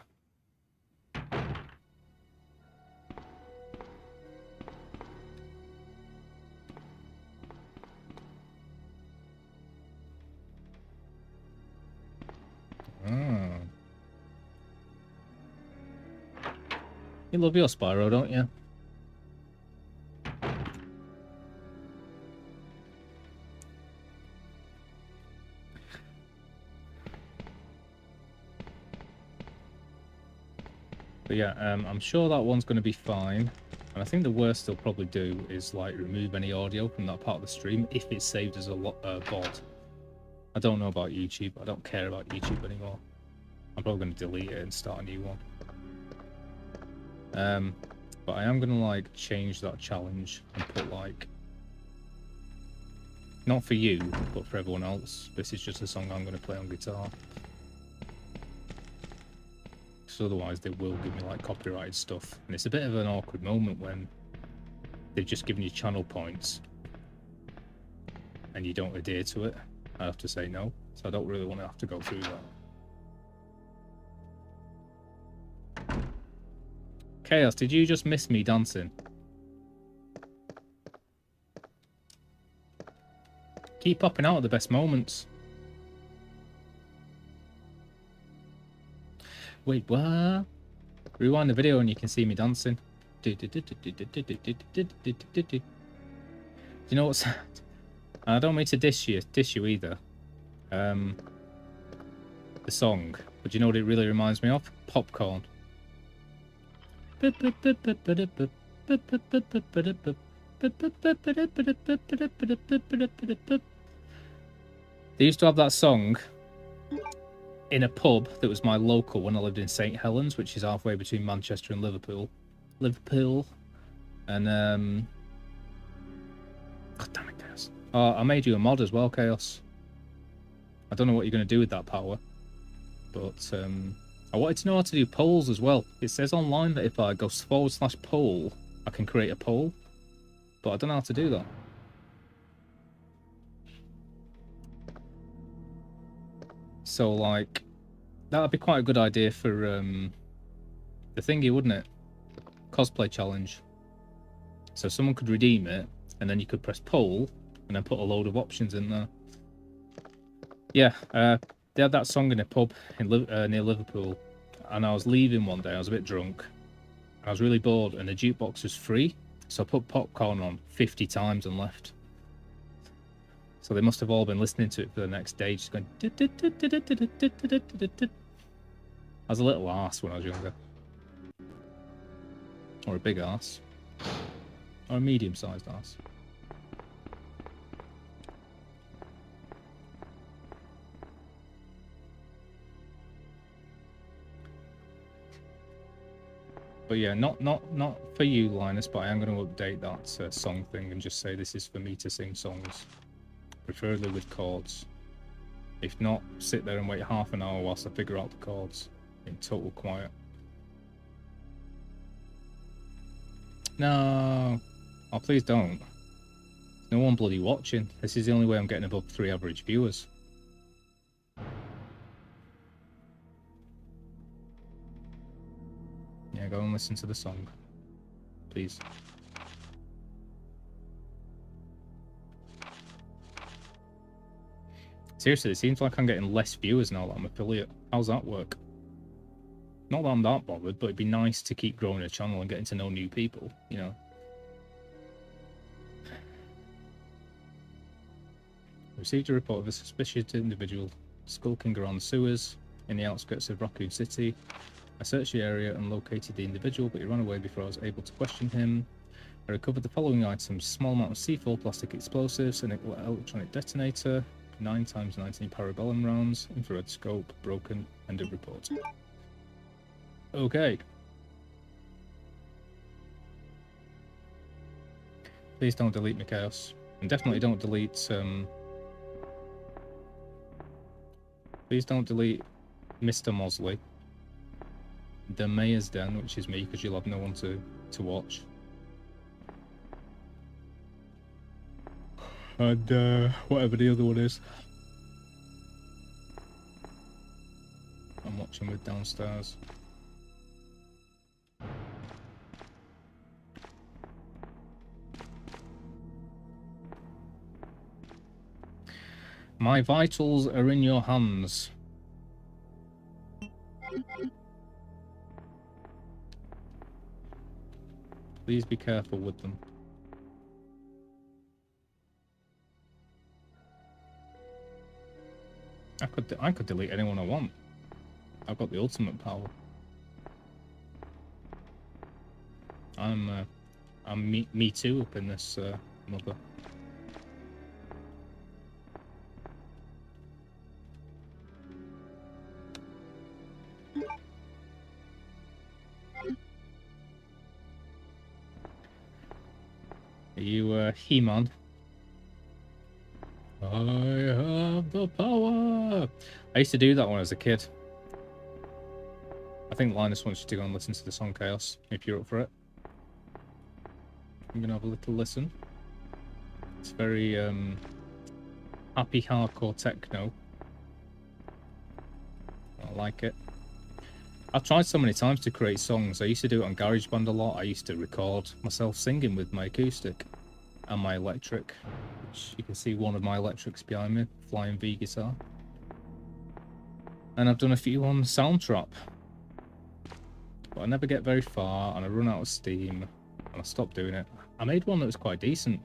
You love your Spyro, don't you? But yeah, I'm sure that one's going to be fine. And I think the worst they'll probably do is like remove any audio from that part of the stream if it's saved as a VOD. I don't know about YouTube. I don't care about YouTube anymore. I'm probably going to delete it and start a new one. But I am going to like change that challenge and put like, not for you, but for everyone else. This is just a song I'm going to play on guitar. Because otherwise they will give me like copyrighted stuff. And it's a bit of an awkward moment when they've just given you channel points and you don't adhere to it. I have to say no. So I don't really want to have to go through that. Chaos, did you just miss me dancing? Keep popping out at the best moments. Wait, what? Rewind the video and you can see me dancing. Do you know what's... I don't mean to diss you either. The song. But do you know what it really reminds me of? Popcorn. They used to have that song in a pub that was my local when I lived in St Helens, which is halfway between Manchester and Liverpool. And God damn it, Chaos. Oh, I made you a mod as well, Chaos. I don't know what you're going to do with that power, but I wanted to know how to do polls as well. It says online that if I go /poll, I can create a poll, but I don't know how to do that. So, like, that would be quite a good idea for the thingy, wouldn't it? Cosplay challenge. So someone could redeem it, and then you could press poll, and then put a load of options in there. Yeah, they had that song in a pub in near Liverpool, and I was leaving one day. I was a bit drunk. I was really bored, and the jukebox was free, so I put Popcorn on 50 times and left. So they must have all been listening to it for the next day, just going... I was a little arse when I was younger. Or a big arse. Or a medium-sized arse. Or a medium-sized arse. But yeah, not for you, Linus, but I am going to update that song thing and just say this is for me to sing songs, preferably with chords. If not, sit there and wait half an hour whilst I figure out the chords in total quiet. No. Oh, please don't. There's no one bloody watching. This is the only way I'm getting above 3 average viewers. Yeah, go and listen to the song. Please. Seriously, it seems like I'm getting less viewers now that I'm affiliate. How's that work? Not that I'm that bothered, but it'd be nice to keep growing a channel and getting to know new people, you know. Received a report of a suspicious individual skulking around the sewers in the outskirts of Raccoon City. I searched the area and located the individual, but he ran away before I was able to question him. I recovered the following items: small amount of C4 plastic explosives, an electronic detonator, 9x19 parabellum rounds, infrared scope, broken, end of report. Okay. Please don't delete my chaos. And definitely don't delete, please don't delete Mr. Mosley. The Mayor's Den, which is me, because you'll have no one to watch. And, whatever the other one is. I'm watching with downstairs. My vitals are in your hands. Please be careful with them. I could delete anyone I want. I've got the ultimate power. I'm me too up in this mother. Are you He-Man? I have the power. I used to do that when I was a kid. I think Linus wants you to go and listen to the song Chaos, if you're up for it. I'm gonna have a little listen. It's very happy hardcore techno. I like it. I've tried so many times to create songs. I used to do it on GarageBand a lot. I used to record myself singing with my acoustic and my electric, which you can see one of my electrics behind me, Flying V guitar. And I've done a few on Soundtrap. But I never get very far, and I run out of steam, and I stopped doing it. I made one that was quite decent.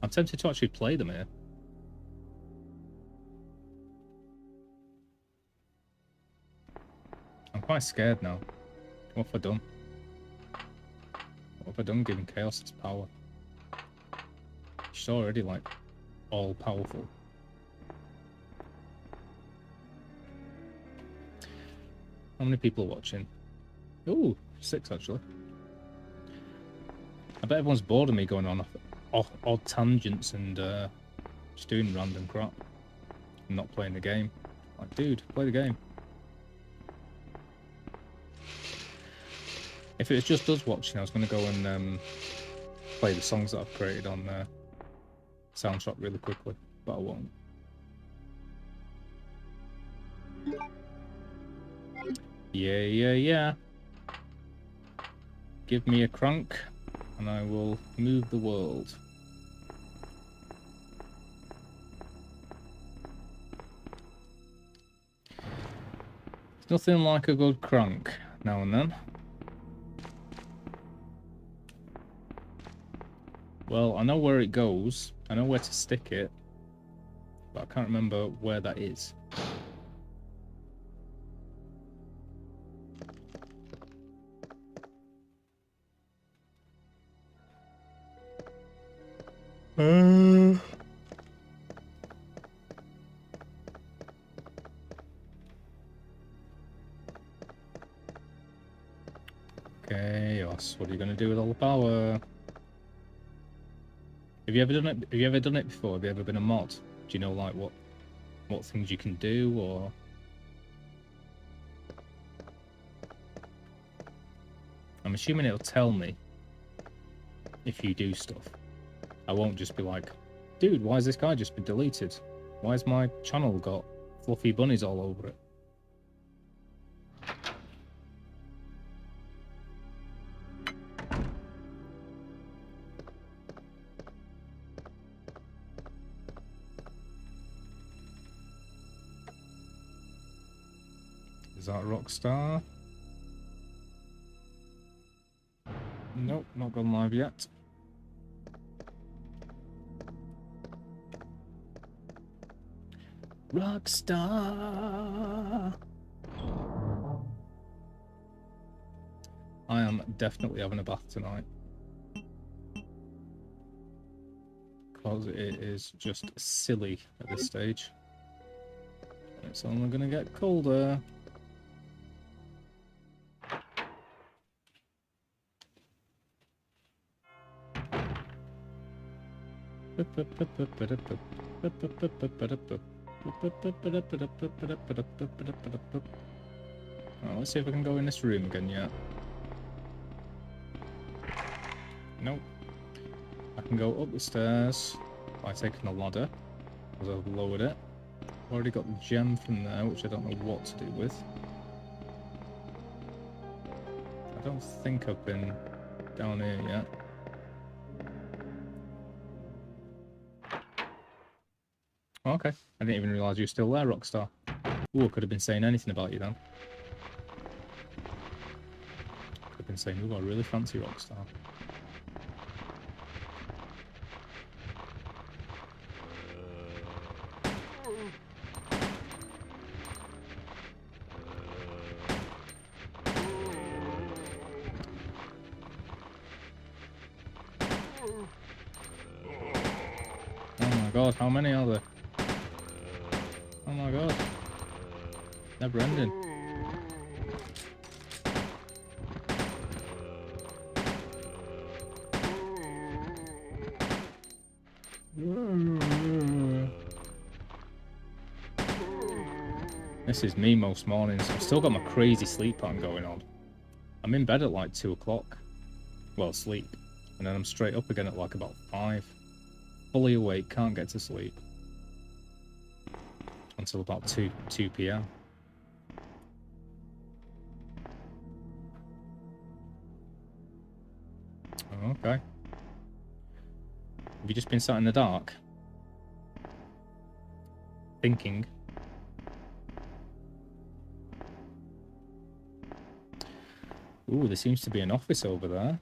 I'm tempted to actually play them here. I'm quite scared now. What have I done? What have I done giving Chaos its power? She's already, like, all-powerful. How many people are watching? Ooh, 6 actually. I bet everyone's bored of me going on odd tangents and just doing random crap and not playing the game. Like, dude, play the game. If it was just us watching, I was going to go and play the songs that I've created on Soundtrack really quickly, but I won't. Yeah. Give me a crank, and I will move the world. It's nothing like a good crank now and then. Well, I know where it goes. I know where to stick it, but I can't remember where that is. Chaos, what are you gonna do with all the power? Have you ever done it? Have you ever done it before? Have you ever been a mod? Do you know like what things you can do, or? I'm assuming it'll tell me if you do stuff. I won't just be like, dude, why has this guy just been deleted? Why has my channel got fluffy bunnies all over it? Is that Rockstar? Nope, not gone live yet. Rockstar! I am definitely having a bath tonight. Because it is just silly at this stage. It's only gonna get colder. Oh, let's see if I can go in this room again yet. Nope. I can go up the stairs by taking the ladder, because I've lowered it. Already got the gem from there, which I don't know what to do with. I don't think I've been down here yet. Okay, I didn't even realise you were still there, Rockstar. Ooh, I could have been saying anything about you then. Could have been saying, ooh, I really fancy Rockstar. Oh my god, how many are there? Oh my god. Never ending. This is me most mornings. I've still got my crazy sleep pattern going on. I'm in bed at like 2 o'clock. Well, sleep. And then I'm straight up again at like about 5. Fully awake, can't get to sleep. Until about 2 p.m. Okay. Have you just been sat in the dark? Thinking? Ooh, there seems to be an office over there.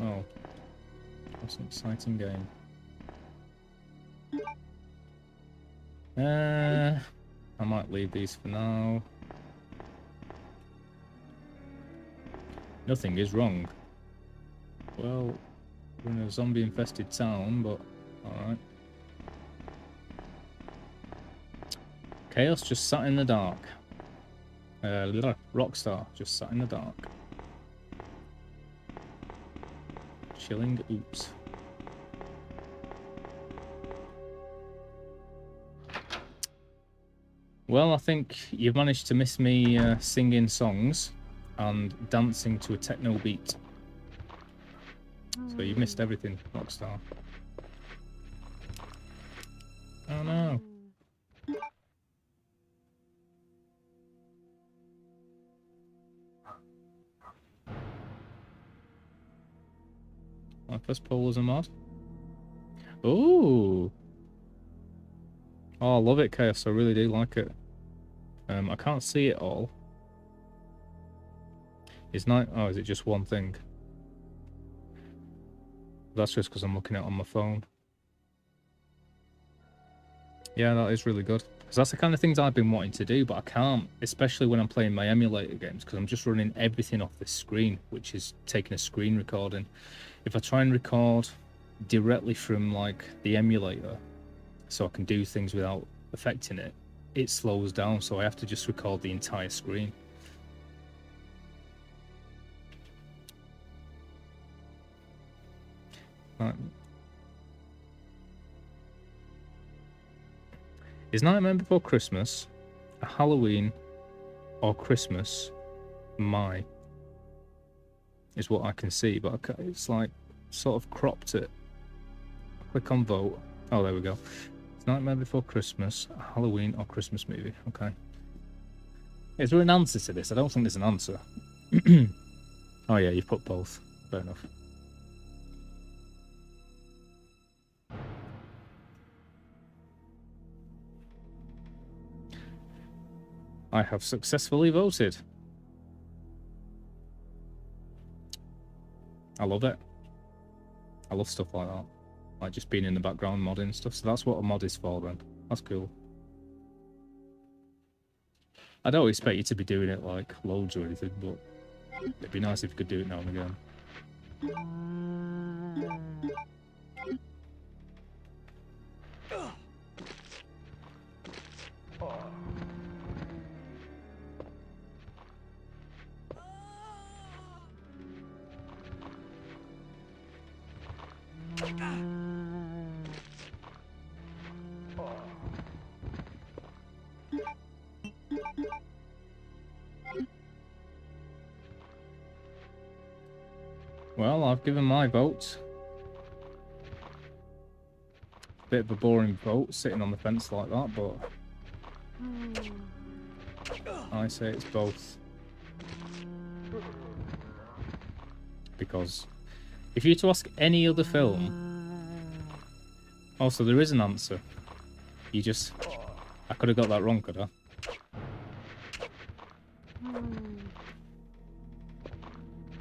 Oh. That's an exciting game. I might leave these for now. Nothing is wrong. Well, we're in a zombie-infested town, but alright. Chaos just sat in the dark. Rockstar just sat in the dark. Chilling, oops. Well, I think you've managed to miss me singing songs and dancing to a techno beat. So you've missed everything, Rockstar. Oh no. My first poll is a mod. Ooh. Oh, I love it, Chaos. I really do like it. I can't see it all. Is it just one thing? That's just because I'm looking at it on my phone. Yeah, that is really good. Because that's the kind of things I've been wanting to do, but I can't. Especially when I'm playing my emulator games, because I'm just running everything off the screen, which is taking a screen recording. If I try and record directly from like the emulator, so I can do things without affecting it, it slows down, so I have to just record the entire screen. Is Nightmare Before Christmas a Halloween or Christmas my? Is what I can see, but it's like sort of cropped it. Click on vote. Oh, there we go. It's Nightmare Before Christmas, a Halloween or Christmas movie. Okay. Is there an answer to this? I don't think there's an answer. Oh yeah, you've put both. Fair enough. I have successfully voted. I love it. I love stuff like that. Like just being in the background modding stuff. So that's what a mod is for then. That's cool. I don't expect you to be doing it like loads or anything, but it'd be nice if you could do it now and again. Well, I've given my vote. Bit of a boring vote, sitting on the fence like that, but I say it's both. Because if you were to ask any other film, also there is an answer. You just, I could have got that wrong, could I?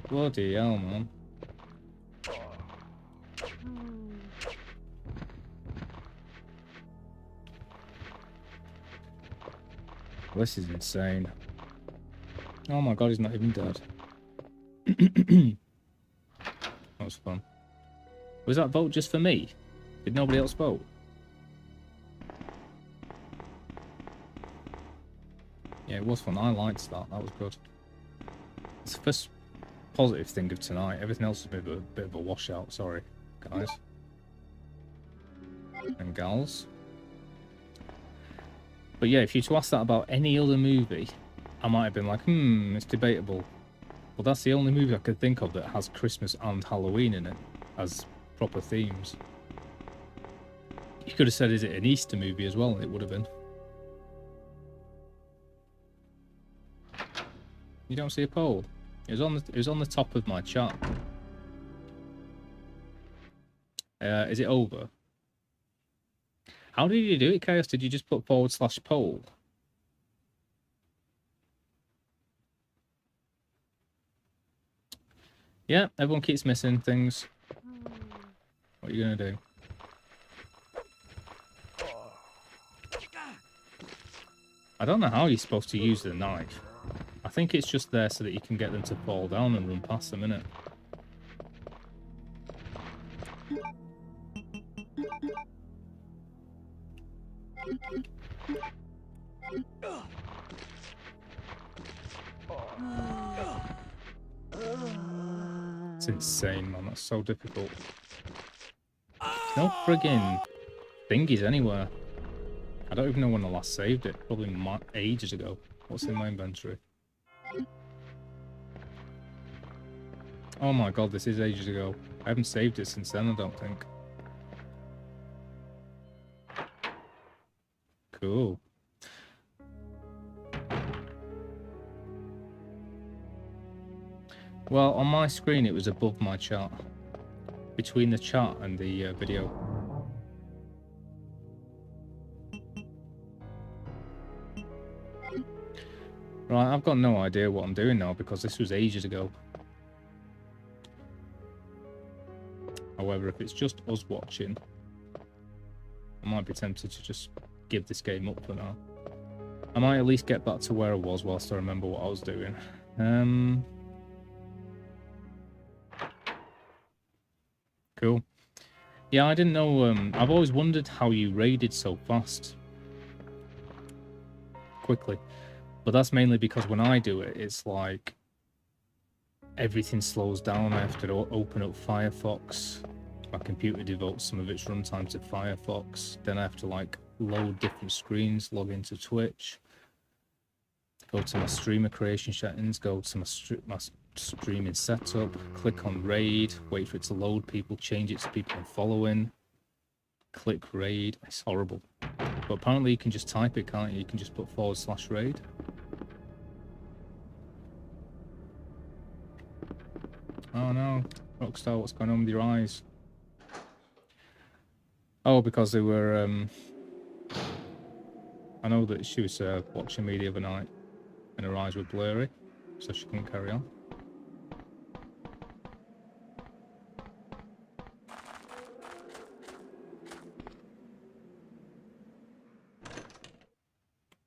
Bloody hell, man. This is insane. Oh my god, he's not even dead. That was fun. Was that vote just for me? Did nobody else vote? Yeah, it was fun. I liked that. That was good. It's the first positive thing of tonight. Everything else has been a bit of a washout. Sorry, guys. And gals. But yeah, if you were to ask that about any other movie, I might have been like, it's debatable. Well, that's the only movie I could think of that has Christmas and Halloween in it as proper themes. You could have said, is it an Easter movie as well? And it would have been. You don't see a poll? It was on the top of my chat. Is it over? How did you do it, Chaos? Did you just put /poll? Yeah, everyone keeps missing things. What are you gonna do? I don't know how you're supposed to use the knife. I think it's just there so that you can get them to fall down and run past them, innit? It's insane, man. That's so difficult. There's no friggin' thingies anywhere. I don't even know when I last saved it. Probably ages ago. What's in my inventory? Oh my god, this is ages ago. I haven't saved it since then, I don't think. Cool. Well, on my screen it was above my chat. Between the chat and the video. Right, I've got no idea what I'm doing now because this was ages ago. However, if it's just us watching, I might be tempted to just give this game up for now. I might at least get back to where I was whilst I remember what I was doing. Cool. Yeah, I didn't know, I've always wondered how you raided so fast. Quickly. But that's mainly because when I do it, it's like everything slows down. I have to open up Firefox. My computer devotes some of its runtime to Firefox. Then I have to like load different screens, log into Twitch, go to my streamer creation settings, go to my streaming setup, click on raid, wait for it to load people, change it to people I'm following, click raid. It's horrible. But apparently you can just type it, can't you? You can just put /raid. Oh no, Rockstar, what's going on with your eyes? Oh, because they were, I know that she was watching me the other night and her eyes were blurry, so she couldn't carry on.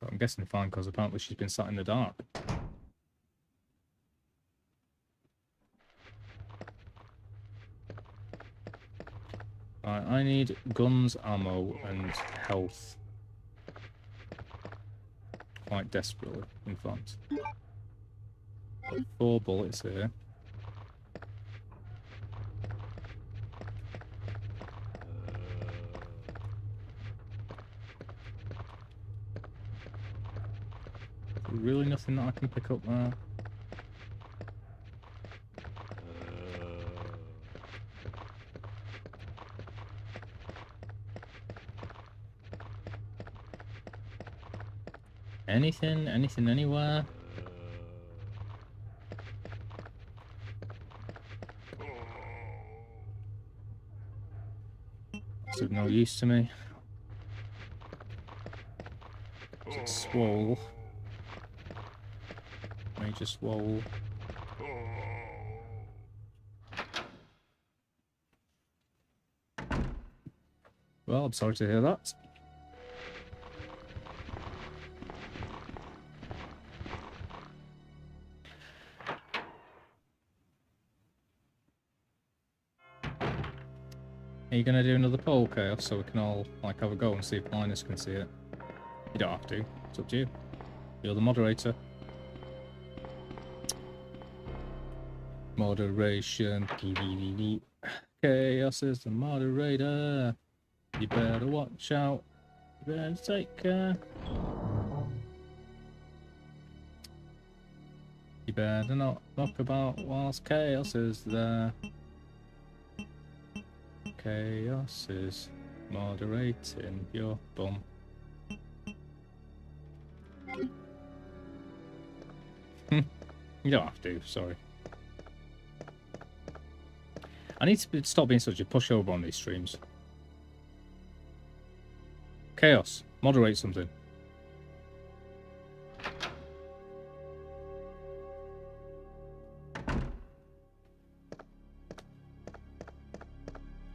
But I'm guessing fine, because apparently she's been sat in the dark. Right, I need guns, ammo, and health. Quite desperately, in fact. Got 4 bullets here. Really nothing that I can pick up there. Anything anywhere? It's of no use to me. It's swole. Major swole. Well, I'm sorry to hear that. Are you going to do another poll, Chaos, so we can all like have a go and see if Linus can see it? You don't have to. It's up to you. You're the moderator. Moderation. Chaos is the moderator. You better watch out. You better take care. You better not knock about whilst Chaos is there. Chaos is moderating your bum. You don't have to, sorry. I need to stop being such a pushover on these streams. Chaos, moderate something.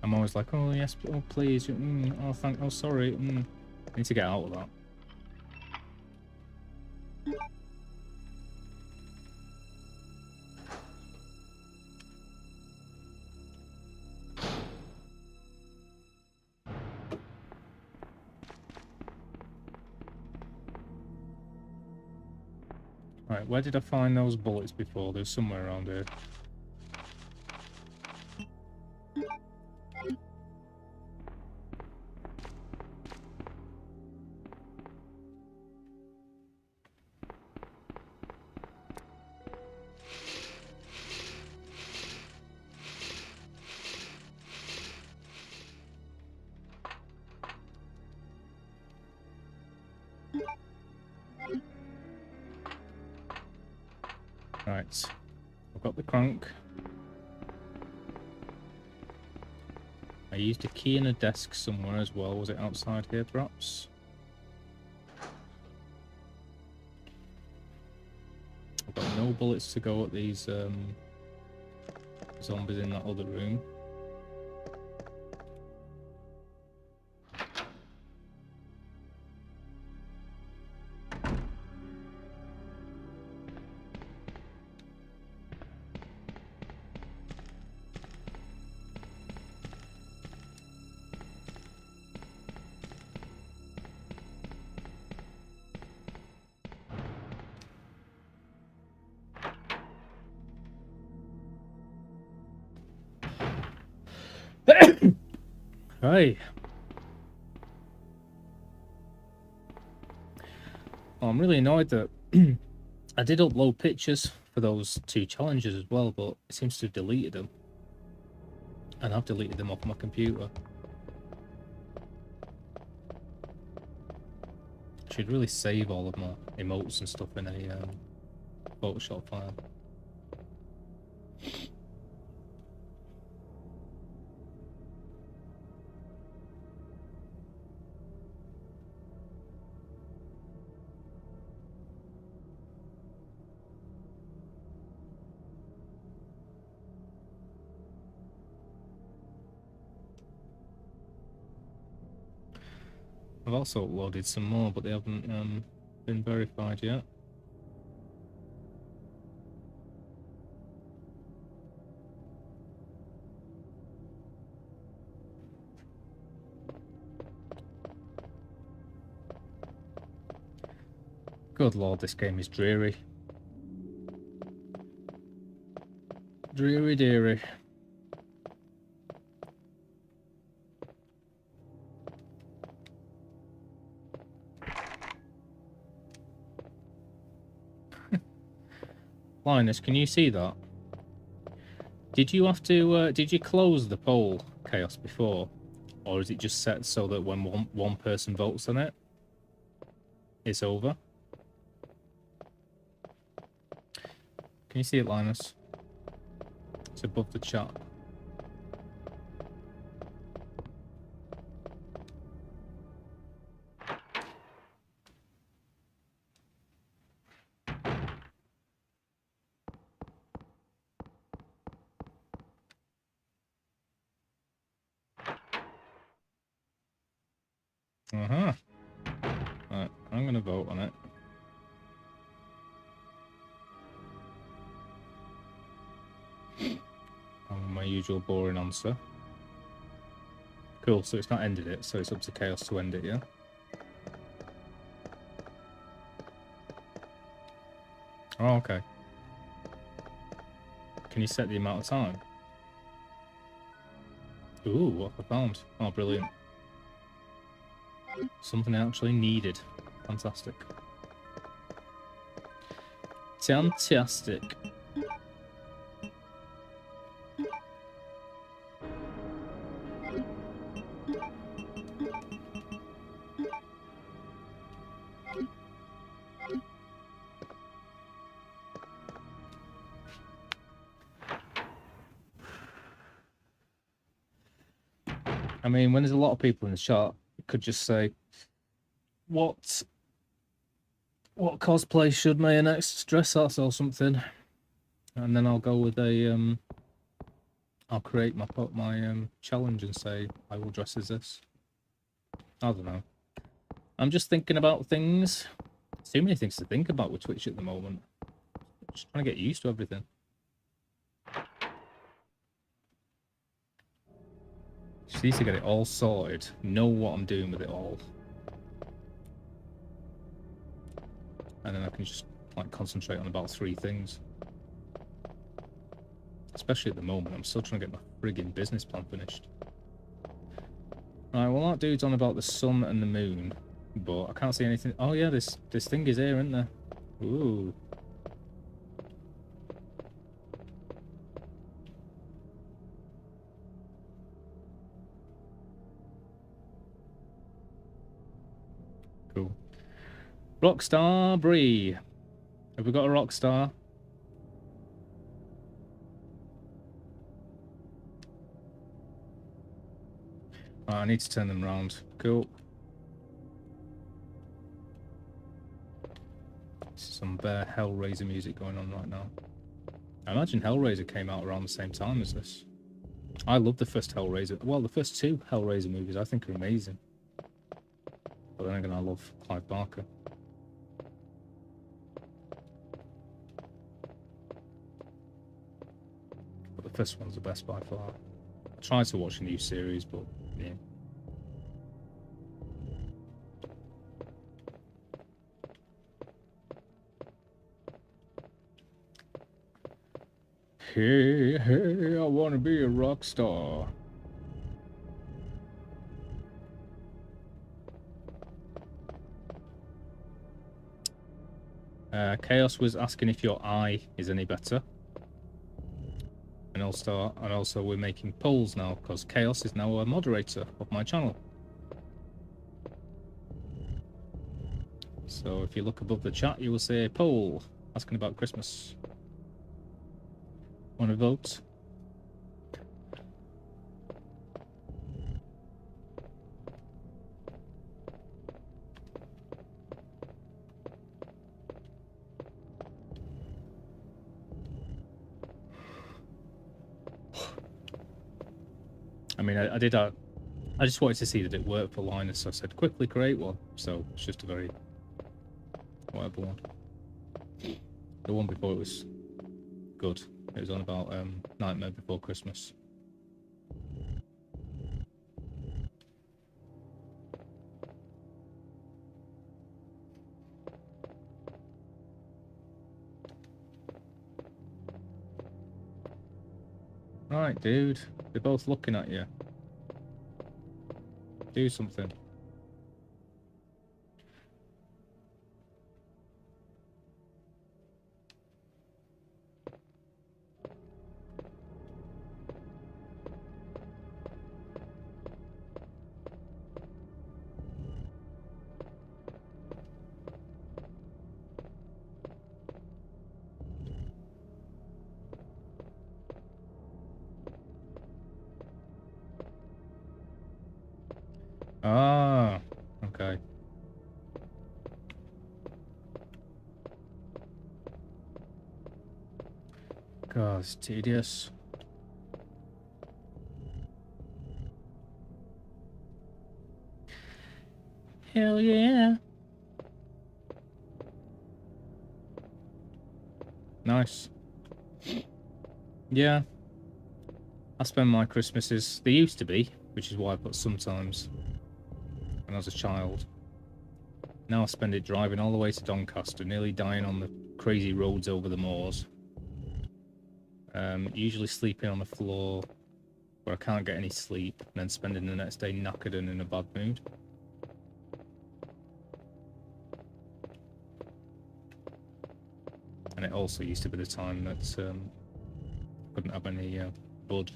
I'm always like, oh yes, oh please, oh thank, oh sorry. I need to get out of that. Right, where did I find those bullets before? There's somewhere around here. Right, I've got the crank. I used a key in a desk somewhere as well. Was it outside here, perhaps? I've got no bullets to go at these zombies in that other room. Hey. I'm really annoyed that I did upload pictures for those 2 challenges as well, but it seems to have deleted them. And I've deleted them off my computer. I should really save all of my emotes and stuff in a Photoshop file. I've also uploaded some more, but they haven't been verified yet. Good lord, this game is dreary. Dreary deary. Linus, can you see that? Did you have to, did you close the poll, Chaos, before? Or is it just set so that when one person votes on it, it's over? Can you see it, Linus? It's above the chat. Uh-huh. Right, I'm gonna vote on it. My usual boring answer. Cool, so it's not ended it, so it's up to Chaos to end it, yeah? Oh, okay. Can you set the amount of time? Ooh, what have I found? Oh, brilliant. Something I actually needed. Fantastic. Fantastic. I mean, when there's a lot of people in the chat, you could just say, what cosplay should Maya next dress as or something? And then I'll go with a, I'll create my challenge and say, I will dress as this. I don't know. I'm just thinking about things. Too many things to think about with Twitch at the moment. Just trying to get used to everything. Just need to get it all sorted. Know what I'm doing with it all. And then I can just like concentrate on about 3 things. Especially at the moment, I'm still trying to get my friggin' business plan finished. Right, well that dude's on about the sun and the moon, but I can't see anything. Oh yeah, this thing is here, isn't there? Ooh. Cool. Rockstar Bree. Have we got a Rockstar? Oh, I need to turn them around. Cool. Some bare Hellraiser music going on right now. I imagine Hellraiser came out around the same time as this. I love the first Hellraiser. Well, the first 2 Hellraiser movies I think are amazing. But then again, I love Clive Barker. But the first one's the best by far. I tried to watch a new series, but yeah. Hey, hey, I want to be a rock star. Chaos was asking if your eye is any better. And also we're making polls now, because Chaos is now a moderator of my channel. So if you look above the chat, you will see a poll asking about Christmas. Want to vote? I mean, I just wanted to see that it worked for Linus, so I said quickly create one. So it's just a very whatever one. The one before it was good. It was on about Nightmare Before Christmas. Right, dude. They're both looking at you. Do something. Ah, okay. God, it's tedious. Hell yeah. Nice. Yeah. I spend my Christmases, they used to be, which is why I put sometimes, when I was a child. Now I spend it driving all the way to Doncaster, nearly dying on the crazy roads over the moors. Usually sleeping on the floor where I can't get any sleep, and then spending the next day knackered and in a bad mood. And it also used to be the time that I couldn't have any bud.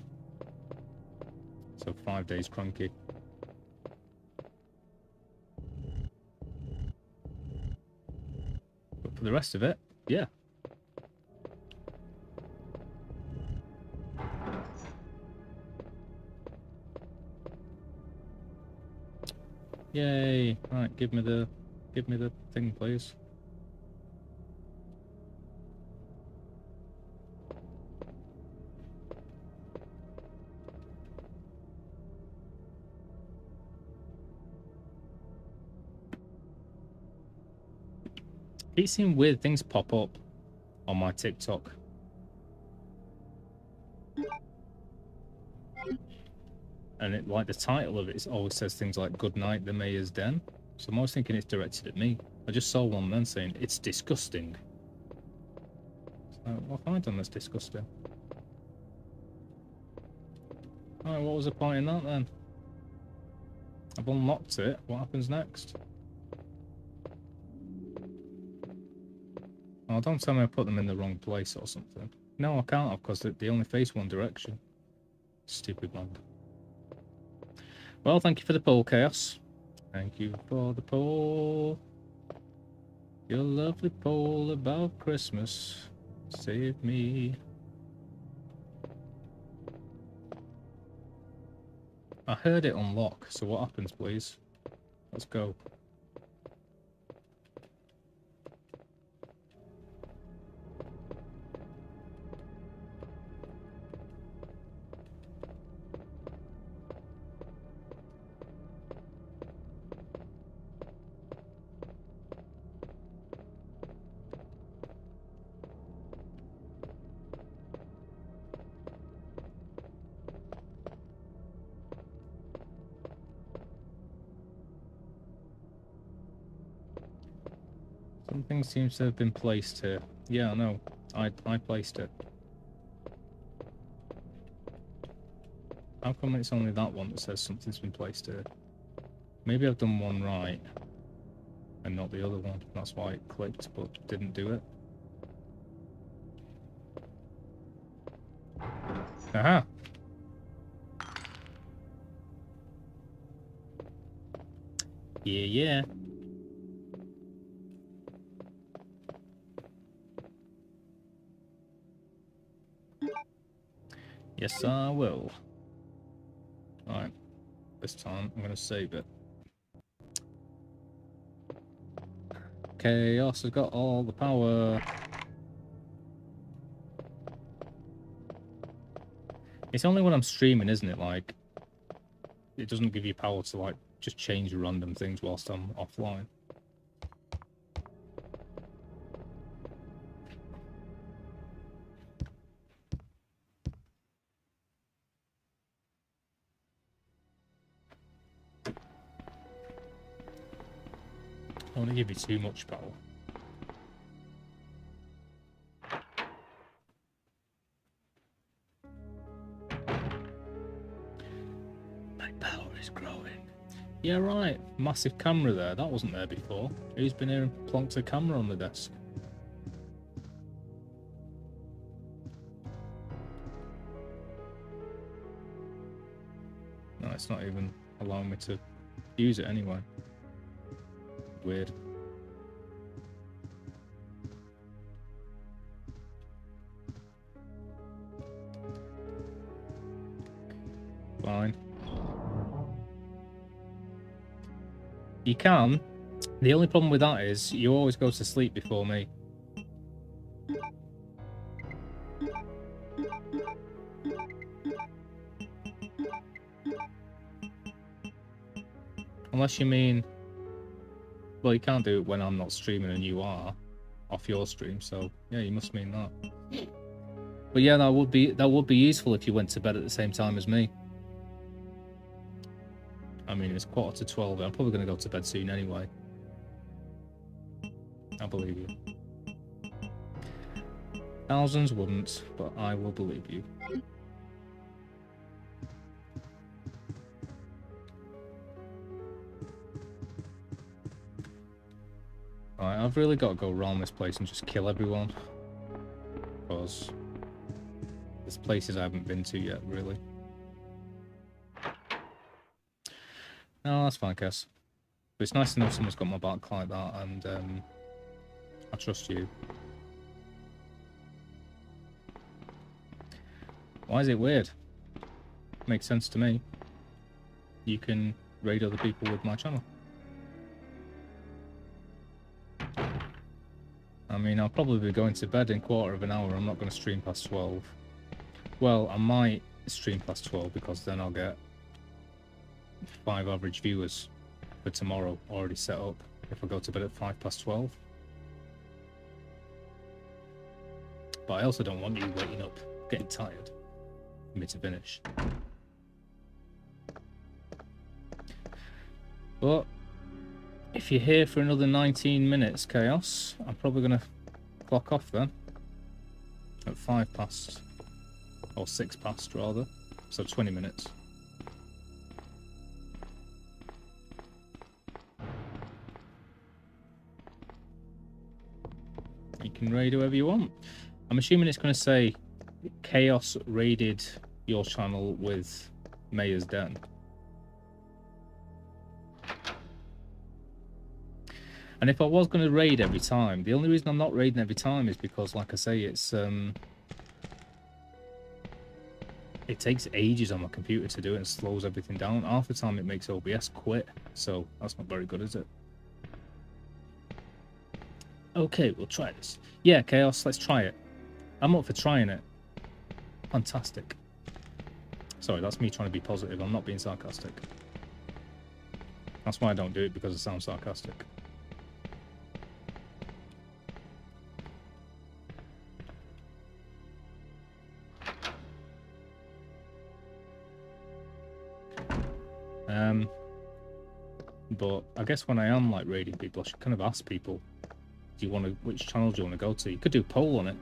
So 5 days cranky. But for the rest of it, yeah. Yay! Right, give me the thing, please. Keep seeing weird things pop up on my TikTok. And it, like, the title of it always says things like "Good night, the Mayor's Den." So I'm always thinking it's directed at me. I just saw one then saying it's disgusting. So what have I done that's disgusting? Alright, what was the point in that then? I've unlocked it. What happens next? Oh, don't tell me I put them in the wrong place or something. No, I can't have, because they only face one direction. Stupid man. Well, thank you for the poll, Chaos. Thank you for the poll. Your lovely poll about Christmas. Save me. I heard it unlock, so what happens, please? Let's go. Something seems to have been placed here. Yeah, I know. I placed it. How come it's only that one that says something's been placed here? Maybe I've done one right. and not the other one. That's why it clicked, but didn't do it. Aha! Yeah, yeah. Yes, I will. Alright. This time, I'm going to save it. Chaos has got all the power. It's only when I'm streaming, isn't it? Like, it doesn't give you power to, like, just change random things whilst I'm offline. I don't want to give you too much power. My power is growing. Yeah, right. Massive camera there. That wasn't there before. Who's been here and plonked a camera on the desk? No, it's not even allowing me to use it anyway. Weird. Fine. You can. The only problem with that is you always go to sleep before me. Unless you mean... Well, you can't do it when I'm not streaming and you are off your stream, so yeah, you must mean that. But yeah, that would be useful if you went to bed at the same time as me. I mean, it's 11:45. I'm probably going to go to bed soon anyway. I believe you. Thousands wouldn't, but I will believe you. Alright, I've really got to go around this place and just kill everyone. Because there's places I haven't been to yet, really. No, that's fine, Cass. But it's nice to know someone's got my back like that, and I trust you. Why is it weird? Makes sense to me. You can raid other people with my channel. I mean, I'll probably be going to bed in a quarter of an hour. I'm not going to stream past 12. Well, I might stream past 12 because then I'll get 5 average viewers for tomorrow already set up if I go to bed at 12:05. But I also don't want you waking up getting tired for me to finish. But if you're here for another 19 minutes, Chaos, I'm probably going to clock off then at 5 past, or 6 past rather, so 20 minutes. You can raid whoever you want. I'm assuming it's going to say Chaos raided your channel with Mayor's Den. And if I was going to raid every time, the only reason I'm not raiding every time is because, like I say, it's it takes ages on my computer to do it and slows everything down. Half the time it makes OBS quit, so that's not very good, is it? Okay, we'll try this. Yeah, Chaos, let's try it. I'm up for trying it. Fantastic. Sorry, that's me trying to be positive. I'm not being sarcastic. That's why I don't do it, because it sounds sarcastic. But I guess when I am like raiding people, I should kind of ask people, do you want to, which channel do you want to go to? You could do a poll on it.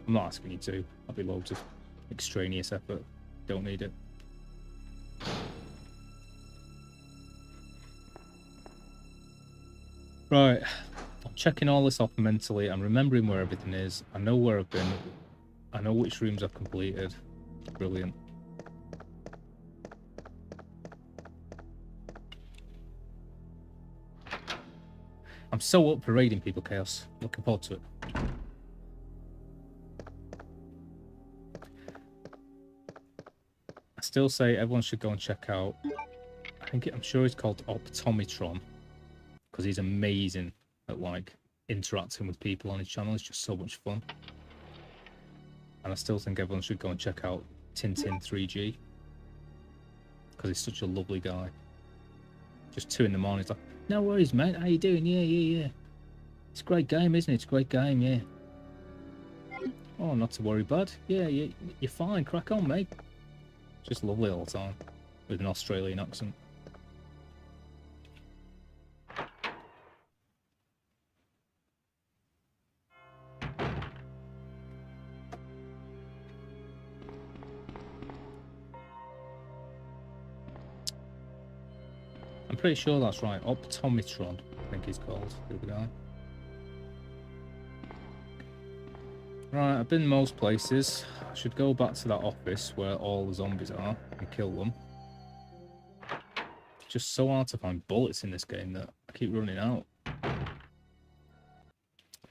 I'm not asking you to. That'd be loads of extraneous effort. Don't need it. Right. I'm checking all this off mentally. I'm remembering where everything is. I know where I've been. I know which rooms I've completed. Brilliant. I'm so up for raiding people, Chaos. Looking forward to it. I still say everyone should go and check out. I'm sure he's called Optometron, because he's amazing at like interacting with people on his channel. It's just so much fun. And I still think everyone should go and check out Tintin 3G, because he's such a lovely guy. Just 2 in the morning, he's like, "No worries, mate. How you doing? Yeah. It's a great game, isn't it? It's a great game, yeah. Oh, not to worry, bud. Yeah, you're fine. Crack on, mate." Just lovely all the time, with an Australian accent. I'm pretty sure that's right. Optometron, I think he's called, the other guy. Right, I've been most places. I should go back to that office where all the zombies are and kill them. It's just so hard to find bullets in this game that I keep running out.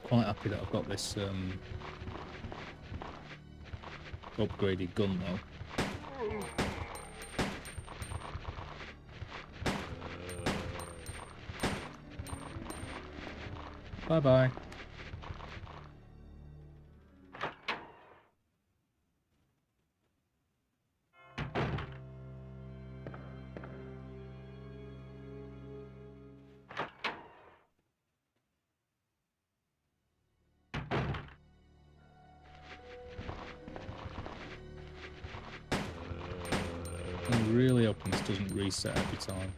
Quite happy that I've got this upgraded gun though. Bye-bye. I'm really hoping this doesn't reset every time.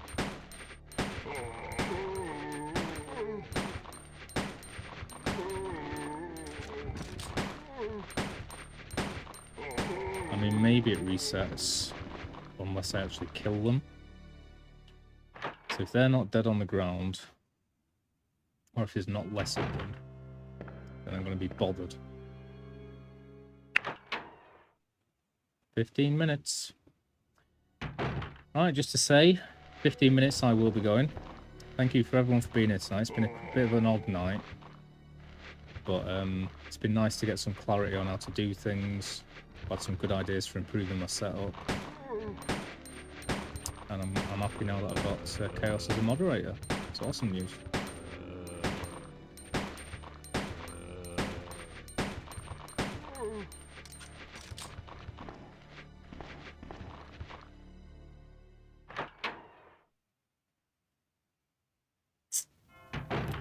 I mean, maybe it resets unless I actually kill them. So if they're not dead on the ground, or if there's not less of them, then I'm going to be bothered. 15 minutes. Alright, just to say, 15 minutes I will be going. Thank you for everyone for being here tonight. It's been a bit of an odd night. But it's been nice to get some clarity on how to do things. I've had some good ideas for improving my setup. And I'm happy now that I've got Chaos as a moderator. It's awesome news.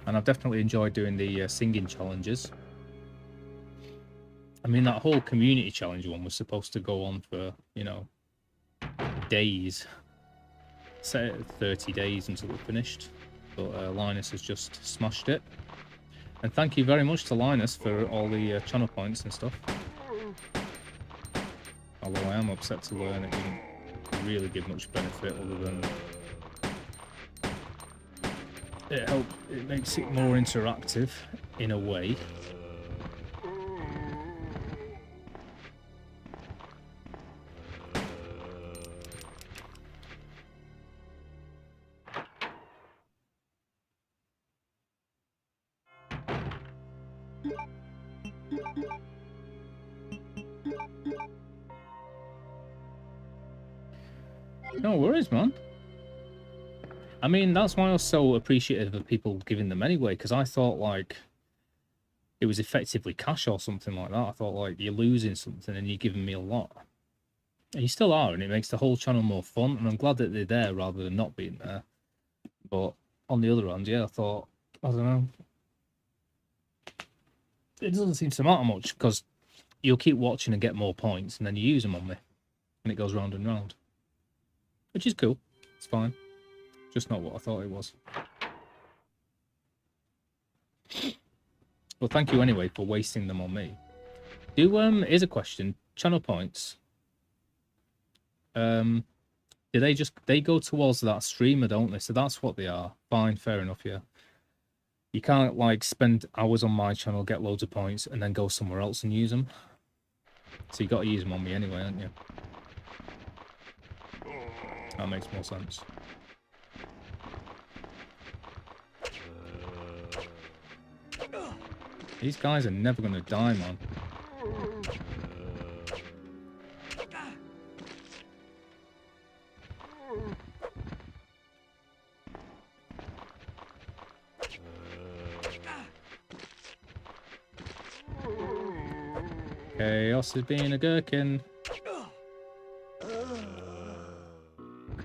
And I've definitely enjoyed doing the singing challenges. I mean, that whole community challenge one was supposed to go on for, you know, days. Set it at 30 days until it finished. But Linus has just smashed it. And thank you very much to Linus for all the channel points and stuff. Although I am upset to learn it didn't really give much benefit other than it makes it more interactive in a way. No worries, man. I mean, that's why I was so appreciative of people giving them anyway, because I thought, like, it was effectively cash or something like that. I thought, like, you're losing something and you're giving me a lot. And you still are, and it makes the whole channel more fun, and I'm glad that they're there rather than not being there. But on the other hand, yeah, I thought, I don't know. It doesn't seem to matter much, because you'll keep watching and get more points, and then you use them on me. And it goes round and round. Which is cool. It's fine. Just not what I thought it was. Well, thank you anyway for wasting them on me. Here's a question. Channel points. Do they go towards that streamer, don't they? So that's what they are. Fine, fair enough, yeah. You can't like spend hours on my channel, get loads of points, and then go somewhere else and use them. So you got to use them on me anyway, haven't you? That makes more sense. These guys are never going to die, man. Chaos is being a gherkin.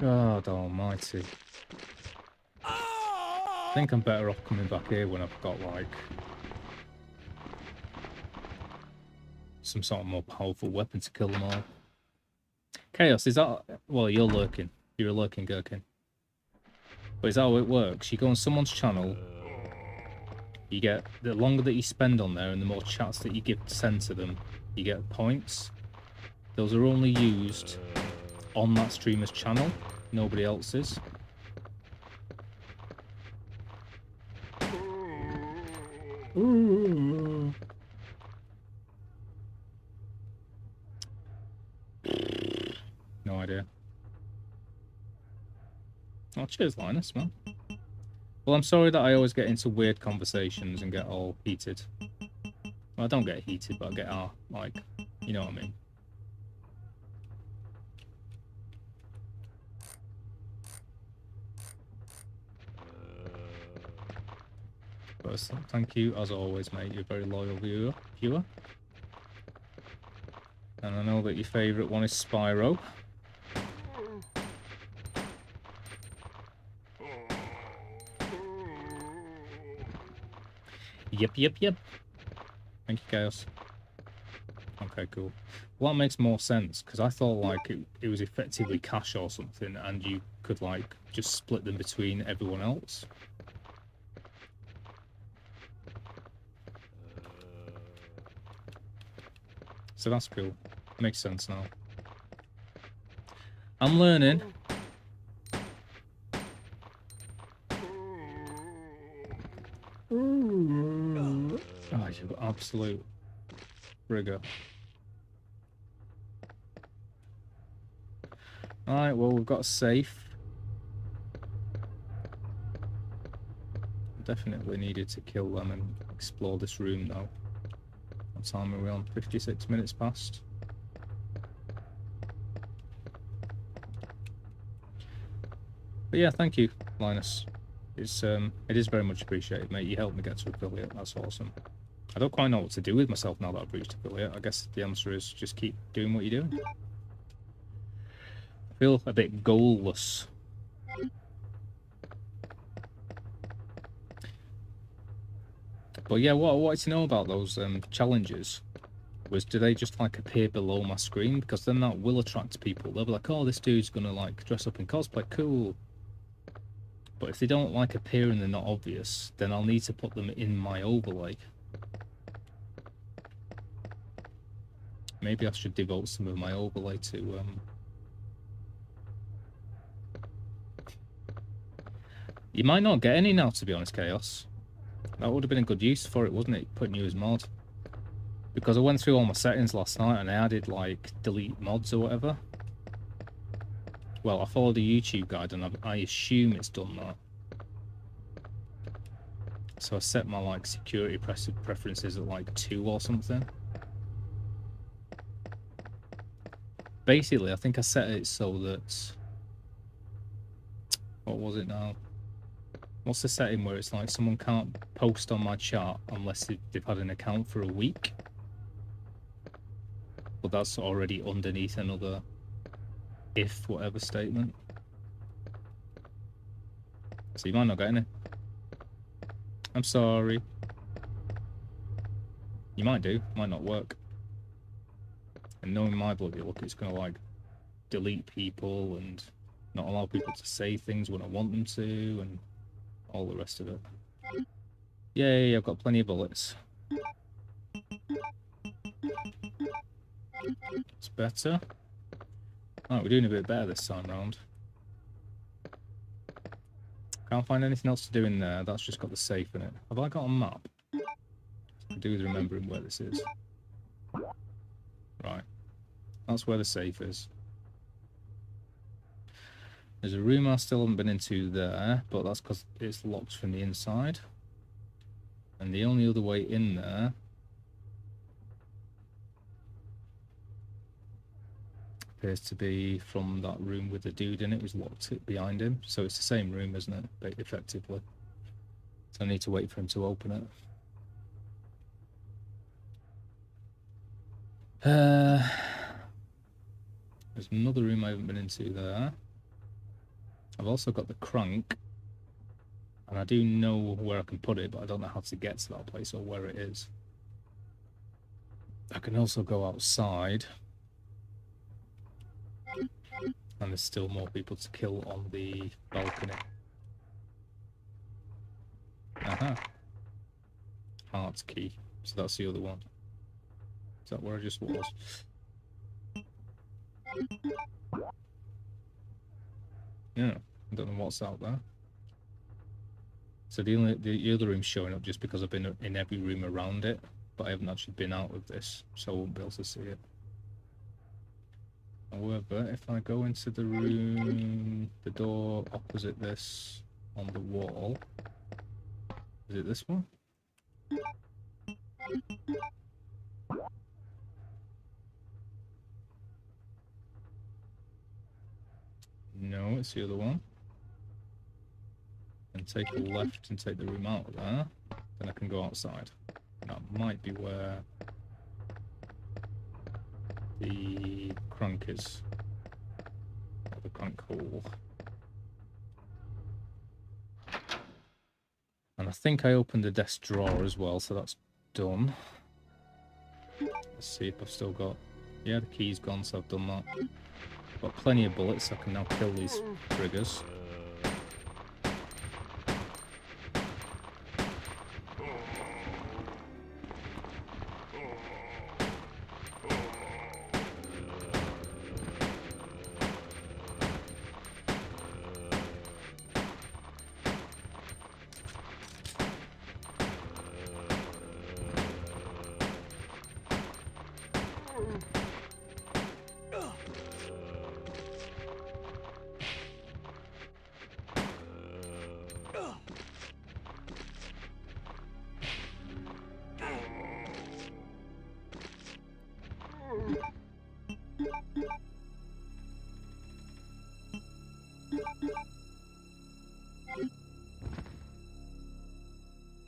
God almighty. I think I'm better off coming back here when I've got, like, some sort of more powerful weapon to kill them all. Chaos, is that... Well, you're lurking. You're a lurking gherkin. But is that how it works? You go on someone's channel, you get... The longer that you spend on there and the more chats that you send to them, you get points. Those are only used on that streamer's channel, nobody else's. Ooh. No idea. Oh, cheers, Linus, man. Well, I'm sorry that I always get into weird conversations and get all heated. Well, I don't get heated, but I get like, you know what I mean. First, thank you, as always, mate. You're a very loyal viewer. And I know that your favourite one is Spyro. Yep. Thank you, Chaos. Okay, cool. Well, that makes more sense, because I thought, like, it was effectively cash or something, and you could, like, just split them between everyone else. So that's cool. Makes sense now. I'm learning. Oh, you absolute rigger. Alright, well, we've got a safe. Definitely needed to kill them and explore this room, though. What time are we on? 56 minutes past. But yeah, thank you, Linus. It is very much appreciated, mate. You helped me get to affiliate. That's awesome. I don't quite know what to do with myself now that I've reached affiliate. I guess the answer is just keep doing what you're doing. I feel a bit goalless. But yeah, what I wanted to know about those challenges was, do they just like appear below my screen? Because then that will attract people. They'll be like, oh, this dude's gonna like dress up in cosplay, cool. But if they don't like appear and they're not obvious, then I'll need to put them in my overlay. Maybe I should devote some of my overlay to You might not get any now, to be honest, Chaos. That would have been a good use for it, wouldn't it? Putting you as mod. Because I went through all my settings last night and I added like delete mods or whatever. Well, I followed a YouTube guide and I assume it's done that. So I set my like security preferences at like 2 or something. Basically, I think I set it so that... What was it now? What's the setting where it's like someone can't post on my chart unless they've had an account for a week? But that's already underneath another if whatever statement. So you might not get any. I'm sorry. You might do, might not work. And knowing my bloody luck, it's gonna like delete people and not allow people to say things when I want them to and all the rest of it. Yay, I've got plenty of bullets. It's better. Alright, we're doing a bit better this time round. Can't find anything else to do in there. That's just got the safe in it. Have I got a map? I do with remembering where this is. Right. That's where the safe is. There's a room I still haven't been into there, but that's because it's locked from the inside. And the only other way in there appears to be from that room with the dude in it who's locked it behind him. So it's the same room, isn't it? Effectively. So I need to wait for him to open it. There's another room I haven't been into there. I've also got the crank, and I do know where I can put it, but I don't know how to get to that place or where it is. I can also go outside, and there's still more people to kill on the balcony. Aha. Heart key. So that's the other one. Is that where I just was? Yeah, I don't know what's out there. So the other room's showing up just because I've been in every room around it, but I haven't actually been out of this, so I won't be able to see it. However, if I go into the room, the door opposite this on the wall, is it this one? No, it's the other one. And take a left and take the room out of there. Then I can go outside. That might be where the crank is. Or the crank hole. And I think I opened the desk drawer as well, so that's done. Let's see if I've still got... Yeah, the key's gone, so I've done that. Got plenty of bullets, so I can now kill these triggers.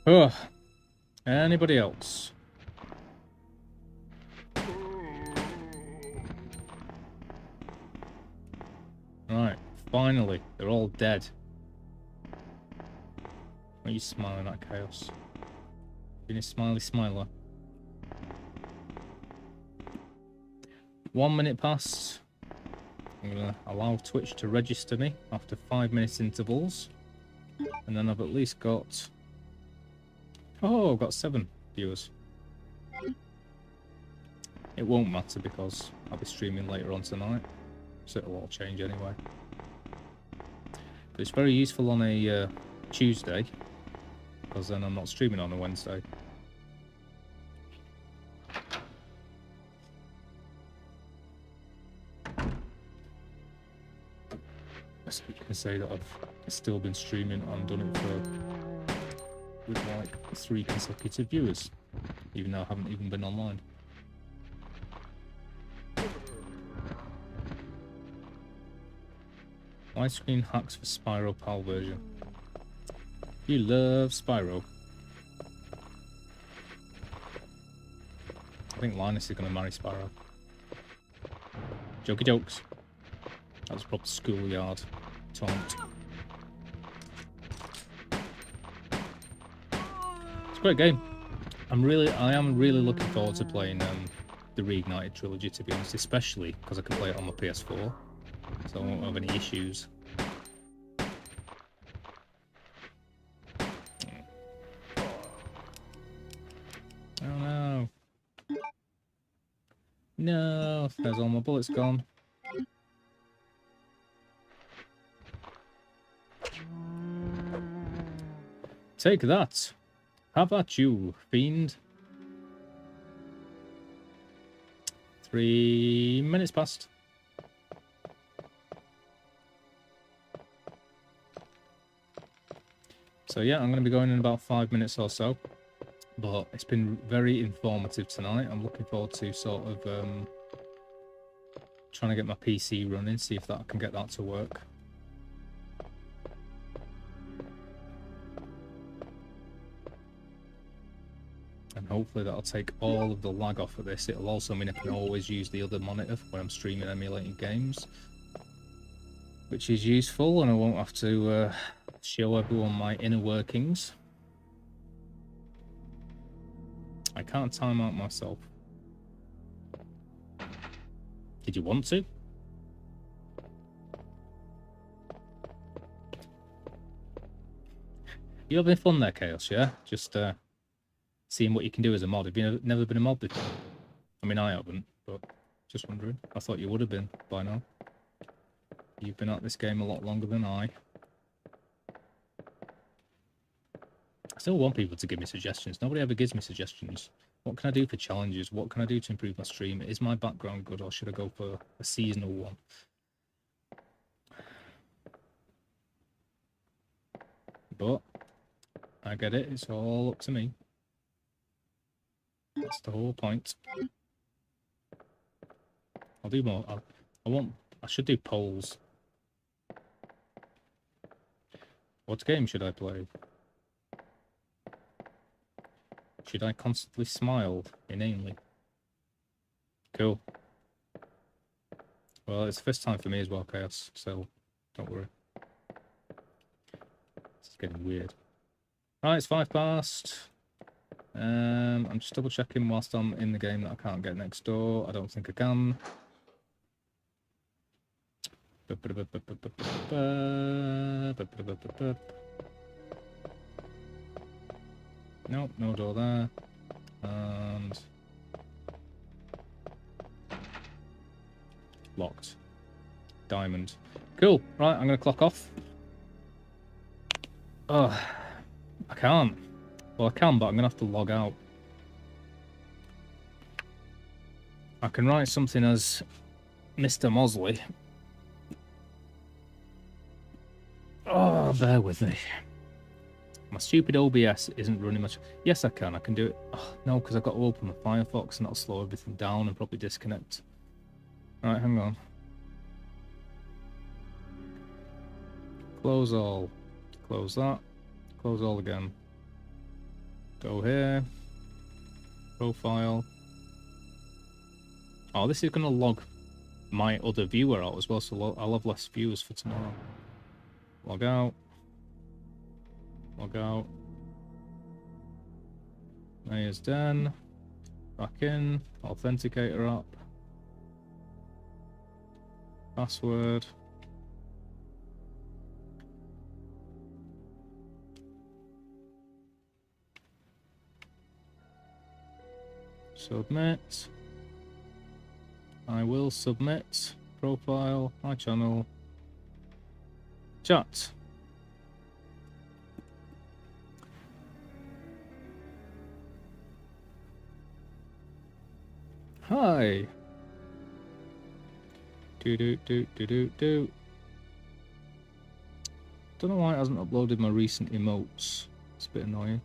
Ugh. Anybody else? Right, finally, they're all dead. Why are you smiling at Chaos? Being a smiley smiler. 1 minute past. I'm gonna allow Twitch to register me after 5 minutes intervals. And then I've at least got... Oh, I've got 7 viewers. It won't matter because I'll be streaming later on tonight, so it'll all change anyway. But it's very useful on a Tuesday, because then I'm not streaming on a Wednesday. You can say that I've still been streaming and done it for with like 3 consecutive viewers, even though I haven't even been online. Widescreen hacks for Spyro PAL version. You love Spyro. I think Linus is going to marry Spyro. Jokey jokes. That was proper schoolyard taunt. It's a great game. I am really looking forward to playing the Reignited trilogy, to be honest, especially because I can play it on my PS4, so I won't have any issues. Oh no. No, there's all my bullets gone. Take that. Have at you, fiend. 3 minutes past. So yeah, I'm going to be going in about 5 minutes or so. But it's been very informative tonight. I'm looking forward to sort of trying to get my PC running, see if that I can get that to work. And hopefully that'll take all of the lag off of this. It'll also mean I can always use the other monitor when I'm streaming emulating games, which is useful, and I won't have to show everyone my inner workings. I can't time out myself. Did you want to? You having fun there, Chaos, yeah? Just seeing what you can do as a mod. Have you never been a mod before? I mean, I haven't, but just wondering. I thought you would have been by now. You've been at this game a lot longer than I. I still want people to give me suggestions. Nobody ever gives me suggestions. What can I do for challenges? What can I do to improve my stream? Is my background good, or should I go for a seasonal one? But I get it. It's all up to me. That's the whole point. I'll do more. I should do polls. What game should I play? Should I constantly smile inanely? Cool. Well, it's the first time for me as well, Chaos, so don't worry. It's getting weird. Right, it's 5 past. I'm just double checking whilst I'm in the game that I can't get next door. I don't think I can. Nope, no door there. And locked. Diamond. Cool. Right, I'm going to clock off. Oh, I can't. Well, I can, but I'm going to have to log out. I can write something as Mr. Mosley. Oh, bear with me. My stupid OBS isn't running much. Yes, I can. I can do it. Oh, no, because I've got to open my Firefox and that'll slow everything down and probably disconnect. Right, hang on. Close all. Close that. Close all again. Go here. Profile. Oh, this is going to log my other viewer out as well, so I'll have less viewers for tomorrow. Log out. Log out. Layers done. Back in. Authenticator up. Password. Submit. I will submit. Profile. My channel. Chat. Hi. Do. Don't know why it hasn't uploaded my recent emotes. It's a bit annoying.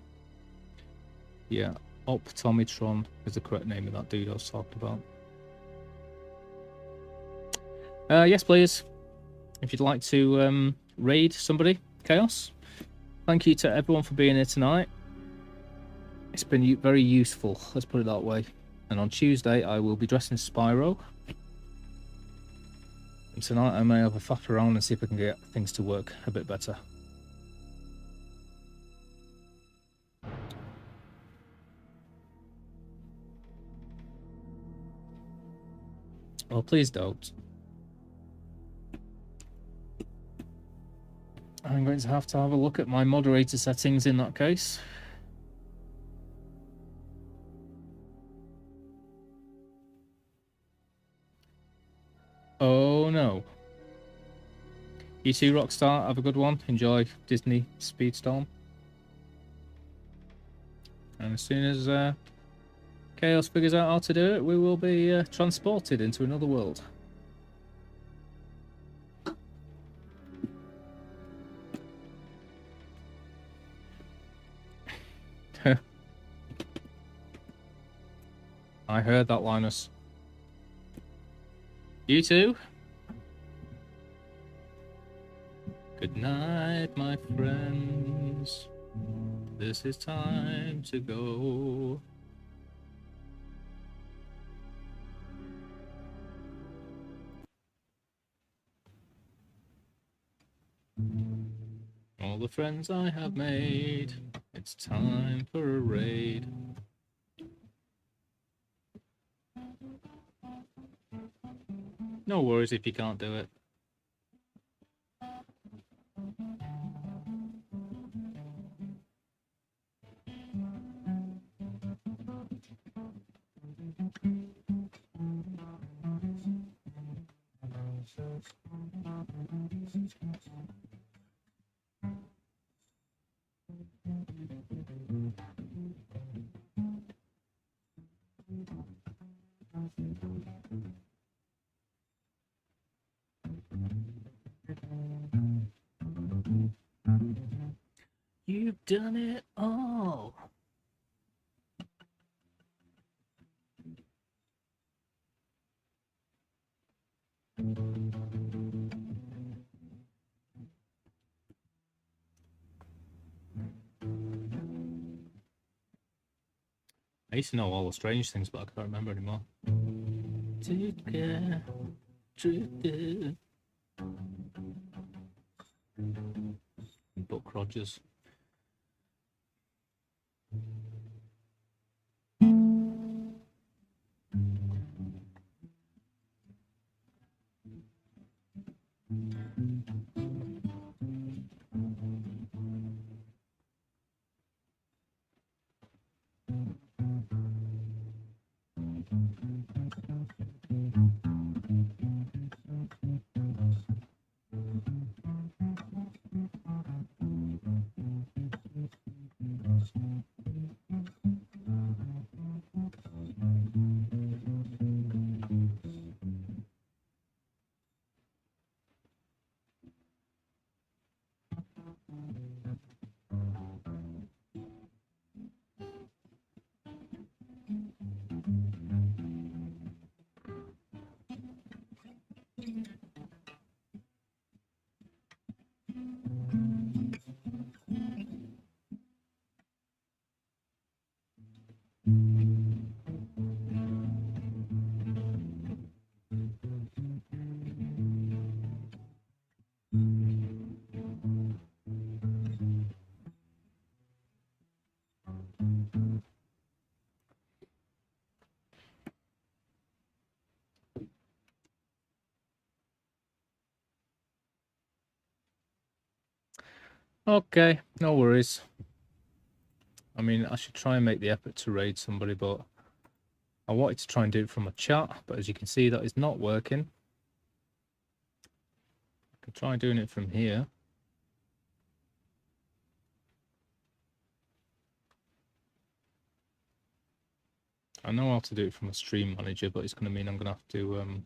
Yeah, Optometron is the correct name of that dude I was talking about. Yes, please. If you'd like to raid somebody, Chaos. Thank you to everyone for being here tonight. It's been very useful, let's put it that way. And on Tuesday, I will be dressed in Spyro. And tonight, I may have a faff around and see if I can get things to work a bit better. Well, please don't. I'm going to have a look at my moderator settings in that case. Oh no. You too, Rockstar. Have a good one. Enjoy Disney Speedstorm. And as soon as Chaos figures out how to do it, we will be transported into another world. I heard that, Linus. You too? Good night, my friends. This is time to go. All the friends I have made, it's time for a raid. No worries if you can't do it. You've done it all. I used to know all the strange things, but I can't remember anymore. Buck Rogers. Okay, no worries. I mean, I should try and make the effort to raid somebody, but I wanted to try and do it from a chat, but as you can see, that is not working. I can try doing it from here. I know how to do it from a stream manager, but it's going to mean I'm going to have to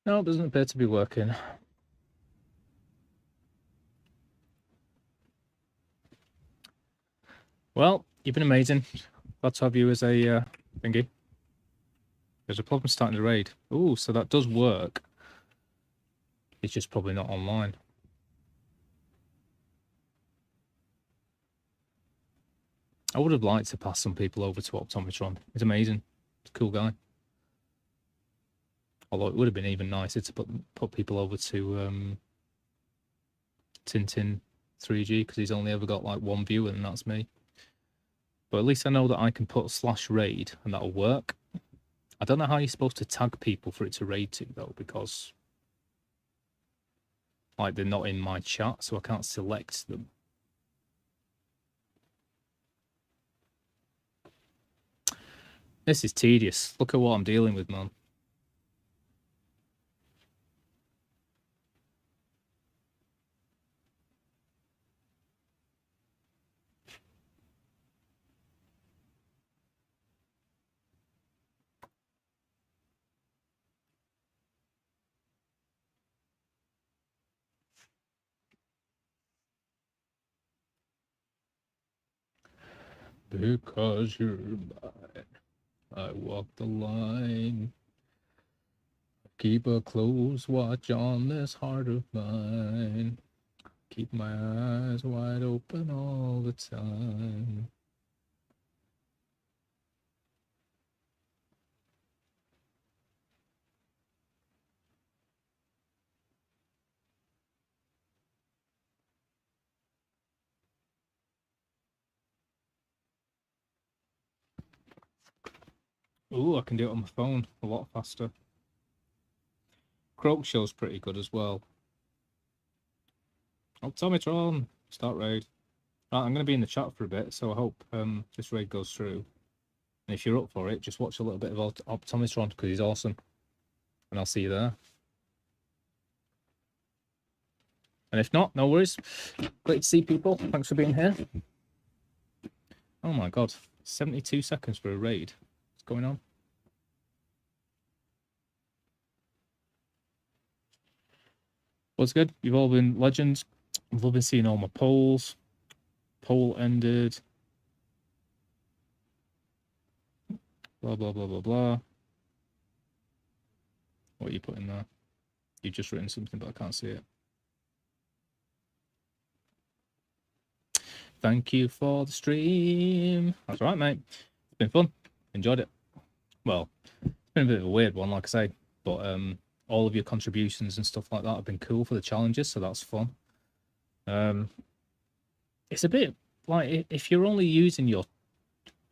No, it doesn't appear to be working. Well, you've been amazing. Glad to have you as a thingy. There's a problem starting to raid. Ooh, so that does work. It's just probably not online. I would have liked to pass some people over to Optometron. He's amazing. He's a cool guy. Although it would have been even nicer to put people over to Tintin 3G, because he's only ever got like one viewer, and that's me. But at least I know that I can put /raid and that'll work. I don't know how you're supposed to tag people for it to raid to, though, because Like they're not in my chat, so I can't select them. This is tedious. Look at what I'm dealing with, man. Because you're mine, I walk the line. Keep a close watch on this heart of mine. Keep my eyes wide open all the time. Ooh, I can do it on my phone a lot faster. Croak Show's pretty good as well. Oh, Tomitron, start raid. Right, I'm going to be in the chat for a bit, so I hope this raid goes through. And if you're up for it, just watch a little bit of Optometron because he's awesome. And I'll see you there. And if not, no worries. Great to see people. Thanks for being here. Oh my god. 72 seconds for a raid. What's going on? What's good? You've all been legends. I've been seeing all my polls. Poll ended. Blah, blah, blah, blah, blah. What are you putting there? You've just written something, but I can't see it. Thank you for the stream. That's right, mate. It's been fun. Enjoyed it. Well, it's been a bit of a weird one, like I say, but all of your contributions and stuff like that have been cool for the challenges, so that's fun. It's a bit like if you're only using your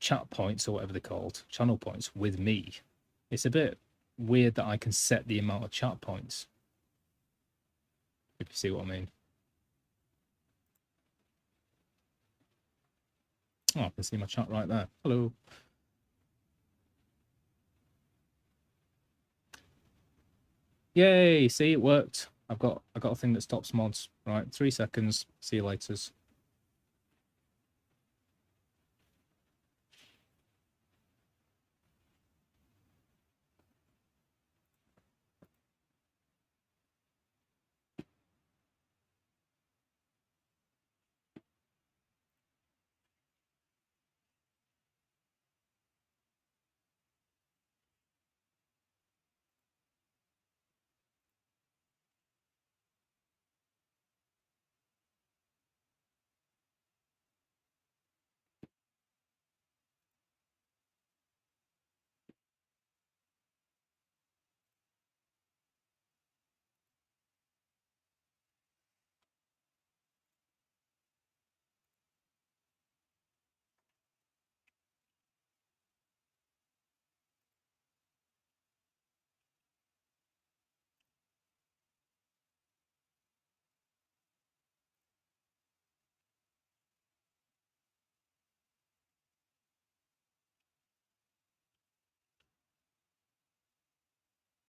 chat points or whatever they're called, channel points with me, it's a bit weird that I can set the amount of chat points. If you see what I mean. Oh, I can see my chat right there. Hello. Yay, see, it worked. I've got a thing that stops mods. Right, 3 seconds. See you later.